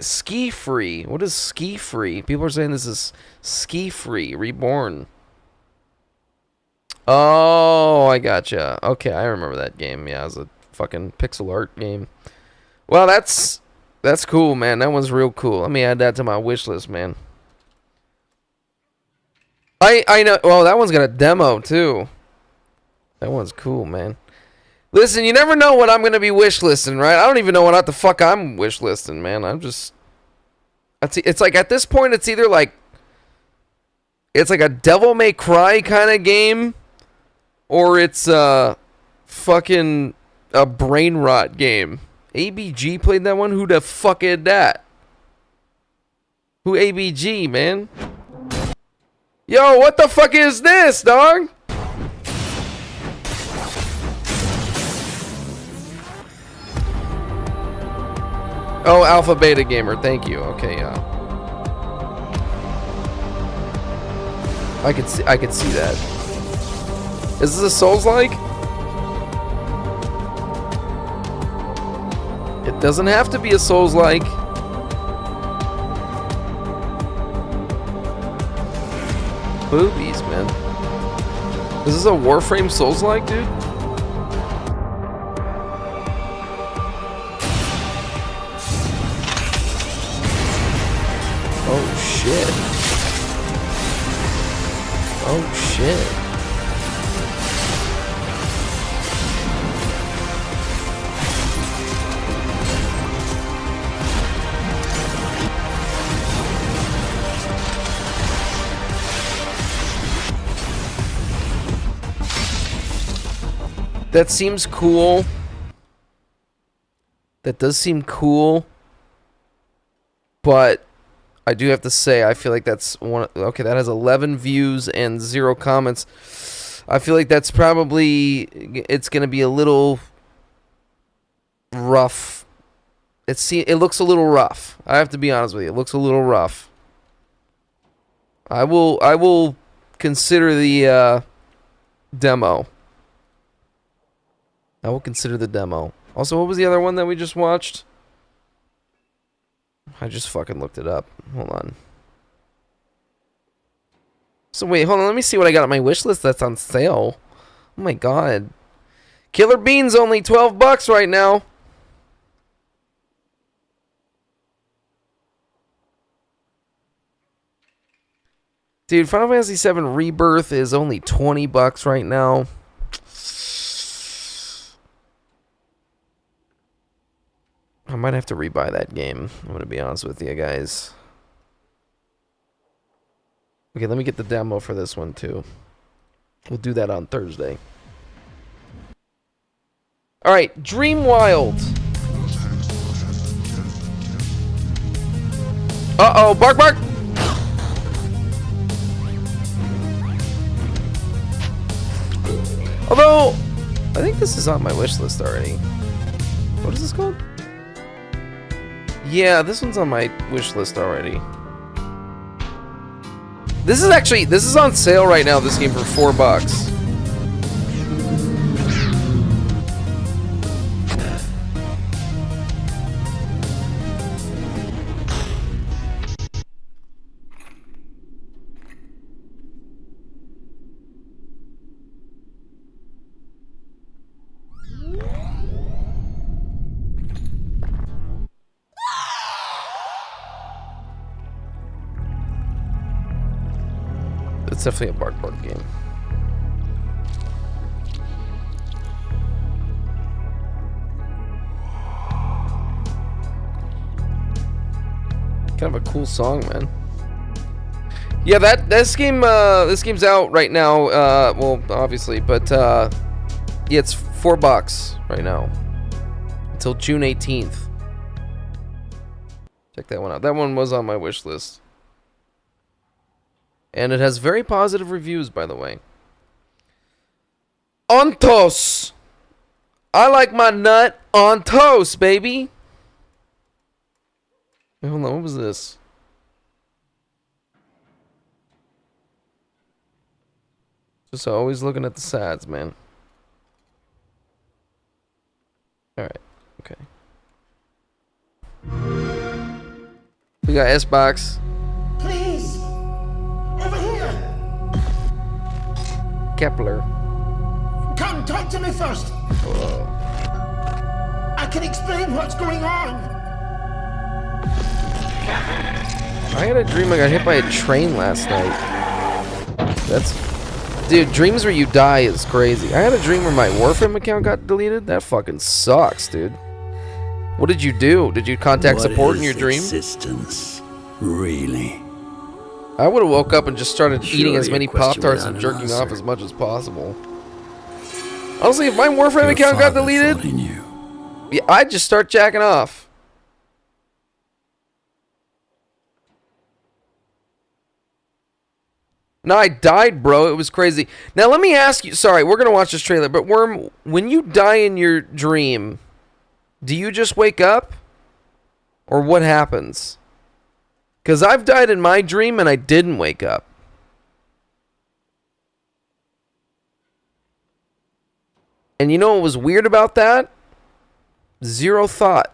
Ski Free. What is Ski Free? People are saying this is Ski Free Reborn. Oh, I gotcha. Okay, I remember that game. Yeah, it was a fucking pixel art game. Well, that's cool, man. That one's real cool. Let me add that to my wish list, man. I know. Well, that one's got a demo too. That one's cool, man. Listen, you never know what I'm going to be wish listing, right? I don't even know what the fuck I'm wish listing, man. I'm just... It's like, at this point, it's either like... It's like a Devil May Cry kind of game, or it's fucking a brain rot game. ABG played that one? Who the fuck is that? Who ABG, man? Yo, what the fuck is this, dog? Oh, Alpha Beta Gamer, thank you. Okay, yeah. I could see that. Is this a Souls-like? It doesn't have to be a Souls-like. Boobies, man. Is this a Warframe Souls-like, dude? Oh shit. Oh shit. That seems cool. That does seem cool. But I do have to say, I feel like that's one. Okay, that has 11 views and 0 comments. I feel like that's probably, it's going to be a little rough. It looks a little rough. I have to be honest with you. It looks a little rough. I will consider the demo. I will consider the demo. Also, what was the other one that we just watched? I just fucking looked it up. Hold on. So wait, hold on. Let me see what I got on my wish list that's on sale. Oh my god. Killer Bean's only $12 right now. Dude, Final Fantasy VII Rebirth is only $20 right now. I might have to rebuy that game. I'm going to be honest with you guys. Okay, let me get the demo for this one too. We'll do that on Thursday. Alright, Dream Wild. Uh-oh, bark, bark! Although, I think this is on my wish list already. What is this called? Yeah, this one's on my wish list already. This is on sale right now, this game, for $4. It's definitely a bark bark game. Kind of a cool song, man. Yeah, this game's out right now. Well, obviously, but yeah, it's $4 right now until June 18th. Check that one out. That one was on my wish list. And it has very positive reviews, by the way. On toast. I like my nut on toast, baby. Wait, hold on, what was this? Just always looking at the sides, man. Alright, okay. We got S-Box. Please! Over here! Kepler. Come, talk to me first! I can explain what's going on! I had a dream I got hit by a train last night. Dude, dreams where you die is crazy. I had a dream where my Warframe account got deleted. That fucking sucks, dude. What did you do? Did you contact support in your dream? Existence, really? I would have woke up and just started eating as many question Pop-Tarts without and an jerking answer. off as much as possible. Honestly, if my Warframe account got deleted, yeah, I'd just start jacking off. No, I died, bro. It was crazy. Now, let me ask you. Sorry, we're going to watch this trailer. But, Worm, when you die in your dream, do you just wake up? Or what happens? Because I've died in my dream and I didn't wake up. And you know what was weird about that? Zero thought.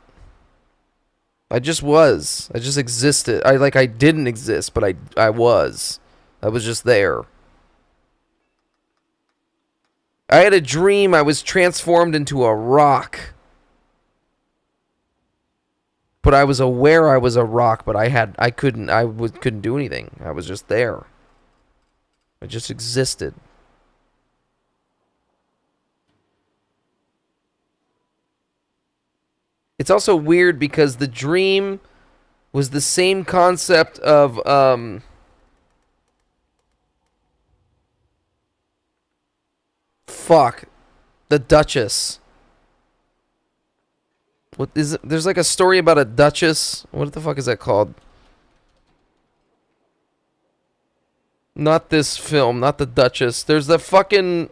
I just was. I just existed. I didn't exist, but I was. I was just there. I had a dream I was transformed into a rock. But I was aware I was a rock, but I couldn't do anything. I was just there. I just existed. It's also weird because the dream was the same concept of the Duchess. What is it? There's like a story about a duchess. What the fuck is that called? Not this film, not the Duchess. There's the fucking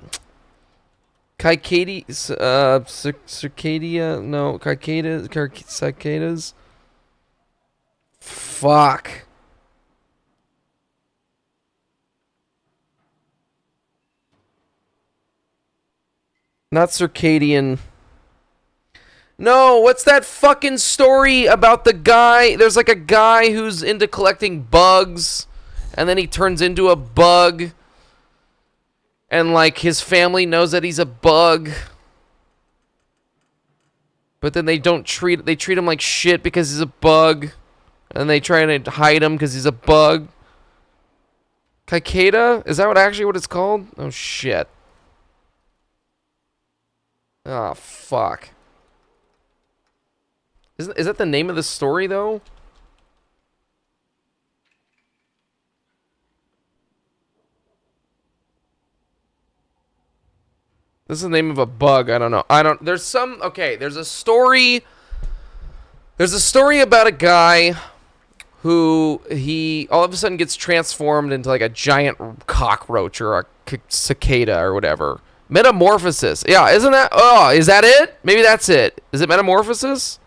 cicadas. Fuck. Not circadian. No, what's that fucking story about the guy? There's like a guy who's into collecting bugs, and then he turns into a bug, and like his family knows that he's a bug, but then they treat him like shit because he's a bug, and they try to hide him because he's a bug. Cicada? Is that what it's called? Oh shit. Oh fuck. Is that the name of the story, though? This is the name of a bug. I don't know. There's some... Okay, there's a story... There's a story about a guy who he all of a sudden gets transformed into like a giant cockroach or a cicada or whatever. Metamorphosis. Yeah, isn't that... Oh, is that it? Maybe that's it. Is it Metamorphosis?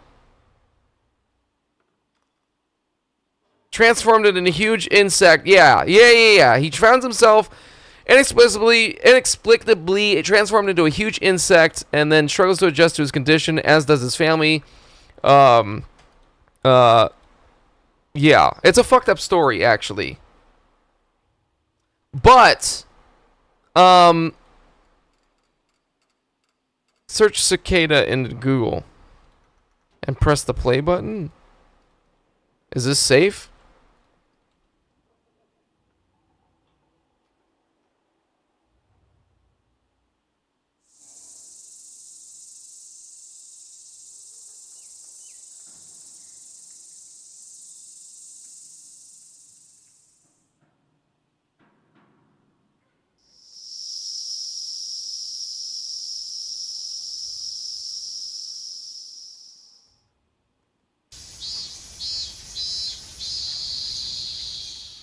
Transformed into a huge insect. Yeah. He found himself inexplicably transformed into a huge insect and then struggles to adjust to his condition, as does his family. Yeah. It's a fucked up story, actually. But, search cicada into Google and press the play button. Is this safe?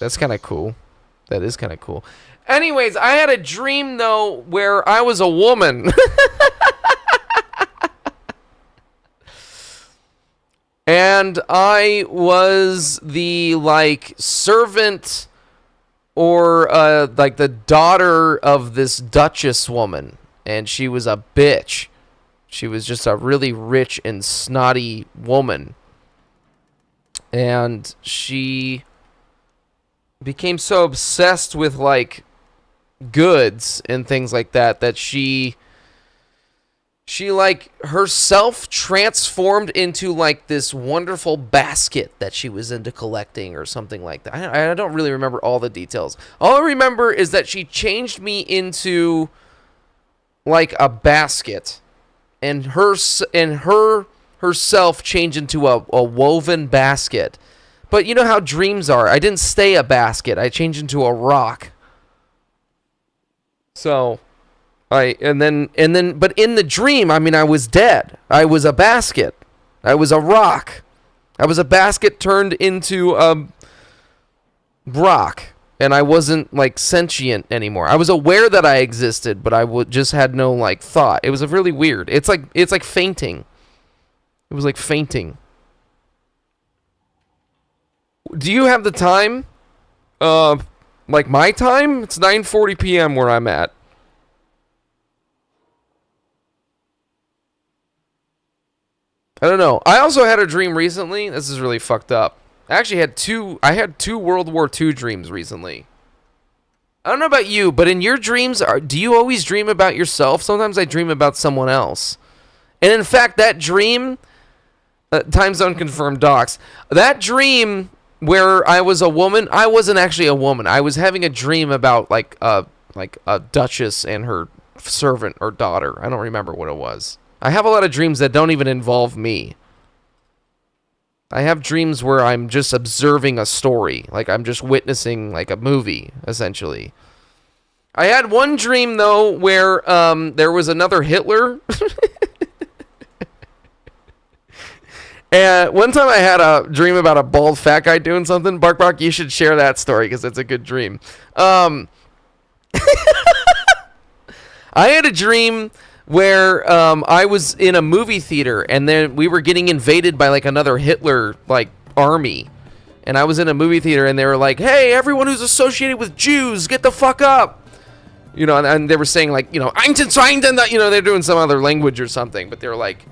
That's kind of cool. That is kind of cool. Anyways, I had a dream, though, where I was a woman. And I was the, like, servant or, like, the daughter of this Duchess woman. And she was a bitch. She was just a really rich and snotty woman. And she became so obsessed with like goods and things like that that she like herself transformed into like this wonderful basket that she was into collecting or something like that. I don't really remember all the details. All I remember is that she changed me into like a basket, and herself changed into a woven basket. But you know how dreams are. I didn't stay a basket. I changed into a rock. So, but in the dream, I mean, I was dead. I was a basket. I was a rock. I was a basket turned into a rock, and I wasn't like sentient anymore. I was aware that I existed, but I just had no like thought. It was really weird. It's like fainting. It was like fainting. Do you have the time? Like my time? It's 9:40 p.m. where I'm at. I don't know. I also had a dream recently. This is really fucked up. I actually had two World War II dreams recently. I don't know about you, but in your dreams, do you always dream about yourself? Sometimes I dream about someone else. And in fact, that dream, time zone confirmed docs, that dream where I was a woman, I wasn't actually a woman. I was having a dream about like a duchess and her servant or daughter. I don't remember what it was. I have a lot of dreams that don't even involve me. I have dreams where I'm just observing a story, like I'm just witnessing like a movie, essentially. I had one dream though where there was another Hitler. And one time I had a dream about a bald fat guy doing something. Bark Bark, you should share that story because it's a good dream. I had a dream where I was in a movie theater and then we were getting invaded by like another Hitler like army. And I was in a movie theater and they were like, hey, everyone who's associated with Jews, get the fuck up. You know, and they were saying like, you know, you know, they're doing some other language or something, but they were like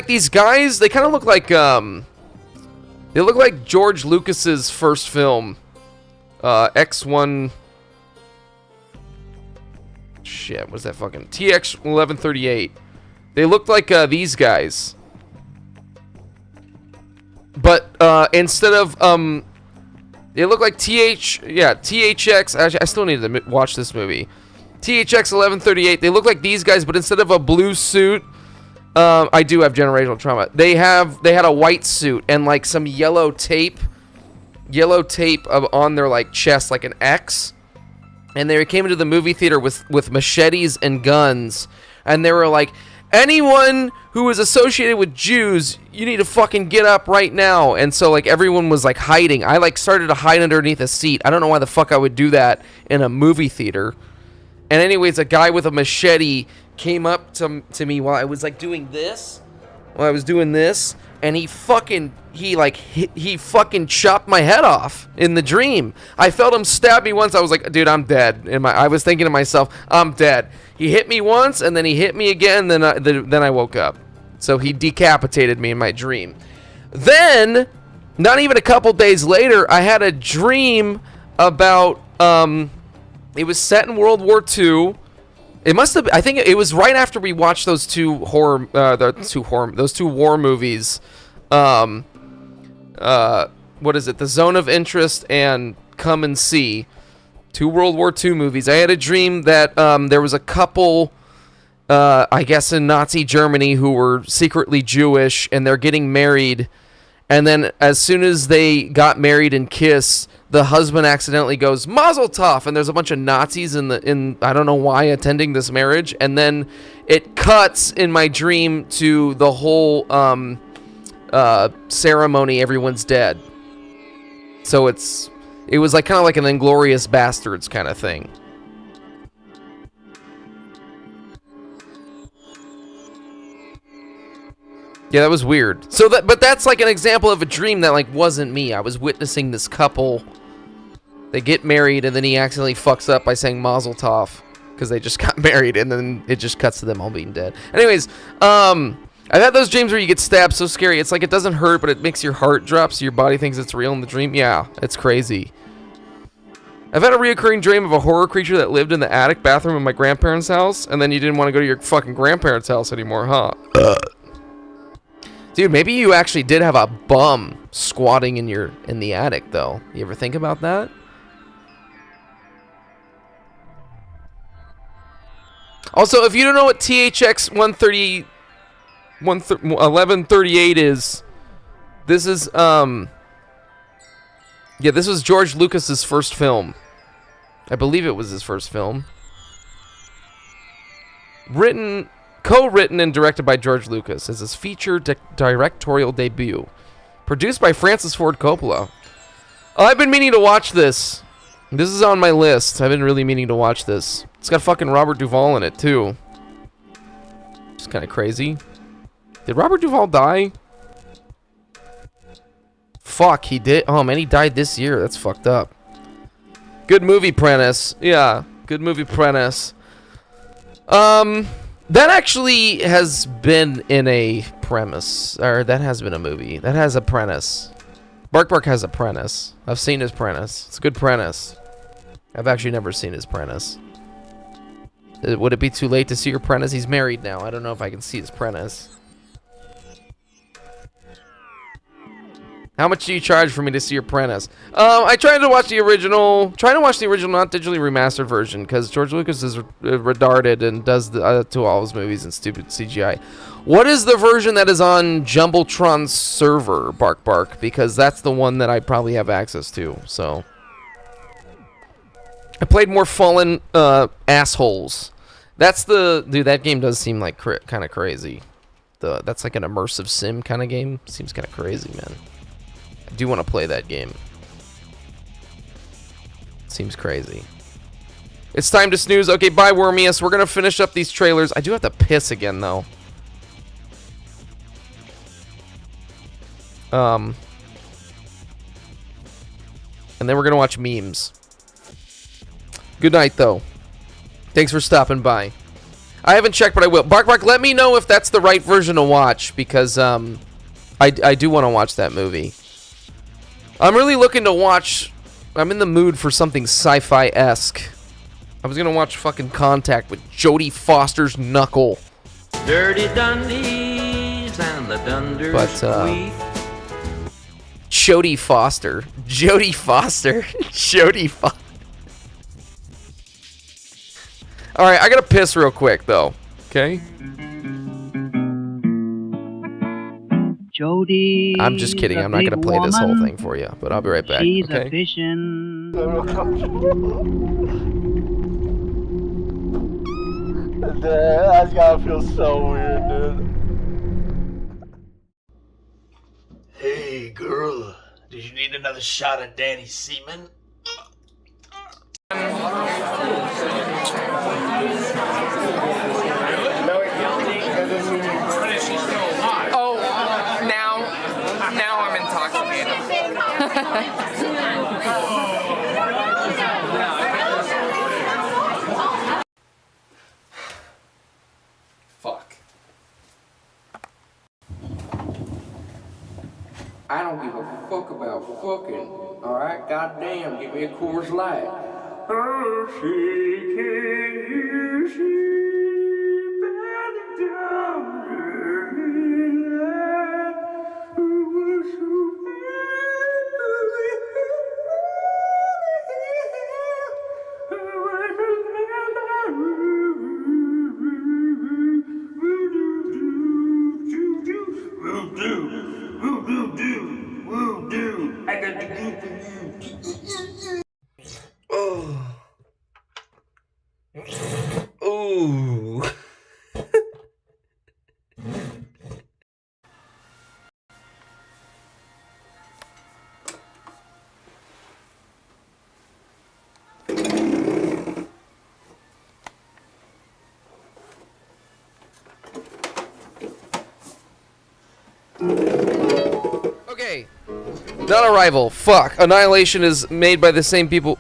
these guys, they kind of look like, they look like George Lucas's first film, X1, shit, what's that fucking, TX-1138. They looked like, these guys. But, instead of, they look like THX, actually, I still need to watch this movie. THX-1138, they look like these guys, but instead of a blue suit, I do have generational trauma. They had a white suit and like some yellow tape on their like chest, like an X. And they came into the movie theater with machetes and guns, and they were like, anyone who is associated with Jews, you need to fucking get up right now. And so like everyone was like hiding. I like started to hide underneath a seat. I don't know why the fuck I would do that in a movie theater. And anyways, a guy with a machete came up to me while I was like doing this. While I was doing this, and he fucking chopped my head off in the dream. I felt him stab me once. I was like, dude, I'm dead. I was thinking to myself, I'm dead. He hit me once, and then he hit me again. Then I woke up. So he decapitated me in my dream. Then, not even a couple days later, I had a dream about it was set in World War II. It must have. I think it was right after we watched those two war movies. What is it? The Zone of Interest and Come and See, 2 World War II movies. I had a dream that there was a couple, I guess in Nazi Germany, who were secretly Jewish, and they're getting married. And then as soon as they got married and kiss, the husband accidentally goes Mazel Tov, and there's a bunch of Nazis in I don't know why attending this marriage, and then it cuts in my dream to the whole ceremony. Everyone's dead. So it was like kind of like an Inglourious Bastards kind of thing. Yeah, that was weird. But that's like an example of a dream that like wasn't me. I was witnessing this couple. They get married and then he accidentally fucks up by saying Mazel Tov because they just got married, and then it just cuts to them all being dead. Anyways, I've had those dreams where you get stabbed. So scary. It's like it doesn't hurt, but it makes your heart drop, so your body thinks it's real in the dream. Yeah, it's crazy. I've had a reoccurring dream of a horror creature that lived in the attic bathroom of my grandparents' house, and then you didn't want to go to your fucking grandparents' house anymore, huh? Dude, maybe you actually did have a bum squatting in the attic, though. You ever think about that? Also, if you don't know what THX 1138 is, this is this was George Lucas's first film. I believe it was his first film. Co-written and directed by George Lucas as his feature directorial debut. Produced by Francis Ford Coppola. Oh, I've been meaning to watch this. This is on my list. I've been really meaning to watch this. It's got fucking Robert Duvall in it, too. It's kind of crazy. Did Robert Duvall die? Fuck, he did. Oh, man, he died this year. That's fucked up. Good movie, Prentice. Yeah, good movie, Prentice. That actually has been in a premise, or that has been a movie. That has Apprentice. Bark Bark has Apprentice. I've seen his Prentice. It's a good Prentice. I've actually never seen his Prentice. Would it be too late to see your Prentice? He's married now. I don't know if I can see his Prentice. How much do you charge for me to see your Prentice? I tried to watch the original. Trying to watch the original, not digitally remastered version, because George Lucas is retarded and does to all his movies in stupid CGI. What is the version that is on Jumbotron's server, Bark Bark? Because that's the one that I probably have access to. So I played more Fallen Assholes. That's the dude. That game does seem like kind of crazy. that's like an immersive sim kind of game. Seems kind of crazy, man. I do want to play that game. Seems crazy. It's time to snooze. Okay, bye, Wormius. We're gonna finish up these trailers. I do have to piss again, though. And then we're gonna watch memes. Good night, though. Thanks for stopping by. I haven't checked, but I will. Bark, let me know if that's the right version to watch, because I do want to watch that movie. I'm really looking to watch... I'm in the mood for something sci-fi-esque. I was gonna watch fucking Contact with Jodie Foster's Knuckle. Dirty Dundies and the Dunders. But, Jodie Foster. Jodie Foster. Jodie Foster. Alright, I gotta piss real quick, though. Okay? Jody. I'm just kidding. I'm not gonna play this whole thing for you, but I'll be right back. She's okay? a fishing. That's gotta feel so weird, dude. Hey, girl. Did you need another shot of Daddy's semen? Oh, now I'm intoxicated. Fuck. I don't give a fuck about fucking. Alright, goddamn, give me a Coors Light. Oh, she can you see better down I got the good for you. Oh. Ooh. Okay. Not Arrival. Fuck. Annihilation is made by the same people.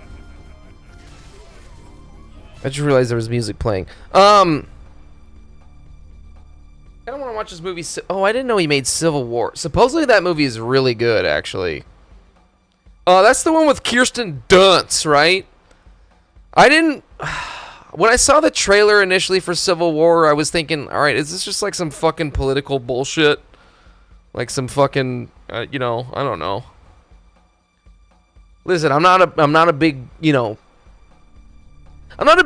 I just realized there was music playing. I don't want to watch this movie. Oh, I didn't know he made Civil War. Supposedly that movie is really good, actually. That's the one with Kirsten Dunst, right? I didn't... When I saw the trailer initially for Civil War, I was thinking, alright, is this just like some fucking political bullshit? Like some fucking, you know, I don't know. Listen, I'm not a big, you know... I'm not a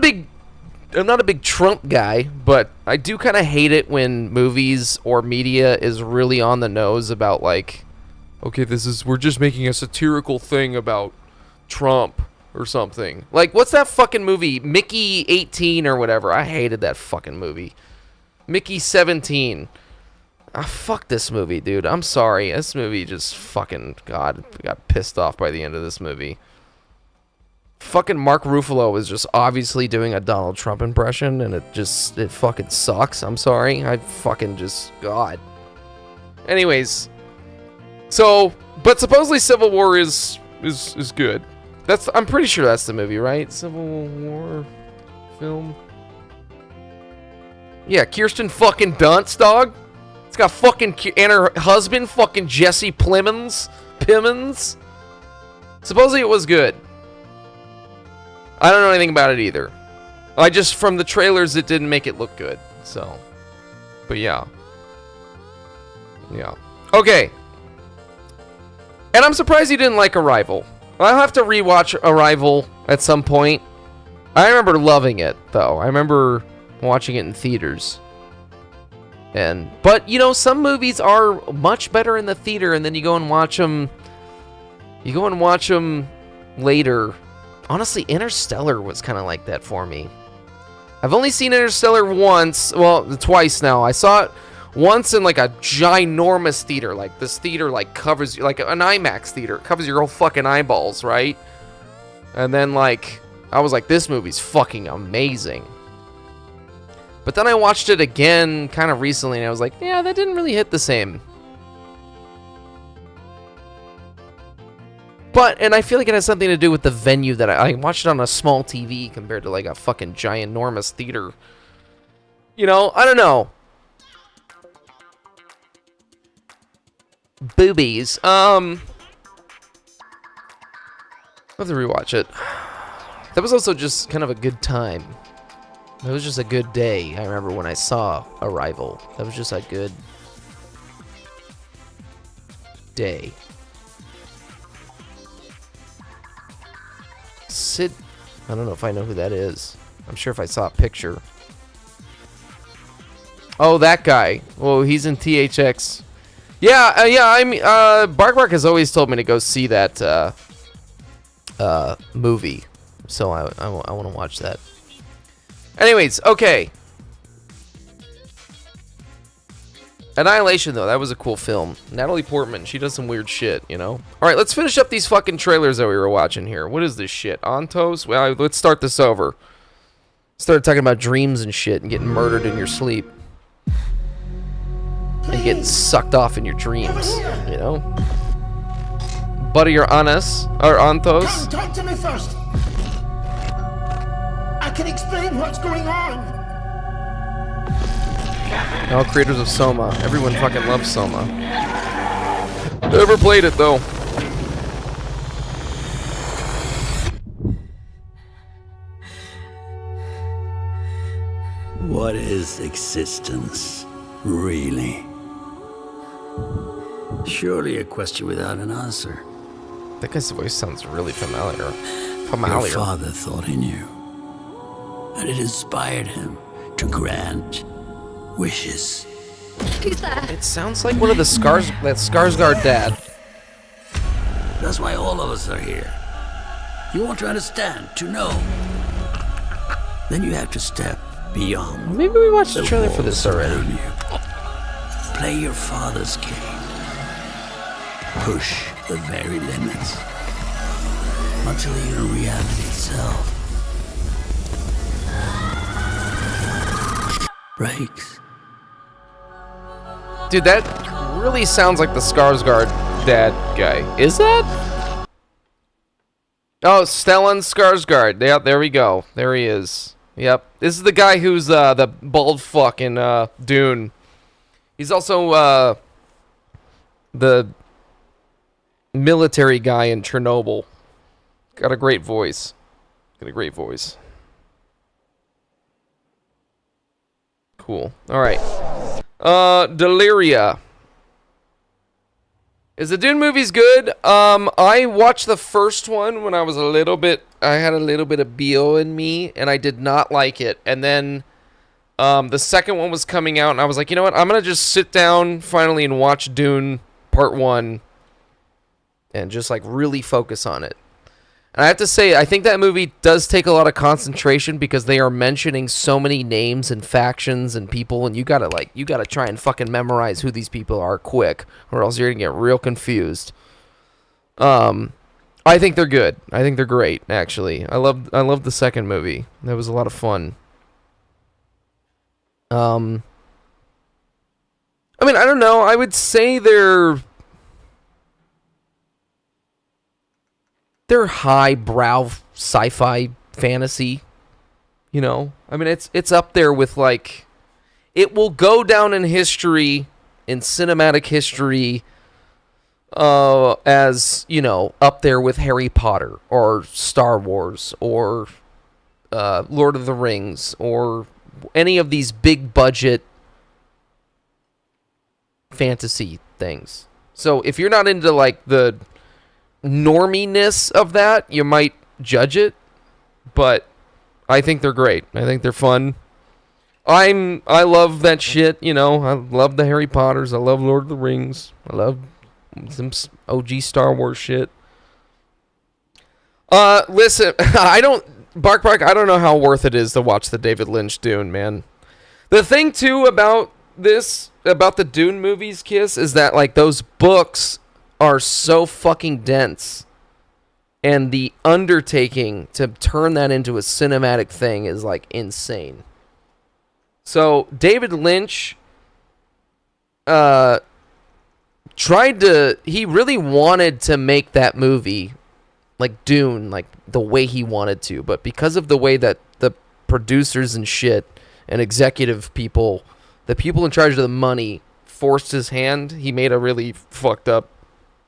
big Trump guy, but I do kind of hate it when movies or media is really on the nose about, like, okay, we're just making a satirical thing about Trump or something. Like, what's that fucking movie? Mickey 18 or whatever. I hated that fucking movie. Mickey 17. Ah, fuck this movie, dude. I'm sorry. This movie just fucking, God, got pissed off by the end of this movie. Fucking Mark Ruffalo is just obviously doing a Donald Trump impression, and it fucking sucks. I'm sorry. I fucking just, God. Anyways, so, but supposedly Civil War is good. I'm pretty sure that's the movie, right? Civil War film. Yeah, Kirsten fucking Dunst, dog. It's got fucking and her husband, fucking Jesse Plemons. Supposedly it was good. I don't know anything about it either. From the trailers, it didn't make it look good. So, but yeah. Yeah. Okay. And I'm surprised you didn't like Arrival. I'll have to rewatch Arrival at some point. I remember loving it, though. I remember watching it in theaters. But, you know, some movies are much better in the theater, and then you go and watch them. You go and watch them later. Honestly, Interstellar was kind of like that for me. I've only seen Interstellar once. Well, twice now. I saw it Once in like a ginormous theater, like this theater like covers like an IMAX theater, it covers your whole fucking eyeballs, right? And then like I was like, this movie's fucking amazing. But then I watched it again kind of recently, and I was like, yeah, that didn't really hit the same. And I feel like it has something to do with the venue that I watched it on a small TV compared to like a fucking ginormous theater. You know, I don't know. Boobies. I'll have to rewatch it. That was also just kind of a good time. It was just a good day. I remember when I saw Arrival. That was just a good day. Sid, I don't know if I know who that is. I'm sure if I saw a picture. Oh, that guy. Well, he's in THX. Yeah, I mean, Bark has always told me to go see that movie. So I want to watch that. Anyways, okay. Annihilation, though, that was a cool film. Natalie Portman, she does some weird shit, you know? Alright, let's finish up these fucking trailers that we were watching here. What is this shit? Ontos? Well, let's start this over. Started talking about dreams and shit and getting murdered in your sleep. And getting sucked off in your dreams, you know? Buddy, you're Anas, or Ontos. Come, talk to me first. I can explain what's going on. All creators of Soma. Everyone fucking loves Soma. Never played it, though. What is existence, really? Surely a question without an answer. That guy's voice sounds really familiar. Your father thought he knew, and it inspired him to grant wishes. Who's that? It sounds like one of the Skarsgård dad. That's why all of us are here. You want to understand, to know. Then you have to step beyond. Maybe we watched the trailer for this already. Play your father's game. Push the very limits. Until even reality itself breaks. Dude, that really sounds like the Skarsgård dad guy. Is that? Oh, Stellan Skarsgård. Yeah, there we go. There he is. Yep. This is the guy who's the bald fuck in Dune. He's also the military guy in Chernobyl. Got a great voice. Cool. Alright. Deliria. Is the Dune movies good? I watched the first one when I was I had a little bit of BO in me, and I did not like it. And then the second one was coming out, and I was like, you know what? I'm going to just sit down finally and watch Dune Part 1 and just like really focus on it. And I have to say, I think that movie does take a lot of concentration because they are mentioning so many names and factions and people, and you gotta try and fucking memorize who these people are quick, or else you're gonna get real confused. I think they're good. I think they're great, actually. I love the second movie. That was a lot of fun. I mean, I don't know. I would say they're highbrow sci-fi fantasy, you know? I mean, it's up there with, like, it will go down in history, in cinematic history, as, you know, up there with Harry Potter, or Star Wars, or Lord of the Rings, or any of these big budget fantasy things. So if you're not into, like, the norminess of that, you might judge it, but I think they're great. I think they're fun. I love that shit, you know. I love the Harry Potters. I love Lord of the Rings. I love some OG Star Wars shit. Listen, I don't know how worth it is to watch the David Lynch Dune, man. The thing too about this about the Dune movies, Kiss, is that like those books are so fucking dense, and the undertaking to turn that into a cinematic thing is like insane. So David Lynch he really wanted to make that movie like Dune, like the way he wanted to, but because of the way that the producers and shit and executive people, the people in charge of the money, forced his hand, he made a really fucked up,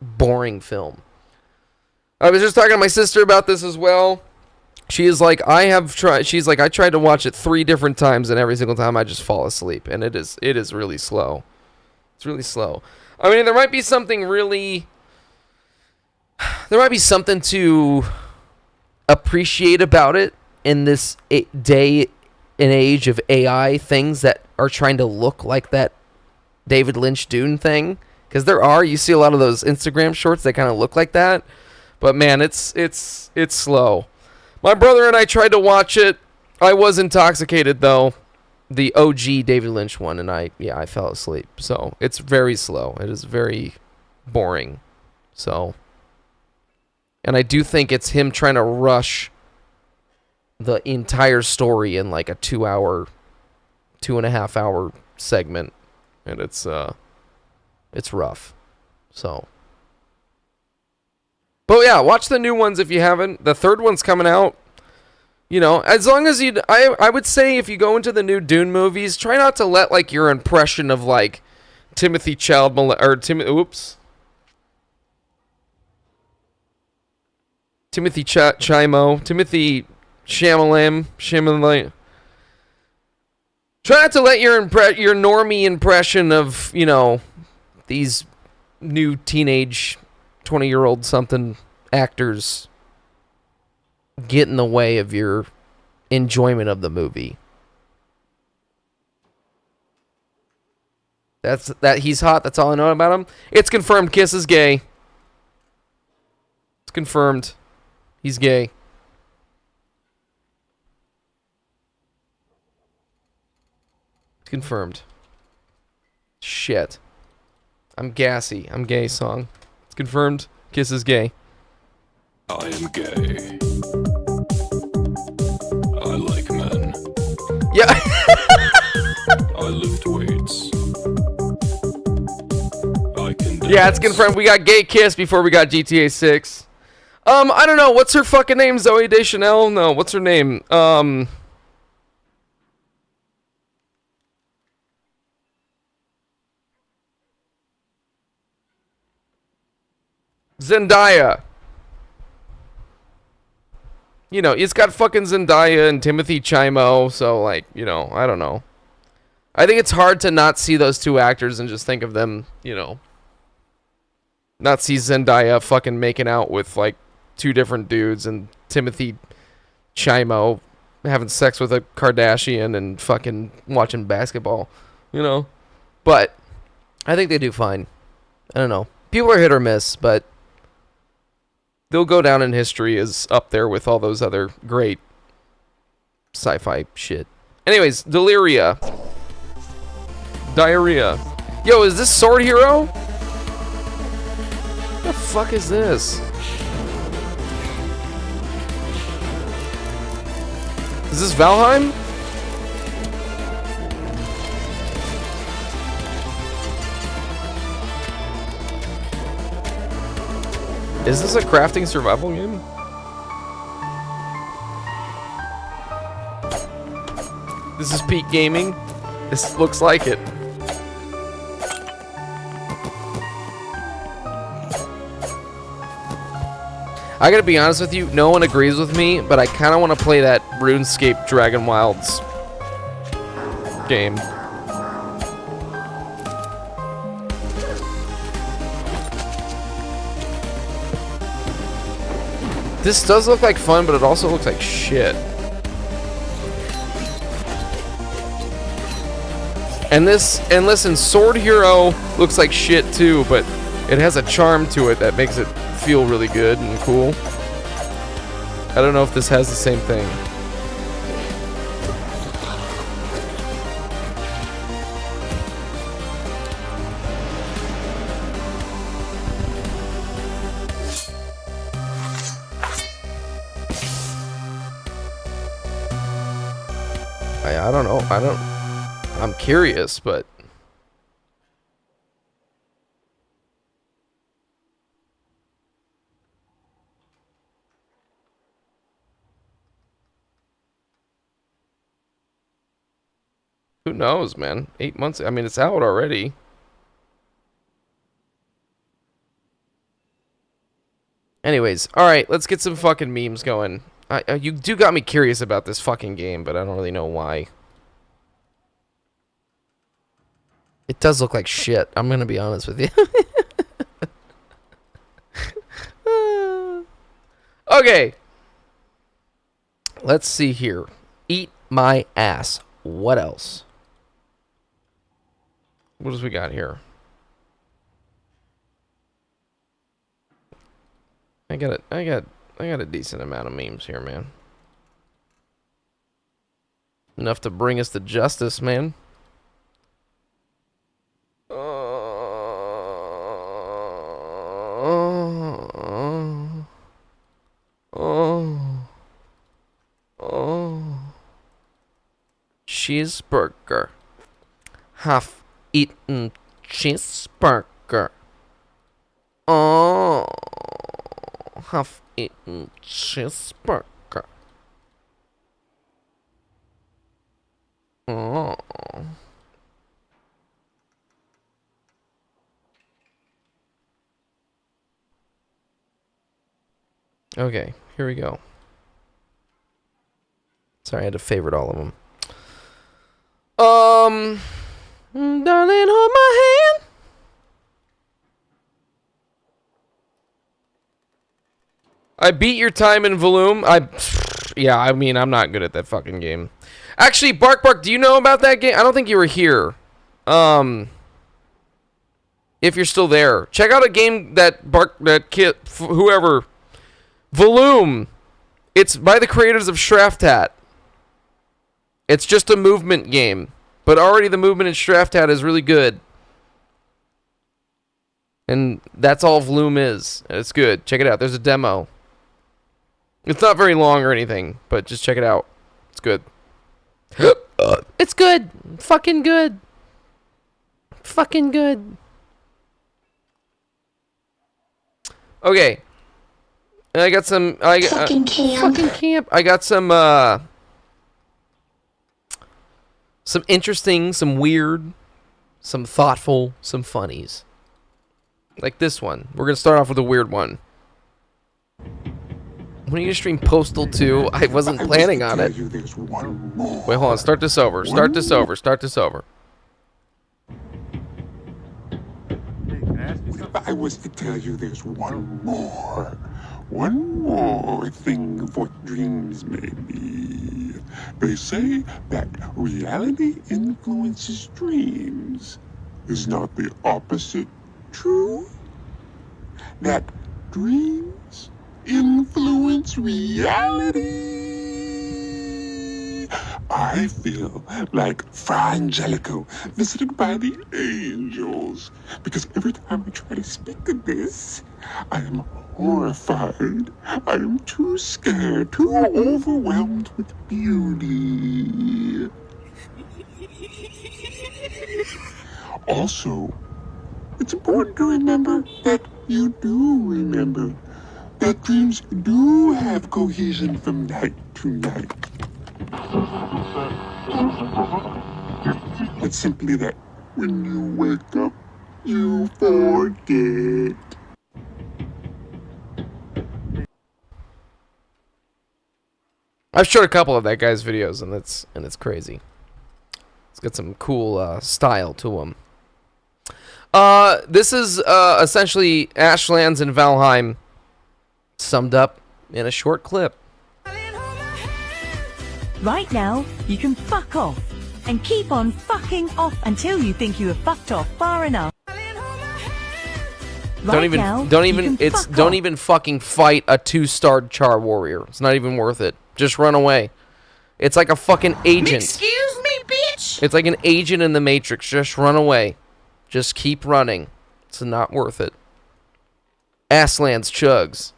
boring film. I was just talking to my sister about this as well. She is like, I tried to watch it 3 different times, and every single time I just fall asleep, and it is really slow. It's really slow. I mean, there might be something to appreciate about it in this day and age of AI things that are trying to look like that David Lynch Dune thing, because you see a lot of those Instagram shorts that kind of look like that, but man, it's slow. My brother and I tried to watch it. I was intoxicated though, the OG David Lynch one, and I fell asleep. So it's very slow. It is very boring. So, and I do think it's him trying to rush the entire story in like a 2.5 hour segment, and it's rough. So, but yeah, watch the new ones if you haven't. The 3rd one's coming out. You know, as long as I would say if you go into the new Dune movies, try not to let like your impression of like Timothy Chalamet Chalamet. Try not to let your normie impression of, you know, these new teenage 20-year-old something actors get in the way of your enjoyment of the movie. He's hot. That's all I know about him. It's confirmed. Kiss is gay. It's confirmed. He's gay. It's confirmed. Shit. I'm gassy. I'm gay song. It's confirmed. Kiss is gay. I am gay. I like men. Yeah. I lift weights. I can dance. Yeah, it's confirmed. We got gay Kiss before we got GTA 6. I don't know. What's her fucking name? Zooey Deschanel? No, what's her name? Zendaya. You know, it's got fucking Zendaya and Timothy Chalamet, so, like, you know, I don't know. I think it's hard to not see those two actors and just think of them, you know, not see Zendaya fucking making out with, like, 2 different dudes and Timothy Chalamet having sex with a Kardashian and fucking watching basketball, you know? But I think they do fine. I don't know. People are hit or miss, but they'll go down in history as up there with all those other great sci-fi shit. Anyways, Diarrhea. Yo, is this Sword Hero? What the fuck is this? Is this Valheim? Is this a crafting survival game? This is peak gaming. This looks like it. I gotta be honest with you, no one agrees with me, but I kinda wanna play that RuneScape Dragon Wilds game. This does look like fun, but it also looks like shit. And listen, Sword Hero looks like shit too, but it has a charm to it that makes it feel really good and cool. I don't know if this has the same thing. I don't know. I'm curious, but who knows, man? 8 months. I mean, it's out already. Anyways, all right, let's get some fucking memes going. You do got me curious about this fucking game, but I don't really know why. It does look like shit. I'm gonna be honest with you. Okay. Let's see here. Eat my ass. What else? What else we got here? I got a decent amount of memes here, man. Enough to bring us to justice, man. Cheeseburger. Half-eaten cheeseburger. Oh, half-eaten cheeseburger. Oh. Okay, here we go. Sorry, I had to favorite all of them. Darling, hold my hand. I beat your time in Volume. Yeah, I mean, I'm not good at that fucking game. Actually, Bark, do you know about that game? I don't think you were here. If you're still there, check out a game that whoever, Volume. It's by the creators of Shraftat. It's just a movement game, but already the movement in Shraftat is really good. And that's all Vloom is. And it's good. Check it out. There's a demo. It's not very long or anything, but just check it out. It's good. It's good. Fucking good. Fucking good. Okay. I got some... fucking camp. Fucking camp. I got some interesting, some weird, some thoughtful, some funnies. Like this one. We're going to start off with a weird one. When are you going to stream Postal 2? I wasn't planning on it. Wait, hold on. Start this over. Start this over. Start this over. If I was to tell you there's one more thing of what dreams may be. They say that reality influences dreams. Is not the opposite true? That dreams influence reality? I feel like Fra Angelico visited by the angels, because every time I try to speak of this, I am horrified. I am too scared, too overwhelmed with beauty. Also, it's important to remember that you do remember that dreams do have cohesion from night to night. It's simply that when you wake up, you forget. I've showed a couple of that guy's videos, and it's crazy. It's got some cool style to him. This is essentially Ashlands and Valheim summed up in a short clip. Right now, you can fuck off and keep on fucking off until you think you have fucked off far enough. Don't even fucking fight a 2-star Char Warrior. It's not even worth it. Just run away. It's like a fucking agent. Excuse me, bitch! It's like an agent in the Matrix. Just run away. Just keep running. It's not worth it. Asslands chugs.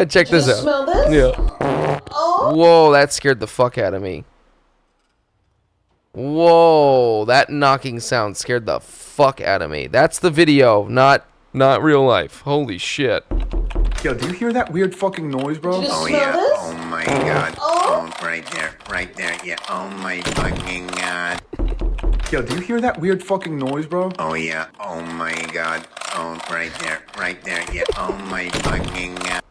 Check this out. Smell this? Yeah. Whoa, that scared the fuck out of me. Whoa, that knocking sound scared the fuck out of me. That's the video, not real life. Holy shit. Yo, do you hear that weird fucking noise, bro? Oh yeah. This? Oh my god. Oh, right there. Yeah. Oh my fucking god. Yo, do you hear that weird fucking noise, bro? Oh yeah. Oh my god. Oh, right there. Yeah. Oh my fucking god.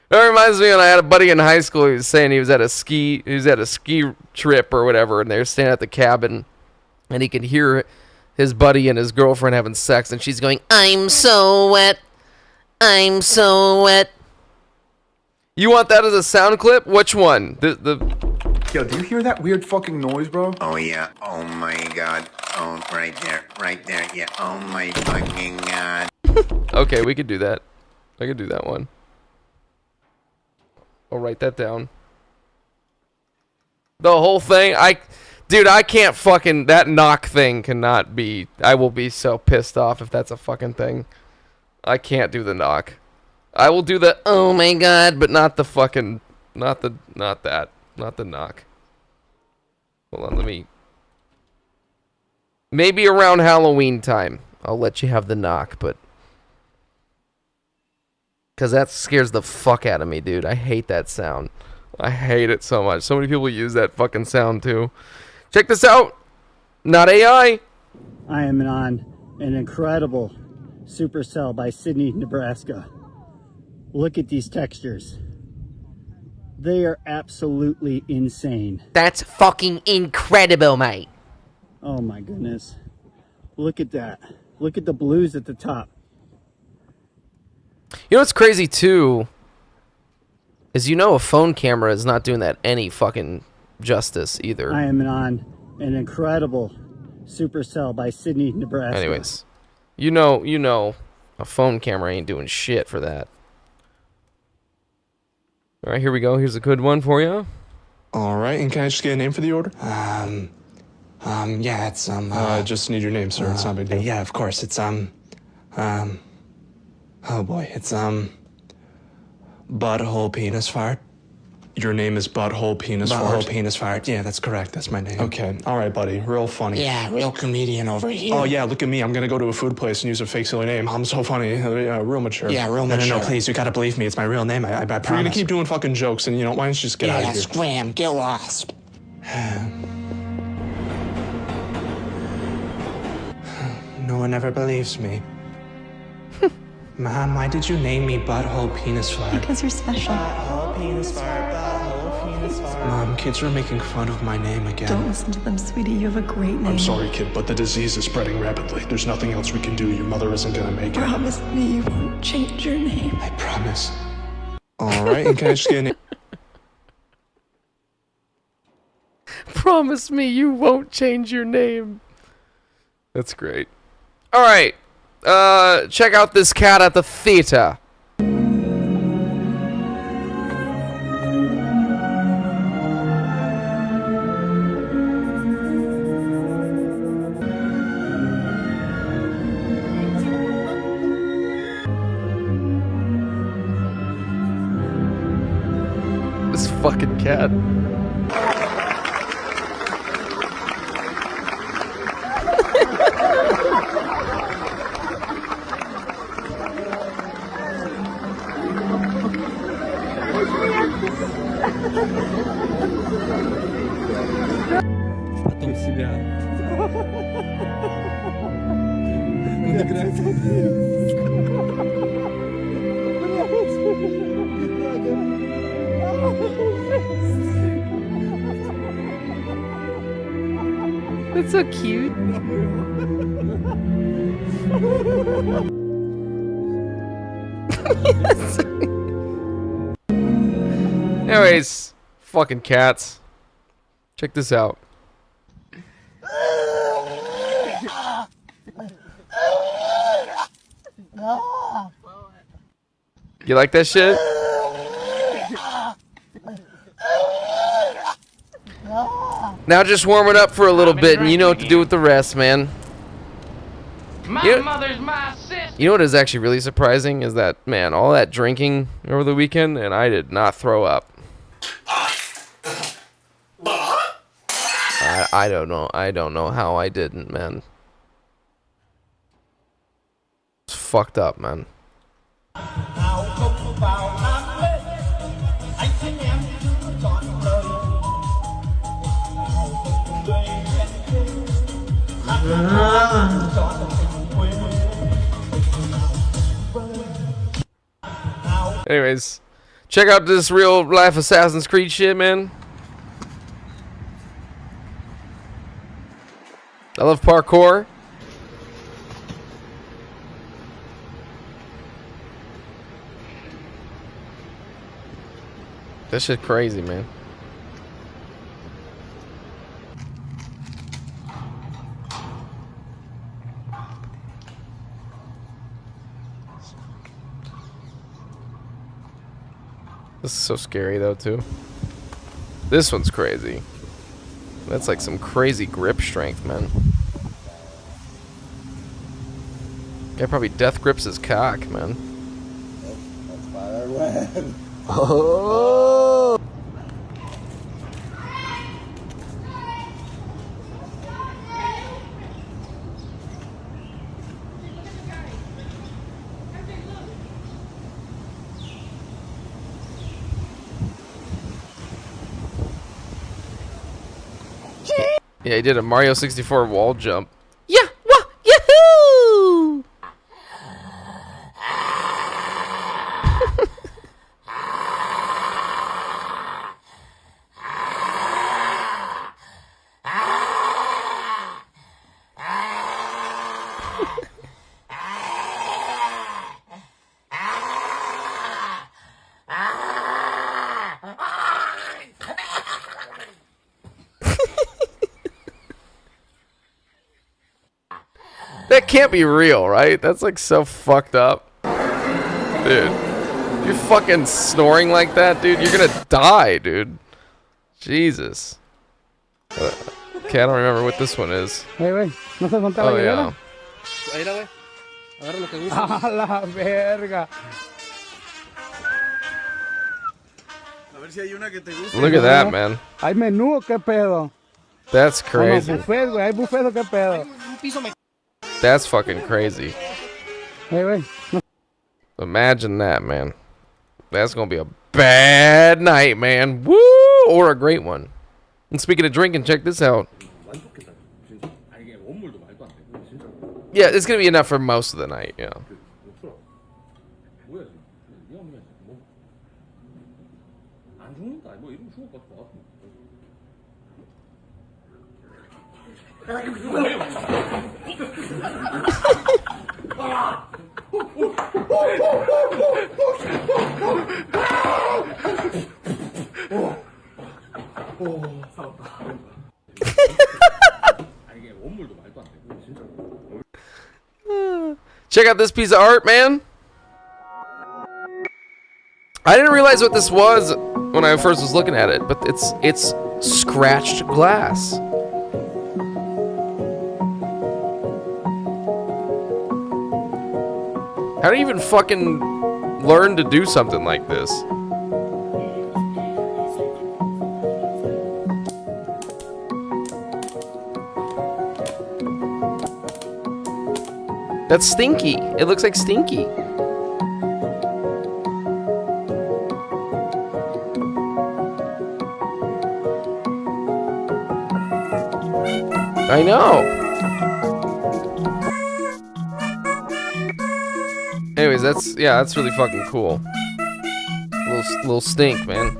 That reminds me when I had a buddy in high school. He was saying he was at a ski trip or whatever, and they were staying at the cabin, and he could hear his buddy and his girlfriend having sex, and she's going, "I'm so wet, I'm so wet." You want that as a sound clip? Which one? Yo, do you hear that weird fucking noise, bro? Oh yeah. Oh my god. Oh, right there. Yeah. Oh my fucking god. Okay, we could do that. I could do that one. I'll write that down. The whole thing, dude, I can't fucking, that knock thing cannot be, I will be so pissed off if that's a fucking thing. I can't do the knock. I will do the, oh my god, but not the fucking, not the knock. Hold on, maybe around Halloween time, I'll let you have the knock, but. Because that scares the fuck out of me, dude. I hate that sound. I hate it so much. So many people use that fucking sound, too. Check this out. Not AI. I am on an incredible supercell by Sydney, Nebraska. Look at these textures. They are absolutely insane. That's fucking incredible, mate. Oh my goodness. Look at that. Look at the blues at the top. You know what's crazy too is a phone camera is not doing that any fucking justice either. I am on an incredible supercell by Sydney, Nebraska. Anyways, you know a phone camera ain't doing shit for that. All right, here we go. Here's a good one for you. All right, and can I just get a name for the order? Yeah, it's I just need your name, sir. It's not a big deal. Yeah, of course. It's oh boy, it's butthole penis fart. Your name is Butthole Penis Fart? Butthole Penis Fart. Yeah, that's correct. That's my name. Okay. All right, buddy. Real funny. Yeah, real comedian over here. Oh, yeah, look at me. I'm going to go to a food place and use a fake silly name. I'm so funny. Real mature. Yeah, real mature. No, please. You got to believe me. It's my real name. I promise. You're going to keep doing fucking jokes and, why don't you just get out of here? Yeah, scram. Get lost. No one ever believes me. Mom, why did you name me Butthole Penis Fart? Because you're special. Butthole Penis Fart, Butthole Penis Fart. Mom, kids are making fun of my name again. Don't listen to them, sweetie. You have a great name. I'm sorry, kid, but the disease is spreading rapidly. There's nothing else we can do. Your mother isn't gonna make it. Promise me you won't change your name. I promise. All right, and can I just get a name? Promise me you won't change your name. That's great. All right. Check out this cat at the theater. This fucking cat. Потом себя. That's so cute. Anyways, fucking cats. Check this out. You like that shit? Now just warm it up for a little bit, and you know what to do with the rest, man. My mother's my sister. You know what is actually really surprising is that, man, all that drinking over the weekend, and I did not throw up. I don't know. I don't know how I didn't, man. It's fucked up, man. Anyways, check out this real life Assassin's Creed shit, man. I love parkour. That shit crazy, man. This is so scary though too. This one's crazy. That's like some crazy grip strength, man. Guy probably death grips his cock, man. That's why I went. Oh! Yeah, he did a Mario 64 wall jump. Yeah, wah, yahoo! That can't be real, right? That's like so fucked up. Dude, if you're fucking snoring like that, dude, you're gonna die, dude. Jesus. Okay, I don't remember what this one is. Güey, ¿no se contaba Oh, la yeah. Ahí la güey. Agarra lo que gusta. A la verga. A ver si hay una que te guste. Look at that, man. ¿Hay menú o qué pedo? That's No, crazy. buffet, güey. ¿Hay buffet o qué pedo? That's fucking crazy. Hey, güey. No. Imagine that, man. That's gonna be a bad night, man. Woo! Or a great one. And speaking of drinking, check this out. Yeah, it's gonna be enough for most of the night, yeah. Check out this piece of art, man. I didn't realize what this was when I first was looking at it, but it's scratched glass. How do you even fucking learn to do something like this? That's Stinky. It looks like Stinky. I know. Anyways, that's really fucking cool. Little stink, man.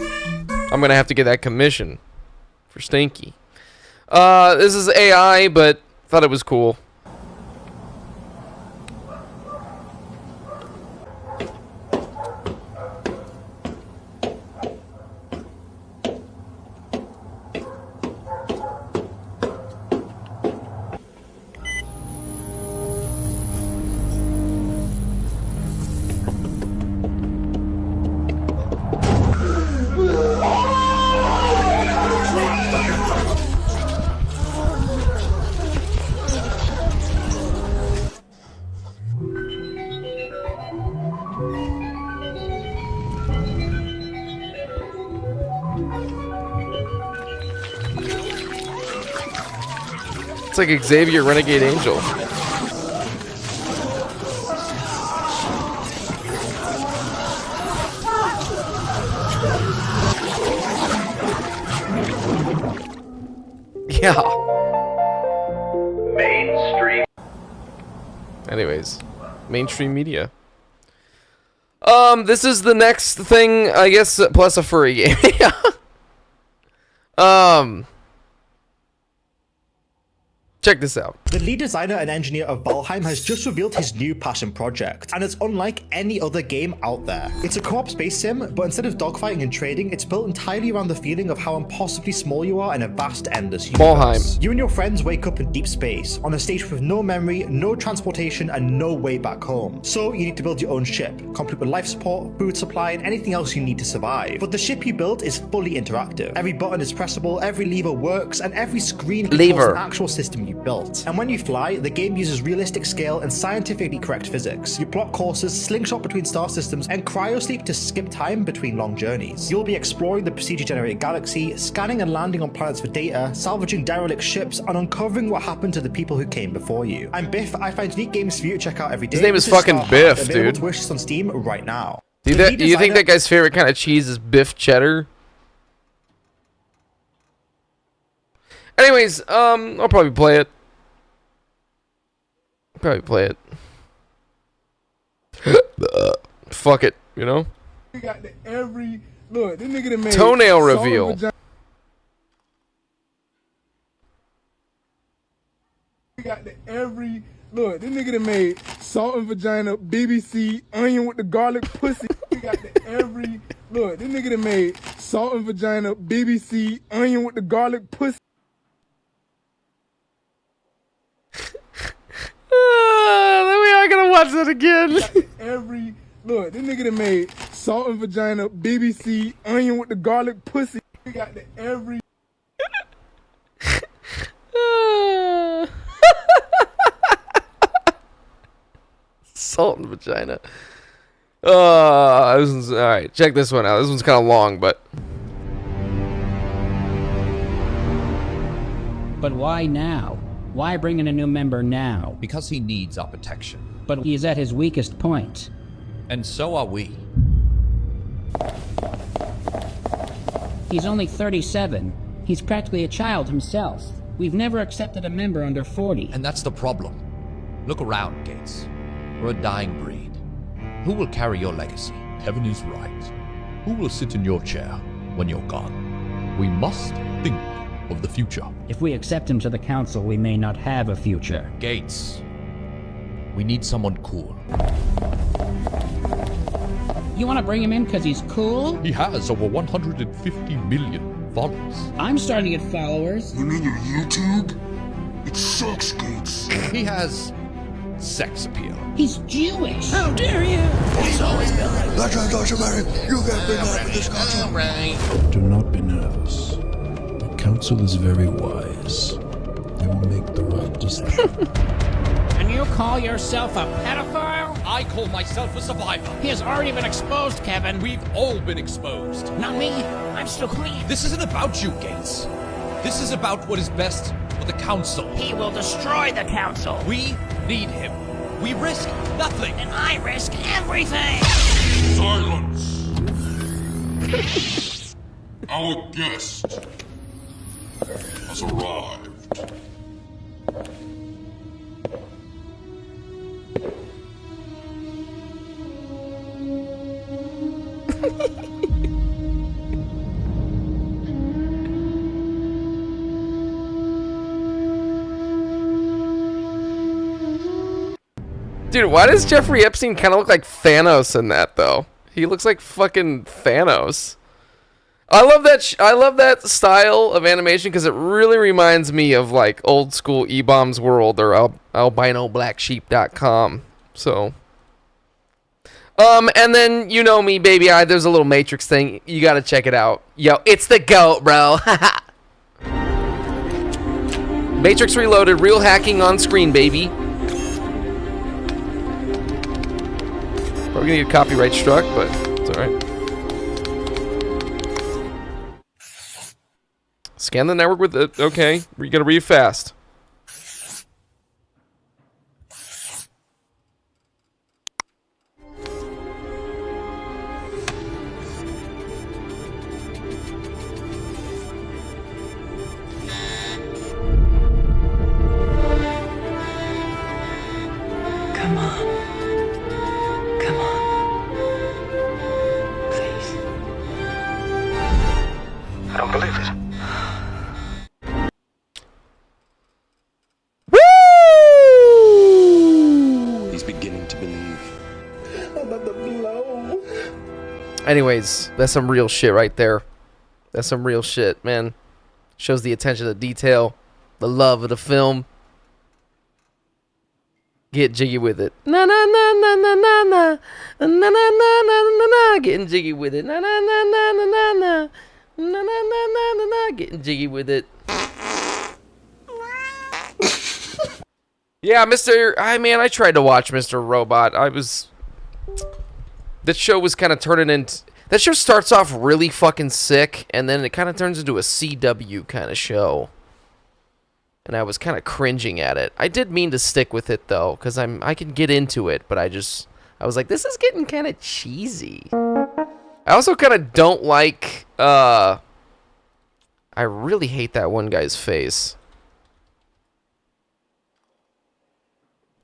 I'm gonna have to get that commission for Stinky. This is AI, but thought it was cool. It's like Xavier Renegade Angel. Yeah. Mainstream. Anyways, mainstream media. This is the next thing, I guess, plus a furry game. Check this out. The lead designer and engineer of Valheim has just revealed his new passion project, and it's unlike any other game out there. It's a co-op space sim, but instead of dogfighting and trading, it's built entirely around the feeling of how impossibly small you are in a vast endless universe. Valheim. You and your friends wake up in deep space, on a stage with no memory, no transportation, and no way back home. So you need to build your own ship, complete with life support, food supply, and anything else you need to survive. But the ship you build is fully interactive. Every button is pressable, every lever works, and every screen controls an actual system you built. And when you fly, the game uses realistic scale and scientifically correct physics. You plot courses, slingshot between star systems, and cryosleep to skip time between long journeys. You'll be exploring the procedure-generated galaxy, scanning and landing on planets for data, salvaging derelict ships, and uncovering what happened to the people who came before you. I'm Biff. I find unique games for you to check out every day. His name is fucking Biff, available dude. to wishes on Steam right now. Do you think that guy's favorite kind of cheese is Biff cheddar? Anyways, I'll probably play it. Fuck it, you know? We got the every look, this nigga that made Toenail salt and reveal. vagina. We got the every look, this nigga that made salt and vagina, BBC, onion with the garlic pussy. We got the every look, this nigga that made salt and vagina, BBC, onion with the garlic pussy. Then we are gonna watch that again. Every look, this nigga that made salt and vagina, BBC, onion with the garlic pussy. We got the every. Salt and vagina. All right. Check this one out. This one's kind of long, but. But why now? Why bring in a new member now? Because he needs our protection. But he is at his weakest point. And so are we. He's only 37. He's practically a child himself. We've never accepted a member under 40. And that's the problem. Look around, Gates. We're a dying breed. Who will carry your legacy? Heaven is right. Who will sit in your chair when you're gone? We must think of the future. If we accept him to the council, we may not have a future. Gates, we need someone cool. You want to bring him in because he's cool? He has over 150 million followers. I'm starting to get followers. You mean your YouTube? It sucks, Gates. He has sex appeal. He's Jewish. How dare you? He's always been like that. That's right. You can't bring up this concept. Do not be nervous. The council is very wise. They will make the right decision. And you call yourself a pedophile? I call myself a survivor. He has already been exposed, Kevin. We've all been exposed. Not me. I'm still clean. This isn't about you, Gates. This is about what is best for the council. He will destroy the council. We need him. We risk nothing. And I risk everything. Silence. Our guest has arrived. Dude, why does Jeffrey Epstein kind of look like Thanos in that, though? He looks like fucking Thanos. I love that. I love that style of animation because it really reminds me of like old school E-Bombs World or albinoblacksheep.com. So, and then you know me, baby. There's a little Matrix thing. You gotta check it out. Yo, it's the GOAT, bro. Matrix Reloaded, real hacking on screen, baby. Probably gonna get copyright struck, but it's alright. Scan the network with it. Okay, you gotta read fast. Come on. Come on. Please. I don't believe it. He's beginning to believe. I'm about to blow. Anyways, that's some real shit right there. That's some real shit, man. Shows the attention to detail, the love of the film. Get jiggy with it. Na na na na na na na na na na na na na. Getting jiggy with it. Na na na na na na na na na na na na na. Getting jiggy with it. Yeah, I tried to watch Mr. Robot. That show was kind of turning into... That show starts off really fucking sick, and then it kind of turns into a CW kind of show. And I was kind of cringing at it. I did mean to stick with it, though, because I can get into it, but I was like, this is getting kind of cheesy. I also kind of don't like... I really hate that one guy's face.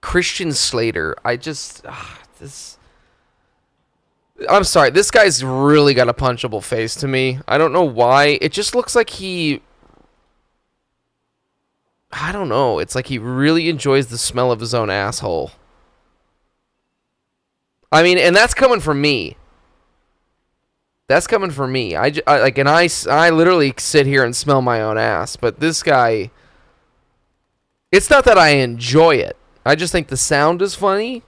Christian Slater. I'm sorry, this guy's really got a punchable face to me. I don't know why. It just looks like I don't know. It's like he really enjoys the smell of his own asshole. I mean, and that's coming from me. That's coming from me. I literally sit here and smell my own ass. But this guy... It's not that I enjoy it. I just think the sound is funny.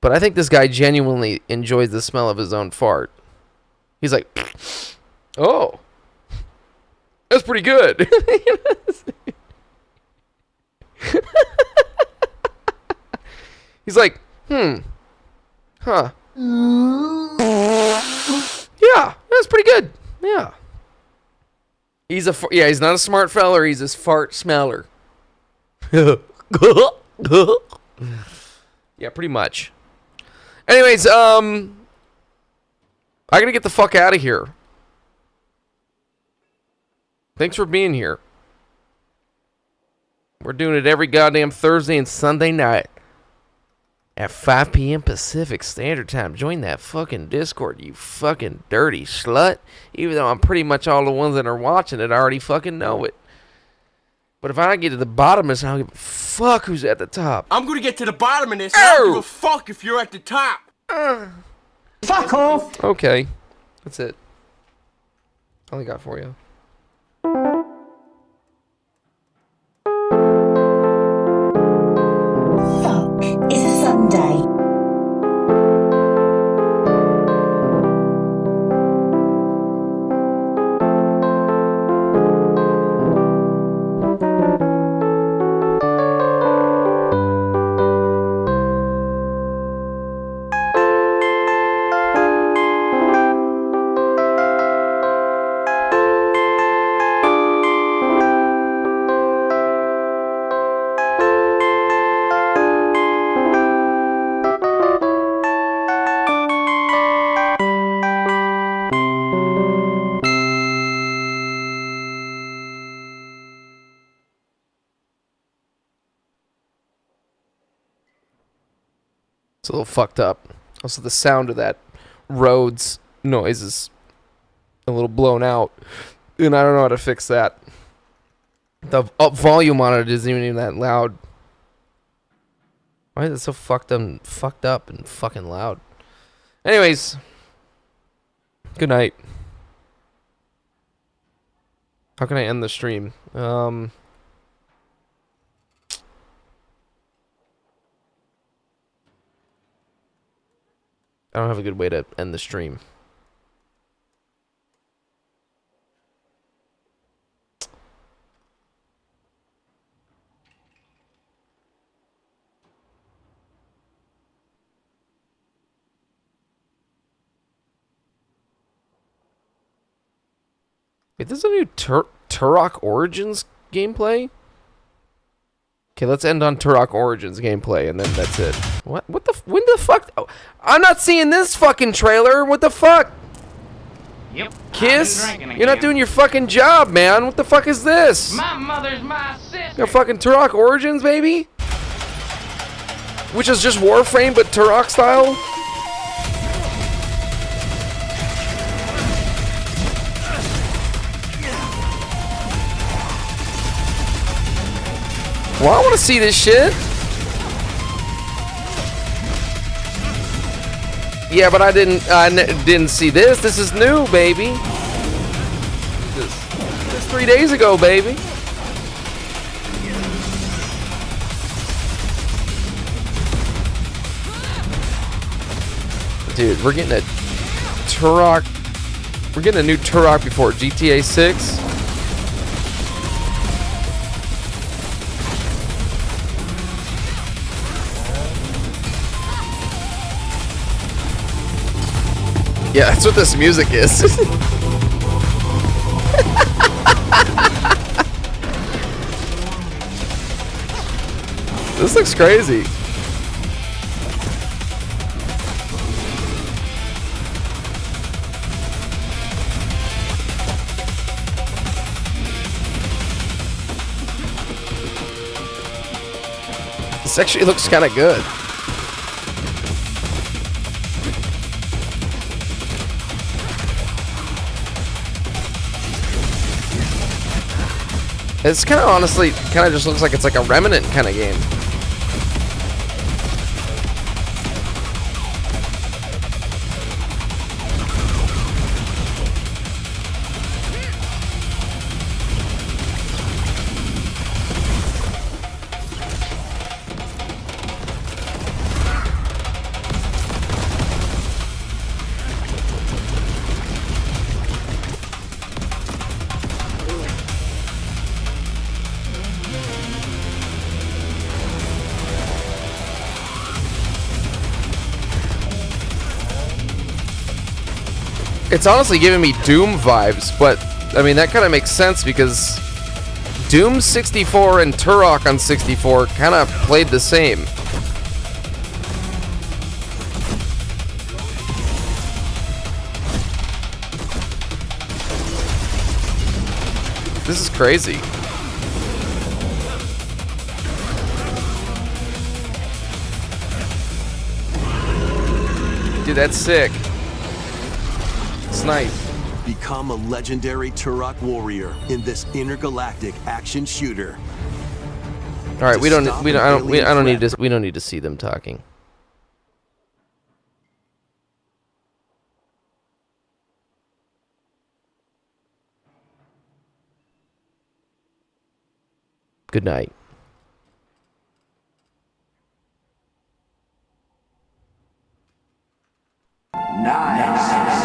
But I think this guy genuinely enjoys the smell of his own fart. He's like, oh, that's pretty good. He's like, huh. Yeah, that's pretty good. Yeah. He's not a smart feller. He's a fart smeller. Yeah, pretty much. Anyways, I gotta get the fuck out of here. Thanks for being here. We're doing it every goddamn Thursday and Sunday night at 5 p.m. Pacific Standard Time. Join that fucking Discord, you fucking dirty slut. Even though I'm pretty much all the ones that are watching it already fucking know it. But if I get to the bottom of this, I don't give a fuck who's at the top. I'm gonna get to the bottom of this. I don't give a fuck if you're at the top. Fuck off. Okay, that's it. All I got for you. It's a Sunday. It's a little fucked up. Also, the sound of that Rhodes noise is a little blown out, and I don't know how to fix that. The volume on it isn't even that loud. Why is it so fucked up and fucking loud? Anyways, good night. How can I end the stream? I don't have a good way to end the stream. Wait, there's a new Turok Origins gameplay? Okay, let's end on Turok Origins gameplay, and then that's it. What the? When the fuck? Oh, I'm not seeing this fucking trailer. What the fuck? Yep. Kiss? You're not doing your fucking job, man. What the fuck is this? My mother's my sister. Got fucking Turok Origins, baby? Which is just Warframe, but Turok style? Well, I want to see this shit. Yeah, but I didn't see this. This is new, baby. This 3 days ago, baby. Dude, we're getting a Turok. We're getting a new Turok before GTA 6. Yeah, that's what this music is. This looks crazy. This actually looks kind of good. It's kind of honestly, kind of just looks like it's like a Remnant kind of game. It's honestly giving me Doom vibes, but I mean that kind of makes sense because Doom 64 and Turok on 64 kind of played the same. This is crazy. Dude, that's sick. It's nice. Become a legendary Turok warrior in this intergalactic action shooter. All right, we don't need to see them talking. Good night. Nice.